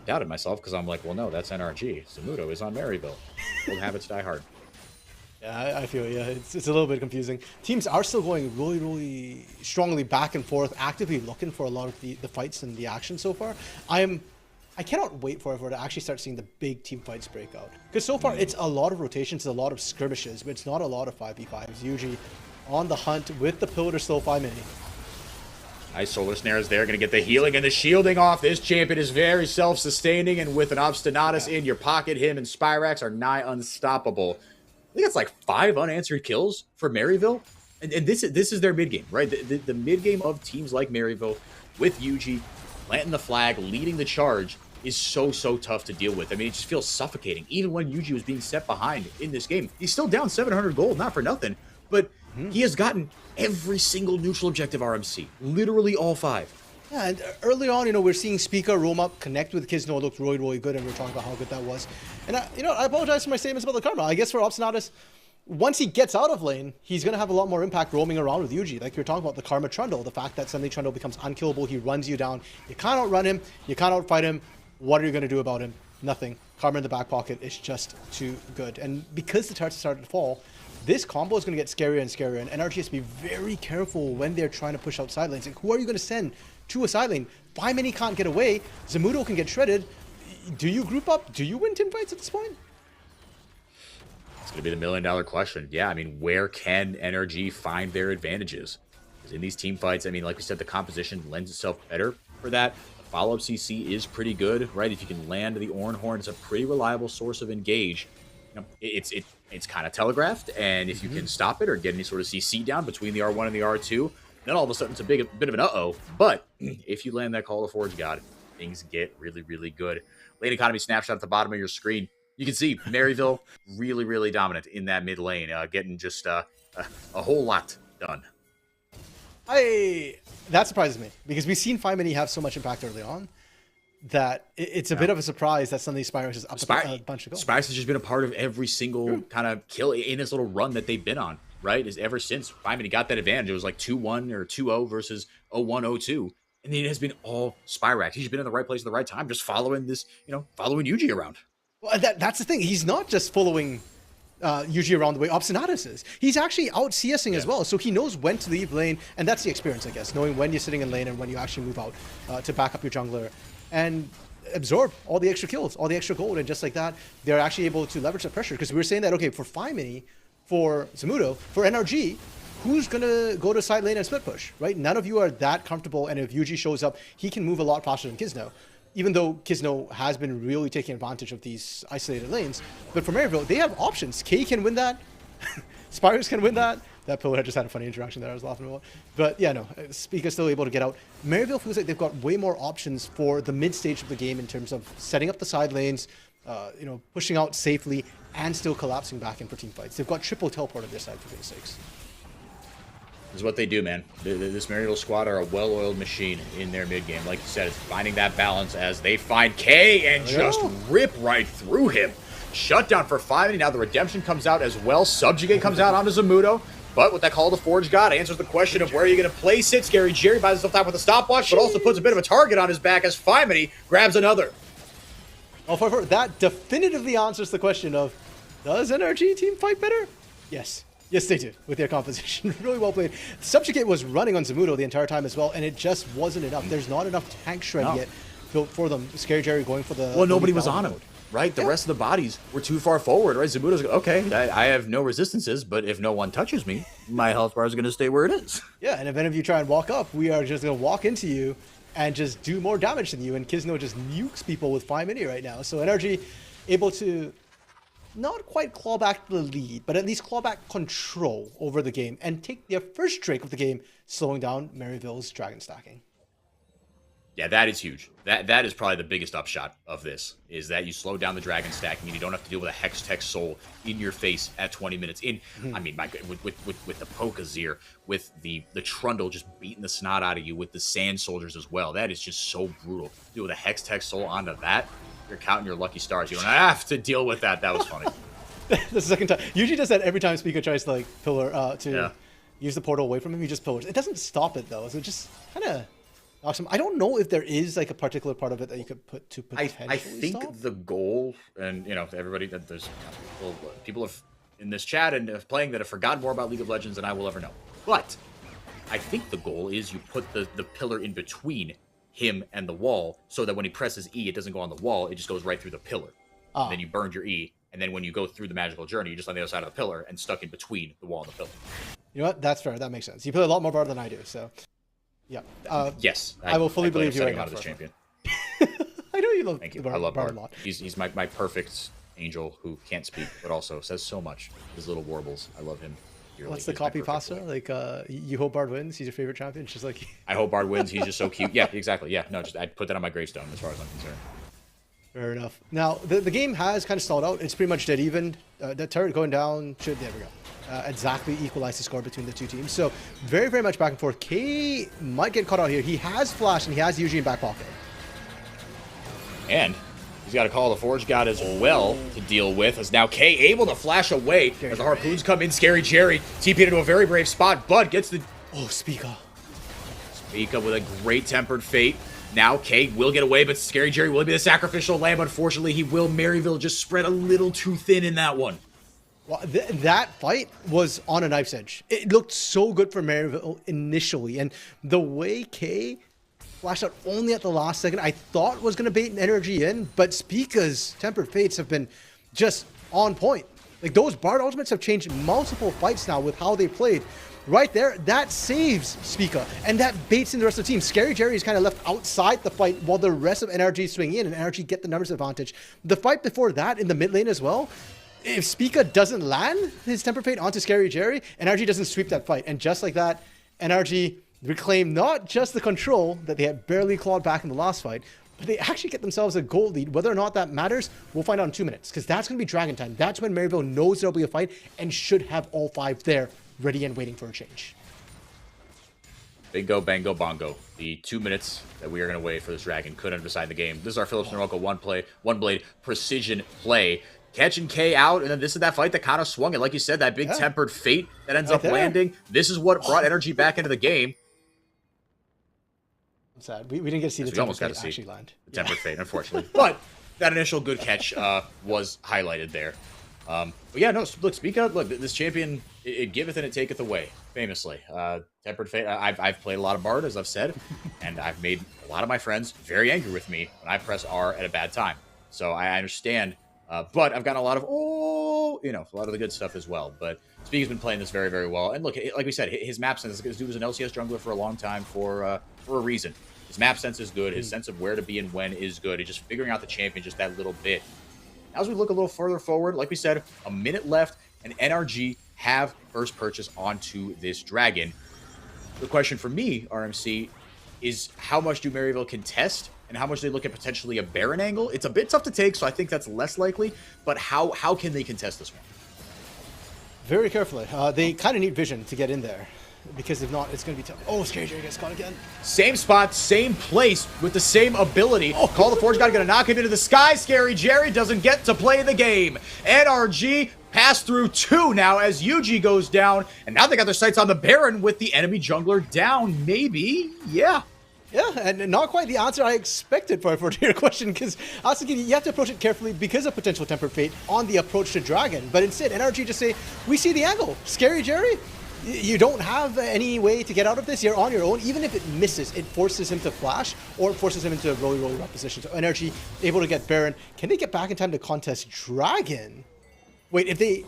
Speaker 4: Doubted myself because I'm like, well, no, that's NRG. Zamudo is on Maryville. Old habits die hard.
Speaker 5: Yeah, I feel it's a little bit confusing. Teams are still going really, really strongly back and forth, actively looking for a lot of the fights and the action so far. I cannot wait for to actually start seeing the big team fights break out. Because so far, it's a lot of rotations, a lot of skirmishes, but it's not a lot of 5v5s. Usually on the hunt with the pillar to slow 5 mini.
Speaker 4: Nice solar snares there, going to get the healing and the shielding off. This champion is very self-sustaining, and with an Obstinatus in your pocket, him and Spyrax are nigh unstoppable. I think it's like 5 unanswered kills for Maryville, and this is their mid game, right? The mid game of teams like Maryville with Yuji planting the flag, leading the charge is so tough to deal with. I mean, it just feels suffocating. Even when Yuji was being set behind in this game, he's still down 700 gold, not for nothing, but he has gotten every single neutral objective RMC, literally all 5.
Speaker 5: Yeah, and early on, we're seeing Spica roam up, connect with Kizno. It looked really, really good, and we're talking about how good that was. And I apologize for my statements about the karma. I guess for Obstinatus, once he gets out of lane, he's going to have a lot more impact roaming around with Yuji. Like you're talking about the karma Trundle, the fact that suddenly Trundle becomes unkillable, he runs you down. You can't outrun him, you can't outfight him. What are you going to do about him? Nothing. Karma in the back pocket is just too good. And because the turrets started to fall, this combo is going to get scarier and scarier, and NRG has to be very careful when they're trying to push out side lanes. Like, who are you going to send to a side lane? 5 many can't get away. Zamudo can get shredded. Do you group up? Do you win team fights at this point?
Speaker 4: It's going to be the $1,000,000 question. Yeah, I mean, where can NRG find their advantages? Because in these team fights, I mean, like we said, the composition lends itself better for that. The follow-up CC is pretty good, right? If you can land the Orn Horn, it's a pretty reliable source of engage. It's kind of telegraphed, and if you can stop it or get any sort of CC down between the R1 and the R2, then all of a sudden it's a bit of an uh-oh. But if you land that Call of Forge God, things get really, really good. Lane economy snapshot at the bottom of your screen. You can see Maryville really, really dominant in that mid lane, getting just a whole lot done.
Speaker 5: That surprises me, because we've seen 5 many have so much impact early on that it's a bit of a surprise that suddenly Spyrax is up a bunch of gold.
Speaker 4: Spyrax has just been a part of every single kind of kill in this little run that they've been on, right? Is ever since 5 many got that advantage. It was like 2-1 or 2-0 versus 0-1, 0-2. And it has been all Spyrax. He's been in the right place at the right time, just following this, following Yuji around.
Speaker 5: Well, that's the thing. He's not just following Yuji around the way Obstinatus is. He's actually out CSing as well, so he knows when to leave lane, and that's the experience, I guess, knowing when you're sitting in lane and when you actually move out to back up your jungler and absorb all the extra kills, all the extra gold, and just like that, they're actually able to leverage the pressure. Because we were saying that, okay, for 5 many, for Zamudo, for NRG, who's going to go to side lane and split push, right? None of you are that comfortable, and if Yuji shows up, he can move a lot faster than Kizno. Even though Kizno has been really taking advantage of these isolated lanes. But for Maryville, they have options. K can win that. Spyrax can win that. That pillar just had a funny interaction there I was laughing about. But yeah, no, Spica's still able to get out. Maryville feels like they've got way more options for the mid stage of the game in terms of setting up the side lanes, pushing out safely, and still collapsing back in for team fights. They've got triple teleport on their side for goodness sakes.
Speaker 4: This is what they do, man. This Maryville squad are a well-oiled machine in their mid-game. Like you said, it's finding that balance as they find K and just rip right through him. Shutdown for 5, and now the redemption comes out as well. Subjugate comes out onto Zamudo. But with that Call to Forge God, answers the question of where are you going to place it. Scary Jerry buys himself time with a stopwatch, but also puts a bit of a target on his back as 5 many grabs another.
Speaker 5: Oh, that definitively answers the question of, does NRG team fight better? Yes. Yes, they do, with their composition. Really well played. Subjugate was running on Zamudo the entire time as well, and it just wasn't enough. There's not enough tank shred yet built for them. Scary Jerry going for the...
Speaker 4: Well, nobody was on him, right? The rest of the bodies were too far forward, right? Zamudo's like, okay, I have no resistances, but if no one touches me, my health bar is going to stay where it is.
Speaker 5: Yeah, and if any of you try and walk up, we are just going to walk into you and just do more damage than you, and Kizno just nukes people with 5 mini right now. So NRG able to... not quite claw back the lead, but at least claw back control over the game and take their first drink of the game, slowing down Maryville's dragon stacking.
Speaker 4: Yeah, that is huge. That is probably the biggest upshot of this, is that you slow down the dragon stacking and you don't have to deal with a Hex Tech Soul in your face at 20 minutes in. I mean, with the Pokazir, with the Trundle just beating the snot out of you, with the Sand Soldiers as well. That is just so brutal. Deal with a Hex Tech Soul onto that, you're counting your lucky stars. You don't have to deal with that. That was funny.
Speaker 5: The second time. Usually does that every time Spica tries to, like, pillar, use the portal away from him. He just pillars. It doesn't stop it, though. So it just kind of... Awesome. I don't know if there is like a particular part of it that you could put to potentially
Speaker 4: I think
Speaker 5: stop.
Speaker 4: the goal, and everybody, that there's people have in this chat and playing that have forgotten more about League of Legends than I will ever know. But I think the goal is you put the pillar in between him and the wall, so that when he presses E, it doesn't go on the wall; it just goes right through the pillar. And then you burned your E, and then when you go through the magical journey, you're just on the other side of the pillar and stuck in between the wall and the pillar.
Speaker 5: You know what? That's fair. That makes sense. You play a lot more Bard than I do, so. Yeah.
Speaker 4: Yes.
Speaker 5: I will fully believe you right now.
Speaker 4: This champion.
Speaker 5: I know you love.
Speaker 4: Thank you. I love Bard a lot. He's my perfect angel who can't speak, but also says so much. His little warbles. I love him dearly.
Speaker 5: What's the copy pasta? Like, you hope Bard wins. He's your favorite champion. Just like.
Speaker 4: I hope Bard wins. He's just so cute. Yeah, exactly. Yeah. No, just I'd put that on my gravestone as far as I'm concerned.
Speaker 5: Fair enough. Now the game has kind of stalled out. It's pretty much dead even. The turret going down should. There we go. Exactly equalize the score between the two teams. So very, very much back and forth. K might get caught out here. He has flash and he has Eugene back pocket.
Speaker 4: And he's got to call the Forge God as well to deal with, as now K able to flash away as the harpoons come in. Scary Jerry TP'd into a very brave spot, but gets the...
Speaker 5: Oh, Spica.
Speaker 4: Spica with a great tempered fate. Now K will get away, but Scary Jerry will be the sacrificial lamb. Unfortunately, he will. Maryville just spread a little too thin in that one.
Speaker 5: Well, that fight was on a knife's edge. It looked so good for Maryville initially, and the way K flashed out only at the last second, I thought was going to bait an NRG in, but Spica's tempered fates have been just on point. Like, those Bard ultimates have changed multiple fights now with how they played. Right there, that saves Spica, and that baits in the rest of the team. Scary Jerry is kind of left outside the fight while the rest of NRG swing in, and NRG get the numbers advantage. The fight before that in the mid lane as well, if Spica doesn't land his Temper Fate onto Scary Jerry, NRG doesn't sweep that fight. And just like that, NRG reclaim not just the control that they had barely clawed back in the last fight, but they actually get themselves a gold lead. Whether or not that matters, we'll find out in 2 minutes, because that's going to be Dragon time. That's when Maryville knows there'll be a fight and should have all 5 there, ready and waiting for a change.
Speaker 4: Bingo, bango, bongo. The 2 minutes that we are going to wait for this Dragon couldn't decide the game. This is our Philips Norelco one blade precision play. Catching K out, and then this is that fight that kind of swung it. Like you said, that big tempered fate that ends up landing. This is what brought NRG back into the game.
Speaker 5: I'm sad. We didn't get to see the tempered fate actually land.
Speaker 4: The tempered fate, unfortunately. But that initial good catch was highlighted there. But yeah, no, look, Spica, look, this champion, it giveth and it taketh away, famously. Tempered fate, I've played a lot of Bard, as I've said, and I've made a lot of my friends very angry with me when I press R at a bad time. So I understand. But I've gotten a lot of, a lot of the good stuff as well. But Spica's been playing this very, very well. And look, like we said, his map sense, this dude was an LCS jungler for a long time for a reason. His map sense is good. His sense of where to be and when is good. He's just figuring out the champion just that little bit. As we look a little further forward, like we said, a minute left, and NRG have first purchase onto this Dragon. The question for me, RMC, is how much do Maryville contest? And how much they look at potentially a Baron angle. It's a bit tough to take, so I think that's less likely. But how can they contest this one?
Speaker 5: Very carefully. They kind of need vision to get in there. Because if not, it's going to be tough. Oh, Scary Jerry gets caught again.
Speaker 4: Same spot, same place, with the same ability. Call the Forge God, going to knock him into the sky. Scary Jerry doesn't get to play the game. NRG pass through 2 now as UG goes down. And now they got their sights on the Baron with the enemy jungler down. Maybe, yeah.
Speaker 5: Yeah, and not quite the answer I expected for your question, because you have to approach it carefully because of potential tempered fate on the approach to Dragon. But instead, NRG just say, we see the angle. Scary Jerry, you don't have any way to get out of this. You're on your own. Even if it misses, it forces him to flash or it forces him into a roly up position. So NRG able to get Baron. Can they get back in time to contest Dragon? Wait, if they...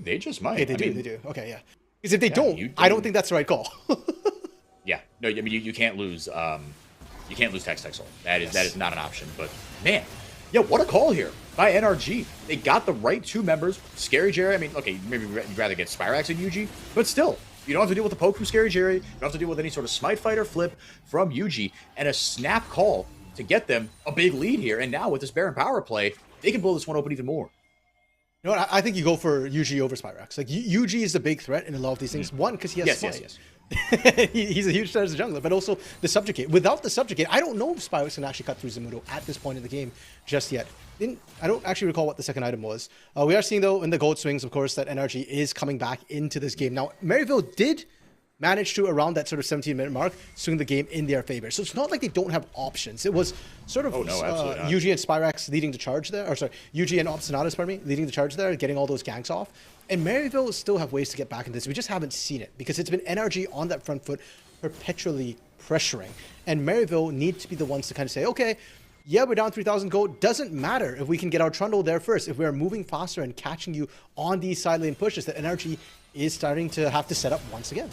Speaker 4: they just might.
Speaker 5: Okay, they do. Okay, yeah. Because if they don't, I don't think that's the right call.
Speaker 4: Yeah, no, I mean you can't lose. You can't lose Hex Tech Soul. That is not an option. But man, yeah, what a call here by NRG. They got the right 2 members. Scary Jerry. I mean, okay, maybe you'd rather get Spirax and UG, but still, You don't have to deal with the poke from Scary Jerry. You don't have to deal with any sort of smite fight or flip from Yuji. And a snap call to get them a big lead here. And now with this Baron power play, they can blow this one open even more.
Speaker 5: You know what? I think you go for Yuji over Spyrax. Like, Yuji is a big threat in a lot of these things. One, because he has smite. Yes. He's a huge threat as a jungler, but also the Subjugate. Without the Subjugate, I don't know if Spyrax can actually cut through Zamudo at this point in the game just yet. I don't actually recall what the second item was. We are seeing, though, in the gold swings, of course, that NRG is coming back into this game. Now, Maryville did manage to, around that sort of 17-minute mark, swing the game in their favor. So it's not like they don't have options. It was sort of Yuji and Spyrax leading the charge there. Or sorry, Yuji and Obstinatus, pardon me, leading the charge there, getting all those ganks off. And Maryville still have ways to get back into this. We just haven't seen it because it's been NRG on that front foot perpetually pressuring. And Maryville need to be the ones to kind of say, okay, yeah, we're down 3,000 gold. Doesn't matter if we can get our Trundle there first. If we're moving faster and catching you on these side lane pushes, that NRG is starting to have to set up once again.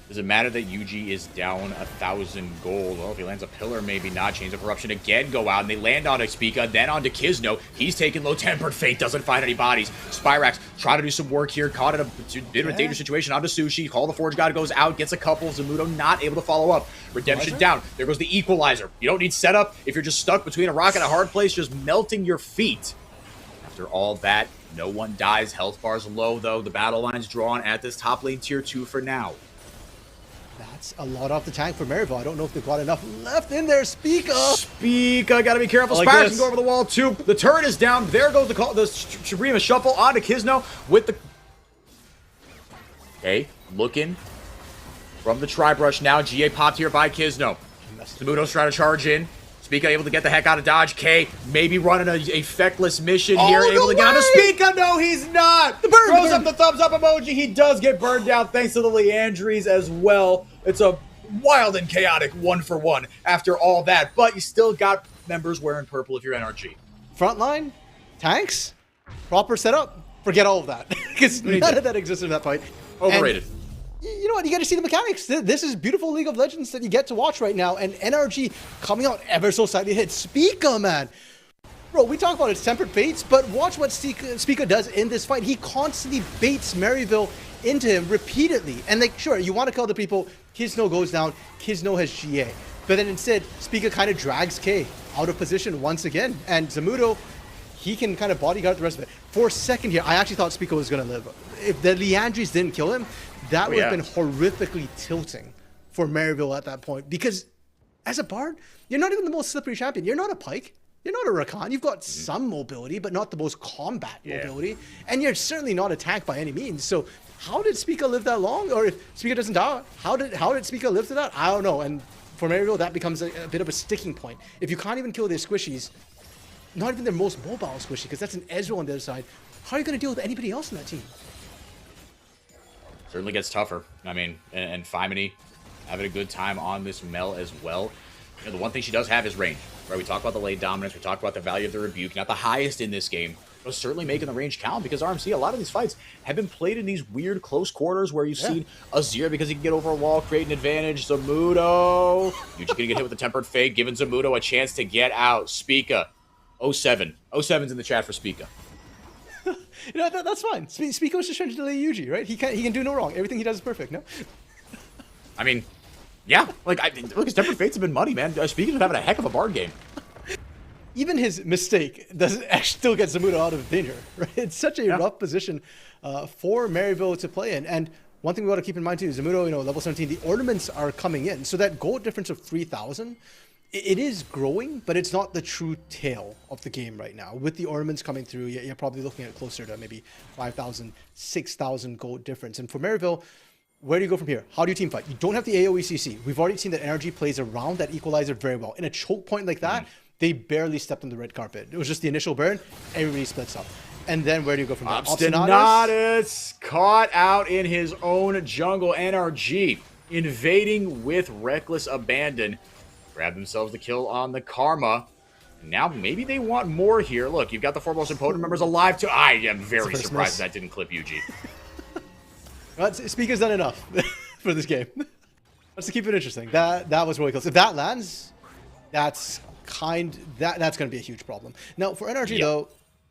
Speaker 4: Does it matter that Yuji is down 1,000 gold? Well, if he lands a pillar, maybe not. Chains of Corruption again go out, and they land onto Spica, then onto Kizno. He's taking low Tempered Fate, doesn't find any bodies. Spyrax trying to do some work here, caught in a bit of a dangerous situation onto Sushi. Call the Forge God goes out, gets a couple. Zamudo not able to follow up. Redemption down. There goes the Equalizer. You don't need setup if you're just stuck between a rock and a hard place, just melting your feet. After all that, no one dies. Health bar's low, though. The battle line's drawn at this top lane tier 2 for now.
Speaker 5: That's a lot off the tank for Maryville. I don't know if they've got enough left in there. Spica!
Speaker 4: Spica, gotta be careful. Spyrax can go over the wall too. The turret is down. There goes the Suprema Shuffle onto Kizno with the... Okay, looking from the Tri-Brush now. GA popped here by Kizno. Zamudo's trying to charge in. Spica able to get the heck out of dodge. K maybe running a feckless mission here. Able to get onto Spica. No, he's not. Throws up the thumbs up emoji. He does get burned down thanks to the Leandries as well. It's a wild and chaotic 1-for-1 after all that. But you still got members wearing purple if you're NRG.
Speaker 5: Frontline, tanks, proper setup. Forget all of that. Because none of that exists in that fight.
Speaker 4: Overrated.
Speaker 5: And you know what? You got to see the mechanics. This is beautiful League of Legends that you get to watch right now. And NRG coming out ever so slightly hit. Spica, man. Bro, we talk about its Tempered Fates, but watch what Spica does in this fight. He constantly baits Maryville into him repeatedly. And like, sure, you want to kill the people. Kizno goes down. Kizno has GA. But then instead, Spica kind of drags K out of position once again. And Zamudo, he can kind of bodyguard the rest of it. For a second here, I actually thought Spica was going to live. If the Leandries didn't kill him, that would have been horrifically tilting for Maryville at that point. Because as a Bard, you're not even the most slippery champion. You're not a Pike. You're not a Rakan. You've got some mobility, but not the most combat mobility. And you're certainly not a tank by any means. So how did Spica live that long? Or if Spica doesn't die, how did Spica live to that? I don't know. And for Maryville, that becomes a bit of a sticking point. If you can't even kill their squishies, not even their most mobile squishy, because that's an Ezreal on the other side, how are you going to deal with anybody else in that team?
Speaker 4: Certainly gets tougher. I mean, and Fimony having a good time on this Mel as well. You know, the one thing she does have is range, right? We talk about the lane dominance. We talk about the value of the rebuke. Not the highest in this game, but certainly making the range count because RMC, a lot of these fights have been played in these weird close quarters where you've seen Azir because he can get over a wall, create an advantage. Zamudo. You're just going to get hit with the Tempered Fate, giving Zamudo a chance to get out. Spica. 07. 07's in the chat for Spica.
Speaker 5: You know, that's fine. Spica was just trying to delay Yuji, right? He can do no wrong. Everything he does is perfect, no?
Speaker 4: I mean, yeah. Like, look, his Tempered Fates have been money, man. Spica's been having a heck of a Bard game.
Speaker 5: Even his mistake doesn't actually still get Zamudo out of danger, right? It's such a rough position for Maryville to play in. And one thing we got to keep in mind, too, Zamudo, you know, level 17, the ornaments are coming in. So that gold difference of 3,000, it is growing, but it's not the true tail of the game right now. With the ornaments coming through, you're probably looking at closer to maybe 5,000, 6,000 gold difference. And for Maryville, where do you go from here? How do you team fight? You don't have the AoE CC. We've already seen that NRG plays around that equalizer very well. In a choke point like that, they barely stepped on the red carpet. It was just the initial burn. Everybody splits up. And then where do you go from there?
Speaker 4: Obstinatus caught out in his own jungle. NRG invading with reckless abandon. Grab themselves the kill on the Karma. Now maybe they want more here. Look, you've got the four most important members alive too. I am very surprised that didn't clip Yuji.
Speaker 5: Spica's done enough for this game. Let's to keep it interesting. That was really close. If that lands, that's going to be a huge problem. Now for NRG though,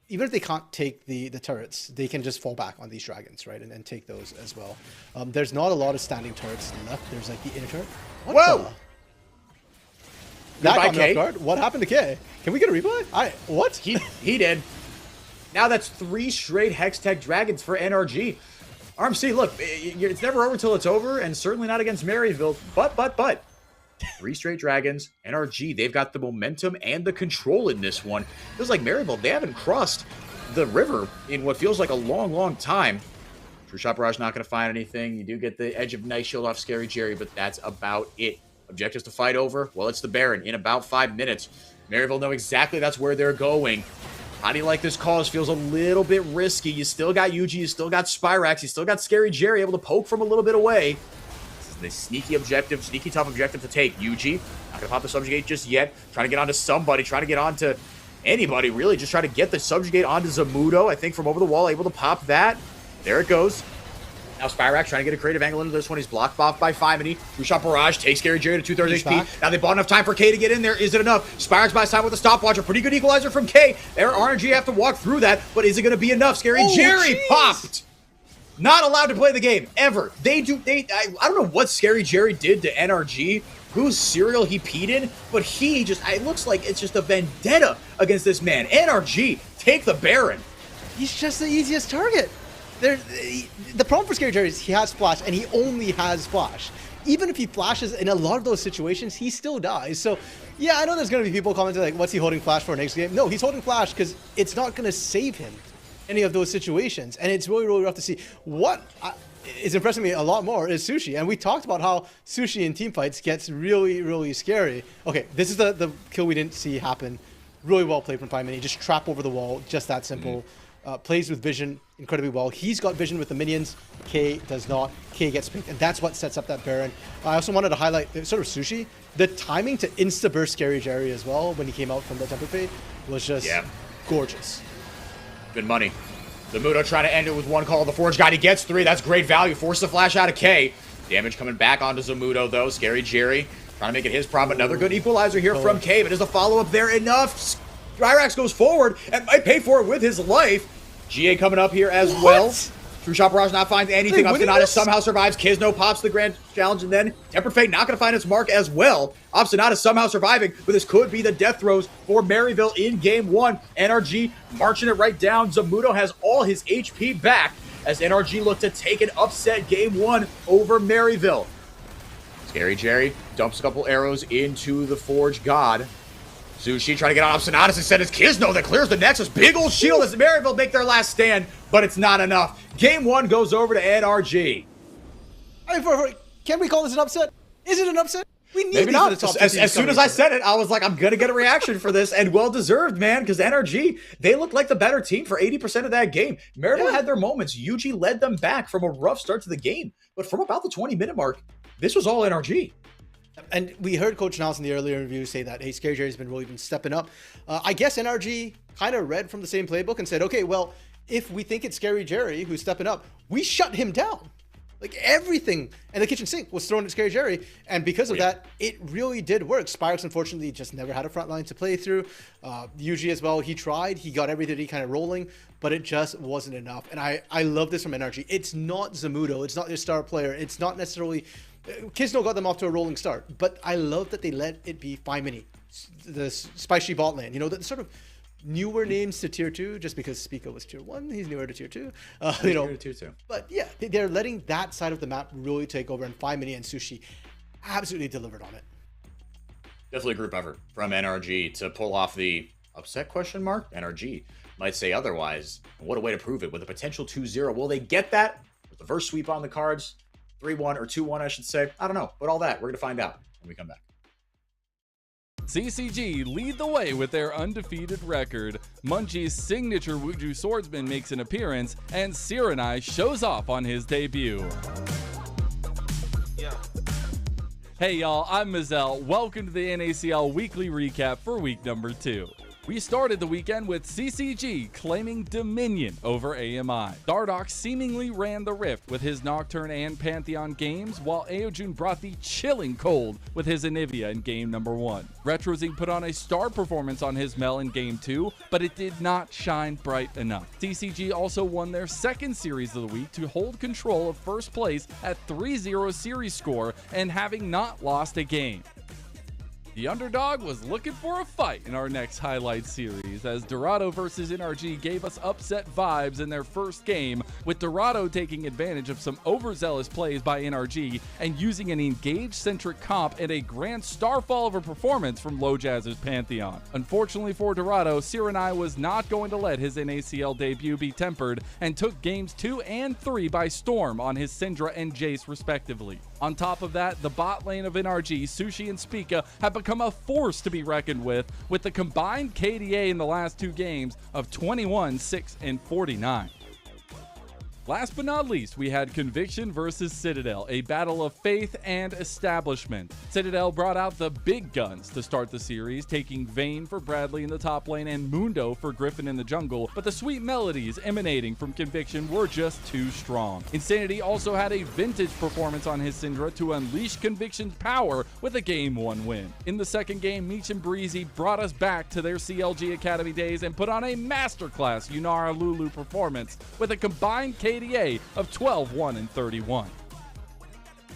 Speaker 5: even if they can't take the turrets, they can just fall back on these dragons, right? And take those as well. There's not a lot of standing turrets left. There's like the inner turret.
Speaker 4: Whoa!
Speaker 5: That
Speaker 4: Goodbye,
Speaker 5: caught me off
Speaker 4: K.
Speaker 5: guard. What happened to K? Can we get a replay? What?
Speaker 4: He did. Now that's 3 straight Hextech Dragons for NRG. RMC, look, it's never over till it's over, and certainly not against Maryville. But 3 straight Dragons, NRG, they've got the momentum and the control in this one. Feels like Maryville, they haven't crossed the river in what feels like a long time. True Shot Barrage not going to find anything. You do get the Edge of Night Shield off Scary Jerry, but that's about it. Objectives to fight over? Well, it's the Baron in about 5 minutes. Maryville know exactly that's where they're going. How do you like this cause? Feels a little bit risky. You still got Yuji, you still got Spyrax, you still got Scary Jerry able to poke from a little bit away. This is the sneaky objective, sneaky tough objective to take. Yuji, not gonna pop the Subjugate just yet. Trying to get onto somebody, trying to get onto anybody, really. Just trying to get the Subjugate onto Zamudo, I think, from over the wall, able to pop that. There it goes. Now Spyrax trying to get a creative angle into this one. He's blocked off by Fimony. True Shot Barrage takes Scary Jerry to 2/3 HP. Now they bought enough time for K to get in there. Is it enough? Spyrax buys time with a stopwatch. A pretty good equalizer from K. There, RNG have to walk through that, but is it going to be enough? Scary Jerry popped. Not allowed to play the game, ever. I don't know what Scary Jerry did to NRG, whose cereal he peed in, but it looks like it's just a vendetta against this man. NRG, take the Baron.
Speaker 5: He's just the easiest target. The problem for Scary Jerry is he has Flash, and he only has Flash. Even if he flashes in a lot of those situations, he still dies. So, yeah, I know there's going to be people commenting like, what's he holding Flash for next game? No, he's holding Flash because it's not going to save him any of those situations. And it's really rough to see. What is impressing me a lot more is Sushi. And we talked about how Sushi in team fights gets really scary. Okay, this is the kill we didn't see happen. Really well played from Fimony. Just trap over the wall, just that simple. Plays with vision incredibly well. He's got vision with the minions. K does not. K gets picked, and that's what sets up that Baron. I also wanted to highlight sort of Sushi. The timing to insta-burst Scary Jerry as well when he came out from the Temper Fade was just gorgeous.
Speaker 4: Good money. Zamudo trying to end it with one call. The Forge Guide, he gets 3. That's great value. Force the flash out of K. Damage coming back onto Zamudo, though. Scary Jerry trying to make it his problem. Another good equalizer here from K, but is the follow-up there enough? Spyrax goes forward and might pay for it with his life. GA coming up here as well. True Shot Barrage not finds anything. Obstinatus somehow survives. Kizno pops the grand challenge, and then Temper Fate not going to find its mark as well. Obstinatus somehow surviving, but this could be the death throes for Maryville in game 1. NRG marching it right down. Zamudo has all his HP back as NRG look to take an upset game 1 over Maryville. Scary Jerry dumps a couple arrows into the Forge God. Sushi trying to get on Obstinatus, instead it's Kizno that clears the Nexus. Big old shield as Maryville make their last stand, but it's not enough. Game 1 goes over to NRG.
Speaker 5: Can we call this an upset? Is it an upset? We need
Speaker 4: Maybe not. As soon as I said it, I was like, I'm going to get a reaction for this, and well-deserved, man, because NRG, they looked like the better team for 80% of that game. Maryville had their moments. Yuji led them back from a rough start to the game, but from about the 20-minute mark, this was all NRG.
Speaker 5: And we heard Coach Niles in the earlier review say that, hey, Scary Jerry's been really stepping up. I guess NRG kind of read from the same playbook and said, okay, well, if we think it's Scary Jerry who's stepping up, we shut him down. Like everything and the kitchen sink was thrown at Scary Jerry. And because of that, it really did work. Spyrax, unfortunately, just never had a front line to play through. Yuji as well, he tried. He got everything kind of rolling, but it just wasn't enough. And I love this from NRG. It's not Zamudo. It's not their star player. It's not necessarily... Kizno got them off to a rolling start, but I love that they let it be Fimony, the Spicy bot lane. You know, the sort of newer names to tier 2, just because Spica was tier 1, he's newer to tier 2. You know,
Speaker 4: tier 2.
Speaker 5: But yeah, they're letting that side of the map really take over, and Fimony and Sushi absolutely delivered on it.
Speaker 4: Definitely a group effort from NRG to pull off the upset question mark. NRG might say otherwise. What a way to prove it with a potential 2-0. Will they get that with the first sweep on the cards? 3-1 or 2-1, I should say. I don't know. But all that, we're going to find out when we come back.
Speaker 6: CCG lead the way with their undefeated record. Munchie's signature Wuju swordsman makes an appearance, and Sirenai shows off on his debut. Hey y'all, I'm Mazel. Welcome to the NACL weekly recap for week number 2. We started the weekend with CCG claiming dominion over AMI. Dardox seemingly ran the rift with his Nocturne and Pantheon games, while Aojun brought the chilling cold with his Anivia in game number 1. Retrozing put on a star performance on his Mel in game 2, but it did not shine bright enough. CCG also won their second series of the week to hold control of first place at 3-0 series score and having not lost a game. The underdog was looking for a fight in our next highlight series, as Dorado versus NRG gave us upset vibes in their first game, with Dorado taking advantage of some overzealous plays by NRG and using an engage-centric comp and a grand starfall of a performance from Low Jazz's Pantheon. Unfortunately for Dorado, Sirenai was not going to let his NACL debut be tempered and took games 2 and 3 by storm on his Syndra and Jace respectively. On top of that, the bot lane of NRG, Sushi and Spica have become a force to be reckoned with the combined KDA in the last 2 games of 21, 6, and 49. Last but not least, we had Conviction versus Citadel, a battle of faith and establishment. Citadel brought out the big guns to start the series, taking Vayne for Bradley in the top lane and Mundo for Griffin in the jungle, but the sweet melodies emanating from Conviction were just too strong. Insanity also had a vintage performance on his Syndra to unleash Conviction's power with a game 1 win. In the second game, Meech and Breezy brought us back to their CLG Academy days and put on a masterclass Yunara Lulu performance with a combined KDA of 12, 1, and 31.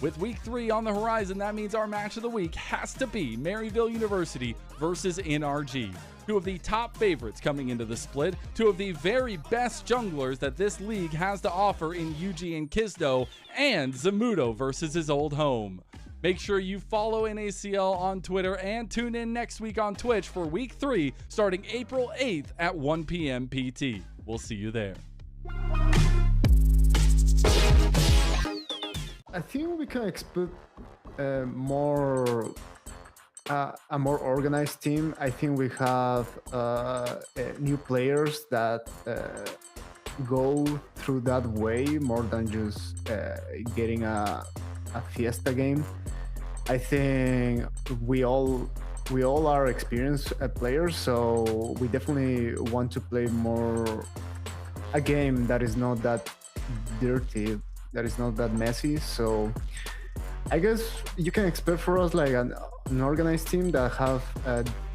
Speaker 6: With week 3 on the horizon, that means our match of the week has to be Maryville University versus NRG. 2 of the top favorites coming into the split, 2 of the very best junglers that this league has to offer in Yuji and Kizdo, and Zamudo versus his old home. Make sure you follow NACL on Twitter and tune in next week on Twitch for week 3 starting April 8th at 1 p.m. PT. We'll see you there.
Speaker 8: I think we can expect a more organized team. I think we have new players that go through that way more than just getting a fiesta game. I think we all are experienced players, so we definitely want to play more a game that is not that dirty, that is not that messy. So I guess you can expect for us like an organized team that have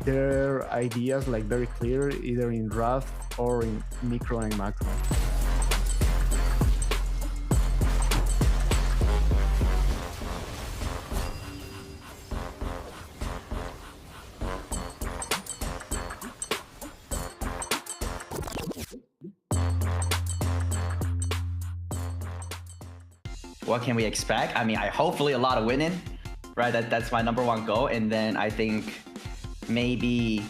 Speaker 8: their ideas like very clear, either in draft or in micro and macro.
Speaker 11: What can we expect? I mean, hopefully a lot of winning, right? That's my number 1 goal. And then I think maybe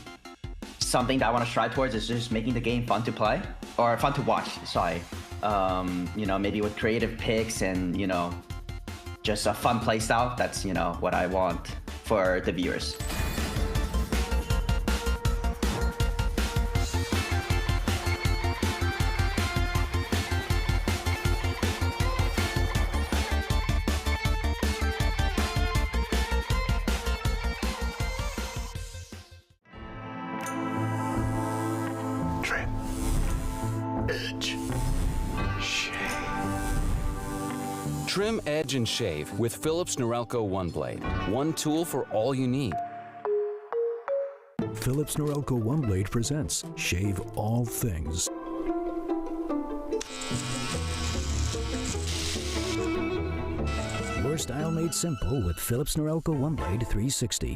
Speaker 11: something that I want to strive towards is just making the game fun to play or fun to watch. Sorry, maybe with creative picks and just a fun play style. That's what I want for the viewers.
Speaker 1: Trim, edge, and shave with Philips Norelco One Blade. One tool for all you need.
Speaker 2: Philips Norelco One Blade presents Shave All Things. Your style made simple with Philips Norelco One Blade 360.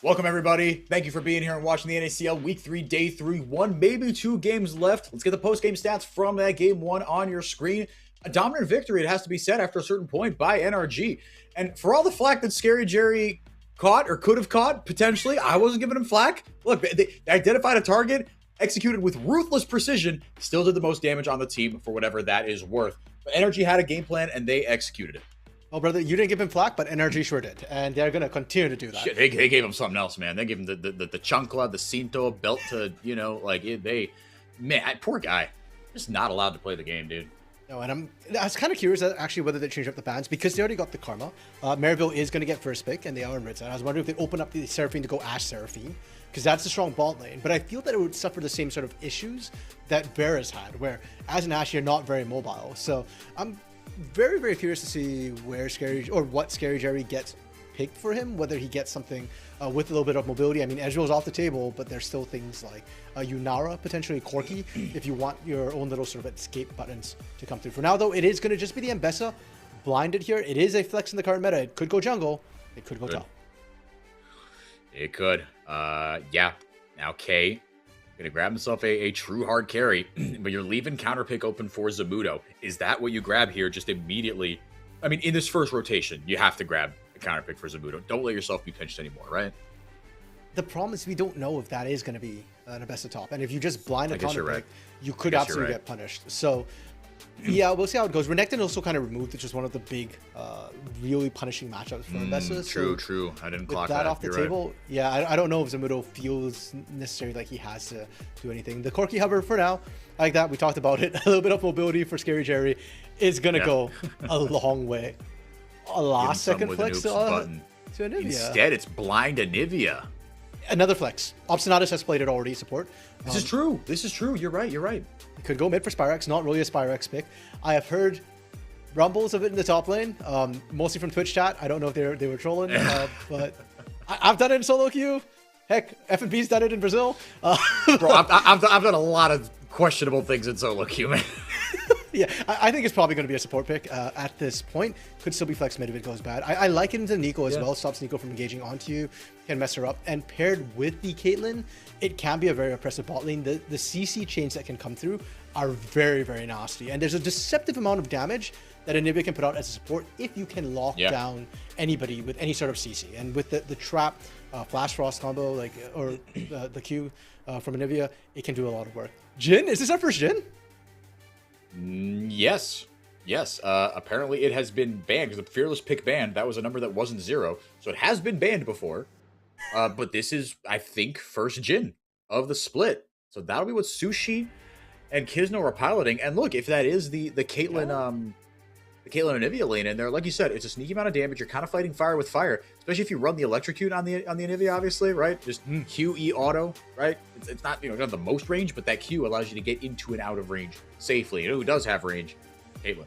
Speaker 4: Welcome, everybody. Thank you for being here and watching the NACL Week 3, Day 3. One, maybe 2 games left. Let's get the post-game stats from that Game 1 on your screen. A dominant victory, it has to be said, after a certain point by NRG. And for all the flack that Scary Jerry caught or could have caught, potentially, I wasn't giving him flack. Look, they identified a target, executed with ruthless precision, still did the most damage on the team for whatever that is worth. But NRG had a game plan, and they executed it.
Speaker 5: Oh, brother, you didn't give him flack, but NRG sure did. And they're going to continue to do that.
Speaker 4: Shit, they gave him something else, man. They gave him the chancla, the cinto, belt to, man, poor guy. Just not allowed to play the game, dude.
Speaker 5: No, and I was kind of curious actually whether they change up the bans because they already got the karma. Maryville is going to get first pick, and they are in red side. I was wondering if they open up the Seraphine to go Ash Seraphine because that's a strong bot lane. But I feel that it would suffer the same sort of issues that Vera's had, where as an Ash, you're not very mobile. So I'm very, very curious to see what Scary Jerry gets picked for him, whether he gets something with a little bit of mobility. I mean, Ezreal's off the table, but there's still things like Yunara, potentially Corki, if you want your own little sort of escape buttons to come through. For now, though, it is going to just be the Mbessa blinded here. It is a flex in the current meta. It could go jungle. It could go top.
Speaker 4: It could. Yeah. Now, K gonna grab himself a true hard carry, but you're leaving counter pick open for Zamudo. Is that what you grab here just immediately? I mean, in this first rotation, you have to grab a counter pick for Zamudo. Don't let yourself be pinched anymore, right?
Speaker 5: The problem is we don't know if that is going to be an Abessa top. And if you just blind a counter pick, you could absolutely get punished. So, yeah, we'll see how it goes. Renekton also kind of removed, which is one of the big, really punishing matchups for Abessa.
Speaker 4: True. I didn't clock
Speaker 5: that off the table. Yeah, I don't know if Zamudo feels necessarily like he has to do anything. The Corki Hover for now, I like that. We talked about it. A little bit of mobility for Scary Jerry is going to go a long way. A last second flex to Anivia.
Speaker 4: Instead, it's blind Anivia.
Speaker 5: Another flex. Obstinatus has played it already, support.
Speaker 4: This is true. You're right.
Speaker 5: Could go mid for Spyrex, not really a Spyrex pick. I have heard rumbles of it in the top lane, mostly from Twitch chat. I don't know if they were trolling, but I've done it in solo queue. Heck, F&B's done it in Brazil.
Speaker 4: Bro, I've done a lot of questionable things in solo queue, man.
Speaker 5: Yeah, I think it's probably going to be a support pick at this point. Could still be flex mid if it goes bad. I like it into NACL as well. Stops NACL from engaging onto you. Can mess her up. And paired with the Caitlyn, it can be a very oppressive bot lane. The CC chains that can come through are very, very nasty. And there's a deceptive amount of damage that Anivia can put out as a support if you can lock down anybody with any sort of CC. And with the trap, Flash Frost combo, or the Q from Anivia, it can do a lot of work. Jhin? Is this our first Jhin?
Speaker 4: Yes. Apparently it has been banned because the Fearless pick banned. That was a number that wasn't 0. So it has been banned before. But this is, I think, first Jhin of the split. So that'll be what Sushi and Kisno are piloting. And look, if that is the Caitlyn, the Caitlyn Anivia lane in there, like you said, it's a sneaky amount of damage. You're kind of fighting fire with fire, especially if you run the Electrocute on the Anivia, obviously, right? Just QE auto, right? It's not, not the most range, but that Q allows you to get into and out of range safely. You know who does have range? Caitlyn.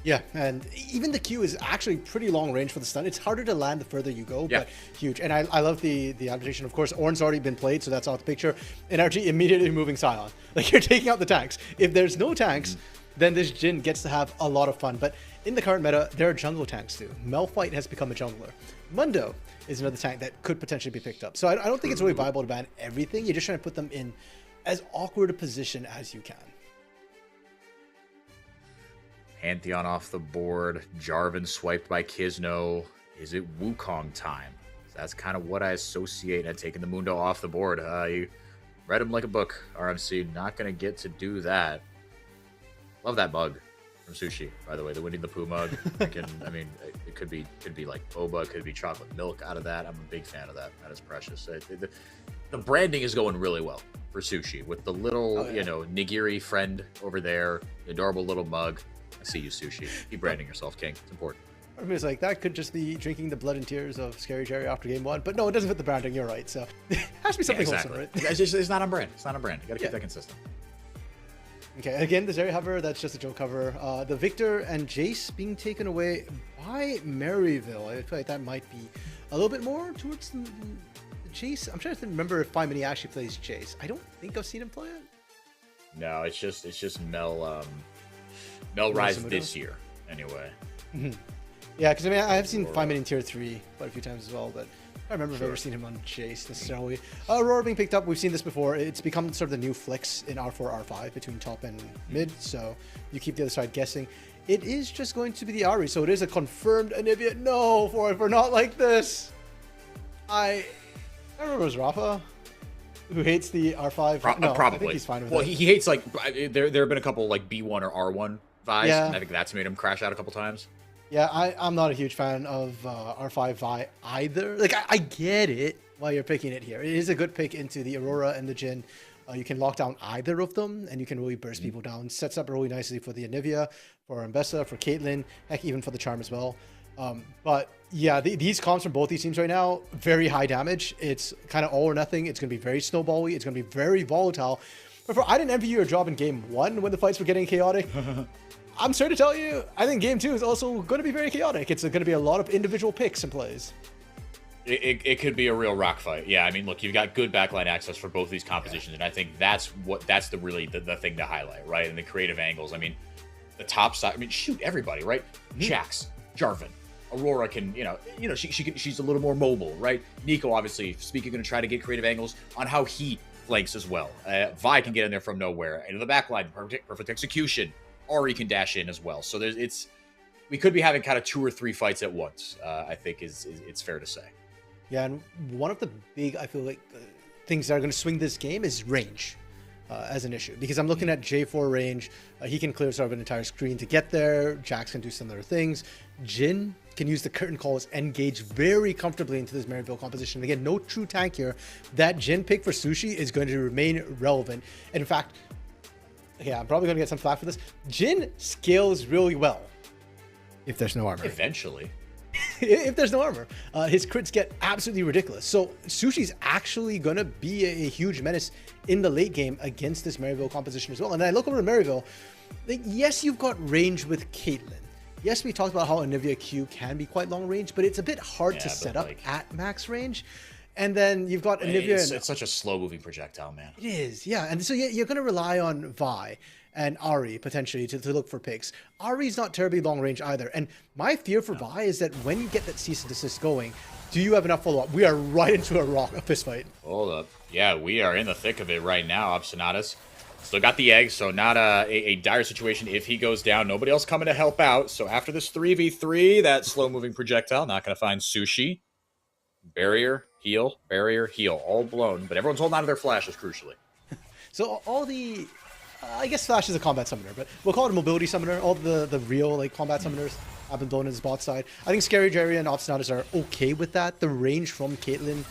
Speaker 5: Yeah, and even the Q is actually pretty long range for the stun. It's harder to land the further you go, but huge. And I love the adaptation. Of course, Ornn's already been played, so that's out the picture. NRG immediately moving Scion. Like, you're taking out the tanks. If there's no tanks, then this Jhin gets to have a lot of fun. But in the current meta, there are jungle tanks too. Malphite has become a jungler. Mundo is another tank that could potentially be picked up. So I don't think it's really viable to ban everything. You're just trying to put them in as awkward a position as you can.
Speaker 4: Pantheon off the board. Jarvan swiped by Kisno. Is it Wukong time? That's kind of what I associate at taking the Mundo off the board. You read him like a book, RMC. Not going to get to do that. Love that mug from Sushi, by the way. The Winnie the Pooh mug. I mean, it could be like boba, could be chocolate milk out of that. I'm a big fan of that. That is precious. The branding is going really well for Sushi with the little, nigiri friend over there, the adorable little mug. I see you, Sushi. Keep branding yourself, King. It's important.
Speaker 5: I mean, it's like, that could just be drinking the blood and tears of Scary Jerry after game 1. But no, it doesn't fit the branding. You're right. So it has to be something wholesome, right?
Speaker 4: It's not on brand. It's not on brand. You got to keep that consistent.
Speaker 5: Okay, again, the Zeri hover, that's just a joke cover. The Victor and Jace being taken away by Maryville. I feel like that might be a little bit more towards the Jace. I'm trying to remember if Mini actually plays Jace. I don't think I've seen him play it.
Speaker 4: No, it's just Mel Rise this year, anyway.
Speaker 5: Yeah, because I mean, I have seen Mini in tier 3 quite a few times as well, but I remember I've never seen him on Chase necessarily. Aurora being picked up, we've seen this before. It's become sort of the new flex in R4, R5 between top and mid, so you keep the other side guessing. It is just going to be the Ari, so it is a confirmed Anivia. No, for not like this. I remember it was Rafa who hates the R5. No,
Speaker 4: probably.
Speaker 5: I think he's fine with
Speaker 4: it. Well,
Speaker 5: it.
Speaker 4: he hates, like, there have been a couple, like, B1 or R1 Vi's,
Speaker 5: Yeah.
Speaker 4: and I think that's made him crash out a couple times.
Speaker 5: Yeah, I'm not a huge fan of R5 Vi either. Like, I get it why you're picking it here. It is a good pick into the Aurora and the Jhin. You can lock down either of them, and you can really burst people down. Sets up really nicely for the Anivia, for Ambessa, for Caitlyn, heck, even for the Charm as well. But yeah, these comps from both these teams right now, very high damage. It's kind of all or nothing. It's going to be very snowbally. It's going to be very volatile. But I didn't envy your job in game 1 when the fights were getting chaotic. I'm sorry to tell you, I think game 2 is also going to be very chaotic. It's going to be a lot of individual picks and plays.
Speaker 4: It could be a real rock fight. Yeah, I mean, look, you've got good backline access for both these compositions, and I think that's the thing to highlight, right? And the creative angles. I mean, the top side. I mean, shoot, everybody, right? Jax, Jarvan, Aurora can, she's a little more mobile, right? Nico, obviously, Spica going to try to get creative angles on how he flanks as well. Vi can get in there from nowhere. Into the backline, perfect execution. Ari can dash in as well. So we could be having kind of 2 or 3 fights at once. I think it's fair to say.
Speaker 5: Yeah, and one of the big, I feel like, things that are going to swing this game is range as an issue. Because I'm looking at J4 range. He can clear sort of an entire screen to get there. Jax can do similar things. Jhin can use the curtain call as engage very comfortably into this Maryville composition. Again, no true tank here. That Jhin pick for Sushi is going to remain relevant. And in fact, yeah, I'm probably going to get some flack for this. Jhin scales really well if there's no armor.
Speaker 4: Eventually.
Speaker 5: If there's no armor. His crits get absolutely ridiculous. So Sushi's actually going to be a huge menace in the late game against this Maryville composition as well. And then I look over to Maryville. Like, yes, you've got range with Caitlyn. Yes, we talked about how Anivia Q can be quite long range, but it's a bit hard to set up at max range. And then you've got Anivia.
Speaker 4: It's such a slow-moving projectile, man.
Speaker 5: It is, yeah. And so you're going to rely on Vi and Ari, potentially, to look for picks. Ari's not terribly long range either. And my fear for Vi is that when you get that cease and desist going, do you have enough follow-up? We are right into a fist fight.
Speaker 4: Hold up. Yeah, we are in the thick of it right now, Obstinatus. Still got the egg, so not a dire situation if he goes down. Nobody else coming to help out. So after this 3v3, that slow-moving projectile, not going to find Sushi. Barrier, heal, all blown. But everyone's holding on to their flashes, crucially.
Speaker 5: So all the... I guess Flash is a combat summoner, but we'll call it a mobility summoner. All the real combat summoners have been blown in his bot side. I think Scary Jerry and Obstinatus are okay with that. The range from Caitlyn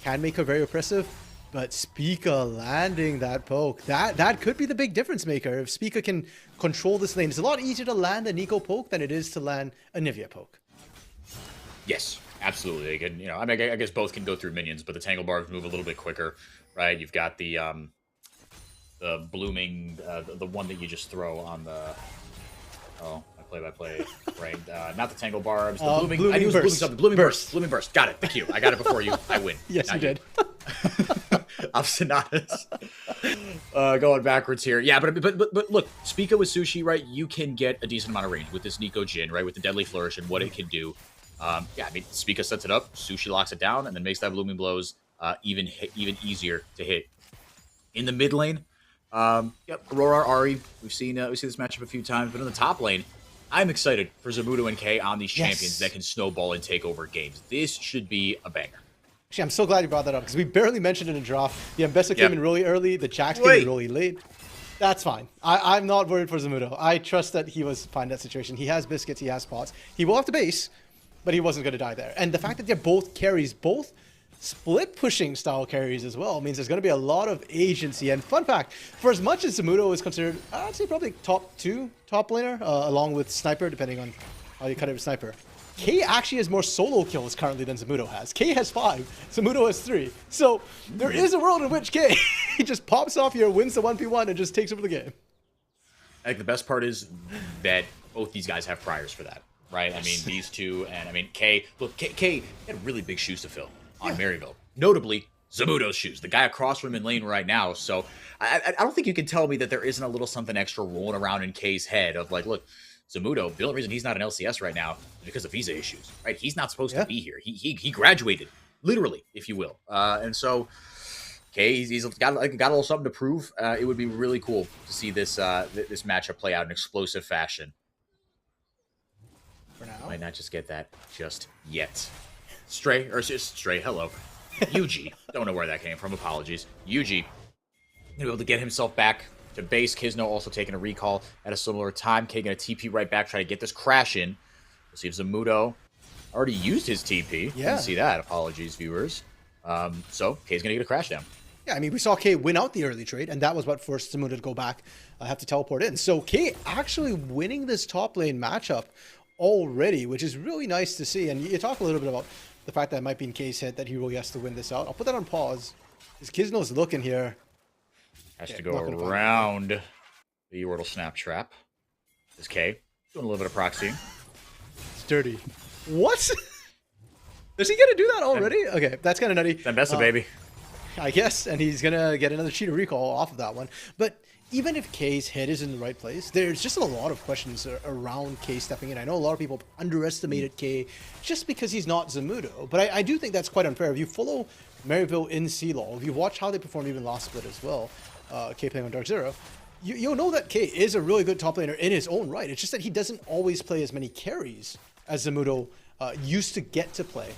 Speaker 5: can make her very oppressive, but Spica landing that poke, that could be the big difference maker. If Spica can control this lane, it's a lot easier to land a Nico poke than it is to land a Nivea poke.
Speaker 4: Yes, absolutely. They can, I mean, I guess both can go through minions, but the Tangle Barbs move a little bit quicker, right? You've got the blooming, the one that you just throw on the, my play-by-play, right? Not the Tangle Barbs, the blooming, I knew it was blooming something. Blooming burst. Got it, the Q. I got it before you. I win.
Speaker 5: Yes,
Speaker 4: Not
Speaker 5: you did.
Speaker 4: Obstinatus. Going backwards here. Yeah, but look, Spica with Sushi, right? You can get a decent amount of range with this Nico Jhin, right? With the Deadly Flourish and what it can do. Yeah, I mean, Spica sets it up, Sushi locks it down, and then makes that blooming blows even easier to hit. In the mid lane, yep, Aurora, Ari, we've seen this matchup a few times, but in the top lane, I'm excited for Zamudo and K on these champions that can snowball and take over games. This should be a banger.
Speaker 5: Actually, I'm so glad you brought that up because we barely mentioned it in draft. The Ambessa came in really early, the Jax came in really late. That's fine. I'm not worried for Zamudo. I trust that he was fine in that situation. He has biscuits, he has pots. He will have to base, but he wasn't going to die there. And the fact that they're both carries, both split pushing style carries as well, means there's going to be a lot of agency. And fun fact, for as much as Zamudo is considered, I'd say probably top laner, along with Sniper, depending on how you cut it with Sniper. K actually has more solo kills currently than Zamudo has. K has 5, Zamudo has 3. So there is a world in which K he just pops off here, wins the 1v1, and just takes over the game.
Speaker 4: I think the best part is that both these guys have priors for that, right? I mean, these two, and I mean, K had really big shoes to fill on Maryville. Notably, Zamudo's shoes, the guy across from him in lane right now. So I don't think you can tell me that there isn't a little something extra rolling around in K's head of like, look, Zamudo, the only reason he's not an LCS right now is because of visa issues, right? He's not supposed to be here. He graduated literally, if you will. And so, okay, he's got a little something to prove. It would be really cool to see this this matchup play out in explosive fashion.
Speaker 5: For now,
Speaker 4: might not just get that just yet. Stray, hello. UG, don't know where that came from, apologies. UG, gonna be able to get himself back to base. Kizno also taking a recall at a similar time. K gonna TP right back, try to get this crash in. We'll see if Zamudo already used his TP.
Speaker 5: Yeah.
Speaker 4: Didn't see that, apologies, viewers. So K's gonna get a crash down.
Speaker 5: Yeah, I mean, we saw K win out the early trade, and that was what forced Zamudo to go back, have to teleport in. So K actually winning this top lane matchup already, which is really nice to see. And you talk a little bit about the fact that it might be in K's head that he really has to win this out. I'll put that on pause. Because Kizno's looking here.
Speaker 4: Has to go around the Yordle Snap Trap. This K doing a little bit of proxy.
Speaker 5: It's dirty. What? Is he gonna do that already? Okay, that's kind of nutty.
Speaker 4: Zambessa, baby.
Speaker 5: I guess, and he's gonna get another cheater recall off of that one. But even if K's head is in the right place, there's just a lot of questions around K stepping in. I know a lot of people underestimated K just because he's not Zamudo, but I do think that's quite unfair. If you follow Maryville in CLOL, if you watch how they performed even last split as well, K playing on Dark Zero, you'll know that K is a really good top laner in his own right. It's just that he doesn't always play as many carries as Zamudo used to get to play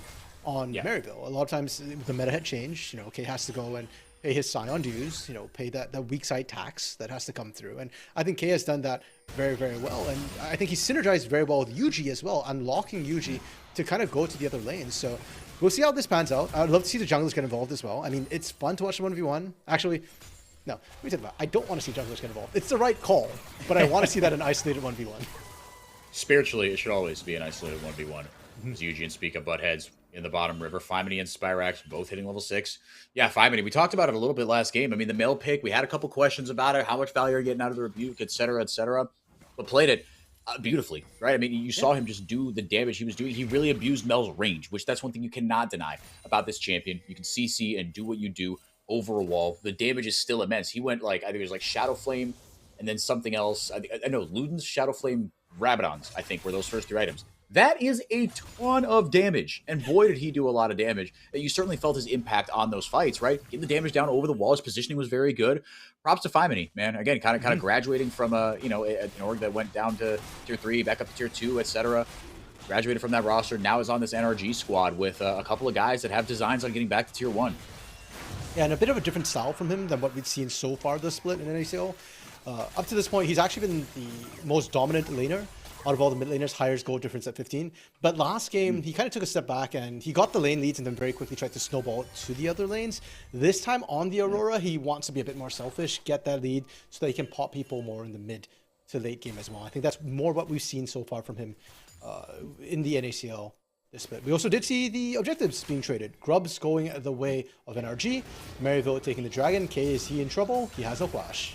Speaker 5: on Maryville. A lot of times the meta had changed. You know, K has to go and pay his Scion dues, you know, pay that weak side tax that has to come through. And I think K has done that very, very well. And I think he synergized very well with UG as well, unlocking UG to kind of go to the other lanes. So we'll see how this pans out. I'd love to see the junglers get involved as well. I mean, it's fun to watch the 1v1. Actually, no, let me tell you about it. I don't want to see junglers get involved. It's the right call, but I want to see that in isolated 1v1.
Speaker 4: Spiritually, it should always be an isolated 1v1. As UG and Spica butt heads in the bottom river. Fimony and Spyrax both hitting level 6. Yeah, Fimony, we talked about it a little bit last game. I mean, the male pick, we had a couple questions about it. How much value are you getting out of the rebuke, etc., etc. But played it beautifully, right? I mean, you saw him just do the damage he was doing. He really abused Mel's range, which that's one thing you cannot deny about this champion. You can CC and do what you do over a wall. The damage is still immense. He went like, I think it was like Shadow Flame and then something else. I know Luden's Shadow Flame Rabadons, I think, were those first 3 items. That is a ton of damage, and boy, did he do a lot of damage. You certainly felt his impact on those fights, right? Getting the damage down over the wall, his positioning was very good. Props to Fimony, man. Again, kind of graduating from an org that went down to tier 3, back up to tier 2, etc. Graduated from that roster, now is on this NRG squad with a couple of guys that have designs on getting back to tier 1.
Speaker 5: Yeah, and a bit of a different style from him than what we've seen so far this split in NACL. Up to this point, he's actually been the most dominant laner out of all the mid laners, highest goal difference at 15. But last game, he kind of took a step back and he got the lane leads and then very quickly tried to snowball it to the other lanes. This time on the Aurora, he wants to be a bit more selfish, get that lead so that he can pop people more in the mid to late game as well. I think that's more what we've seen so far from him in the NACL this split. We also did see the objectives being traded. Grubs going the way of NRG, Maryville taking the Dragon. K, is he in trouble? He has no flash.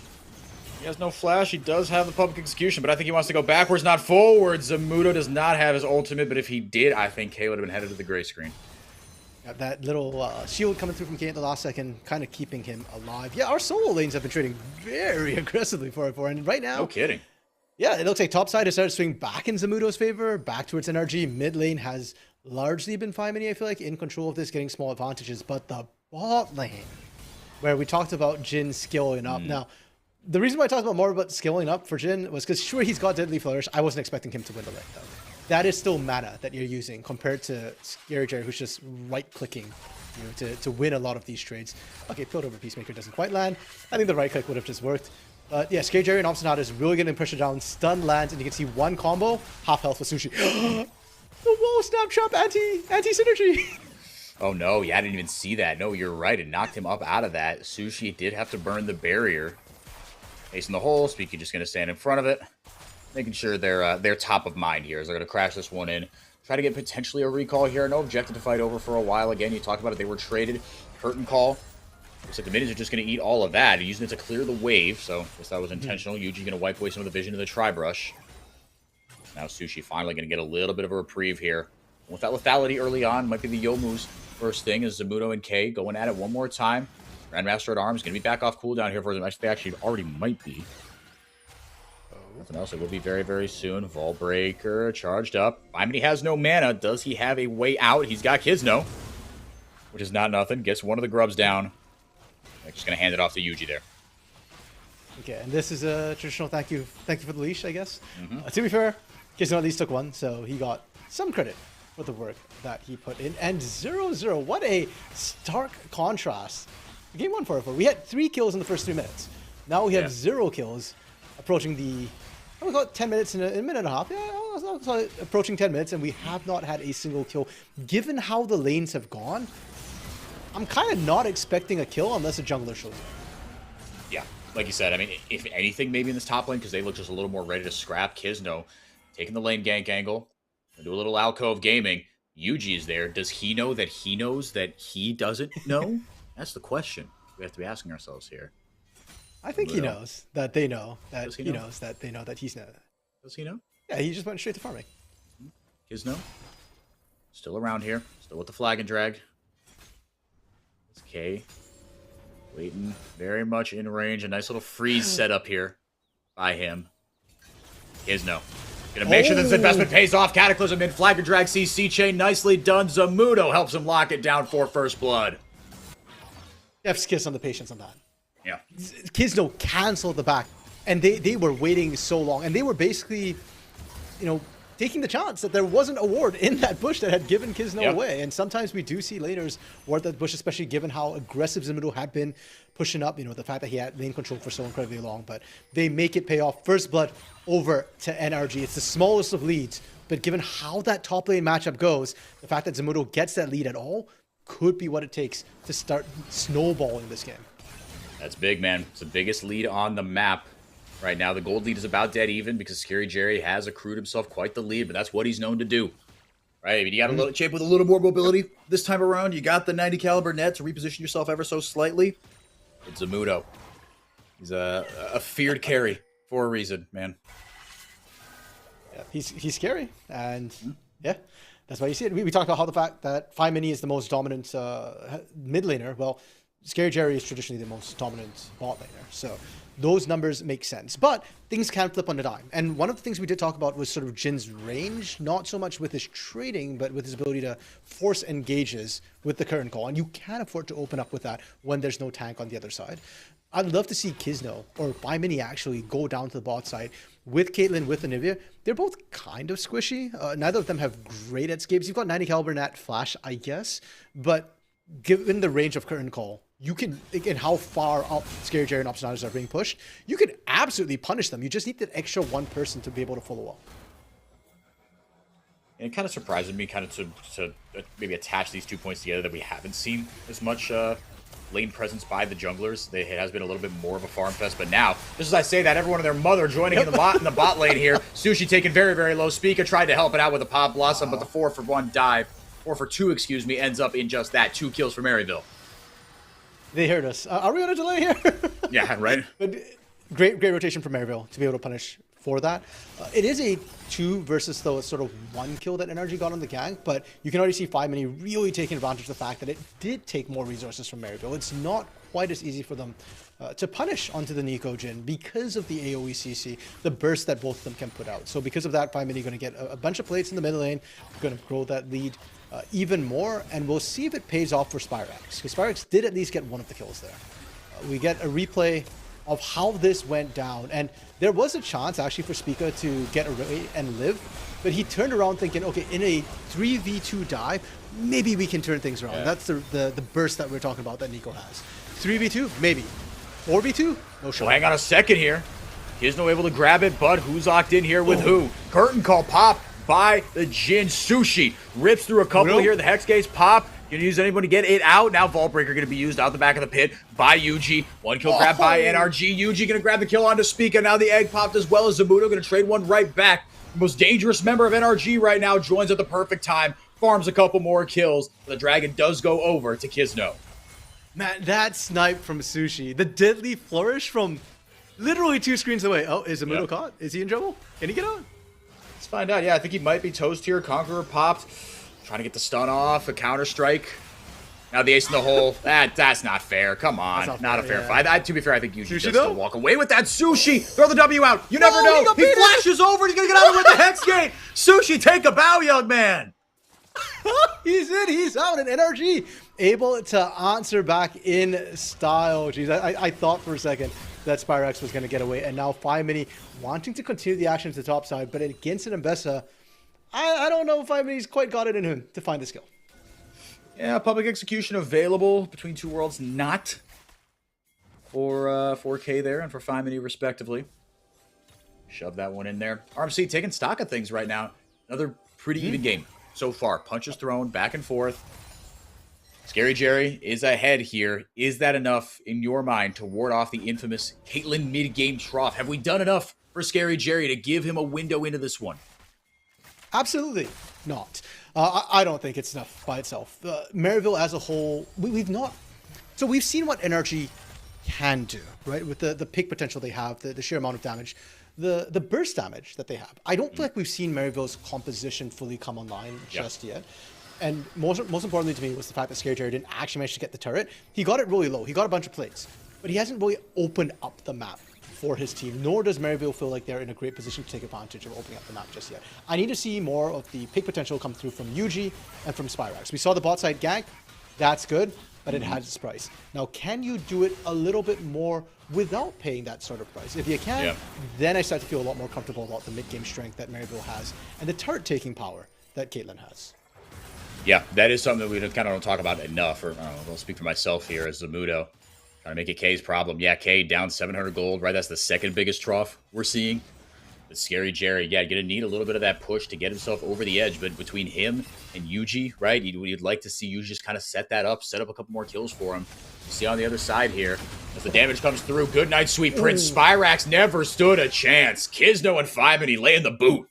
Speaker 4: He has no flash. He does have the public execution, but I think he wants to go backwards, not forwards. Zamudo does not have his ultimate, but if he did, I think K would have been headed to the gray screen.
Speaker 5: Yeah, that little shield coming through from K at the last second, kind of keeping him alive. Yeah, our solo lanes have been trading very aggressively for and right now...
Speaker 4: No kidding.
Speaker 5: Yeah, it looks like top side has started to swing back in Zamudo's favor, back towards NRG. Mid lane has largely been Fimony, I feel like, in control of this, getting small advantages, but the bot lane, where we talked about Jhin skilling up. Now, the reason why I talked more about scaling up for Jhin was because sure, he's got Deadly Flourish. I wasn't expecting him to win the lane though. That is still mana that you're using compared to Scary Jerry, who's just right-clicking, you know, to win a lot of these trades. Okay, Pilled Over Peacemaker doesn't quite land. I think the right-click would have just worked. But yeah, Scary Jerry and Obstinate is really getting pressure down. Stun lands, and you can see one combo, half health with Sushi. The wall snap trap anti-synergy.
Speaker 4: Oh no, yeah, I didn't even see that. No, you're right. It knocked him up out of that. Sushi did have to burn the barrier. Ace in the hole. Spica just going to stand in front of it. Making sure they're top of mind here as they're going to crash this one in. Try to get potentially a recall here. No objective to fight over for a while. Again, you talked about it. They were traded. Curtain call. Looks like the minions are just going to eat all of that. They're using it to clear the wave. So I guess that was intentional. Yuji going to wipe away some of the vision of the Tri-Brush. Now Sushi finally going to get a little bit of a reprieve here. With that lethality early on, might be the Yomu's first thing is Zamudo and K going at it one more time. Grandmaster at Arms going to be back off cooldown here for them. They actually already might be. Nothing else. It will be very, very soon. Vault Breaker charged up. I mean, he has no mana. Does he have a way out? He's got Kizno. which is not nothing. Gets one of the grubs down. I'm just going to hand it off to Yuji there.
Speaker 5: Okay, and this is a traditional thank you for the leash, I guess. To be fair, Kizno at least took one, so he got some credit for the work that he put in. And 0-0, what a stark contrast. Game 1 4-4. We had 3 kills in the first 3 minutes. Now we have 0 kills, approaching the, we got 10 minutes in a minute and a half. Yeah, approaching 10 minutes, and we have not had a single kill. Given how the lanes have gone, I'm kind of not expecting a kill unless a jungler shows up.
Speaker 4: Yeah, like you said, I mean, if anything, maybe in this top lane, because they look just a little more ready to scrap. Kizno taking the lane gank angle, do a little alcove gaming. Yuji is there. Does he know that he knows that he doesn't know? That's the question we have to be asking ourselves here.
Speaker 5: I think he knows that they know that he knows that they know that he's not.
Speaker 4: Does he know?
Speaker 5: Yeah, he just went straight to farming.
Speaker 4: Kizno still around here, still with the flag and drag. It's K waiting very much in range. A nice little freeze set up here by him. Kizno gonna make sure this investment pays off. Cataclysm in flag and drag CC chain. Nicely done. Zamudo helps him lock it down for first blood.
Speaker 5: F's kiss on the patience on that.
Speaker 4: Yeah.
Speaker 5: Kizno canceled the back, and they were waiting so long, and they were basically, taking the chance that there wasn't a ward in that bush that had given Kizno away. And sometimes we do see laners ward that bush, especially given how aggressive Zamudo had been pushing up, the fact that he had lane control for so incredibly long. But they make it pay off. First blood over to NRG. It's the smallest of leads, but given how that top lane matchup goes, the fact that Zamudo gets that lead at all could be what it takes to start snowballing this game.
Speaker 4: That's big, man. It's the biggest lead on the map. Right now, the gold lead is about dead even because Scary Jerry has accrued himself quite the lead, but that's what he's known to do. Right? I mean, you got a little chip with a little more mobility this time around. You got the 90 caliber net to reposition yourself ever so slightly. It's Zamudo. He's a feared carry for a reason, man.
Speaker 5: Yeah, he's scary, and yeah, that's why you see it. We talked about how the fact that 5 Mini is the most dominant mid laner. Well, Scary Jerry is traditionally the most dominant bot laner, so those numbers make sense. But things can flip on a dime. And one of the things we did talk about was sort of Jin's range, not so much with his trading, but with his ability to force engages with the current call. And you can afford to open up with that when there's no tank on the other side. I'd love to see Kizno or 5 Mini actually go down to the bot side with Caitlyn, with Anivia. They're both kind of squishy. Neither of them have great escapes. You've got 90 caliber Nat Flash, I guess, but given the range of current call, you can, and how far up Scary Jerry and Optionators are being pushed, you could absolutely punish them. You just need that extra one person to be able to follow up.
Speaker 4: And it kind of surprises me kind of to maybe attach these 2 points together that we haven't seen as much lane presence by the junglers. It has been a little bit more of a farm fest, but now, just as I say that, everyone and their mother joining in the bot lane here. Sushi taking very, very low. Spica tried to help it out with a Pop Blossom, but the 4-for-1 dive, 4-for-2, excuse me, ends up in just that. 2 kills for Maryville.
Speaker 5: They heard us. Are we on a delay here?
Speaker 4: Yeah, right.
Speaker 5: But great rotation from Maryville to be able to punish for that. It is a 2 versus the sort of 1 kill that NRG got on the gank, but you can already see 5 Mini really taking advantage of the fact that it did take more resources from Maryville. It's not quite as easy for them to punish onto the Nico Jhin because of the AoE CC, the burst that both of them can put out. So because of that, 5 Mini going to get a bunch of plates in the middle lane, going to grow that lead even more, and we'll see if it pays off for Spyrax, because Spyrax did at least get one of the kills there. We get a replay of how this went down, and there was a chance actually for Spica to get away and live, but he turned around thinking, okay, in a 3v2 dive, maybe we can turn things around. Yeah. That's the burst that we're talking about that Nico has. 3v2, maybe. 4v2, no shot.
Speaker 4: Well, hang on a second here. Kizno able to grab it, but who's locked in here with who? Curtain call pop by the Jhin. Sushi rips through a couple here. The Hex Gates pop. Gonna use anyone to get it out. Now Vault Breaker gonna be used out the back of the pit by Yuji. 1 kill grab by NRG. Yuji gonna grab the kill onto Spica. Now the egg popped as well as Zamudo gonna trade one right back. The most dangerous member of NRG right now joins at the perfect time. Farms a couple more kills. The dragon does go over to Kizno.
Speaker 5: Man, that snipe from Sushi. The deadly flourish from literally 2 screens away. Oh, is Zamudo caught? Is he in trouble? Can he get on?
Speaker 4: Let's find out. Yeah, I think he might be toast here. Conqueror popped. Trying to get the stun off. A counter strike. Now the ace in the hole. That's not fair. Come on. Not a fair fight. To be fair, I think Yuji does still walk away with that. Sushi. Throw the W out. You never know. He flashes over. He's going to get out with the Hex Gate. Sushi, take a bow, young man.
Speaker 5: He's in. He's out. And NRG able to answer back in style. Jeez, I thought for a second that Spyrax was going to get away, and now 5mini wanting to continue the action to the top side, but against an Mbessa, I don't know if 5mini's quite got it in him to find the skill.
Speaker 4: Yeah, public execution available between two worlds, not for 4K there and for 5mini respectively. Shove that one in there. RMC taking stock of things right now. Another pretty even game so far. Punches thrown back and forth. Scary Jerry is ahead here. Is that enough in your mind to ward off the infamous Caitlyn mid-game trough? Have we done enough for Scary Jerry to give him a window into this one?
Speaker 5: Absolutely not. I don't think it's enough by itself. Maryville as a whole, we've not... So we've seen what NRG can do, right? With the pick potential they have, the sheer amount of damage, the burst damage that they have. I don't feel like we've seen Maryville's composition fully come online just yet. And most importantly to me was the fact that Scary Jerry didn't actually manage to get the turret. He got it really low. He got a bunch of plates. But he hasn't really opened up the map for his team, nor does Maryville feel like they're in a great position to take advantage of opening up the map just yet. I need to see more of the pick potential come through from UG and from Spyrax. We saw the bot side gank. That's good, but it has its price. Now, can you do it a little bit more without paying that sort of price? If you can, then I start to feel a lot more comfortable about the mid-game strength that Maryville has and the turret-taking power that Caitlyn has.
Speaker 4: Yeah, that is something that we kind of don't talk about enough. Or I don't know, I'll speak for myself here as Zamudo. Trying to make it K's problem. Yeah, K down 700 gold, right? That's the second biggest trough we're seeing. But Scary Jerry, yeah, gonna need a little bit of that push to get himself over the edge. But between him and Yuji, right, you'd like to see Yuji just kind of set up a couple more kills for him. You see on the other side here, as the damage comes through, good night, sweet prince. Spyrax never stood a chance. Kisno and 5mini laying the boot.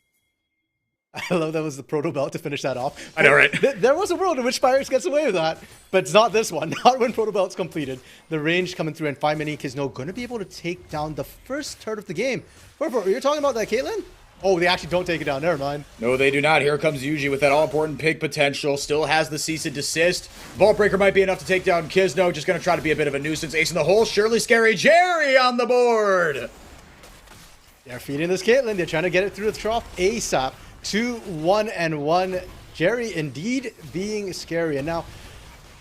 Speaker 5: I love that was the proto belt to finish that off.
Speaker 4: I know, right?
Speaker 5: There was a world in which Spyrax gets away with that, but it's not this one. Not when proto belt's completed. The range coming through, and 5mini Kisno going to be able to take down the first turret of the game. You're talking about that, Caitlyn? Oh, they actually don't take it down. Never mind.
Speaker 4: No, they do not. Here comes Yuji with that all-important pick potential. Still has the cease and desist. Vault Breaker might be enough to take down Kisno. Just going to try to be a bit of a nuisance. Ace in the hole. Surely Scary Jerry on the board.
Speaker 5: They're feeding this Caitlyn. They're trying to get it through the trough ASAP. 2-1-1. Jerry indeed being scary. And now,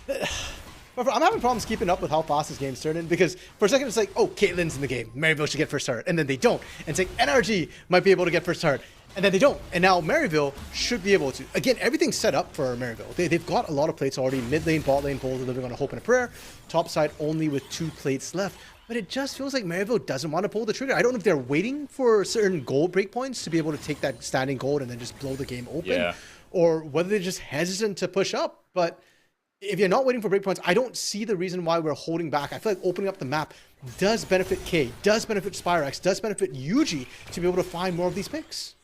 Speaker 5: I'm having problems keeping up with how fast this game's turning, because for a second it's like, oh, Caitlyn's in the game. Maryville should get first turret. And then they don't. And it's like NRG might be able to get first turret. And then they don't. And now Maryville should be able to. Again, everything's set up for Maryville. They've got a lot of plates already. Mid lane, bot lane, both living on a hope and a prayer. Top side only with 2 plates left. But it just feels like Maryville doesn't want to pull the trigger. I don't know if they're waiting for certain gold breakpoints to be able to take that standing gold and then just blow the game open, or whether they're just hesitant to push up. But if you're not waiting for breakpoints, I don't see the reason why we're holding back. I feel like opening up the map does benefit K, does benefit Spyrax, does benefit Yuji to be able to find more of these picks.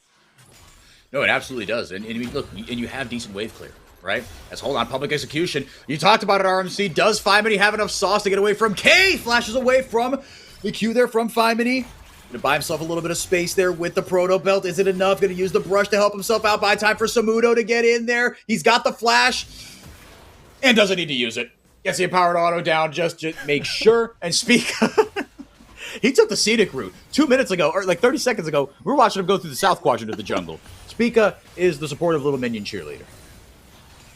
Speaker 4: No, it absolutely does. And I mean, look, and you have decent wave clear, right? Let's hold on, public execution. You talked about it, RMC. Does 5mini have enough sauce to get away from K? Flashes away from the Q there from 5mini. Gonna buy himself a little bit of space there with the proto belt. Is it enough? Gonna use the brush to help himself out. Buy time for Zamudo to get in there. He's got the flash and doesn't need to use it. Gets the empowered auto down just to make sure. And Spica, he took the scenic route 2 minutes ago, or like 30 seconds ago. We were watching him go through the south quadrant of the jungle. Spica is the supportive little minion cheerleader.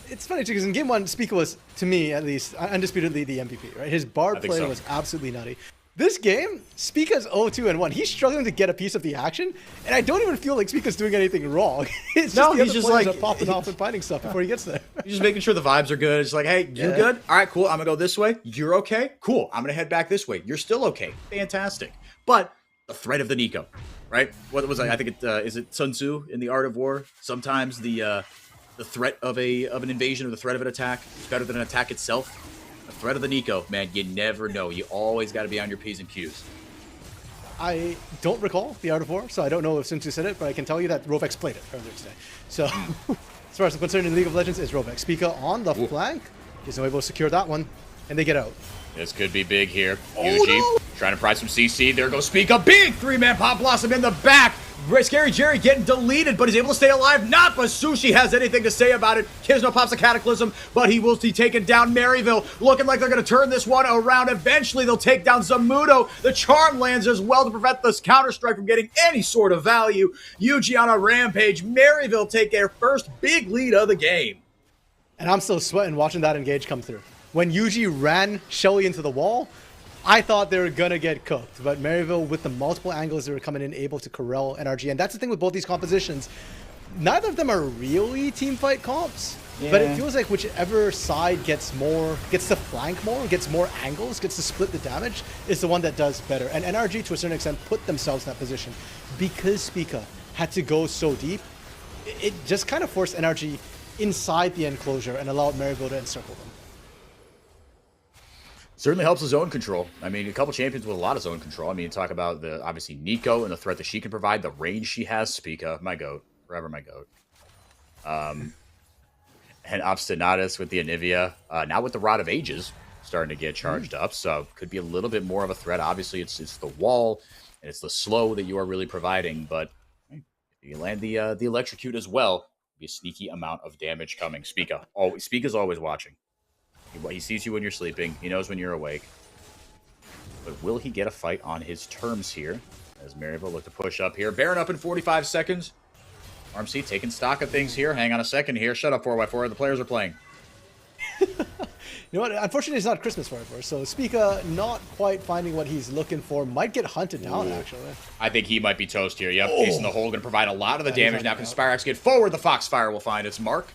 Speaker 5: It's funny too, because in game 1, Spica was, to me at least, undisputedly the MVP, right? His bard play was absolutely nutty. This game, Spica's 0-2-1. He's struggling to get a piece of the action, and I don't even feel like Spica's doing anything wrong. It's just he's just like popping off and finding stuff before he gets there.
Speaker 4: He's just making sure the vibes are good. It's like, hey, you good? All right, cool. I'm gonna go this way. You're okay? Cool. I'm gonna head back this way. You're still okay. Fantastic. But the threat of the Nico, right? What was I think it is it Sun Tzu in The Art of War? Sometimes the threat of an invasion or the threat of an attack is better than an attack itself. The threat of the Nico, man, you never know. You always got to be on your P's and Q's.
Speaker 5: I don't recall The Art of War, so I don't know if Sun Tzu said it, but I can tell you that Rovex played it earlier today. So, as far as I'm concerned in League of Legends, it's Rovex. Spica on the flank. He's not able to secure that one, and they get out.
Speaker 4: This could be big here. Yuji trying to prize some CC. There goes Spica. Big 3-man Pop Blossom in the back. Scary Jerry getting deleted, but he's able to stay alive. Not Basushi has anything to say about it. Kisno pops a Cataclysm, but he will be taken down. Maryville looking like they're going to turn this one around. Eventually, they'll take down Zamudo. The charm lands as well to prevent this Counter-Strike from getting any sort of value. Yuji on a rampage. Maryville take their first big lead of the game.
Speaker 5: And I'm still sweating watching that engage come through. when Yuji ran Shelly into the wall, I thought they were going to get cooked. But Maryville, with the multiple angles that were coming in, able to corral NRG. And that's the thing with both these compositions. Neither of them are really team fight comps. Yeah. But it feels like whichever side gets to flank more, gets more angles, gets to split the damage, is the one that does better. And NRG, to a certain extent, put themselves in that position. Because Spica had to go so deep, it just kind of forced NRG inside the enclosure and allowed Maryville to encircle them.
Speaker 4: Certainly helps the zone control. I mean, a couple champions with a lot of zone control. I mean, talk about obviously NACL and the threat that she can provide, the range she has. Spica, my goat, forever my goat. And Obstinatus with the Anivia. Now with the Rod of Ages starting to get charged up, so could be a little bit more of a threat. Obviously, it's the wall and it's the slow that you are really providing, but if you land the electrocute as well, be a sneaky amount of damage coming. Spica's always watching. He sees you when you're sleeping. He knows when you're awake. But will he get a fight on his terms here? As Maryville look to push up here. Baron up in 45 seconds. RMC taking stock of things here. Hang on a second here. Shut up, 4x4. The players are playing.
Speaker 5: You know what? Unfortunately, it's not Christmas 4x4. So Spica not quite finding what he's looking for. Might get hunted down, actually.
Speaker 4: I think he might be toast here. Yep, Ace in the hole. Going to provide a lot of the damage. Now can Spyrax get forward? The Foxfire will find its mark.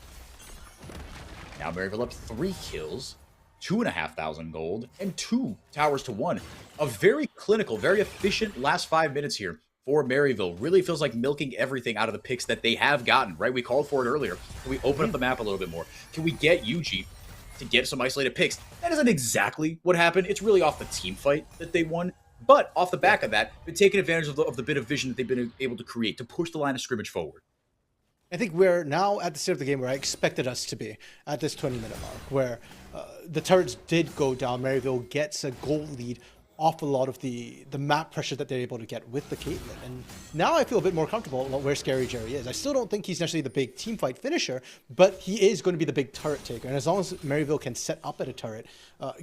Speaker 4: Now Maryville up 3 kills, 2,500 gold, and 2 towers to 1. A very clinical, very efficient last 5 minutes here for Maryville. Really feels like milking everything out of the picks that they have gotten, right? We called for it earlier. Can we open up the map a little bit more? Can we get Yuji to get some isolated picks? That isn't exactly what happened. It's really off the team fight that they won. But off the back of that, been taking advantage of the bit of vision that they've been able to create to push the line of scrimmage forward.
Speaker 5: I think we're now at the state of the game where I expected us to be at this 20-minute mark, where the turrets did go down. Maryville gets a goal lead off a lot of the map pressure that they're able to get with the Caitlyn. And now I feel a bit more comfortable about where Scary Jerry is. I still don't think he's necessarily the big team fight finisher, but he is going to be the big turret taker. And as long as Maryville can set up at a turret,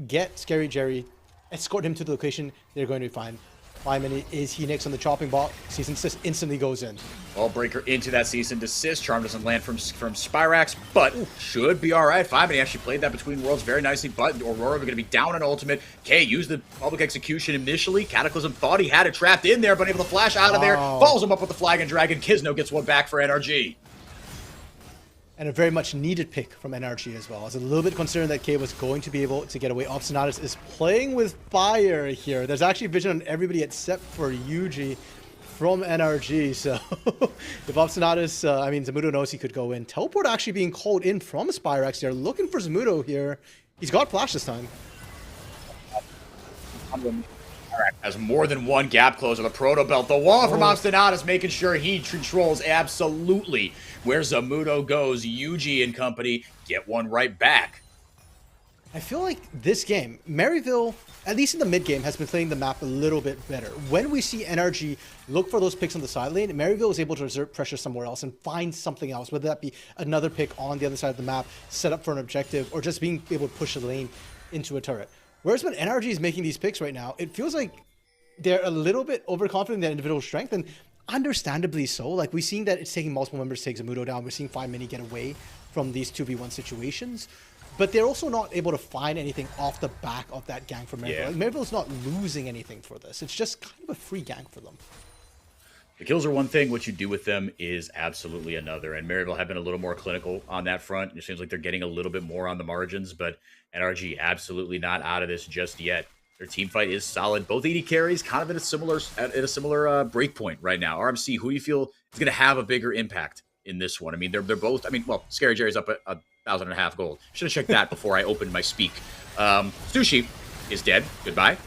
Speaker 5: get Scary Jerry, escort him to the location, they're going to be fine. Flyman is he next on the chopping block. Cease and desist instantly goes in. Ball
Speaker 4: breaker into that cease and desist. Charm doesn't land from Spyrax, but should be all right. Flyman actually played that between worlds very nicely, but Aurora going to be down on ultimate. K used the public execution initially. Cataclysm thought he had it trapped in there, but able to flash out of there. Follows him up with the Flag and Dragon. Kisno gets one back for NRG.
Speaker 5: And a very much needed pick from NRG as well. I was a little bit concerned that K was going to be able to get away. Obstinatus is playing with fire here. There's actually vision on everybody except for Yuji from NRG. So if Obstinatus, I mean, Zamudo knows he could go in. Teleport actually being called in from Spyrax. They're looking for Zamudo here. He's got flash this time.
Speaker 4: Has more than one gap closer. The Proto Belt, the wall from Obstinatus, making sure he controls absolutely where Zamudo goes. Yuji and company get one right back.
Speaker 5: I feel like this game, Maryville, at least in the mid game, has been playing the map a little bit better. When we see NRG look for those picks on the side lane, Maryville is able to exert pressure somewhere else and find something else, whether that be another pick on the other side of the map, set up for an objective, or just being able to push a lane into a turret. Whereas when NRG is making these picks right now, it feels like they're a little bit overconfident in their individual strength, and understandably so. Like, we've seen that it's taking multiple members to take Zamudo down. We're seeing 5mini get away from these 2v1 situations, but they're also not able to find anything off the back of that gank from Maryville.
Speaker 4: Yeah.
Speaker 5: Like, Maryville's not losing anything for this. It's just kind of a free gank for them.
Speaker 4: The kills are one thing. What you do with them is absolutely another. And Maryville have been a little more clinical on that front. It seems like they're getting a little bit more on the margins, but NRG absolutely not out of this just yet. Their team fight is solid. Both AD carries kind of at a similar break point right now. RMC, who do you feel is going to have a bigger impact in this one? I mean, they're both. I mean, well, Scary Jerry's up at 1,500 gold. Should have checked that before I opened my speak. Sushi is dead. Goodbye.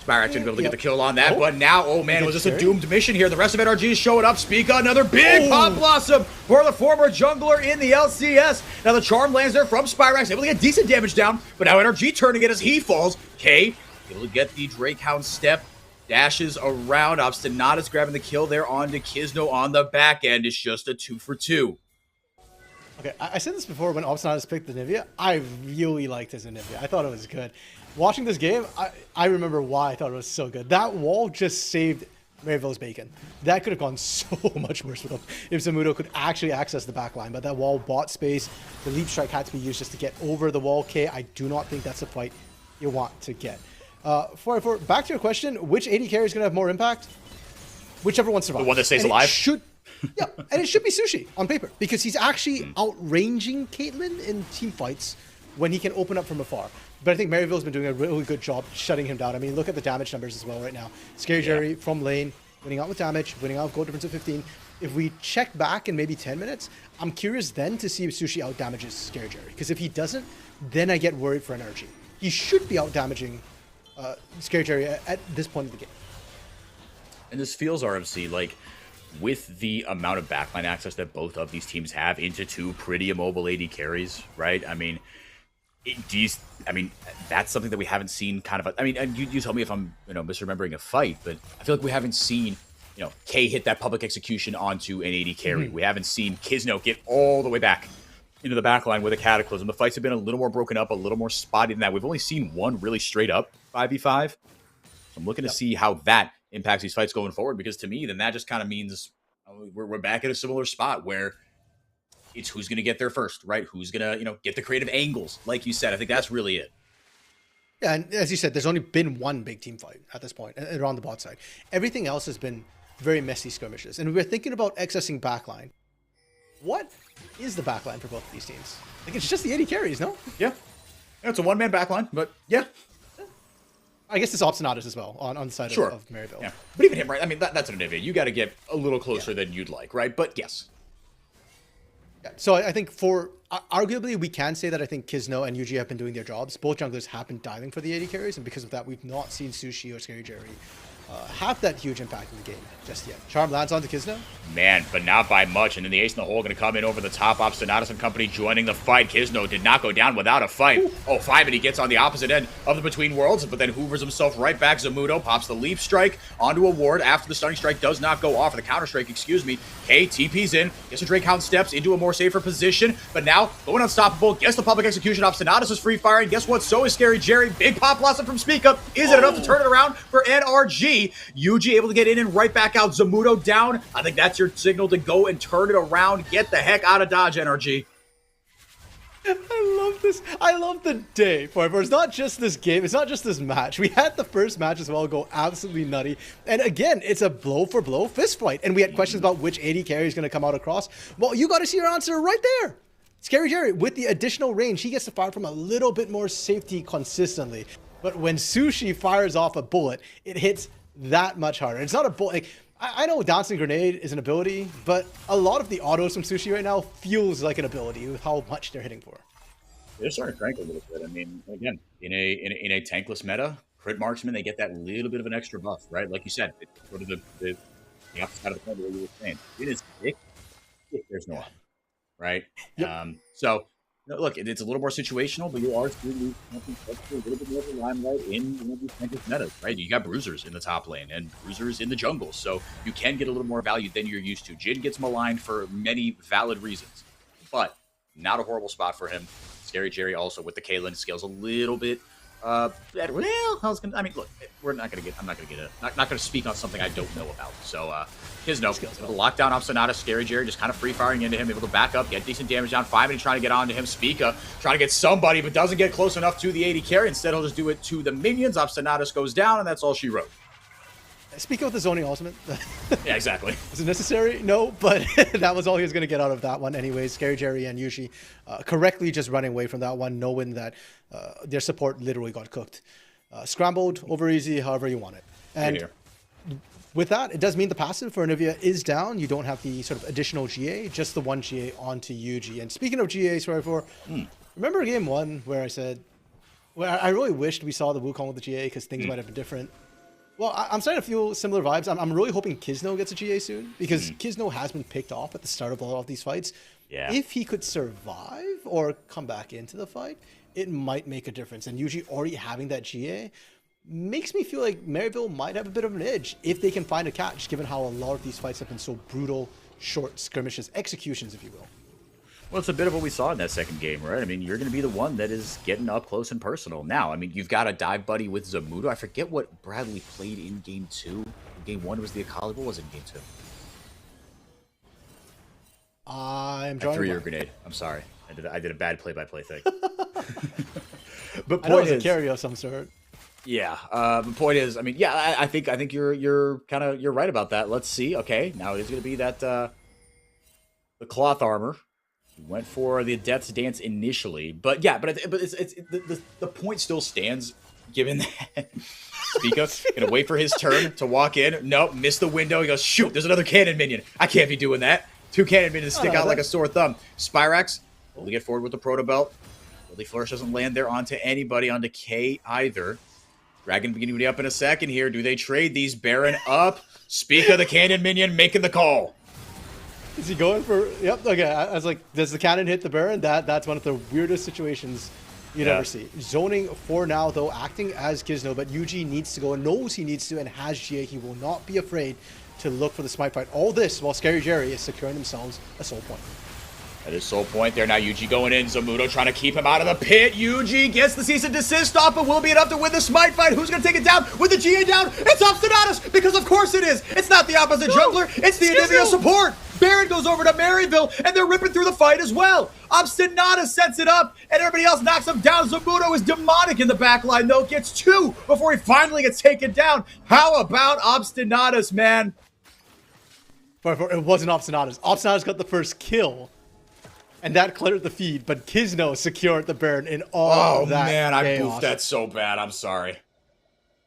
Speaker 4: Spyrax going to be able to get the kill on that, but now, oh man, was this a doomed mission here? The rest of NRG is showing up. Spica, another big pop blossom for the former jungler in the LCS. Now the charm lands there from Spyrax, able to get decent damage down, but now NRG turning it as he falls. K able to get the Drakehound step, dashes around. Obstinatus grabbing the kill there onto Kisno on the back end. It's just a 2 for 2.
Speaker 5: Okay, I said this before when Obstinatus picked the Nivea. I really liked his Nivea. I thought it was good. Watching this game, I remember why I thought it was so good. That wall just saved Maryville's bacon. That could have gone so much worse with him if Zamudo could actually access the back line. But that wall bought space. The leap strike had to be used just to get over the wall. K, I do not think that's a fight you want to get. For back to your question, which AD carry is going to have more impact? Whichever one survives.
Speaker 4: The one that stays alive?
Speaker 5: Yeah, and it should be Sushi on paper because he's actually outranging Caitlyn in team fights when he can open up from afar. But I think Maryville's been doing a really good job shutting him down. I mean, look at the damage numbers as well right now. Scary Jerry from lane, winning out with damage, winning out with goal difference of 15. If we check back in maybe 10 minutes, I'm curious then to see if Sushi out damages Scary Jerry. Because if he doesn't, then I get worried for NRG. He should be out damaging Scary Jerry at this point of the game.
Speaker 4: And this feels, RMC, like with the amount of backline access that both of these teams have into two pretty immobile AD carries, right? I mean, that's something that we haven't seen kind of. And you tell me if I'm, misremembering a fight, but I feel like we haven't seen, K hit that public execution onto an AD carry. We haven't seen Kizno get all the way back into the backline with a Cataclysm. The fights have been a little more broken up, a little more spotty than that. We've only seen one really straight up 5v5. So I'm looking to see how that impacts these fights going forward, because to me, then that just kind of means we're back at a similar spot where it's who's going to get there first, right? Who's going to, get the creative angles, like you said. I think that's really it.
Speaker 5: Yeah, and as you said, there's only been one big team fight at this point around the bot side. Everything else has been very messy skirmishes. And we're thinking about accessing backline. What is the backline for both of these teams? Like, it's just the AD carries, no?
Speaker 4: Yeah. It's a one-man backline, but yeah.
Speaker 5: I guess it's Obstinatus as well on the side of Maryville.
Speaker 4: Yeah. But even him, right? I mean, that's an Anivia. You got to get a little closer than you'd like, right? But yes.
Speaker 5: Yeah. So I think arguably, we can say that I think Kizno and UG have been doing their jobs. Both junglers have been diving for the AD carries, and because of that, we've not seen Sushi or Scary Jerry have that huge impact in the game just yet. Charm lands onto Kizno.
Speaker 4: Man, but not by much. And then the ace in the hole going to come in over the top. Obstinatus and company joining the fight. Kizno did not go down without a fight. Ooh. Oh, 5, and he gets on the opposite end of the Between Worlds, but then hoovers himself right back. Zamudo pops the leap strike onto a ward after the stunning strike does not go off, or the counter strike, excuse me. K TP's in, gets a Drake Hound steps into a more safer position, but now going unstoppable, gets the public execution. Obstinatus is free firing. Guess what? So is Scary Jerry. Big pop blossom from Spica. Is it enough to turn it around for NRG? UG able to get in and right back out. Zamudo down. I think that's your signal to go and turn it around. Get the heck out of Dodge, NRG.
Speaker 5: I love this. I love the day for it. It's not just this game. It's not just this match. We had the first match as well go absolutely nutty. And again, it's a blow for blow fist fight. And we had questions about which AD carry is going to come out across. Well, you got to see your answer right there. Scary Jerry, with the additional range, he gets to fire from a little bit more safety consistently. But when Sushi fires off a bullet, it hits that much harder. It's not a bullet. Like, I know Dancing Grenade is an ability, but a lot of the autos from Sushi right now feels like an ability with how much they're hitting for.
Speaker 4: They're starting to crank a little bit. I mean, again, in a tankless meta, crit marksman, they get that little bit of an extra buff, right? Like you said, it's sort of the opposite side of the point where you were saying. It is thick if there's no up, right?
Speaker 5: Yep.
Speaker 4: So look, it's a little more situational, but you are seeing a little bit more of a limelight in one of these tankless metas, right? You got bruisers in the top lane and bruisers in the jungle, so you can get a little more value than you're used to. Jin gets maligned for many valid reasons, but not a horrible spot for him. Scary Jerry also with the Caitlyn scales a little bit better. Well, I mean, look, I'm not gonna speak on something I don't know about. So Kizno able to lock down Obstinatus. Scary Jerry just kind of free firing into him, able to back up, get decent damage down. 5 and trying to get onto him. Spica trying to get somebody, but doesn't get close enough to the AD carry. Instead, he'll just do it to the minions. Obstinatus goes down, and that's all she wrote.
Speaker 5: Spica with the zoning ultimate.
Speaker 4: Yeah, exactly.
Speaker 5: Was it necessary? No, but that was all he was going to get out of that one anyways. Scary Jerry and Yushi correctly just running away from that one, knowing that their support literally got cooked. Scrambled, over easy, however you want it. And with that, it does mean the passive for Anivia is down. You don't have the sort of additional GA, just the one GA onto UG. And speaking of GA, remember game 1 where I said, well, I really wished we saw the Wukong with the GA because things might have been different. Well, I'm starting to feel similar vibes. I'm really hoping Kizno gets a GA soon because Kizno has been picked off at the start of a lot of these fights.
Speaker 4: Yeah.
Speaker 5: If he could survive or come back into the fight, it might make a difference. And usually already having that GA makes me feel like Maryville might have a bit of an edge if they can find a catch, given how a lot of these fights have been so brutal, short skirmishes, executions, if you will.
Speaker 4: Well, it's a bit of what we saw in that second game, right? I mean, you're going to be the one that is getting up close and personal. Now, I mean, you've got a dive buddy with Zamudo. I forget what Bradley played in Game 2. Game 1 was the Akali. What was it in Game 2?
Speaker 5: I'm
Speaker 4: I
Speaker 5: drawing
Speaker 4: threw
Speaker 5: a
Speaker 4: your
Speaker 5: blank.
Speaker 4: grenade. I'm sorry. I did a bad play-by-play thing.
Speaker 5: I
Speaker 4: But
Speaker 5: know
Speaker 4: point
Speaker 5: it's a
Speaker 4: is,
Speaker 5: carry of some sort.
Speaker 4: yeah. The point is, I mean, yeah, I think you're right about that. Let's see. Okay, now it is going to be that the cloth armor. He went for the Death's Dance initially, but yeah, but the point still stands given that Spica gonna wait for his turn to walk in. Nope, missed the window. He goes, shoot, there's another cannon minion. I can't be doing that. 2 cannon minions stick out like a sore thumb. Spyrax will get forward with the proto belt. Holy Flourish doesn't land there onto anybody, onto K either. Dragon beginning to be up in a second here. Do they trade these? Baron up. Spica, the cannon minion, making the call.
Speaker 5: Is he going for? Yep. Okay. I was like, does the cannon hit the Baron? That's one of the weirdest situations you'd ever see. Zoning for now, though, acting as Gizno, but UG needs to go and knows he needs to and has GA. He will not be afraid to look for the smite fight. All this while Scary Jerry is securing themselves a soul point.
Speaker 4: That is soul point there. Now Yuji going in. Zamudo trying to keep him out of the pit. Yuji gets the cease and desist off, but will be enough to win the smite fight. Who's going to take it down? With the GA down, it's Obstinatus, because of course it is. It's not the opposite jungler. It's the Anivia support. Baron goes over to Maryville, and they're ripping through the fight as well. Obstinatus sets it up, and everybody else knocks him down. Zamudo is demonic in the backline, though. Gets 2 before he finally gets taken down. How about Obstinatus, man?
Speaker 5: It wasn't Obstinatus. Obstinatus got the first kill. And that cleared the feed, but Gizno secured the Baron in all that
Speaker 4: man, I
Speaker 5: chaos.
Speaker 4: boofed that so bad. I'm sorry.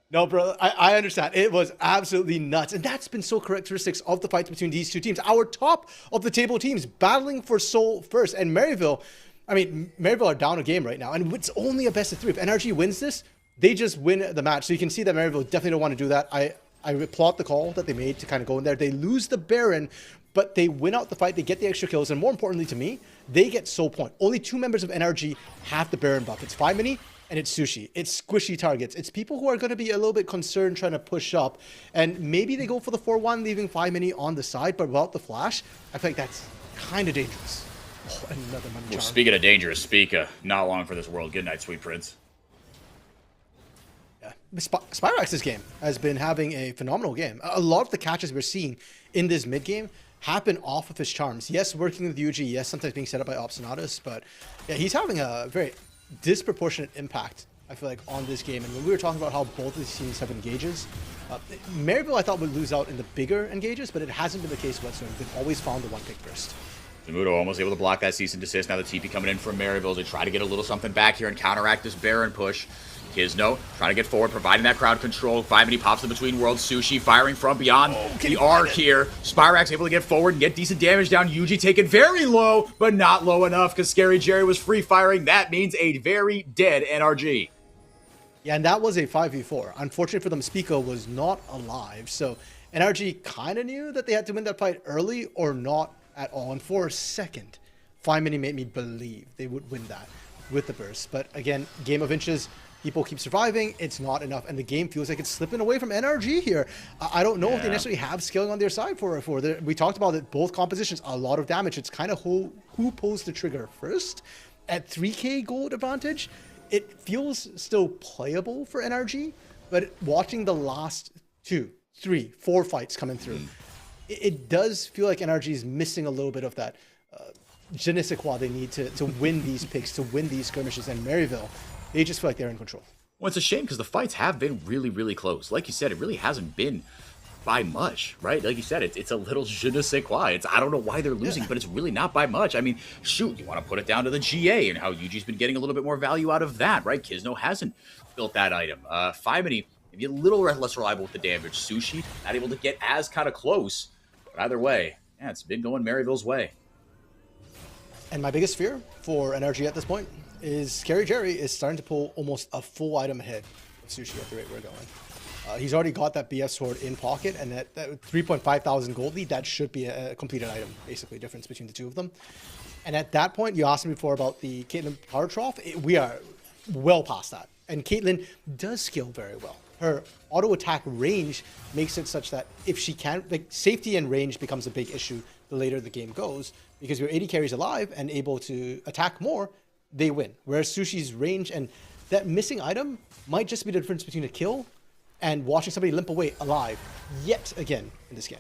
Speaker 5: No, bro, I understand. It was absolutely nuts. And that's been so characteristics of the fights between these two teams. Our top of the table teams battling for soul first. And Maryville, Maryville are down a game right now. And it's only a best of 3. If NRG wins this, they just win the match. So you can see that Maryville definitely don't want to do that. I applaud the call that they made to kind of go in there. They lose the Baron, but they win out the fight. They get the extra kills. And more importantly to me, they get soul point. Only 2 members of NRG have the Baron buff. It's 5 mini and it's Sushi. It's squishy targets. It's people who are going to be a little bit concerned trying to push up. And maybe they go for the 4-1, leaving 5 mini on the side. But without the flash, I feel like that's kind of dangerous. Oh, another money charm.
Speaker 4: Speaking of dangerous, Spica, not long for this world. Good night, sweet prince.
Speaker 5: Spyrax's game has been having a phenomenal game. A lot of the catches we're seeing in this mid game happen off of his charms. Yes, working with UG. Yes, sometimes being set up by Obstinatus. But yeah, he's having a very disproportionate impact, I feel like, on this game. And when we were talking about how both of these teams have engages, Maryville I thought would lose out in the bigger engages, but it hasn't been the case whatsoever. They've always found the one pick first.
Speaker 4: Zamudo almost able to block that cease and desist. Now the TP coming in from Maryville to try to get a little something back here and counteract this Baron push. Gizno trying to get forward, providing that crowd control. 5 mini pops in between worlds. Sushi firing from beyond the arc here. Spyrax able to get forward and get decent damage down. Yuji taken very low, but not low enough because Scary Jerry was free firing. That means a very dead NRG.
Speaker 5: Yeah, and that was a 5v4. Unfortunately for them, Spica was not alive. So NRG kind of knew that they had to win that fight early or not at all. And for a second, 5 mini made me believe they would win that with the burst. But again, game of inches. People keep surviving. It's not enough. And the game feels like it's slipping away from NRG here. I don't know if they necessarily have scaling on their side for it. We talked about it, both compositions, a lot of damage. It's kind of who pulls the trigger first. At 3k gold advantage, it feels still playable for NRG. But watching the last 2, 3, 4 fights coming through, it does feel like NRG is missing a little bit of that je ne sais quoi they need to win these picks, to win these skirmishes. And Maryville, they just feel like they're in control.
Speaker 4: Well, it's a shame because the fights have been really, really close. Like you said, it really hasn't been by much, right? Like you said, it's a little je ne sais quoi. I don't know why they're losing, but it's really not by much. I mean, shoot, you want to put it down to the GA and how Yuji's been getting a little bit more value out of that, right? Gizno hasn't built that item. 5 mini, maybe a little less reliable with the damage. Sushi, not able to get as kind of close. But either way, yeah, it's been going Maryville's way.
Speaker 5: And my biggest fear for NRG at this point is Scary Jerry is starting to pull almost a full item ahead of Sushi at the rate we're going. He's already got that BS sword in pocket, and that 3.5 thousand gold lead, that should be a completed item, basically, difference between the two of them. And at that point, you asked me before about the Caitlyn Power Trough. We are well past that. And Caitlyn does scale very well her auto attack range makes it such that if she can't, like, safety and range becomes a big issue the later the game goes, because your AD carries alive and able to attack more, they win. Whereas Sushi's range and that missing item might just be the difference between a kill and watching somebody limp away alive yet again in this game.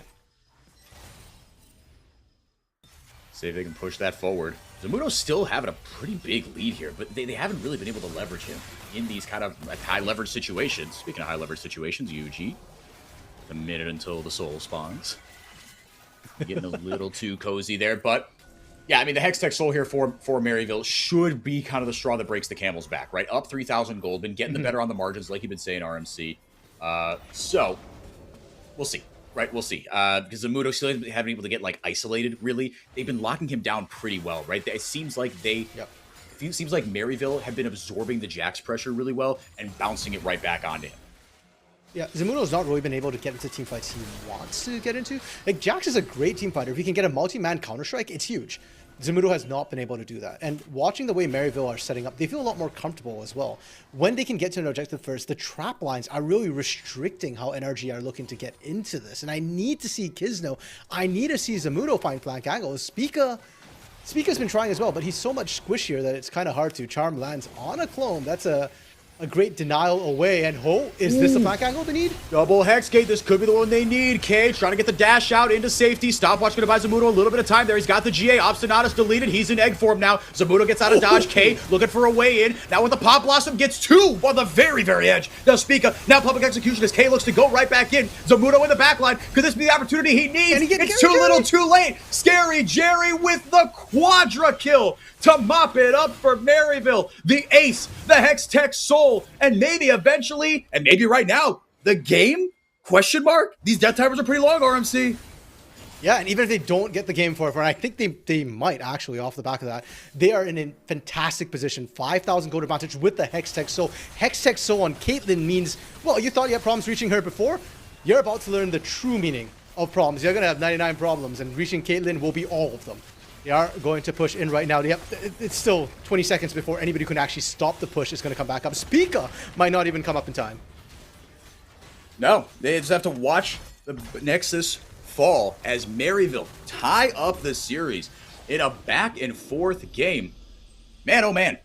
Speaker 4: See if they can push that forward. Zammuto's still having a pretty big lead here, but they haven't really been able to leverage him in these kind of high leverage situations. Speaking of high leverage situations, UG, a minute until the soul spawns. Getting a little too cozy there, but yeah, I mean, the Hextech Soul here for Maryville should be kind of the straw that breaks the camel's back, right? Up 3,000 gold, been getting the better on the margins, like you've been saying, RMC. So, we'll see, right? We'll see. Because Zammuto still haven't been able to get, like, isolated, really. They've been locking him down pretty well, right? It seems like it seems like Maryville have been absorbing the Jax pressure really well and bouncing it right back onto him.
Speaker 5: Yeah, Zammuto's not really been able to get into team fights he wants to get into. Like, Jax is a great team fighter. If he can get a multi-man Counter-Strike, it's huge. Zammuto has not been able to do that. And watching the way Maryville are setting up, they feel a lot more comfortable as well. When they can get to an objective first, the trap lines are really restricting how NRG are looking to get into this. And I need to see Kizno. I need to see Zammuto find flank angles. Spica's been trying as well, but he's so much squishier that it's kind of hard to. Charm lands on a clone. That's a great denial away, and is this the flank angle they need?
Speaker 4: Double Hexgate, this could be the one they need. Cage trying to get the dash out into safety. Stopwatch going to buy Zammuto a little bit of time there. He's got the GA. Obstinatus deleted. He's in egg form now. Zammuto gets out of dodge. K looking for a way in. Now with the Pop Blossom, gets two on the very, very edge. Now Spica, now public execution as K looks to go right back in. Zammuto in the back line. Could this be the opportunity he needs? It's too little, too late. Scary Jerry with the quadra kill to mop it up for Maryville. The ace, the Hextech Soul, and maybe eventually, and maybe right now, the game? Question mark? These death timers are pretty long, RMC.
Speaker 5: Yeah, and even if they don't get the game for it, and I think they might actually off the back of that, they are in a fantastic position. 5,000 gold advantage with the Hextech Soul. Hextech Soul on Caitlyn means, well, you thought you had problems reaching her before? You're about to learn the true meaning of problems. You're going to have 99 problems, and reaching Caitlyn will be all of them. They are going to push in right now. It's still 20 seconds before anybody who can actually stop the push is going to come back up. Spica might not even come up in time.
Speaker 4: No, they just have to watch the Nexus fall as Maryville tie up the series in a back and forth game. Man, oh man.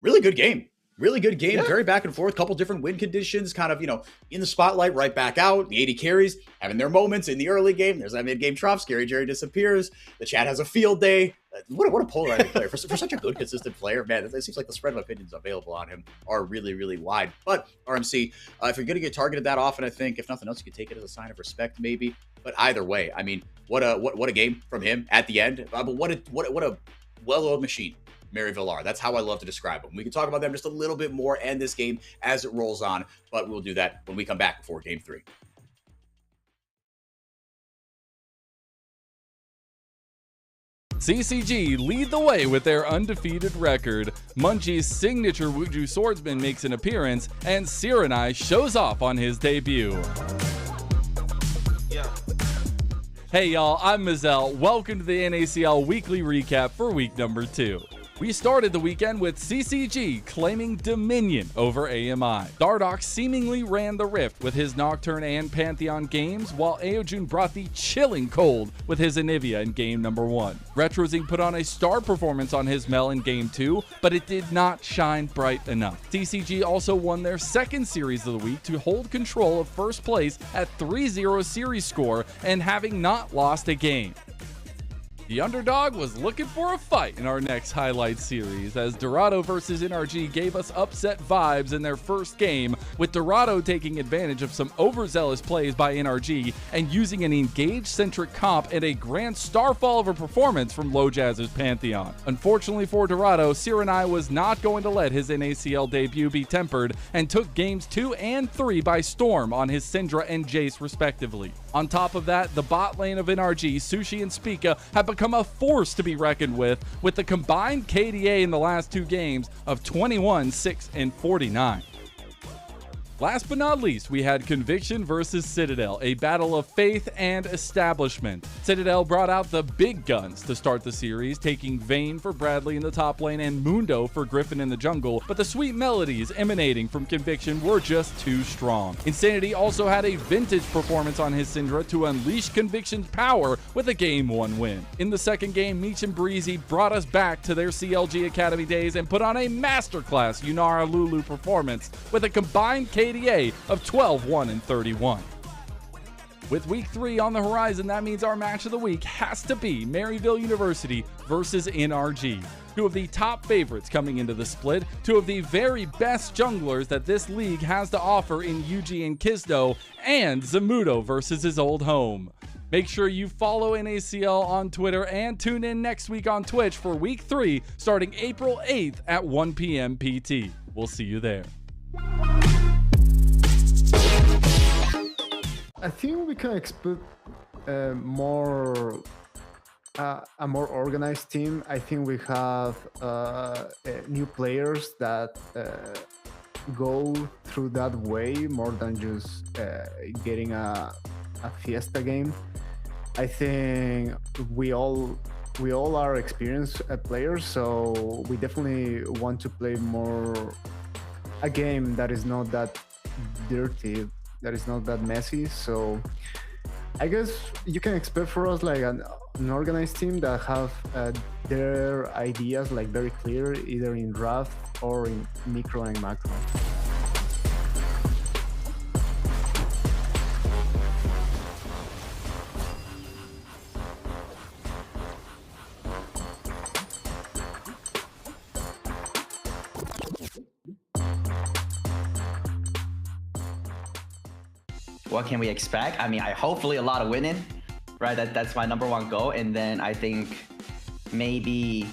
Speaker 4: Really good game. Really good game, yeah. Very back and forth, couple different win conditions, kind of, in the spotlight, right back out. The 80 carries having their moments in the early game. There's that mid-game trough. Scary Jerry disappears. The chat has a field day. What a polarizing player. For such a good, consistent player, man, it seems like the spread of opinions available on him are really, really wide. But, RMC, if you're going to get targeted that often, I think, if nothing else, you could take it as a sign of respect, maybe. But either way, I mean, what a game from him at the end. But what a well-oiled machine Maryville are. That's how I love to describe them. We can talk about them just a little bit more and this game as it rolls on, but we'll do that when we come back before Game 3.
Speaker 6: CCG lead the way with their undefeated record. Munchie's signature Wuju swordsman makes an appearance, and Sirenai shows off on his debut. Hey y'all, I'm Mazel. Welcome to the NACL weekly recap for week number 2. We started the weekend with CCG claiming dominion over AMI. Dardox seemingly ran the rift with his Nocturne and Pantheon games, while Aojun brought the chilling cold with his Anivia in game number 1. Retrozing put on a star performance on his Mel in game 2, but it did not shine bright enough. CCG also won their second series of the week to hold control of first place at 3-0 series score and having not lost a game. The underdog was looking for a fight in our next highlight series, as Dorado versus NRG gave us upset vibes in their first game, with Dorado taking advantage of some overzealous plays by NRG and using an engage-centric comp and a grand starfall of a performance from Low Jazz's Pantheon. Unfortunately for Dorado, Sirenai was not going to let his NACL debut be tempered and took games 2 and 3 by storm on his Syndra and Jace respectively. On top of that, the bot lane of NRG, Sushi and Spica have become a force to be reckoned with the combined KDA in the last 2 games of 21, 6, and 49. Last but not least, we had Conviction versus Citadel, a battle of faith and establishment. Citadel brought out the big guns to start the series, taking Vayne for Bradley in the top lane and Mundo for Griffin in the jungle, but the sweet melodies emanating from Conviction were just too strong. Insanity also had a vintage performance on his Syndra to unleash Conviction's power with a Game 1 win. In the second game, Meech and Breezy brought us back to their CLG Academy days and put on a masterclass Yunara Lulu performance with a combined KDA of 12-1 and 31. With week 3 on the horizon, that means our match of the week has to be Maryville University versus NRG. Two of the top favorites coming into the split, two of the very best junglers that this league has to offer in Yuji and Kizdo, and Zamudo versus his old home. Make sure you follow NACL on Twitter and tune in next week on Twitch for week 3 starting April 8th at 1 p.m. PT. We'll see you there.
Speaker 8: I think we can expect a more organized team. I think we have new players that go through that way more than just getting a fiesta game. I think we all are experienced players, so we definitely want to play more a game that is not that dirty, that is not that messy. So I guess you can expect for us like an organized team that have their ideas like very clear, either in draft or in micro and macro.
Speaker 11: What can we expect? I mean, hopefully a lot of winning, right? That's my number one goal. And then I think maybe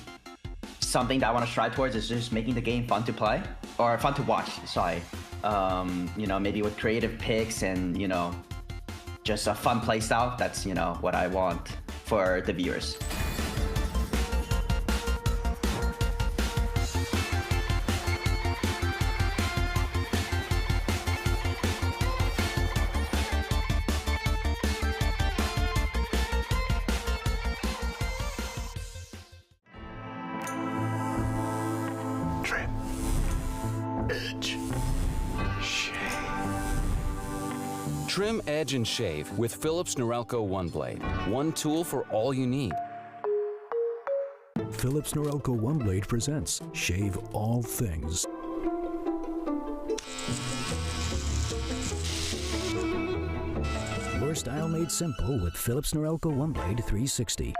Speaker 11: something that I want to strive towards is just making the game fun to play or fun to watch. Sorry, maybe with creative picks and just a fun play style. That's what I want for the viewers.
Speaker 1: Trim, edge, and shave with Philips Norelco One Blade. One tool for all you need.
Speaker 2: Philips Norelco One Blade presents Shave All Things. Your style made simple with Philips Norelco One Blade 360.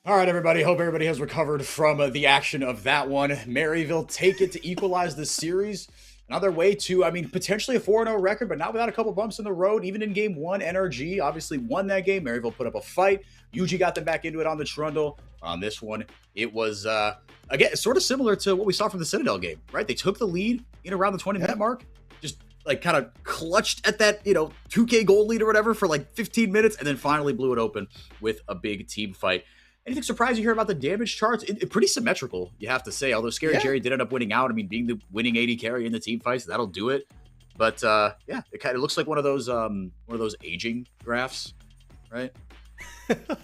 Speaker 4: All right, everybody. Hope everybody has recovered from the action of that one. Maryville take it to equalize the series. Another way to, I mean, potentially a 4-0 record, but not without a couple bumps in the road. Even in game one, NRG obviously won that game. Maryville put up a fight. UG got them back into it on the Trundle. On this one, it was, again, sort of similar to what we saw from the Citadel game, right? They took the lead in around the 20-minute mark, just like kind of clutched at that, 2K goal lead or whatever for like 15 minutes, and then finally blew it open with a big team fight. Anything surprising you hear about the damage charts? Pretty symmetrical, you have to say. Although Scary Jerry did end up winning out. I mean, being the winning 80 carry in the team fights, that'll do it. But yeah, it kind of looks like one of those aging graphs, right?
Speaker 5: The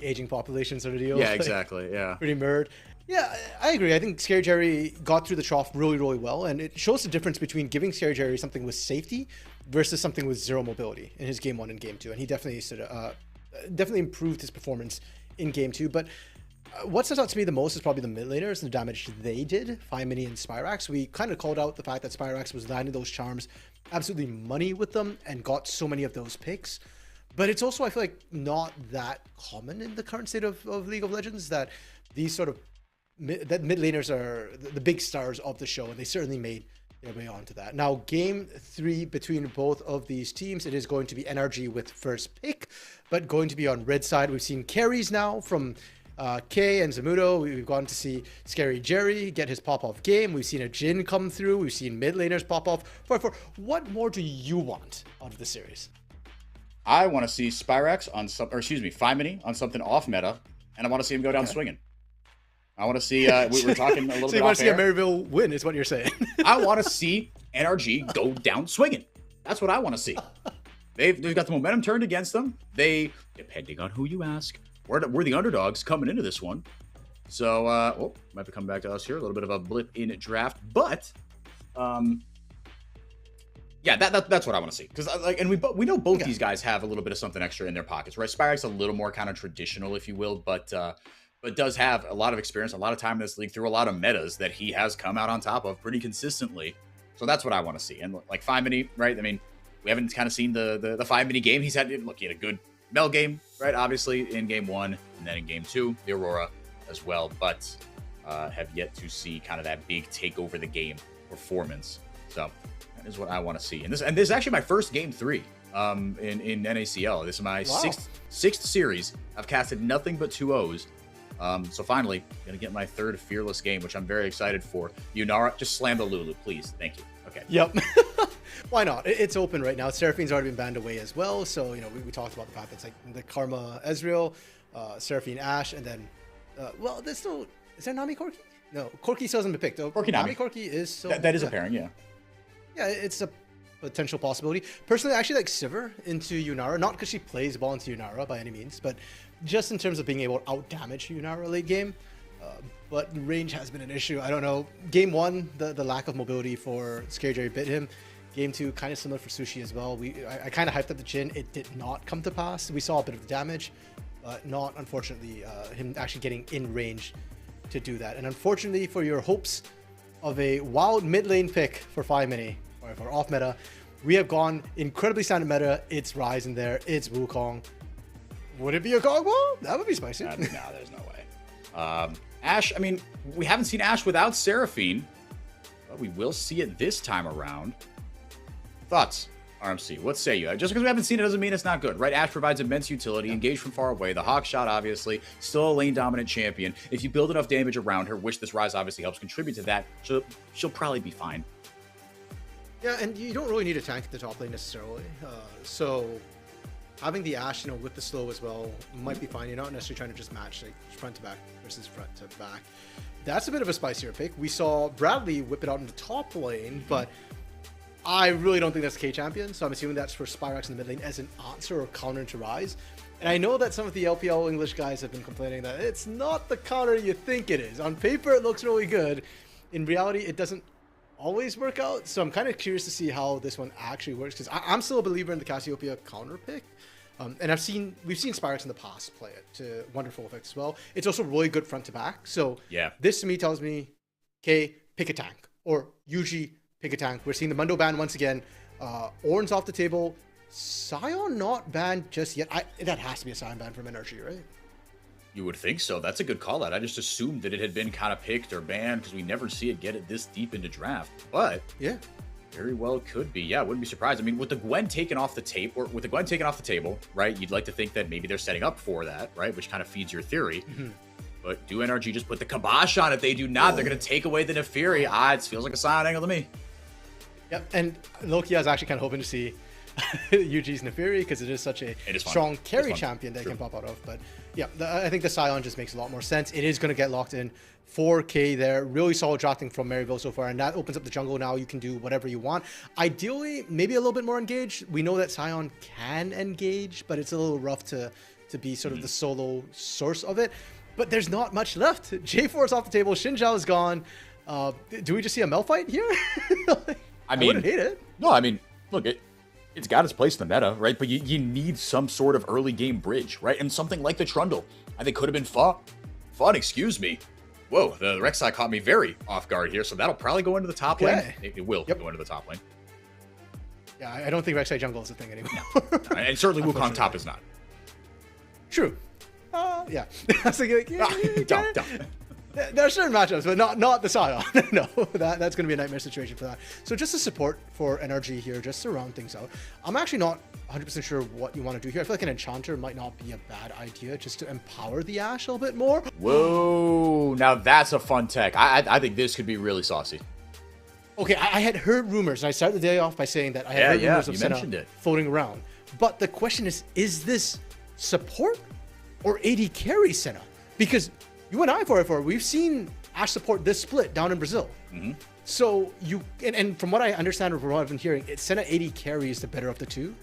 Speaker 5: aging population sort of deal.
Speaker 4: Yeah, exactly. Yeah.
Speaker 5: Pretty mirrored. Yeah, I agree. I think Scary Jerry got through the trough really, really well, and it shows the difference between giving Scary Jerry something with safety versus something with zero mobility in his game 1 and game 2, and he definitely definitely improved his performance in game 2. But what stands out to me the most is probably the mid laners and the damage they did. Mini and Spyrax. We kind of called out the fact that Spyrax was landing those charms absolutely money with them and got so many of those picks. But it's also, I feel like, not that common in the current state of League of Legends that these sort of mid laners are the big stars of the show, and they certainly made their way onto that. Now, game 3 between both of these teams, it is going to be NRG with first pick, but going to be on red side. We've seen carries now from K and Zamudo. We've gone to see Scary Jerry get his pop-off game. We've seen a Jin come through. We've seen mid laners pop off. What more do you want out of the series?
Speaker 4: I want to see Spyrax on Mini on something off meta, and I want to see him go down swinging. I want to see, we were talking a little
Speaker 5: so
Speaker 4: bit
Speaker 5: you want to see
Speaker 4: air.
Speaker 5: a Maryville win is what you're saying.
Speaker 4: I want to see NRG go down swinging. That's what I want to see. They've got the momentum turned against them. They, depending on who you ask, we're the underdogs coming into this one. So, might be coming back to us here. A little bit of a blip in draft. But, yeah, that's what I want to see. Because, and we know both these guys have a little bit of something extra in their pockets, right? Spyrax a little more kind of traditional, if you will, but does have a lot of experience, a lot of time in this league through a lot of metas that he has come out on top of pretty consistently. So that's what I want to see. And like Mini, right? I mean, we haven't kind of seen the Mini game. He had a good Mel game, right? Obviously in game 1, and then in game 2, the Aurora as well, but have yet to see kind of that big take over the game performance. So that is what I want to see. And this is actually my first game 3 in NACL. This is my sixth series. I've casted nothing but 2-0s. So finally, gonna get my third Fearless game, which I'm very excited for. Yunara, just slam the Lulu, please. Thank you. Okay.
Speaker 5: Yep. Why not? It's open right now. Seraphine's already been banned away as well. So, we talked about the fact that's like the Karma Ezreal, Seraphine Ashe, and then, there's still, is there Nami Corki? No, Corki still hasn't been picked.
Speaker 4: Corki
Speaker 5: Nami Corki is still.
Speaker 4: That is apparent, yeah.
Speaker 5: Yeah, it's a potential possibility. Personally, I actually like Sivir into Yunara, not because she plays ball into Yunara by any means, but just in terms of being able to out-damage Yunara late game. But range has been an issue. I don't know. Game 1, the lack of mobility for Scary Jerry bit him. Game 2, kind of similar for Sushi as well. I kind of hyped up the Jhin. It did not come to pass. We saw a bit of damage, but not, unfortunately, him actually getting in range to do that. And unfortunately for your hopes of a wild mid lane pick for Mini, or for off meta, we have gone incredibly standard meta. It's Ryze in there. It's Wukong. Would it be a Kog'Maw? That would be spicy.
Speaker 4: No, there's no way. Ashe, I mean, we haven't seen Ashe without Seraphine, but we will see it this time around. Thoughts, RMC? What say you? Just because we haven't seen it doesn't mean it's not good, right? Ashe provides immense utility, engaged from far away. The Hawk shot, obviously, still a lane-dominant champion. If you build enough damage around her, which this Ryze obviously helps contribute to that, she'll probably be fine.
Speaker 5: Yeah, and you don't really need a tank at the top lane necessarily. So having the Ashe, with the slow as well, might be fine. You're not necessarily trying to just match like front to back versus front to back. That's a bit of a spicier pick. We saw Bradley whip it out in the top lane, but I really don't think that's K champion. So I'm assuming that's for Spyrax in the mid lane as an answer or counter to Ryze. And I know that some of the LPL English guys have been complaining that it's not the counter you think it is. On paper, it looks really good. In reality, it doesn't always work out. So I'm kind of curious to see how this one actually works, because I'm still a believer in the Cassiopeia counter pick. And we've seen Spyrax in the past play it to wonderful effect as well. It's also really good front to back. So
Speaker 4: yeah,
Speaker 5: this to me tells me, okay, pick a tank, or usually pick a tank. We're seeing the Mundo ban once again. Ornn's off the table. Sion not banned just yet. That has to be a Sion ban from NRG, right?
Speaker 4: You would think so. That's a good call out. I just assumed that it had been kind of picked or banned because we never see it get it this deep into draft. But
Speaker 5: yeah,
Speaker 4: very well could be. Yeah, wouldn't be surprised. I mean, with the Gwen taken off the tape, or with the Gwen taken off the table, right? You'd like to think that maybe they're setting up for that, right? Which kind of feeds your theory. But do NRG just put the kibosh on it? They do not. They're going to take away the Neferi. It feels like a silent angle to me.
Speaker 5: Yep, and Loki, I was actually kind of hoping to see UG's Neferi because it is such a strong carry champion that can pop out of. But yeah, I think the Scion just makes a lot more sense. It is going to get locked in. 4K there. Really solid drafting from Maryville so far, and that opens up the jungle. Now you can do whatever you want. Ideally, maybe a little bit more engaged. We know that Scion can engage, but it's a little rough to be sort of the solo source of it. But there's not much left. J4 is off the table. Xin Zhao is gone. Do we just see a Mel fight here? I wouldn't hate it.
Speaker 4: No, I mean, look, it's got its place in the meta, right? But you need some sort of early game bridge, right? And something like the Trundle, I think could have been fun, excuse me. Whoa, the Rek'Sai caught me very off guard here, so that'll probably go into the top lane. It will go into the top lane.
Speaker 5: Yeah, I don't think Rek'Sai jungle is a thing anymore.
Speaker 4: And certainly Wukong top is not.
Speaker 5: True. Yeah. I was like, there are certain matchups, but not the Scion. No, that's going to be a nightmare situation for that. So just a support for NRG here, just to round things out. I'm actually not 100% sure what you want to do here. I feel like an Enchanter might not be a bad idea, just to empower the Ashe a little bit more.
Speaker 4: Whoa, now that's a fun tech. I think this could be really saucy.
Speaker 5: Okay, I had heard rumors, and I started the day off by saying that I had heard rumors of Senna floating around. But the question is this support or AD carry Senna? Because you and I, we've seen Ashe support this split down in Brazil. So and from what I understand or from what I've been hearing, Senna AD carry is the better of the two,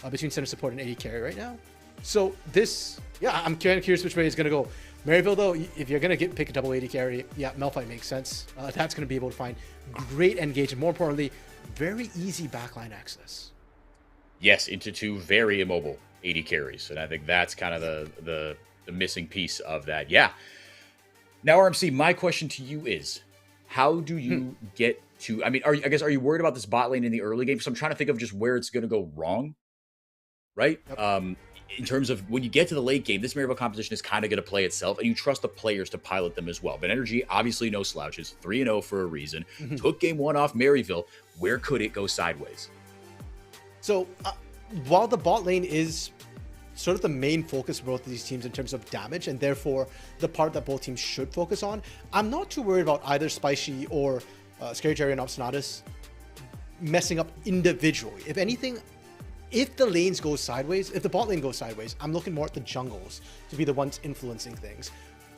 Speaker 5: between Senna support and AD carry right now. So this, I'm kind of curious which way it's going to go. Maryville, though, if you're going to pick a double AD carry, Malphite makes sense. That's going to be able to find great engagement. More importantly, very easy backline access.
Speaker 4: Yes, into two very immobile AD carries. And I think that's kind of the missing piece of that. Yeah. Now, RMC, my question to you is, how do you get to... I mean, are you worried about this bot lane in the early game? Because I'm trying to think of just where it's going to go wrong, right? Yep. In terms of when you get to the late game, this Maryville composition is kind of going to play itself, and you trust the players to pilot them as well. But NRG, obviously no slouches, 3-0 for a reason. Took game one off Maryville. Where could it go sideways?
Speaker 5: So, while the bot lane is sort of the main focus for both of these teams in terms of damage, and therefore the part that both teams should focus on, I'm not too worried about either Spicy or Scary Jerry and Obstinatus messing up individually. If anything, if the lanes go sideways, if the bot lane goes sideways, I'm looking more at the jungles to be the ones influencing things.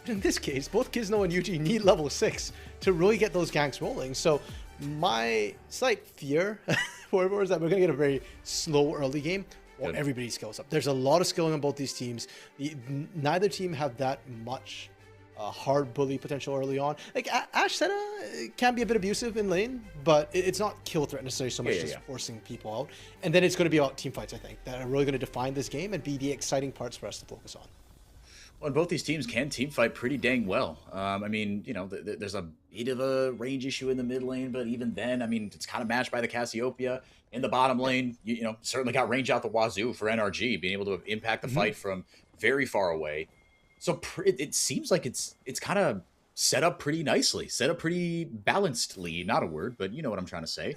Speaker 5: But in this case, both Kizno and UG need level 6 to really get those ganks rolling. So my slight fear for is that we're going to get a very slow early game while everybody skills up. There's a lot of skilling on both these teams. Neither team have that much hard bully potential early on. Like Ashe Senna can be a bit abusive in lane, but it's not kill threat necessarily so much, just forcing people out. And then it's going to be about team fights, I think, that are really going to define this game and be the exciting parts for us to focus on.
Speaker 4: Well, and both these teams can team fight pretty dang well. I mean, there's a bit of a range issue in the mid lane, but even then, I mean, it's kind of matched by the Cassiopeia. In the bottom lane, certainly got range out the wazoo for NRG, being able to impact the fight from very far away. So it seems like it's kind of set up pretty nicely, set up pretty balancedly, not a word, but you know what I'm trying to say,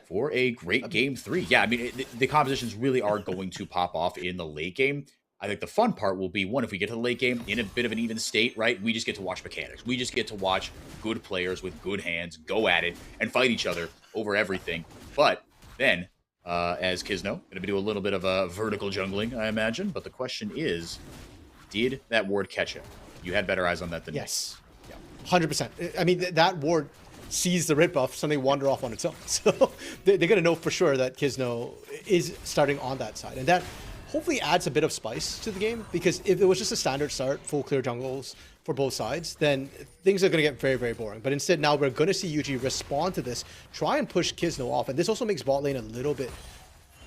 Speaker 4: for a great game 3. Yeah, I mean, the compositions really are going to pop off in the late game. I think the fun part will be, one, if we get to the late game in a bit of an even state, right, we just get to watch mechanics. We just get to watch good players with good hands go at it and fight each other over everything. But then, as Kizno, going to be doing a little bit of a vertical jungling, I imagine. But the question is, did that ward catch him? You had better eyes on that than me.
Speaker 5: Yes. Yeah, 100%. I mean, that ward sees the red buff, suddenly wander off on its own. So they're going to know for sure that Kizno is starting on that side. And that hopefully adds a bit of spice to the game, because if it was just a standard start, full clear jungles for both sides, then things are going to get very, very boring. But instead, now we're going to see UG respond to this, try and push Kizno off. And this also makes bot lane a little bit,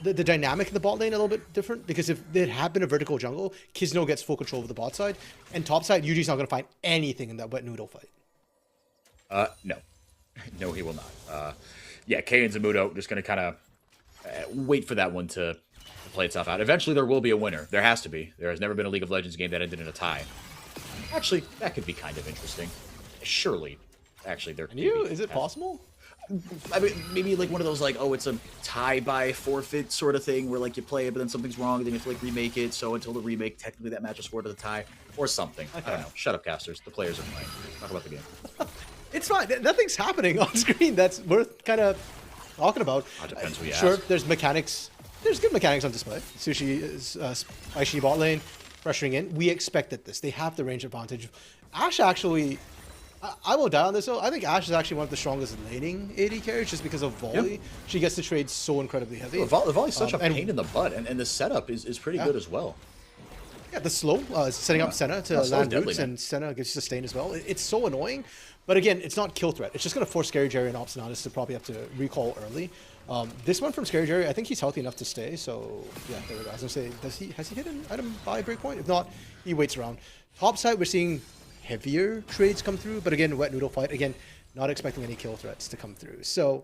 Speaker 5: the dynamic in the bot lane a little bit different, because if it had been a vertical jungle, Kizno gets full control of the bot side, and top side, UG's not going to find anything in that wet noodle fight.
Speaker 4: No. No, he will not. Yeah, Kay and Zamudo just going to kind of wait for that one to play it tough out. Eventually, there will be a winner. There has to be. There has never been a League of Legends game that ended in a tie. Actually, that could be kind of interesting. Surely. Actually, there could be.
Speaker 5: Is it possible?
Speaker 4: I mean, maybe like one of those like, oh, it's a tie by forfeit sort of thing where like you play it, but then something's wrong, and then you have to like remake it. So until the remake, technically that match is scored to the tie or something. Okay. I don't know. Shut up, casters. The players are playing. Talk about the game.
Speaker 5: It's fine. Nothing's happening on screen that's worth kind of talking about.
Speaker 4: It depends who you
Speaker 5: Sure,
Speaker 4: ask.
Speaker 5: there's mechanics. There's good mechanics on display. Sushi is Aishi bot lane, pressuring in. We expected this. They have the range advantage. Ashe actually, I will die on this though. I think Ashe is actually one of the strongest laning AD carries just because of volley. Yep. She gets to trade so incredibly heavy.
Speaker 4: The volley's such a pain in the butt, and the setup is pretty good as well.
Speaker 5: Yeah, the slow, setting up Senna to land roots, and Senna gets sustained as well. It's so annoying. But again, it's not kill threat. It's just going to force Scary Jerry and Obstinatus to probably have to recall early. This one from Scary Jerry, I think he's healthy enough to stay. So yeah, there we go. I was going to say, has he hit an item by breakpoint? If not, he waits around. Top side, we're seeing heavier trades come through. But again, wet noodle fight. Again, not expecting any kill threats to come through. So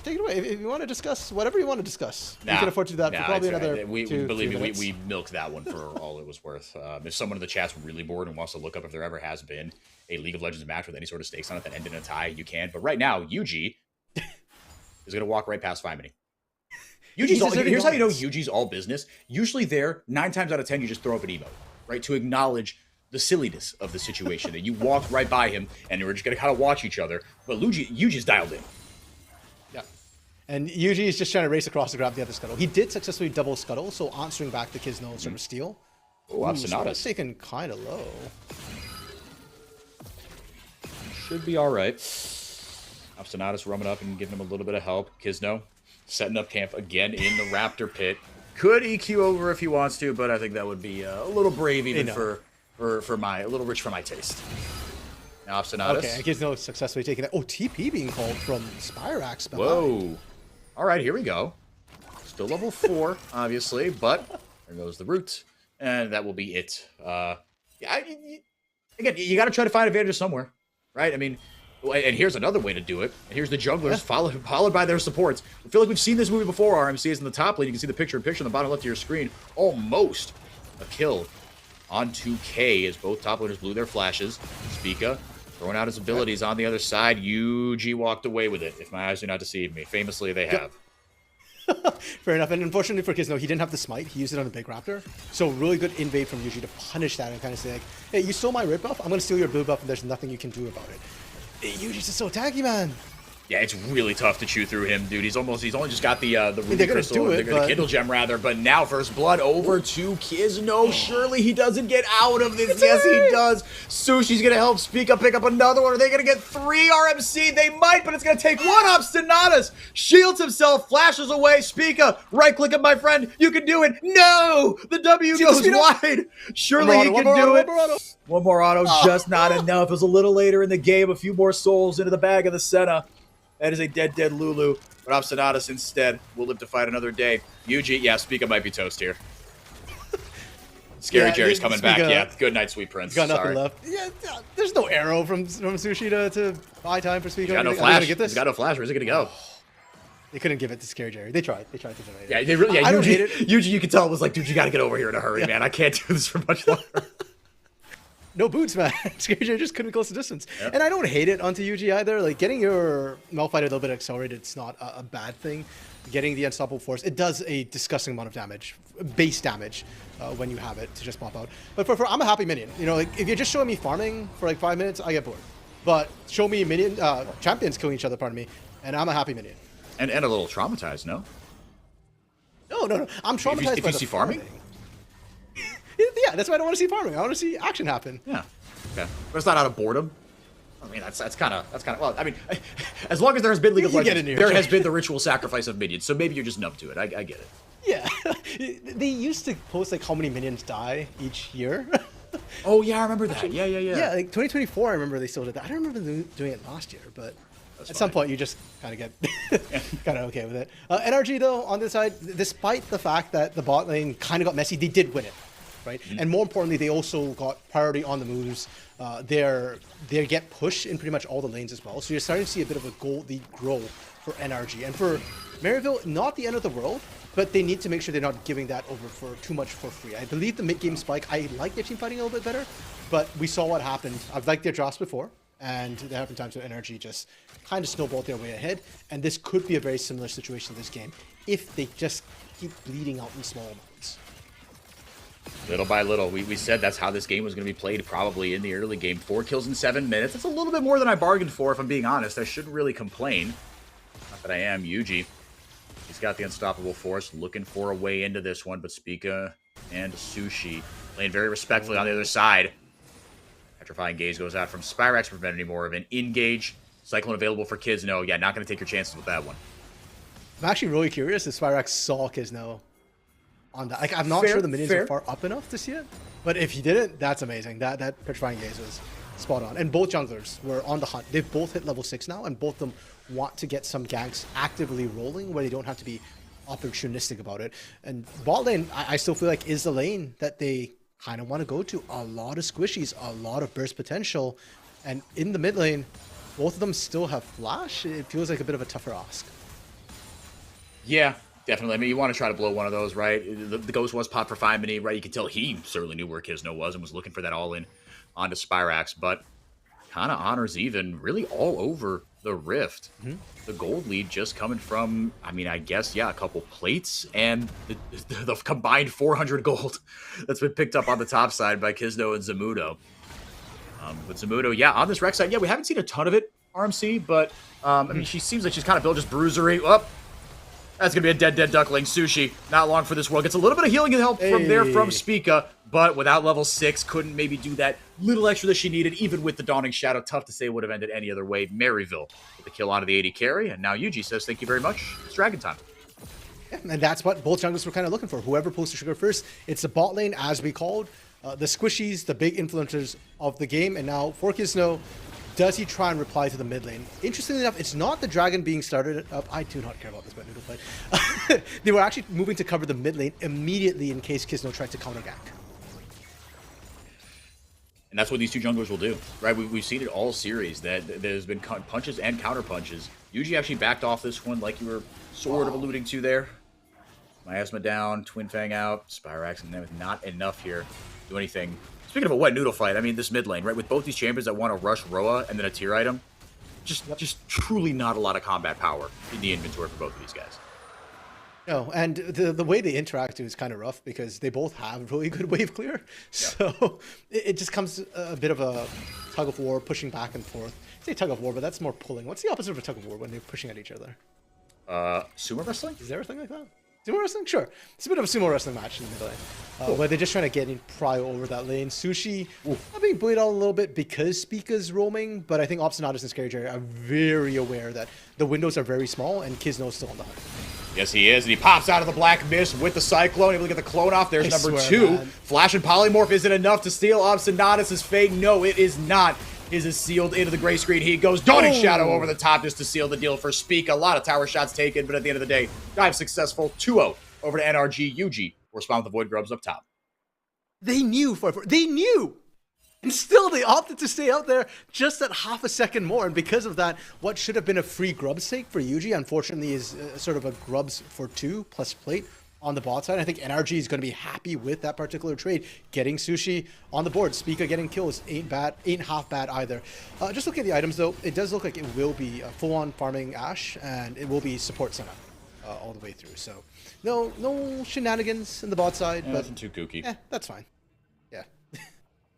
Speaker 5: take it away. If you want to discuss whatever you want to discuss, you can afford to do that for probably another
Speaker 4: Believe me, we milked that one for all it was worth. If someone in the chat's really bored and wants to look up if there ever has been a League of Legends match with any sort of stakes on it that ended in a tie, you can. But right now, UG is going to walk right past Fimony. Here's how you know UG's all business. Usually there, 9 times out of 10, you just throw up an emote, right? To acknowledge the silliness of the situation. And you walked right by him, and we're just going to kind of watch each other. But UG's dialed in.
Speaker 5: Yeah. And Yuji is just trying to race across to grab the other scuttle. He did successfully double scuttle, so answering back the Kizno sort of steal.
Speaker 4: Oh, Obstinatus
Speaker 5: taken kind of low.
Speaker 4: Should be all right. Obstinatus rumming up and giving him a little bit of help. Kizno setting up camp again in the Raptor pit. Could EQ over if he wants to, but I think that would be a little brave even for a little rich for my taste. Now Obstinatus.
Speaker 5: Okay, and Kizno successfully taking that. Oh, TP being called from Spirax.
Speaker 4: Whoa. All right, here we go. Still level 4, obviously, but there goes the root, and that will be it. Again, you got to try to find advantage somewhere, right? I mean, and here's another way to do it. And here's the junglers followed by their supports. I feel like we've seen this movie before. RMC is in the top lane. You can see the picture-in-picture on the bottom left of your screen. Almost a kill on 2K as both top laners blew their flashes. Spica throwing out his abilities on the other side. UG walked away with it, if my eyes do not deceive me. Famously, they have.
Speaker 5: Fair enough. And unfortunately for Kizno, he didn't have the smite. He used it on the big raptor. So really good invade from UG to punish that and kind of say like, hey, you stole my red buff. I'm going to steal your blue buff and there's nothing you can do about it. UG's just so tanky, man.
Speaker 4: Yeah, it's really tough to chew through him, dude. He's only just got the ruby crystal, the Kindle gem rather. But now first blood over to Kizno. Surely he doesn't get out of this. Yes, he does. Sushi's gonna help Spica pick up another one. Are they gonna get 3 RMC? They might, but it's gonna take 1 Obstinatus. Shields himself, flashes away. Spica, right click it, my friend. You can do it. No, the W goes wide. Surely he can do it. One more auto, just not enough. It was a little later in the game. A few more souls into the bag of the Senna. That is a dead Lulu. But Obstinatus instead will live to fight another day. UG, yeah, Spica might be toast here. Scary Jerry's coming back. Yeah, good night, sweet prince.
Speaker 5: Got nothing left. Yeah, there's no arrow from Sushi to buy time for Spica.
Speaker 4: He's got no flash. He's got no flash. Where's it gonna go?
Speaker 5: They couldn't give it to Scary Jerry. They tried to generate it.
Speaker 4: Yeah, they really. Yeah, I don't hate it. UG, you can tell it was like, dude, you got to get over here in a hurry, man. I can't do this for much longer.
Speaker 5: No boots, man. Scary Jerry just couldn't be close to distance. Yep. And I don't hate it onto UG either. Like, getting your Malphite a little bit accelerated, it's not a bad thing. Getting the Unstoppable Force, it does a disgusting amount of damage, base damage, when you have it to just pop out. But for I'm a happy minion. You know, like, if you're just showing me farming for like 5 minutes, I get bored. But show me minion champions killing each other, pardon me, and I'm a happy minion.
Speaker 4: And a little traumatized, no?
Speaker 5: No. I'm traumatized
Speaker 4: if you see farming?
Speaker 5: Yeah, that's why I don't want to see farming. I want to see action happen.
Speaker 4: Yeah. Okay. But it's not out of boredom. I mean, that's kind of well. I mean, as long as there has been League of Legends, there has been the ritual sacrifice of minions. So maybe you're just numb to it. I get it.
Speaker 5: Yeah, they used to post like how many minions die each year.
Speaker 4: Oh yeah, I remember that. Yeah.
Speaker 5: Yeah, like 2024, I remember they still did that. I don't remember doing it last year, but at some point you just kind of get kind of okay with it. NRG though, on this side, despite the fact that the bot lane kind of got messy, they did win it. right? And more importantly, they also got priority on the moves. They get pushed in pretty much all the lanes as well. So you're starting to see a bit of a gold lead grow for NRG. And for Maryville, not the end of the world, but they need to make sure they're not giving that over for too much for free. I believe the mid-game spike, I like their team fighting a little bit better, but we saw what happened. I've liked their drafts before, and there have been times where NRG just kind of snowballed their way ahead, and this could be a very similar situation this game if they just keep bleeding out in small amounts.
Speaker 4: Little by little, we said that's how this game was going to be played probably in the early game. 4 kills in 7 minutes. That's a little bit more than I bargained for, if I'm being honest. I shouldn't really complain. Not that I am. Yuji, he's got the unstoppable force, looking for a way into this one, but Spica and Sushi playing very respectfully on the other side. Petrifying Gaze goes out from Spyrax to prevent any more of an engage. Cyclone available for Kizno. Yeah, not going to take your chances with that one.
Speaker 5: I'm actually really curious if Spyrax saw Kizno on that. Like, I'm not sure the minions are far up enough to see it, but if he didn't, that's amazing. That Petrifying Gaze was spot on. And both junglers were on the hunt. They've both hit level 6 now, and both of them want to get some ganks actively rolling where they don't have to be opportunistic about it. And bot lane, I still feel like is the lane that they kind of want to go to. A lot of squishies, a lot of burst potential, and in the mid lane, both of them still have flash. It feels like a bit of a tougher ask.
Speaker 4: Yeah, definitely. I mean, you want to try to blow one of those, right? The Ghost was popped for 5 minutes, right? You can tell he certainly knew where Kizno was and was looking for that all-in onto Spyrax, but kind of honors even really all over the Rift. The gold lead just coming from, I mean, I guess, yeah, a couple plates and the combined 400 gold that's been picked up on the top side by Kizno and Zamudo. But Zamudo, yeah, on this Rex side, yeah, we haven't seen a ton of it, RMC, but, I mean, she seems like she's kind of built just bruisery. Oh, that's going to be a dead duckling. Sushi, not long for this world. Gets a little bit of healing and help from there from Spica, but without level 6, couldn't maybe do that little extra that she needed, even with the Dawning Shadow. Tough to say would have ended any other way. Maryville with the kill onto the 80 carry, and now Yuji says, thank you very much. It's Dragon time.
Speaker 5: Yeah, and that's what both junglers were kind of looking for. Whoever pulls the trigger first, it's the bot lane, as we called. The squishies, the big influencers of the game, and now for Kizno, does he try and reply to the mid lane? Interestingly enough, it's not the dragon being started up. I do not care about this, but noodle fight. They were actually moving to cover the mid lane immediately in case Kizno tried to counter gank.
Speaker 4: And that's what these two junglers will do, right? We've seen it all series, that there's been punches and counter punches. Yuji actually backed off this one, like you were sort of alluding to there. Miasma down, Twin Fang out, Spyrax, and then with not enough here to do anything. Speaking of a wet noodle fight, I mean, this mid lane, right? With both these champions that want to rush Roa and then a tier item, just truly not a lot of combat power in the inventory for both of these guys.
Speaker 5: No, and the way they interact is kind of rough because they both have really good wave clear. So it just comes a bit of a tug of war, pushing back and forth. I say tug of war, but that's more pulling. What's the opposite of a tug of war when they're pushing at each other?
Speaker 4: Sumo wrestling?
Speaker 5: Is there a thing like that? Sumo wrestling? Sure. It's a bit of a sumo wrestling match in the mid lane. Where they're just trying to get in prio over that lane. Sushi, not being bullied out a little bit because Spica's roaming, but I think Obstinatus and Scary Jerry are very aware that the windows are very small and Kizno's still on the hunt.
Speaker 4: Yes, he is, and he pops out of the black mist with the Cyclone, able to get the clone off. There's number 2.
Speaker 5: Man.
Speaker 4: Flash and Polymorph isn't enough to steal Obstinatus' fate. No, it is not. His is sealed into the gray screen. He goes Dawning Shadow over the top just to seal the deal for Spica. A lot of tower shots taken, but at the end of the day, dive successful. 2-0 over to NRG. Yuji will respond with the Void Grubs up top.
Speaker 5: They knew, they knew! And still they opted to stay out there just that half a second more. And because of that, what should have been a free grubs take for Yuji, unfortunately, is sort of a grubs for 2 plus plate on the bot side. I think NRG is going to be happy with that particular trade. Getting Sushi on the board. Spica getting kills ain't bad, ain't half bad either. Just looking at the items though, it does look like it will be full-on farming Ashe, and it will be support setup all the way through. So no shenanigans in the bot side.
Speaker 4: Yeah,
Speaker 5: but
Speaker 4: nothing too kooky.
Speaker 5: Yeah, that's fine. Yeah.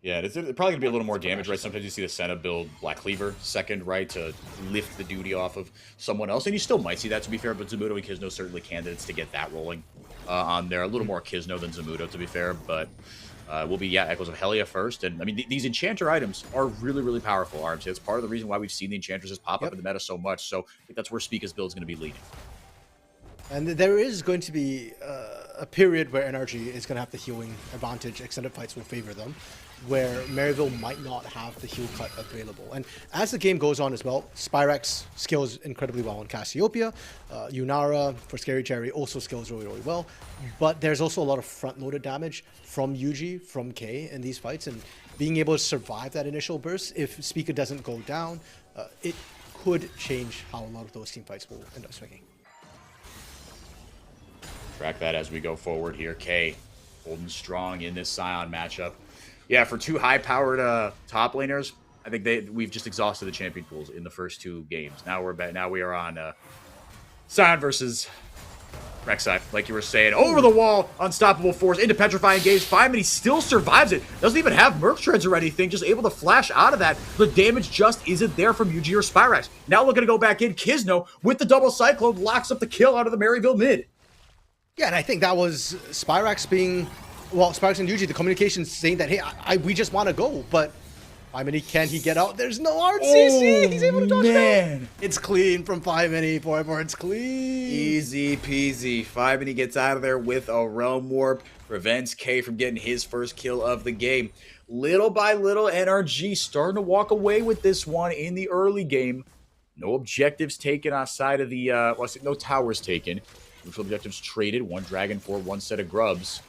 Speaker 4: Yeah, it's probably going to be a little more damage, right? Sometimes you see the Senna build Black Cleaver second, right, to lift the duty off of someone else. And you still might see that, to be fair, but Zamudo and Kizno certainly candidates to get that rolling on there. A little more Kizno than Zamudo, to be fair, but will be, yeah, Echoes of Helia first. And, I mean, these Enchanter items are really, really powerful, RMC. It's part of the reason why we've seen the Enchantresses pop up in the meta so much. So I think that's where Spica's build is going to be leading.
Speaker 5: And there is going to be a period where NRG is going to have the healing advantage. Extended fights will favor them, where Maryville might not have the heal cut available. And as the game goes on as well, Spyrex scales incredibly well on Cassiopeia. Yunara for Scary Cherry also scales really, really well. But there's also a lot of front-loaded damage from Yuji, from K in these fights. And being able to survive that initial burst, if Spica doesn't go down, it could change how a lot of those team fights will end up swinging.
Speaker 4: Track that as we go forward here. K holding strong in this Scion matchup. Yeah, for two high-powered top laners, I think we've just exhausted the champion pools in the first two games. Now we are on Scion versus Rek'Sai, like you were saying. Over the wall, unstoppable force into petrifying gaze. Fireman, he still survives it. Doesn't even have Merc Treads or anything. Just able to flash out of that. The damage just isn't there from UG or Spyrex. Now looking to go back in. Kisno with the double cyclone locks up the kill out of the Maryville mid.
Speaker 5: Yeah, and I think that was Spyrex being, well, Spyrex and Yuji, the communication saying that, hey, we just want to go, but can he get out? There's no RCC. He's able to dodge it. It's clean from 5-Mini. It's clean.
Speaker 4: Easy peasy. 5-Mini gets out of there with a Realm Warp. Prevents K from getting his first kill of the game. Little by little, NRG starting to walk away with this one in the early game. No objectives taken outside of the, no towers taken. Neutral objectives traded, one dragon for one set of grubs.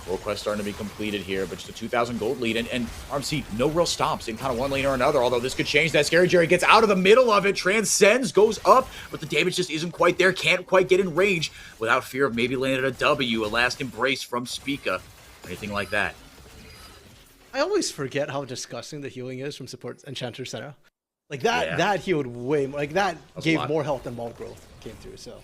Speaker 4: World quest starting to be completed here, but just a 2,000 gold lead. And RMC, no real stomps in kind of one lane or another, although this could change that. Scary Jerry gets out of the middle of it, transcends, goes up, but the damage just isn't quite there, can't quite get in range without fear of maybe landing a W, a last embrace from Spica, or anything like that.
Speaker 5: I always forget how disgusting the healing is from support Enchanter Senna. Like that healed way more, like that gave more health than wall growth came through, so.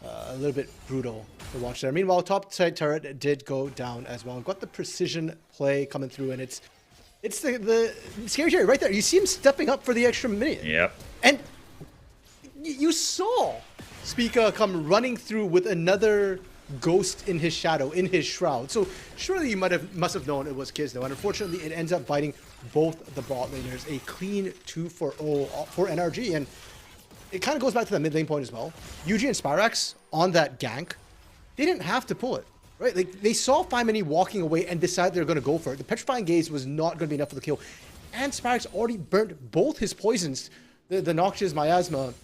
Speaker 5: A little bit brutal to watch there. Meanwhile, top side turret did go down as well. Got the precision play coming through, and it's the Scary Jerry right there. You see him stepping up for the extra minion.
Speaker 4: Yep.
Speaker 5: And you saw Spica come running through with another ghost in his shadow, in his shroud. So surely you must have known it was Kisno. And unfortunately, it ends up biting both the bot laners. A clean 2-for-0 for NRG. And it kind of goes back to that mid lane point as well. Yuji and Spyrex on that gank, they didn't have to pull it, right? Like they saw 5-Mini walking away and decided they were going to go for it. The Petrifying Gaze was not going to be enough for the kill. And Spyrex already burnt both his poisons, the Noxious Miasma,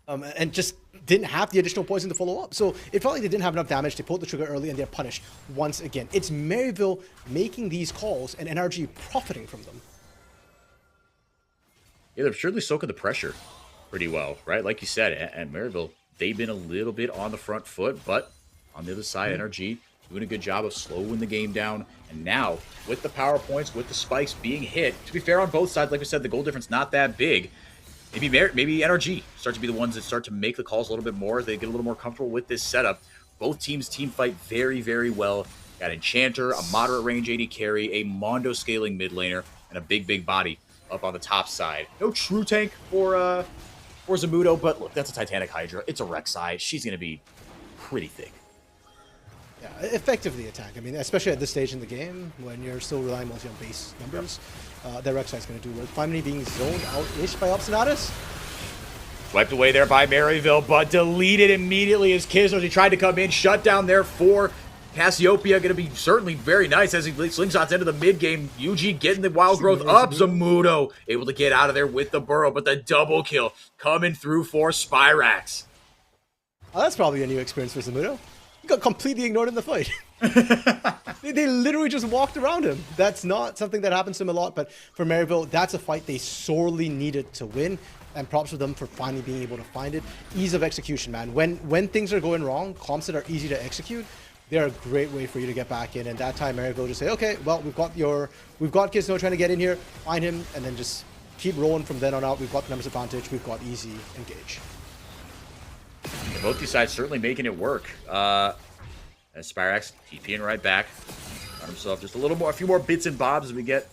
Speaker 5: and just didn't have the additional poison to follow up. So it felt like they didn't have enough damage. They pulled the trigger early and they're punished once again. It's Maryville making these calls and NRG profiting from them.
Speaker 4: Yeah, they're surely soaking the pressure pretty well, right? Like you said, and Maryville, they've been a little bit on the front foot, but on the other side, NRG doing a good job of slowing the game down. And now, with the power points, with the spikes being hit, to be fair on both sides, like we said, the goal difference not that big. Maybe NRG start to be the ones that start to make the calls a little bit more. They get a little more comfortable with this setup. Both teams team fight very, very well. Got Enchanter, a moderate range AD carry, a Mondo scaling mid laner, and a big body up on the top side. No true tank for Zamudo, but look, that's a Titanic Hydra. It's a Rek'Sai. She's going to be pretty thick.
Speaker 5: Yeah, effectively attack. I mean, especially at this stage in the game, when you're still relying mostly on base numbers, that Rek'Sai is going to do work. Finally being zoned out-ish by Obstinatus.
Speaker 4: Wiped away there by Maryville, but deleted immediately as Kisno. He tried to come in, shut down there for Cassiopeia. Going to be certainly very nice as he slingshots into the mid-game. Yuji getting the wild growth up. Zamudo able to get out of there with the burrow, but the double kill coming through for Spyrex.
Speaker 5: Oh, that's probably a new experience for Zamudo. He got completely ignored in the fight. they literally just walked around him. That's not something that happens to him a lot, but for Maryville, that's a fight they sorely needed to win. And props to them for finally being able to find it. Ease of execution, man. When things are going wrong, comps that are easy to execute, they're a great way for you to get back in. And that time, Maryville just say, okay, well, we've got Kisno trying to get in here, find him, and then just keep rolling from then on out. We've got the numbers advantage. We've got easy engage.
Speaker 4: Yeah, both these sides certainly making it work. And Spyrex TPing right back. Got himself just a few more bits and bobs as we get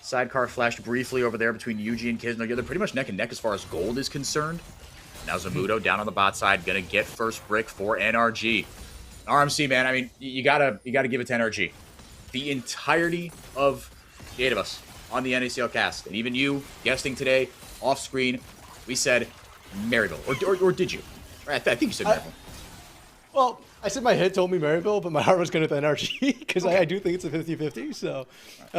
Speaker 4: sidecar flashed briefly over there between Yuji and Kisno. Yeah, they're pretty much neck and neck as far as gold is concerned. Now Zamudo down on the bot side, gonna get first brick for NRG. RMC, man, I mean, you gotta give it to NRG. The entirety of the 8 of us on the NACL cast, and even you guesting today off screen, we said Maryville, or did you? I think you said Maryville.
Speaker 5: Well, I said my head told me Maryville, but my heart was going with NRG because I do think it's a 50-50. So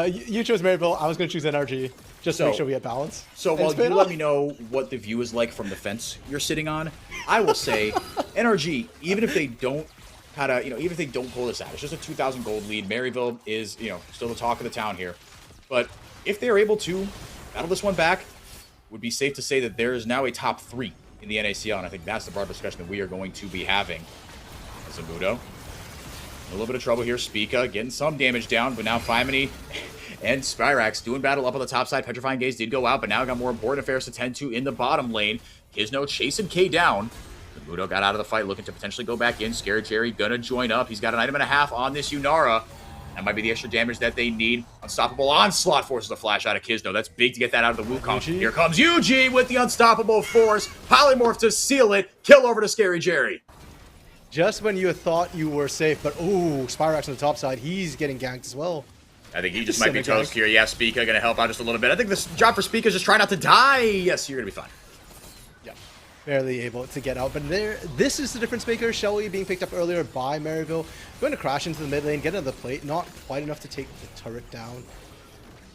Speaker 5: you chose Maryville. I was going to choose NRG just to make sure we had balance.
Speaker 4: So while you let me know what the view is like from the fence you're sitting on, I will say NRG, even if they don't even if they don't pull this out, it's just a 2,000 gold lead. Maryville is, still the talk of the town here. But if they're able to battle this one back, would be safe to say that there is now a top 3 in the NACL, and I think that's the broad discussion that we are going to be having. Zamudo, a little bit of trouble here. Spica getting some damage down, but now Fimony and Spyrax doing battle up on the top side. Petrifying Gaze did go out, but now got more important affairs to tend to in the bottom lane. Kisno chasing K down. Zamudo got out of the fight, looking to potentially go back in. Scary Jerry gonna join up. He's got an item and a half on this Yunara. That might be the extra damage that they need. Unstoppable Onslaught forces a flash out of Kisno. That's big to get that out of the Wukong. Here comes Yuji with the Unstoppable Force. Polymorph to seal it. Kill over to Scary Jerry.
Speaker 5: Just when you thought you were safe, but Spyrax on the top side, he's getting ganked as well.
Speaker 4: I think he just might be toast here. Yeah, Spica gonna help out just a little bit. I think this job for Spica is just try not to die. Yes, you're gonna be fine.
Speaker 5: Yeah, barely able to get out. But this is the difference maker. Shelly being picked up earlier by Maryville, going to crash into the mid lane, get into the plate, not quite enough to take the turret down.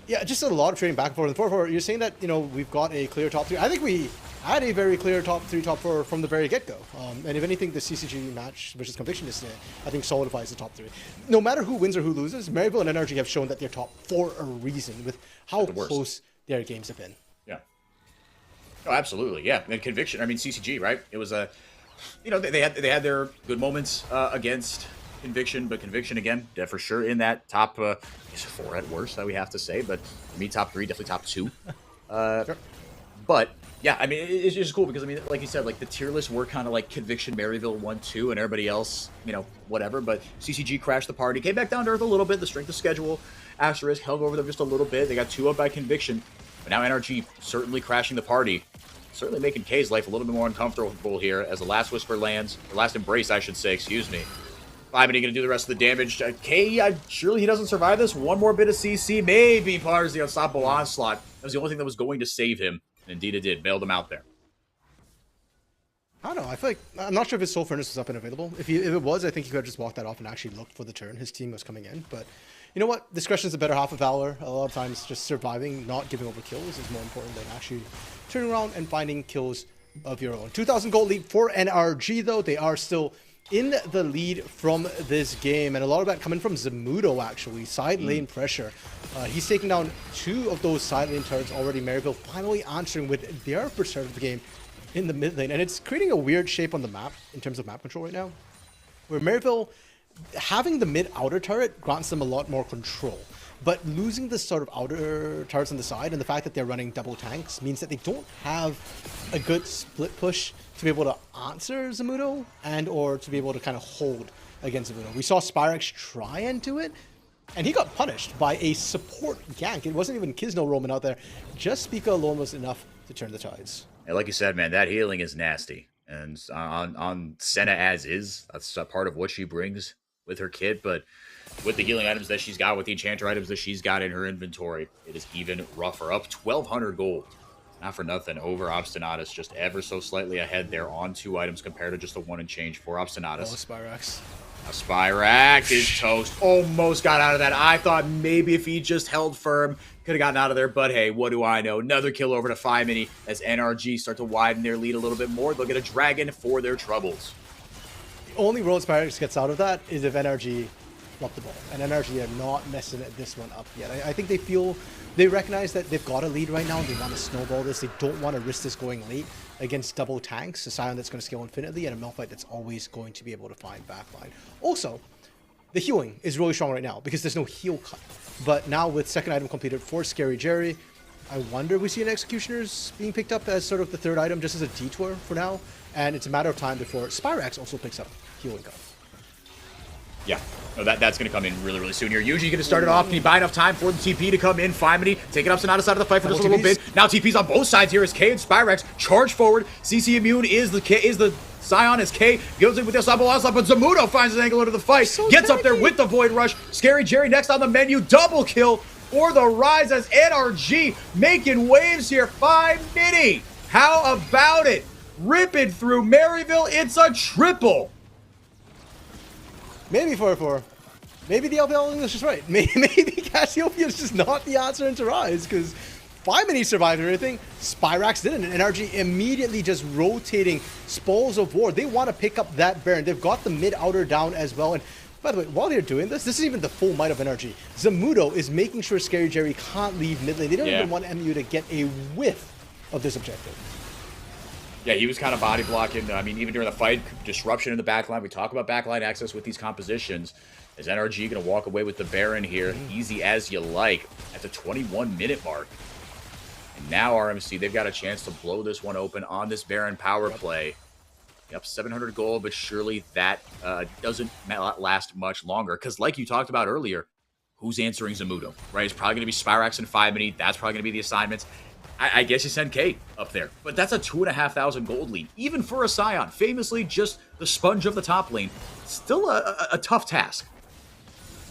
Speaker 5: Yeah, just a lot of trading back and forth. And 4-4, you're saying that, we've got a clear top 3. I think we had a very clear top 3, top 4 from the very get-go. And if anything, the CCG match versus Conviction yesterday, I think solidifies the top 3. No matter who wins or who loses, Maryville and NRG have shown that they're top 4 a reason with how close their games have been.
Speaker 4: Yeah. Oh, absolutely. Yeah. And Conviction, CCG, right? It was a, they had their good moments against Conviction, but Conviction again, for sure in that top 4 at worst, that we have to say, but for me, top 3, definitely top 2. Sure. But yeah, it's just cool because like you said, like the tier lists were kind of like Conviction, Maryville 1-2, and everybody else, whatever. But CCG crashed the party, came back down to earth a little bit. The strength of schedule asterisk held over them just a little bit. They got 2 up by Conviction, but now NRG certainly crashing the party. Certainly making K's life a little bit more uncomfortable here as the last Whisper lands, the last Embrace, I should say, excuse me. Fimony gonna do the rest of the damage. K, surely he doesn't survive this. One more bit of CC, maybe part of the Unstoppable Onslaught. That was the only thing that was going to save him. And indeed it did. Bailed him out there.
Speaker 5: I don't know. I feel like, I'm not sure if his Soul Furnace was up and available. If it was, I think he could have just walked that off and actually looked for the turn. His team was coming in. But you know what? Discretion's the better half of Valor. A lot of times just surviving, not giving over kills is more important than actually turning around and finding kills of your own. 2,000 gold lead for NRG though. They are still in the lead from this game, and a lot of that coming from Zamudo actually. Side lane pressure. He's taking down 2 of those side lane turrets already. Maryville finally answering with their first turret of the game in the mid lane, and it's creating a weird shape on the map in terms of map control right now, where Maryville having the mid outer turret grants them a lot more control. But losing the sort of outer turrets on the side and the fact that they're running double tanks means that they don't have a good split push to be able to answer Zamudo and or to be able to kind of hold against Zamudo. We saw Spyrax try and do it, and he got punished by a support gank. It wasn't even Kisno roaming out there. Just Spica alone was enough to turn the tides.
Speaker 4: And like you said, man, that healing is nasty. And on Senna as is, that's a part of what she brings with her kit, but with the healing items that she's got, with the enchanter items that she's got in her inventory, it is even rougher. Up 1,200 gold. Not for nothing. Over Obstinatus, just ever so slightly ahead there on 2 items compared to just a 1 and change for Obstinatus.
Speaker 5: Oh, Spyrax.
Speaker 4: Now Spyrax is toast. Almost got out of that. I thought maybe if he just held firm, could have gotten out of there, but hey, what do I know? Another kill over to Fimony as NRG start to widen their lead a little bit more. They'll get a dragon for their troubles.
Speaker 5: The only road Spyrax gets out of that is if NRG flop the ball. And NRG are not messing this one up yet. I think they recognize that they've got a lead right now and they want to snowball this. They don't want to risk this going late against double tanks, a Scion that's going to scale infinitely, and a Malphite that's always going to be able to find backline. Also, the healing is really strong right now because there's no heal cut. But now with second item completed for Scary Jerry, I wonder if we see an Executioners being picked up as sort of the third item just as a detour for now. And it's a matter of time before Spyrax also picks up healing cut.
Speaker 4: Yeah, no, that's going to come in really, really soon here. Usually going to start it off. Can you buy enough time for the TP to come in? Fimony taking up Sonata side of the fight for just a little bit. Now TP's on both sides here as K and Spyrax charge forward. CC immune is the Scion as K goes in with the Unstoppable Onslaught, but Zamudo finds an angle into the fight. Gets up there with the Void Rush. Scary Jerry next on the menu. Double kill for the Rise as NRG making waves here. Fimony, how about it? Ripping through Maryville. It's a triple.
Speaker 5: maybe maybe the LPL English is right. Maybe Cassiopeia is just not the answer into Rise, because Fimini survived everything. Spyrax didn't, and NRG immediately just rotating Spoils of War. They want to pick up that Baron. They've got the mid-outer down as well, and by the way, while they're doing this is even the full might of NRG. Zamudo is making sure Scary Jerry can't leave mid lane. They don't even want MU to get a whiff of this objective.
Speaker 4: Yeah, he was kind of body blocking. I mean, even during the fight, disruption in the backline. We talk about backline access with these compositions. Is NRG going to walk away with the Baron here? Easy as you like at the 21-minute mark. And now RMC, they've got a chance to blow this one open on this Baron power play. Yep, 700 gold, but surely that doesn't last much longer. Because like you talked about earlier, who's answering Zamudo, right? It's probably going to be Spyrax and Fimini. That's probably going to be the assignments. I guess you send K up there. But that's a 2,500 gold lead. Even for a Scion, famously just the sponge of the top lane. Still a tough task.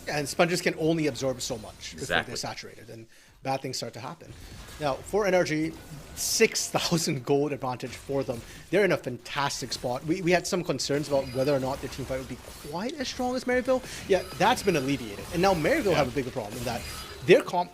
Speaker 5: Yeah, and sponges can only absorb so much before
Speaker 4: Exactly.
Speaker 5: they're saturated, and bad things start to happen. Now, for NRG, 6,000 gold advantage for them. They're in a fantastic spot. We had some concerns about whether or not their team fight would be quite as strong as Maryville. Yeah, that's been alleviated. And now Maryville have a bigger problem in that their comp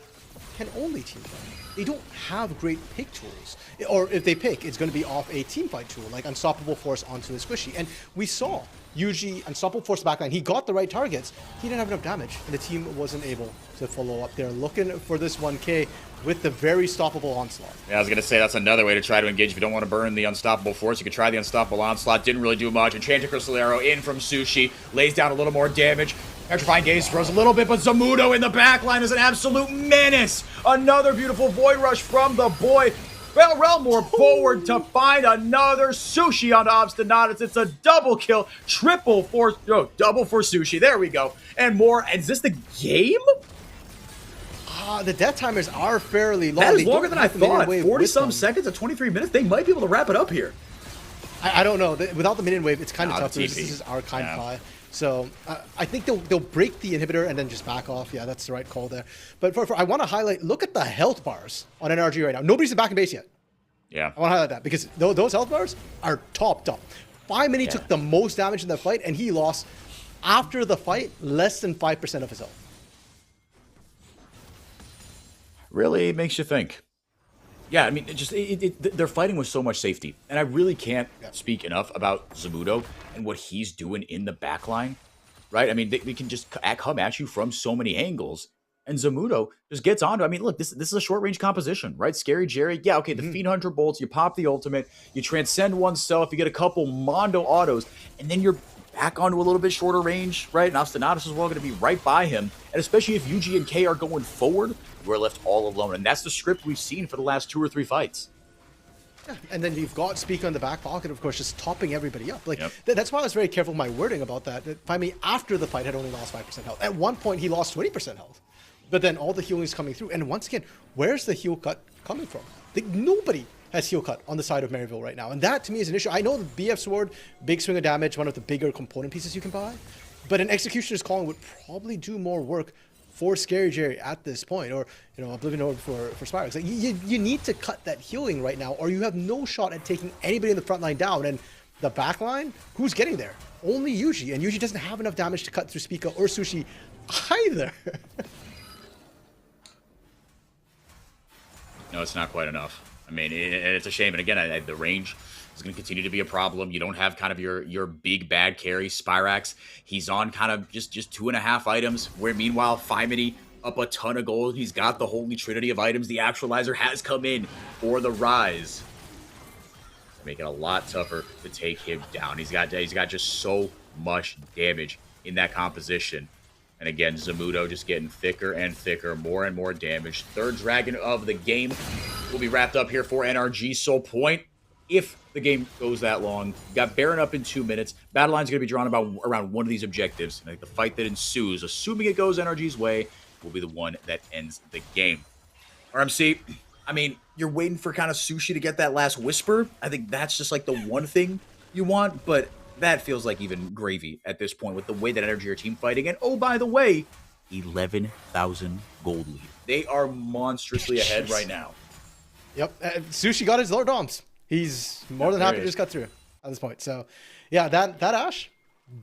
Speaker 5: can only team fight. They don't have great pick tools. Or if they pick, it's going to be off a team fight tool, like Unstoppable Force onto the Squishy. And we saw Yuji, Unstoppable Force backline, he got the right targets. He didn't have enough damage, and the team wasn't able to follow up. They're looking for this 1K with the very stoppable Onslaught.
Speaker 4: Yeah, I was going to say that's another way to try to engage. If you don't want to burn the Unstoppable Force, you could try the Unstoppable Onslaught. Didn't really do much. Enchanted Crystal Arrow in from Sushi. Lays down a little more damage. Petrifying Gaze throws a little bit, but Zamudo in the backline is an absolute menace. Another beautiful Void Rush from the boy. Well, Relmore forward to find another Sushi on Obstinatus. It's a double kill. Double for Sushi. There we go. And more. Is this the game?
Speaker 5: The death timers are fairly long.
Speaker 4: That is longer than I thought. 40-some seconds at 23 minutes. They might be able to wrap it up here.
Speaker 5: I don't know. Without the minion wave, it's kind of tough.
Speaker 4: the
Speaker 5: This
Speaker 4: TP.
Speaker 5: is our kind of pie. So I think they'll break the inhibitor and then just back off. Yeah, that's the right call there. But I want to highlight, look at the health bars on NRG right now. Nobody's back in base yet.
Speaker 4: Yeah.
Speaker 5: I want to highlight that because those health bars are topped up. Fimini took the most damage in that fight, and he lost, after the fight, less than 5% of his health.
Speaker 4: Really makes you think. Yeah, I mean, they're fighting with so much safety. And I really can't speak enough about Zamudo and what he's doing in the backline, right? I mean, we can just come at you from so many angles. And Zamudo just gets onto. I mean, look, this is a short-range composition, right? Scary Jerry, yeah, okay, the Fiend Hunter bolts, you pop the ultimate, you transcend oneself, you get a couple Mondo autos, and then you're back onto a little bit shorter range, right? And Obstinatus is well going to be right by him. And especially if UG and K are going forward, we're left all alone. And that's the script we've seen for the last 2 or 3 fights.
Speaker 5: Yeah, and then you've got Spica in the back pocket, of course, just topping everybody up. Like that's why I was very careful with my wording about that. Fimini, after the fight, had only lost 5% health. At one point, he lost 20% health. But then all the healing is coming through. And once again, where's the heal cut coming from? Like, nobody has heal cut on the side of Maryville right now. And that, to me, is an issue. I know the BF Sword, big swing of damage, one of the bigger component pieces you can buy. But an Executioner's Calling would probably do more work for Scary Jerry at this point. Or, you know, Oblivion Orb for Spyrax. Like, you need to cut that healing right now, or you have no shot at taking anybody in the front line down. And the back line, who's getting there? Only Yuji. And Yuji doesn't have enough damage to cut through Spica or Sushi either.
Speaker 4: No, it's not quite enough. I mean, it's a shame. And again, the range is going to continue to be a problem. You don't have kind of your big bad carry. Spyrax, he's on kind of just 2.5 items, where meanwhile, Fimini up a ton of gold. He's got the holy trinity of items. The Actualizer has come in for the Rise. Make it a lot tougher to take him down. He's got just so much damage in that composition. And again, Zamudo just getting thicker and thicker, more and more damage. Third dragon of the game will be wrapped up here for NRG. Soul Point, if the game goes that long. Got Baron up in 2 minutes. Battle line's going to be drawn around one of these objectives. And the fight that ensues, assuming it goes NRG's way, will be the one that ends the game. RMC, I mean, you're waiting for kind of Sushi to get that last whisper. I think that's just like the one thing you want, but that feels like even gravy at this point with the way that NRG are team fighting. And oh, by the way, 11,000 gold lead. They are monstrously ahead right now.
Speaker 5: Yep. Sushi got his Lord Doms. He's more than happy to just cut through at this point. So, yeah, that Ash,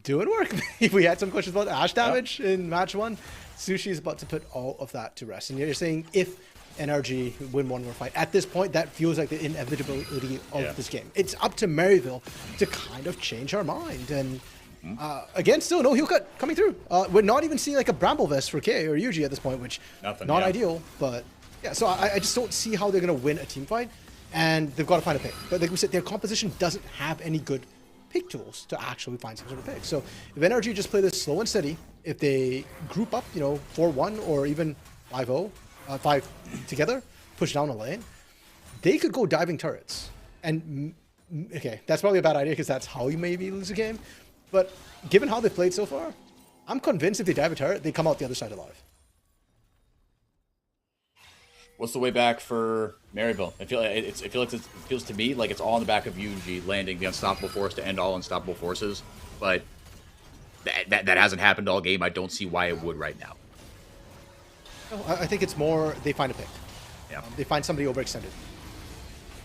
Speaker 5: doing work. We had some questions about Ash damage in match 1. Sushi is about to put all of that to rest. And you're saying if NRG win one more fight, at this point, that feels like the inevitability of this game. It's up to Maryville to kind of change our mind. And again, still no heel cut coming through. We're not even seeing like a Bramble Vest for K or Yuji at this point, which not ideal. But yeah, so I just don't see how they're going to win a team fight. And they've got to find a pick. But like we said, their composition doesn't have any good pick tools to actually find some sort of pick. So if NRG just play this slow and steady, if they group up, 4-1 or even 5-0, 5 together, push down a lane, they could go diving turrets. And okay, that's probably a bad idea because that's how you maybe lose a game. But given how they've played so far, I'm convinced if they dive a turret, they come out the other side alive.
Speaker 4: What's the way back for Maryville? It feels to me like it's all on the back of Yuji landing the Unstoppable Force to end all Unstoppable Forces, but that hasn't happened all game. I don't see why it would right now.
Speaker 5: No, I think it's more they find a pick.
Speaker 4: Yeah,
Speaker 5: they find somebody overextended.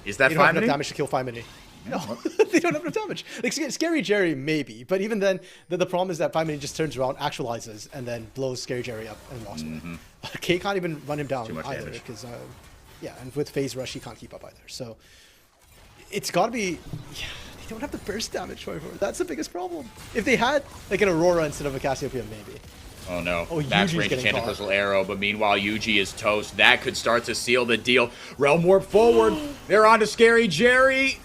Speaker 4: Is that
Speaker 5: they don't have enough damage to kill 5 Mini? No, they don't have enough damage. Like Scary Jerry, maybe, but even then, the problem is that 5 Mini just turns around, actualizes, and then blows Scary Jerry up and walks away. K can't even run him down either because, and with Phase Rush, he can't keep up either. So it's got to be, they don't have the burst damage for it. That's the biggest problem. If they had like an Aurora instead of a Cassiopeia, maybe.
Speaker 4: Oh no, max range enchanted crystal arrow, but meanwhile Yuji is toast. That could start to seal the deal. Realm Warp forward. They're on to Scary Jerry.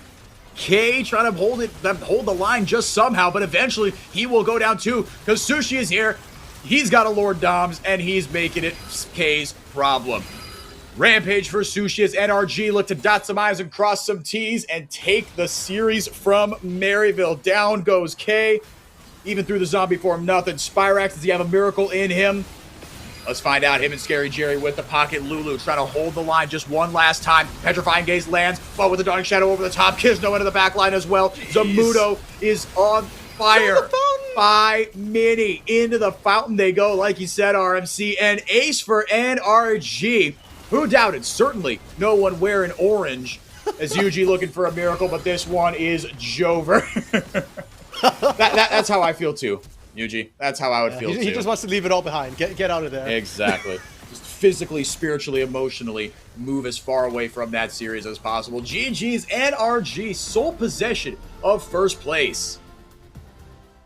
Speaker 4: K trying to hold the line just somehow, but eventually he will go down too because Sushi is here. He's got a Lord Doms and he's making it K's problem. Rampage for Sushi as NRG look to dot some I's and cross some T's and take the series from Maryville. Down goes K. Even through the zombie form, nothing. Spyrax, does he have a miracle in him? Let's find out. Him and Scary Jerry with the pocket Lulu trying to hold the line just one last time. Petrifying Gaze lands, but with the Dawning Shadow over the top. Kisno into the back line as well. Zamudo is on fire. 5 Mini into the fountain they go, like you said, RMC. And ace for NRG. Who doubted? Certainly no one wearing orange as Yuji looking for a miracle, but this one is Jover. That's how I feel too, Yuji. That's how I would feel too.
Speaker 5: He just wants to leave it all behind. Get out of there.
Speaker 4: Exactly. Just physically, spiritually, emotionally move as far away from that series as possible. GG's NRG, sole possession of first place.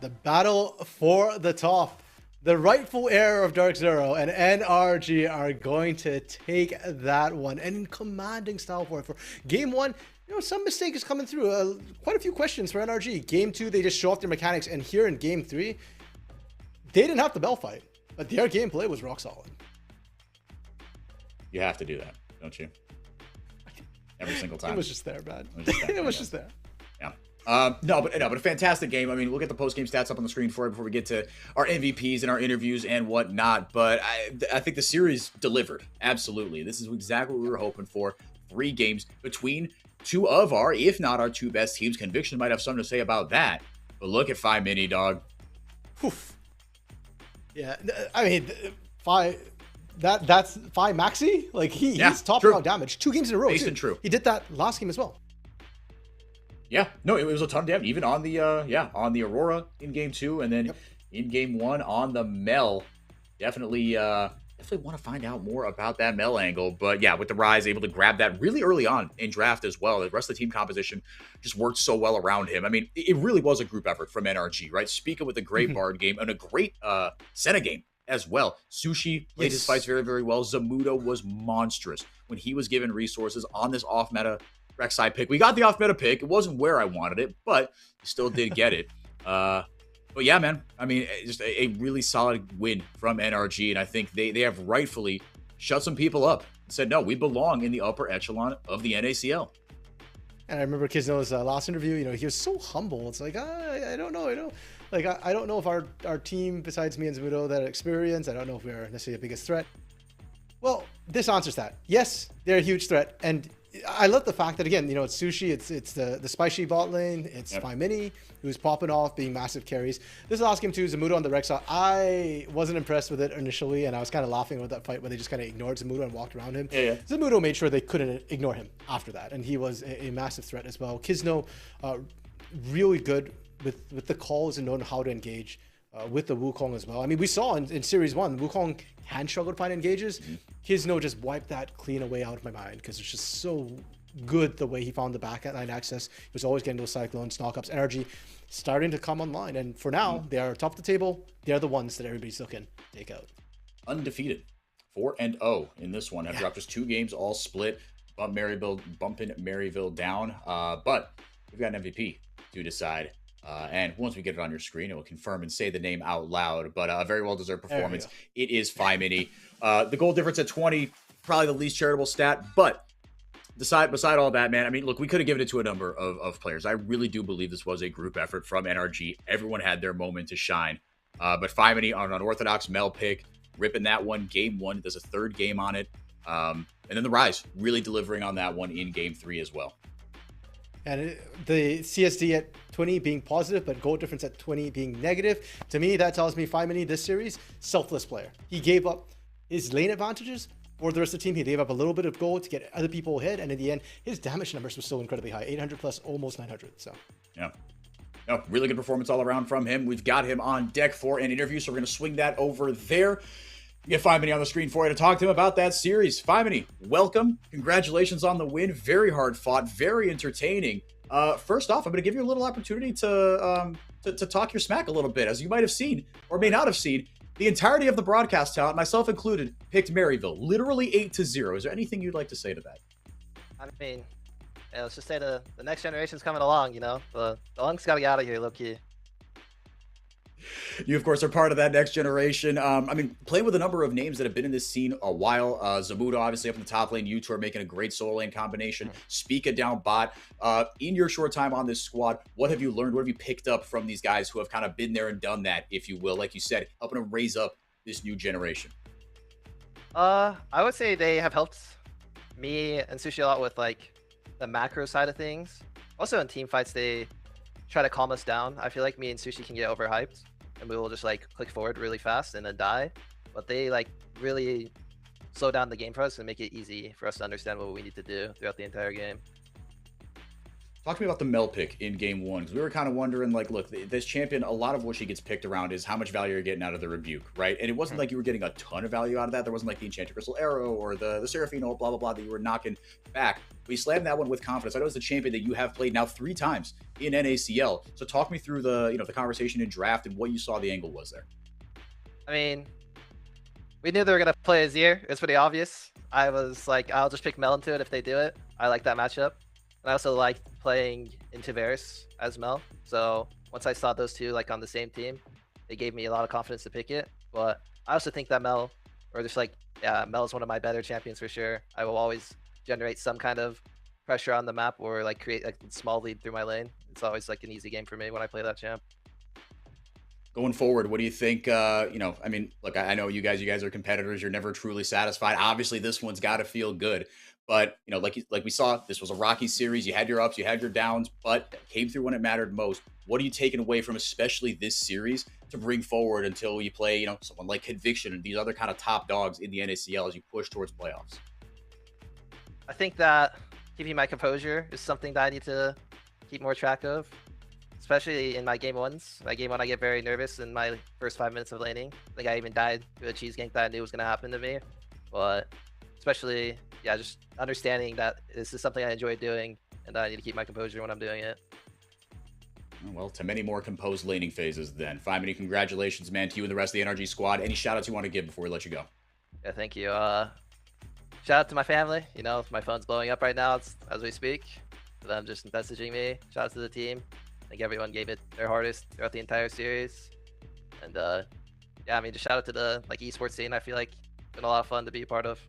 Speaker 5: The battle for the top. The rightful heir of Dark Zero and NRG are going to take that one. And in commanding style for game 1, some mistake is coming through. Quite a few questions for NRG. Game 2, they just show off their mechanics. And here in game 3, they didn't have the bell fight. But their gameplay was rock solid.
Speaker 4: You have to do that, don't you? Every single time.
Speaker 5: It was just there, man. It was just there.
Speaker 4: Yeah. No, but a fantastic game. I mean, we'll get the post-game stats up on the screen for it before we get to our MVPs and our interviews and whatnot. But I think the series delivered. Absolutely. This is exactly what we were hoping for. 3 games between 2 of our, if not our 2 best teams. Conviction might have something to say about that. But look at 5 Mini, dog.
Speaker 5: Oof. Yeah, I mean, that's 5 Maxi. Like he's top out damage 2 games in a row.
Speaker 4: Based and true.
Speaker 5: He did that last game as well.
Speaker 4: Yeah, no, it was a ton of damage. Even on the on the Aurora in game 2, and then in game 1 on the Mel. Definitely want to find out more about that Mel angle. But yeah, with the Rise able to grab that really early on in draft as well. The rest of the team composition just worked so well around him. I mean, it really was a group effort from NRG, right? Spica with a great Bard game and a great Senna game as well. Sushi played his fights very, very well. Zamudo was monstrous when he was given resources on this off-meta Rek'Sai pick. We got the off-meta pick. It wasn't where I wanted it, but we still did get it. But yeah, man, I mean, just a really solid win from NRG, and I think they have rightfully shut some people up and said, no, we belong in the upper echelon of the NACL.
Speaker 5: And I remember Kisno's last interview, he was so humble. It's like, I don't know, I don't know if our team, besides me and Zamudo, that experience, I don't know if we're necessarily the biggest threat. Well, this answers that. Yes, they're a huge threat, and I love the fact that, again, it's Sushi, it's the Spicy bot lane, it's 5 Mini, who's popping off, being massive carries. This last game too, Zamudo on the Rek'Sai, I wasn't impressed with it initially, and I was kind of laughing with that fight where they just kind of ignored Zamudo and walked around him. Zamudo made sure they couldn't ignore him after that, and he was a massive threat as well. Kisno, really good with the calls and knowing how to engage with the Wukong as well. I mean, we saw in Series 1, Wukong can struggle to find engages. Kizno just wiped that clean away out of my mind because it's just so good the way he found the back line access. He was always getting those cyclones, knockups, energy starting to come online. And for now, they are top of the table. They're the ones that everybody still can take out.
Speaker 4: Undefeated. 4-0 in this one. Have dropped just 2 games, all split. Bumping Maryville down. But we've got an MVP to decide. And once we get it on your screen, it will confirm and say the name out loud. But a very well-deserved performance. It is Mini. The goal difference at 20, probably the least charitable stat. But beside all that, man, I mean, look, we could have given it to a number of players. I really do believe this was a group effort from NRG. Everyone had their moment to shine. But Mini on an unorthodox Mel pick, ripping that one, game 1. There's a 3rd game on it. And then the Rise really delivering on that one in game 3 as well.
Speaker 5: And the CSD at 20 being positive, but goal difference at 20 being negative. To me, that tells me Mini this series, selfless player. He gave up his lane advantages for the rest of the team. He gave up a little bit of gold to get other people ahead. And in the end, his damage numbers were still incredibly high, 800 plus, almost 900. So,
Speaker 4: yeah. No, really good performance all around from him. We've got him on deck for an interview, so we're going to swing that over there. Get Mini on the screen for you to talk to him about that series. Mini, welcome. Congratulations on the win. Very hard fought, very entertaining. First off, I'm going to give you a little opportunity to talk your smack a little bit. As you might have seen, or may not have seen, the entirety of the broadcast talent, myself included, picked Maryville. Literally 8-0. Is there anything you'd like to say to that?
Speaker 12: I mean, yeah, let's just say the next generation's coming along, you know? The Lunks got to get out of here, low-key.
Speaker 4: You, of course, are part of that next generation. I mean, playing with a number of names that have been in this scene a while. Zamuda, obviously, up in the top lane. You two are making a great solo lane combination. Spica down bot. In your short time on this squad, what have you learned? What have you picked up from these guys who have kind of been there and done that, if you will? Like you said, helping to raise up this new generation.
Speaker 12: I would say they have helped me and Sushi a lot with, like, the macro side of things. Also, in team fights, they try to calm us down. I feel like me and Sushi can get overhyped. And we will just like click forward really fast and then die. But they like really slow down the game for us and make it easy for us to understand what we need to do throughout the entire game.
Speaker 4: Talk to me about the Mel pick in game 1, because we were kind of wondering, like, look, this champion, a lot of what she gets picked around is how much value you're getting out of the Rebuke, right? And it wasn't like you were getting a ton of value out of that. There wasn't like the Enchanted Crystal Arrow or the Seraphino, blah, blah, blah, that you were knocking back. We slammed that one with confidence. I know it's a champion that you have played now 3 times in NACL. So talk me through the, the conversation in draft and what you saw the angle was there.
Speaker 12: I mean, we knew they were going to play Azir. It's pretty obvious. I was like, I'll just pick Mel into it if they do it. I like that matchup. And I also liked playing into Varus as Mel. So once I saw those two like on the same team, it gave me a lot of confidence to pick it. But I also think that Mel, or just like, yeah, Mel is one of my better champions for sure. I will always generate some kind of pressure on the map or like create a small lead through my lane. It's always like an easy game for me when I play that champ.
Speaker 4: Going forward, what do you think? I mean, look, I know you guys are competitors. You're never truly satisfied. Obviously, this one's got to feel good. But, like we saw, this was a rocky series. You had your ups, you had your downs, but came through when it mattered most. What are you taking away from especially this series to bring forward until you play, someone like Conviction and these other kind of top dogs in the NACL as you push towards playoffs?
Speaker 12: I think that keeping my composure is something that I need to keep more track of, especially in my game 1s. My game 1, I get very nervous in my first 5 minutes of laning. I think I even died to a cheese gank that I knew was going to happen to me. But especially, yeah, just understanding that this is something I enjoy doing and I need to keep my composure when I'm doing it.
Speaker 4: Well, to many more composed laning phases then. Mini, congratulations, man, to you and the rest of the NRG squad. Any shout-outs you want to give before we let you go?
Speaker 12: Yeah, thank you. Shout out to my family. My phone's blowing up right now as we speak. Them just messaging me. Shout out to the team. I think everyone gave it their hardest throughout the entire series. And yeah, I mean, just shout out to the esports scene. I feel like it's been a lot of fun to be a part of.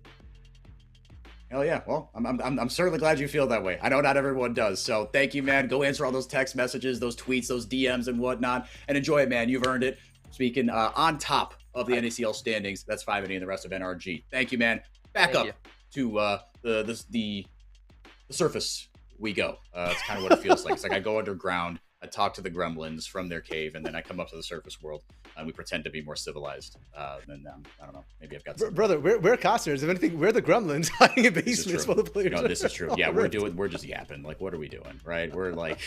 Speaker 4: Hell yeah. Well, I'm certainly glad you feel that way. I know not everyone does. So thank you, man. Go answer all those text messages, those tweets, those DMs and whatnot, and enjoy it, man. You've earned it. Speaking on top of the NACL standings, that's Mini and the rest of NRG. Thank you, man. Back up to the surface we go. It's kind of what it feels like. It's like I go underground, I talk to the gremlins from their cave, and then I come up to the surface world, and we pretend to be more civilized. Then I don't know. Maybe I've got some.
Speaker 5: Brother, we're casters. If anything, we're the gremlins hiding in basements for the players.
Speaker 4: No, this is true. Yeah, we're just yapping. Like, what are we doing, right? We're like,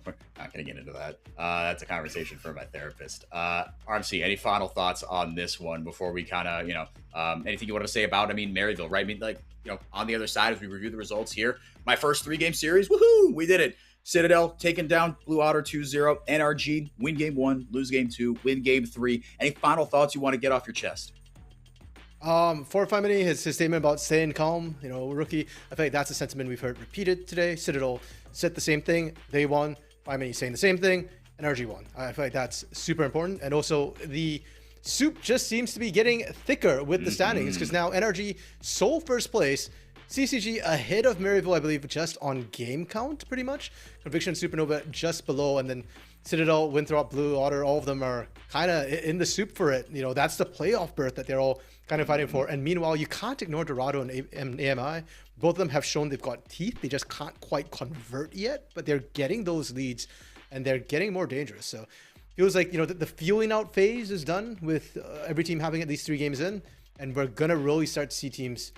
Speaker 4: We're not going to get into that. That's a conversation for my therapist. RMC, any final thoughts on this one before we kind of, anything you want to say about, Maryville, right? I mean, like, on the other side, as we review the results here, my first 3-game series, woohoo, we did it. Citadel taking down Blue Otter 2-0. NRG, win game 1, lose game 2, win game 3. Any final thoughts you want to get off your chest?
Speaker 5: For Femini, his statement about staying calm, rookie, I feel like that's a sentiment we've heard repeated today. Citadel said the same thing. They won. Femini saying the same thing. NRG won. I feel like that's super important. And also, the soup just seems to be getting thicker with the standings because now NRG sole first place. CCG ahead of Maryville, I believe, just on game count, pretty much. Conviction, Supernova just below, and then Citadel, Winthrop, Blue Otter, all of them are kind of in the soup for it. That's the playoff berth that they're all kind of fighting for. And meanwhile, you can't ignore Dorado and AMI. Both of them have shown they've got teeth. They just can't quite convert yet, but they're getting those leads, and they're getting more dangerous. So feels like, the feeling out phase is done with every team having at least 3 games in, and we're going to really start to see teams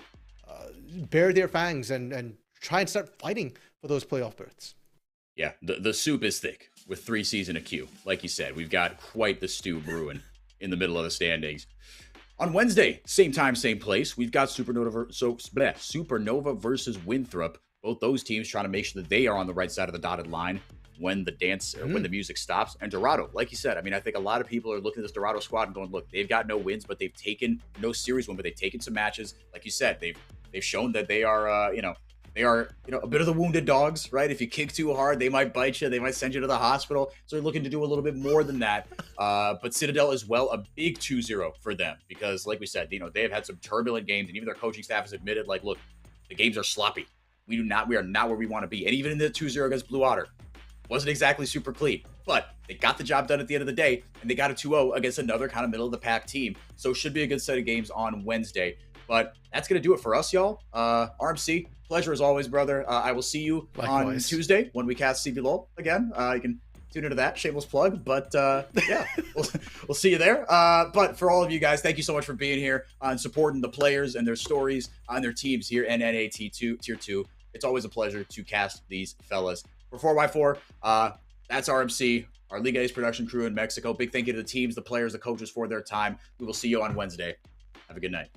Speaker 5: bare their fangs and try and start fighting for those playoff berths.
Speaker 4: Yeah, the soup is thick with 3 C's in a queue. Like you said, we've got quite the stew brewing in the middle of the standings. On Wednesday, same time, same place, we've got Supernova versus Winthrop. Both those teams trying to make sure that they are on the right side of the dotted line when the dance or when the music stops. And Dorado, like you said, I think a lot of people are looking at this Dorado squad and going, look, they've got no wins, but they've taken no series win, but they've taken some matches. Like you said, they've shown that they are, they are, a bit of the wounded dogs, right? If you kick too hard, they might bite you. They might send you to the hospital. So they're looking to do a little bit more than that. But Citadel as well, a big 2-0 for them because, like we said, they have had some turbulent games, and even their coaching staff has admitted, like, look, the games are sloppy. We are not where we want to be. And even in the 2-0 against Blue Otter, wasn't exactly super clean, but they got the job done at the end of the day, and they got a 2-0 against another kind of middle of the pack team. So it should be a good set of games on Wednesday. But that's going to do it for us, y'all. RMC, pleasure as always, brother. I will see you on Tuesday when we cast CB LOL again. You can tune into that. Shameless plug. But yeah, we'll see you there. But for all of you guys, thank you so much for being here and supporting the players and their stories and their teams here in NAT Tier 2. It's always a pleasure to cast these fellas. For 4x4, that's RMC, our Liga Ace production crew in Mexico. Big thank you to the teams, the players, the coaches for their time. We will see you on Wednesday. Have a good night.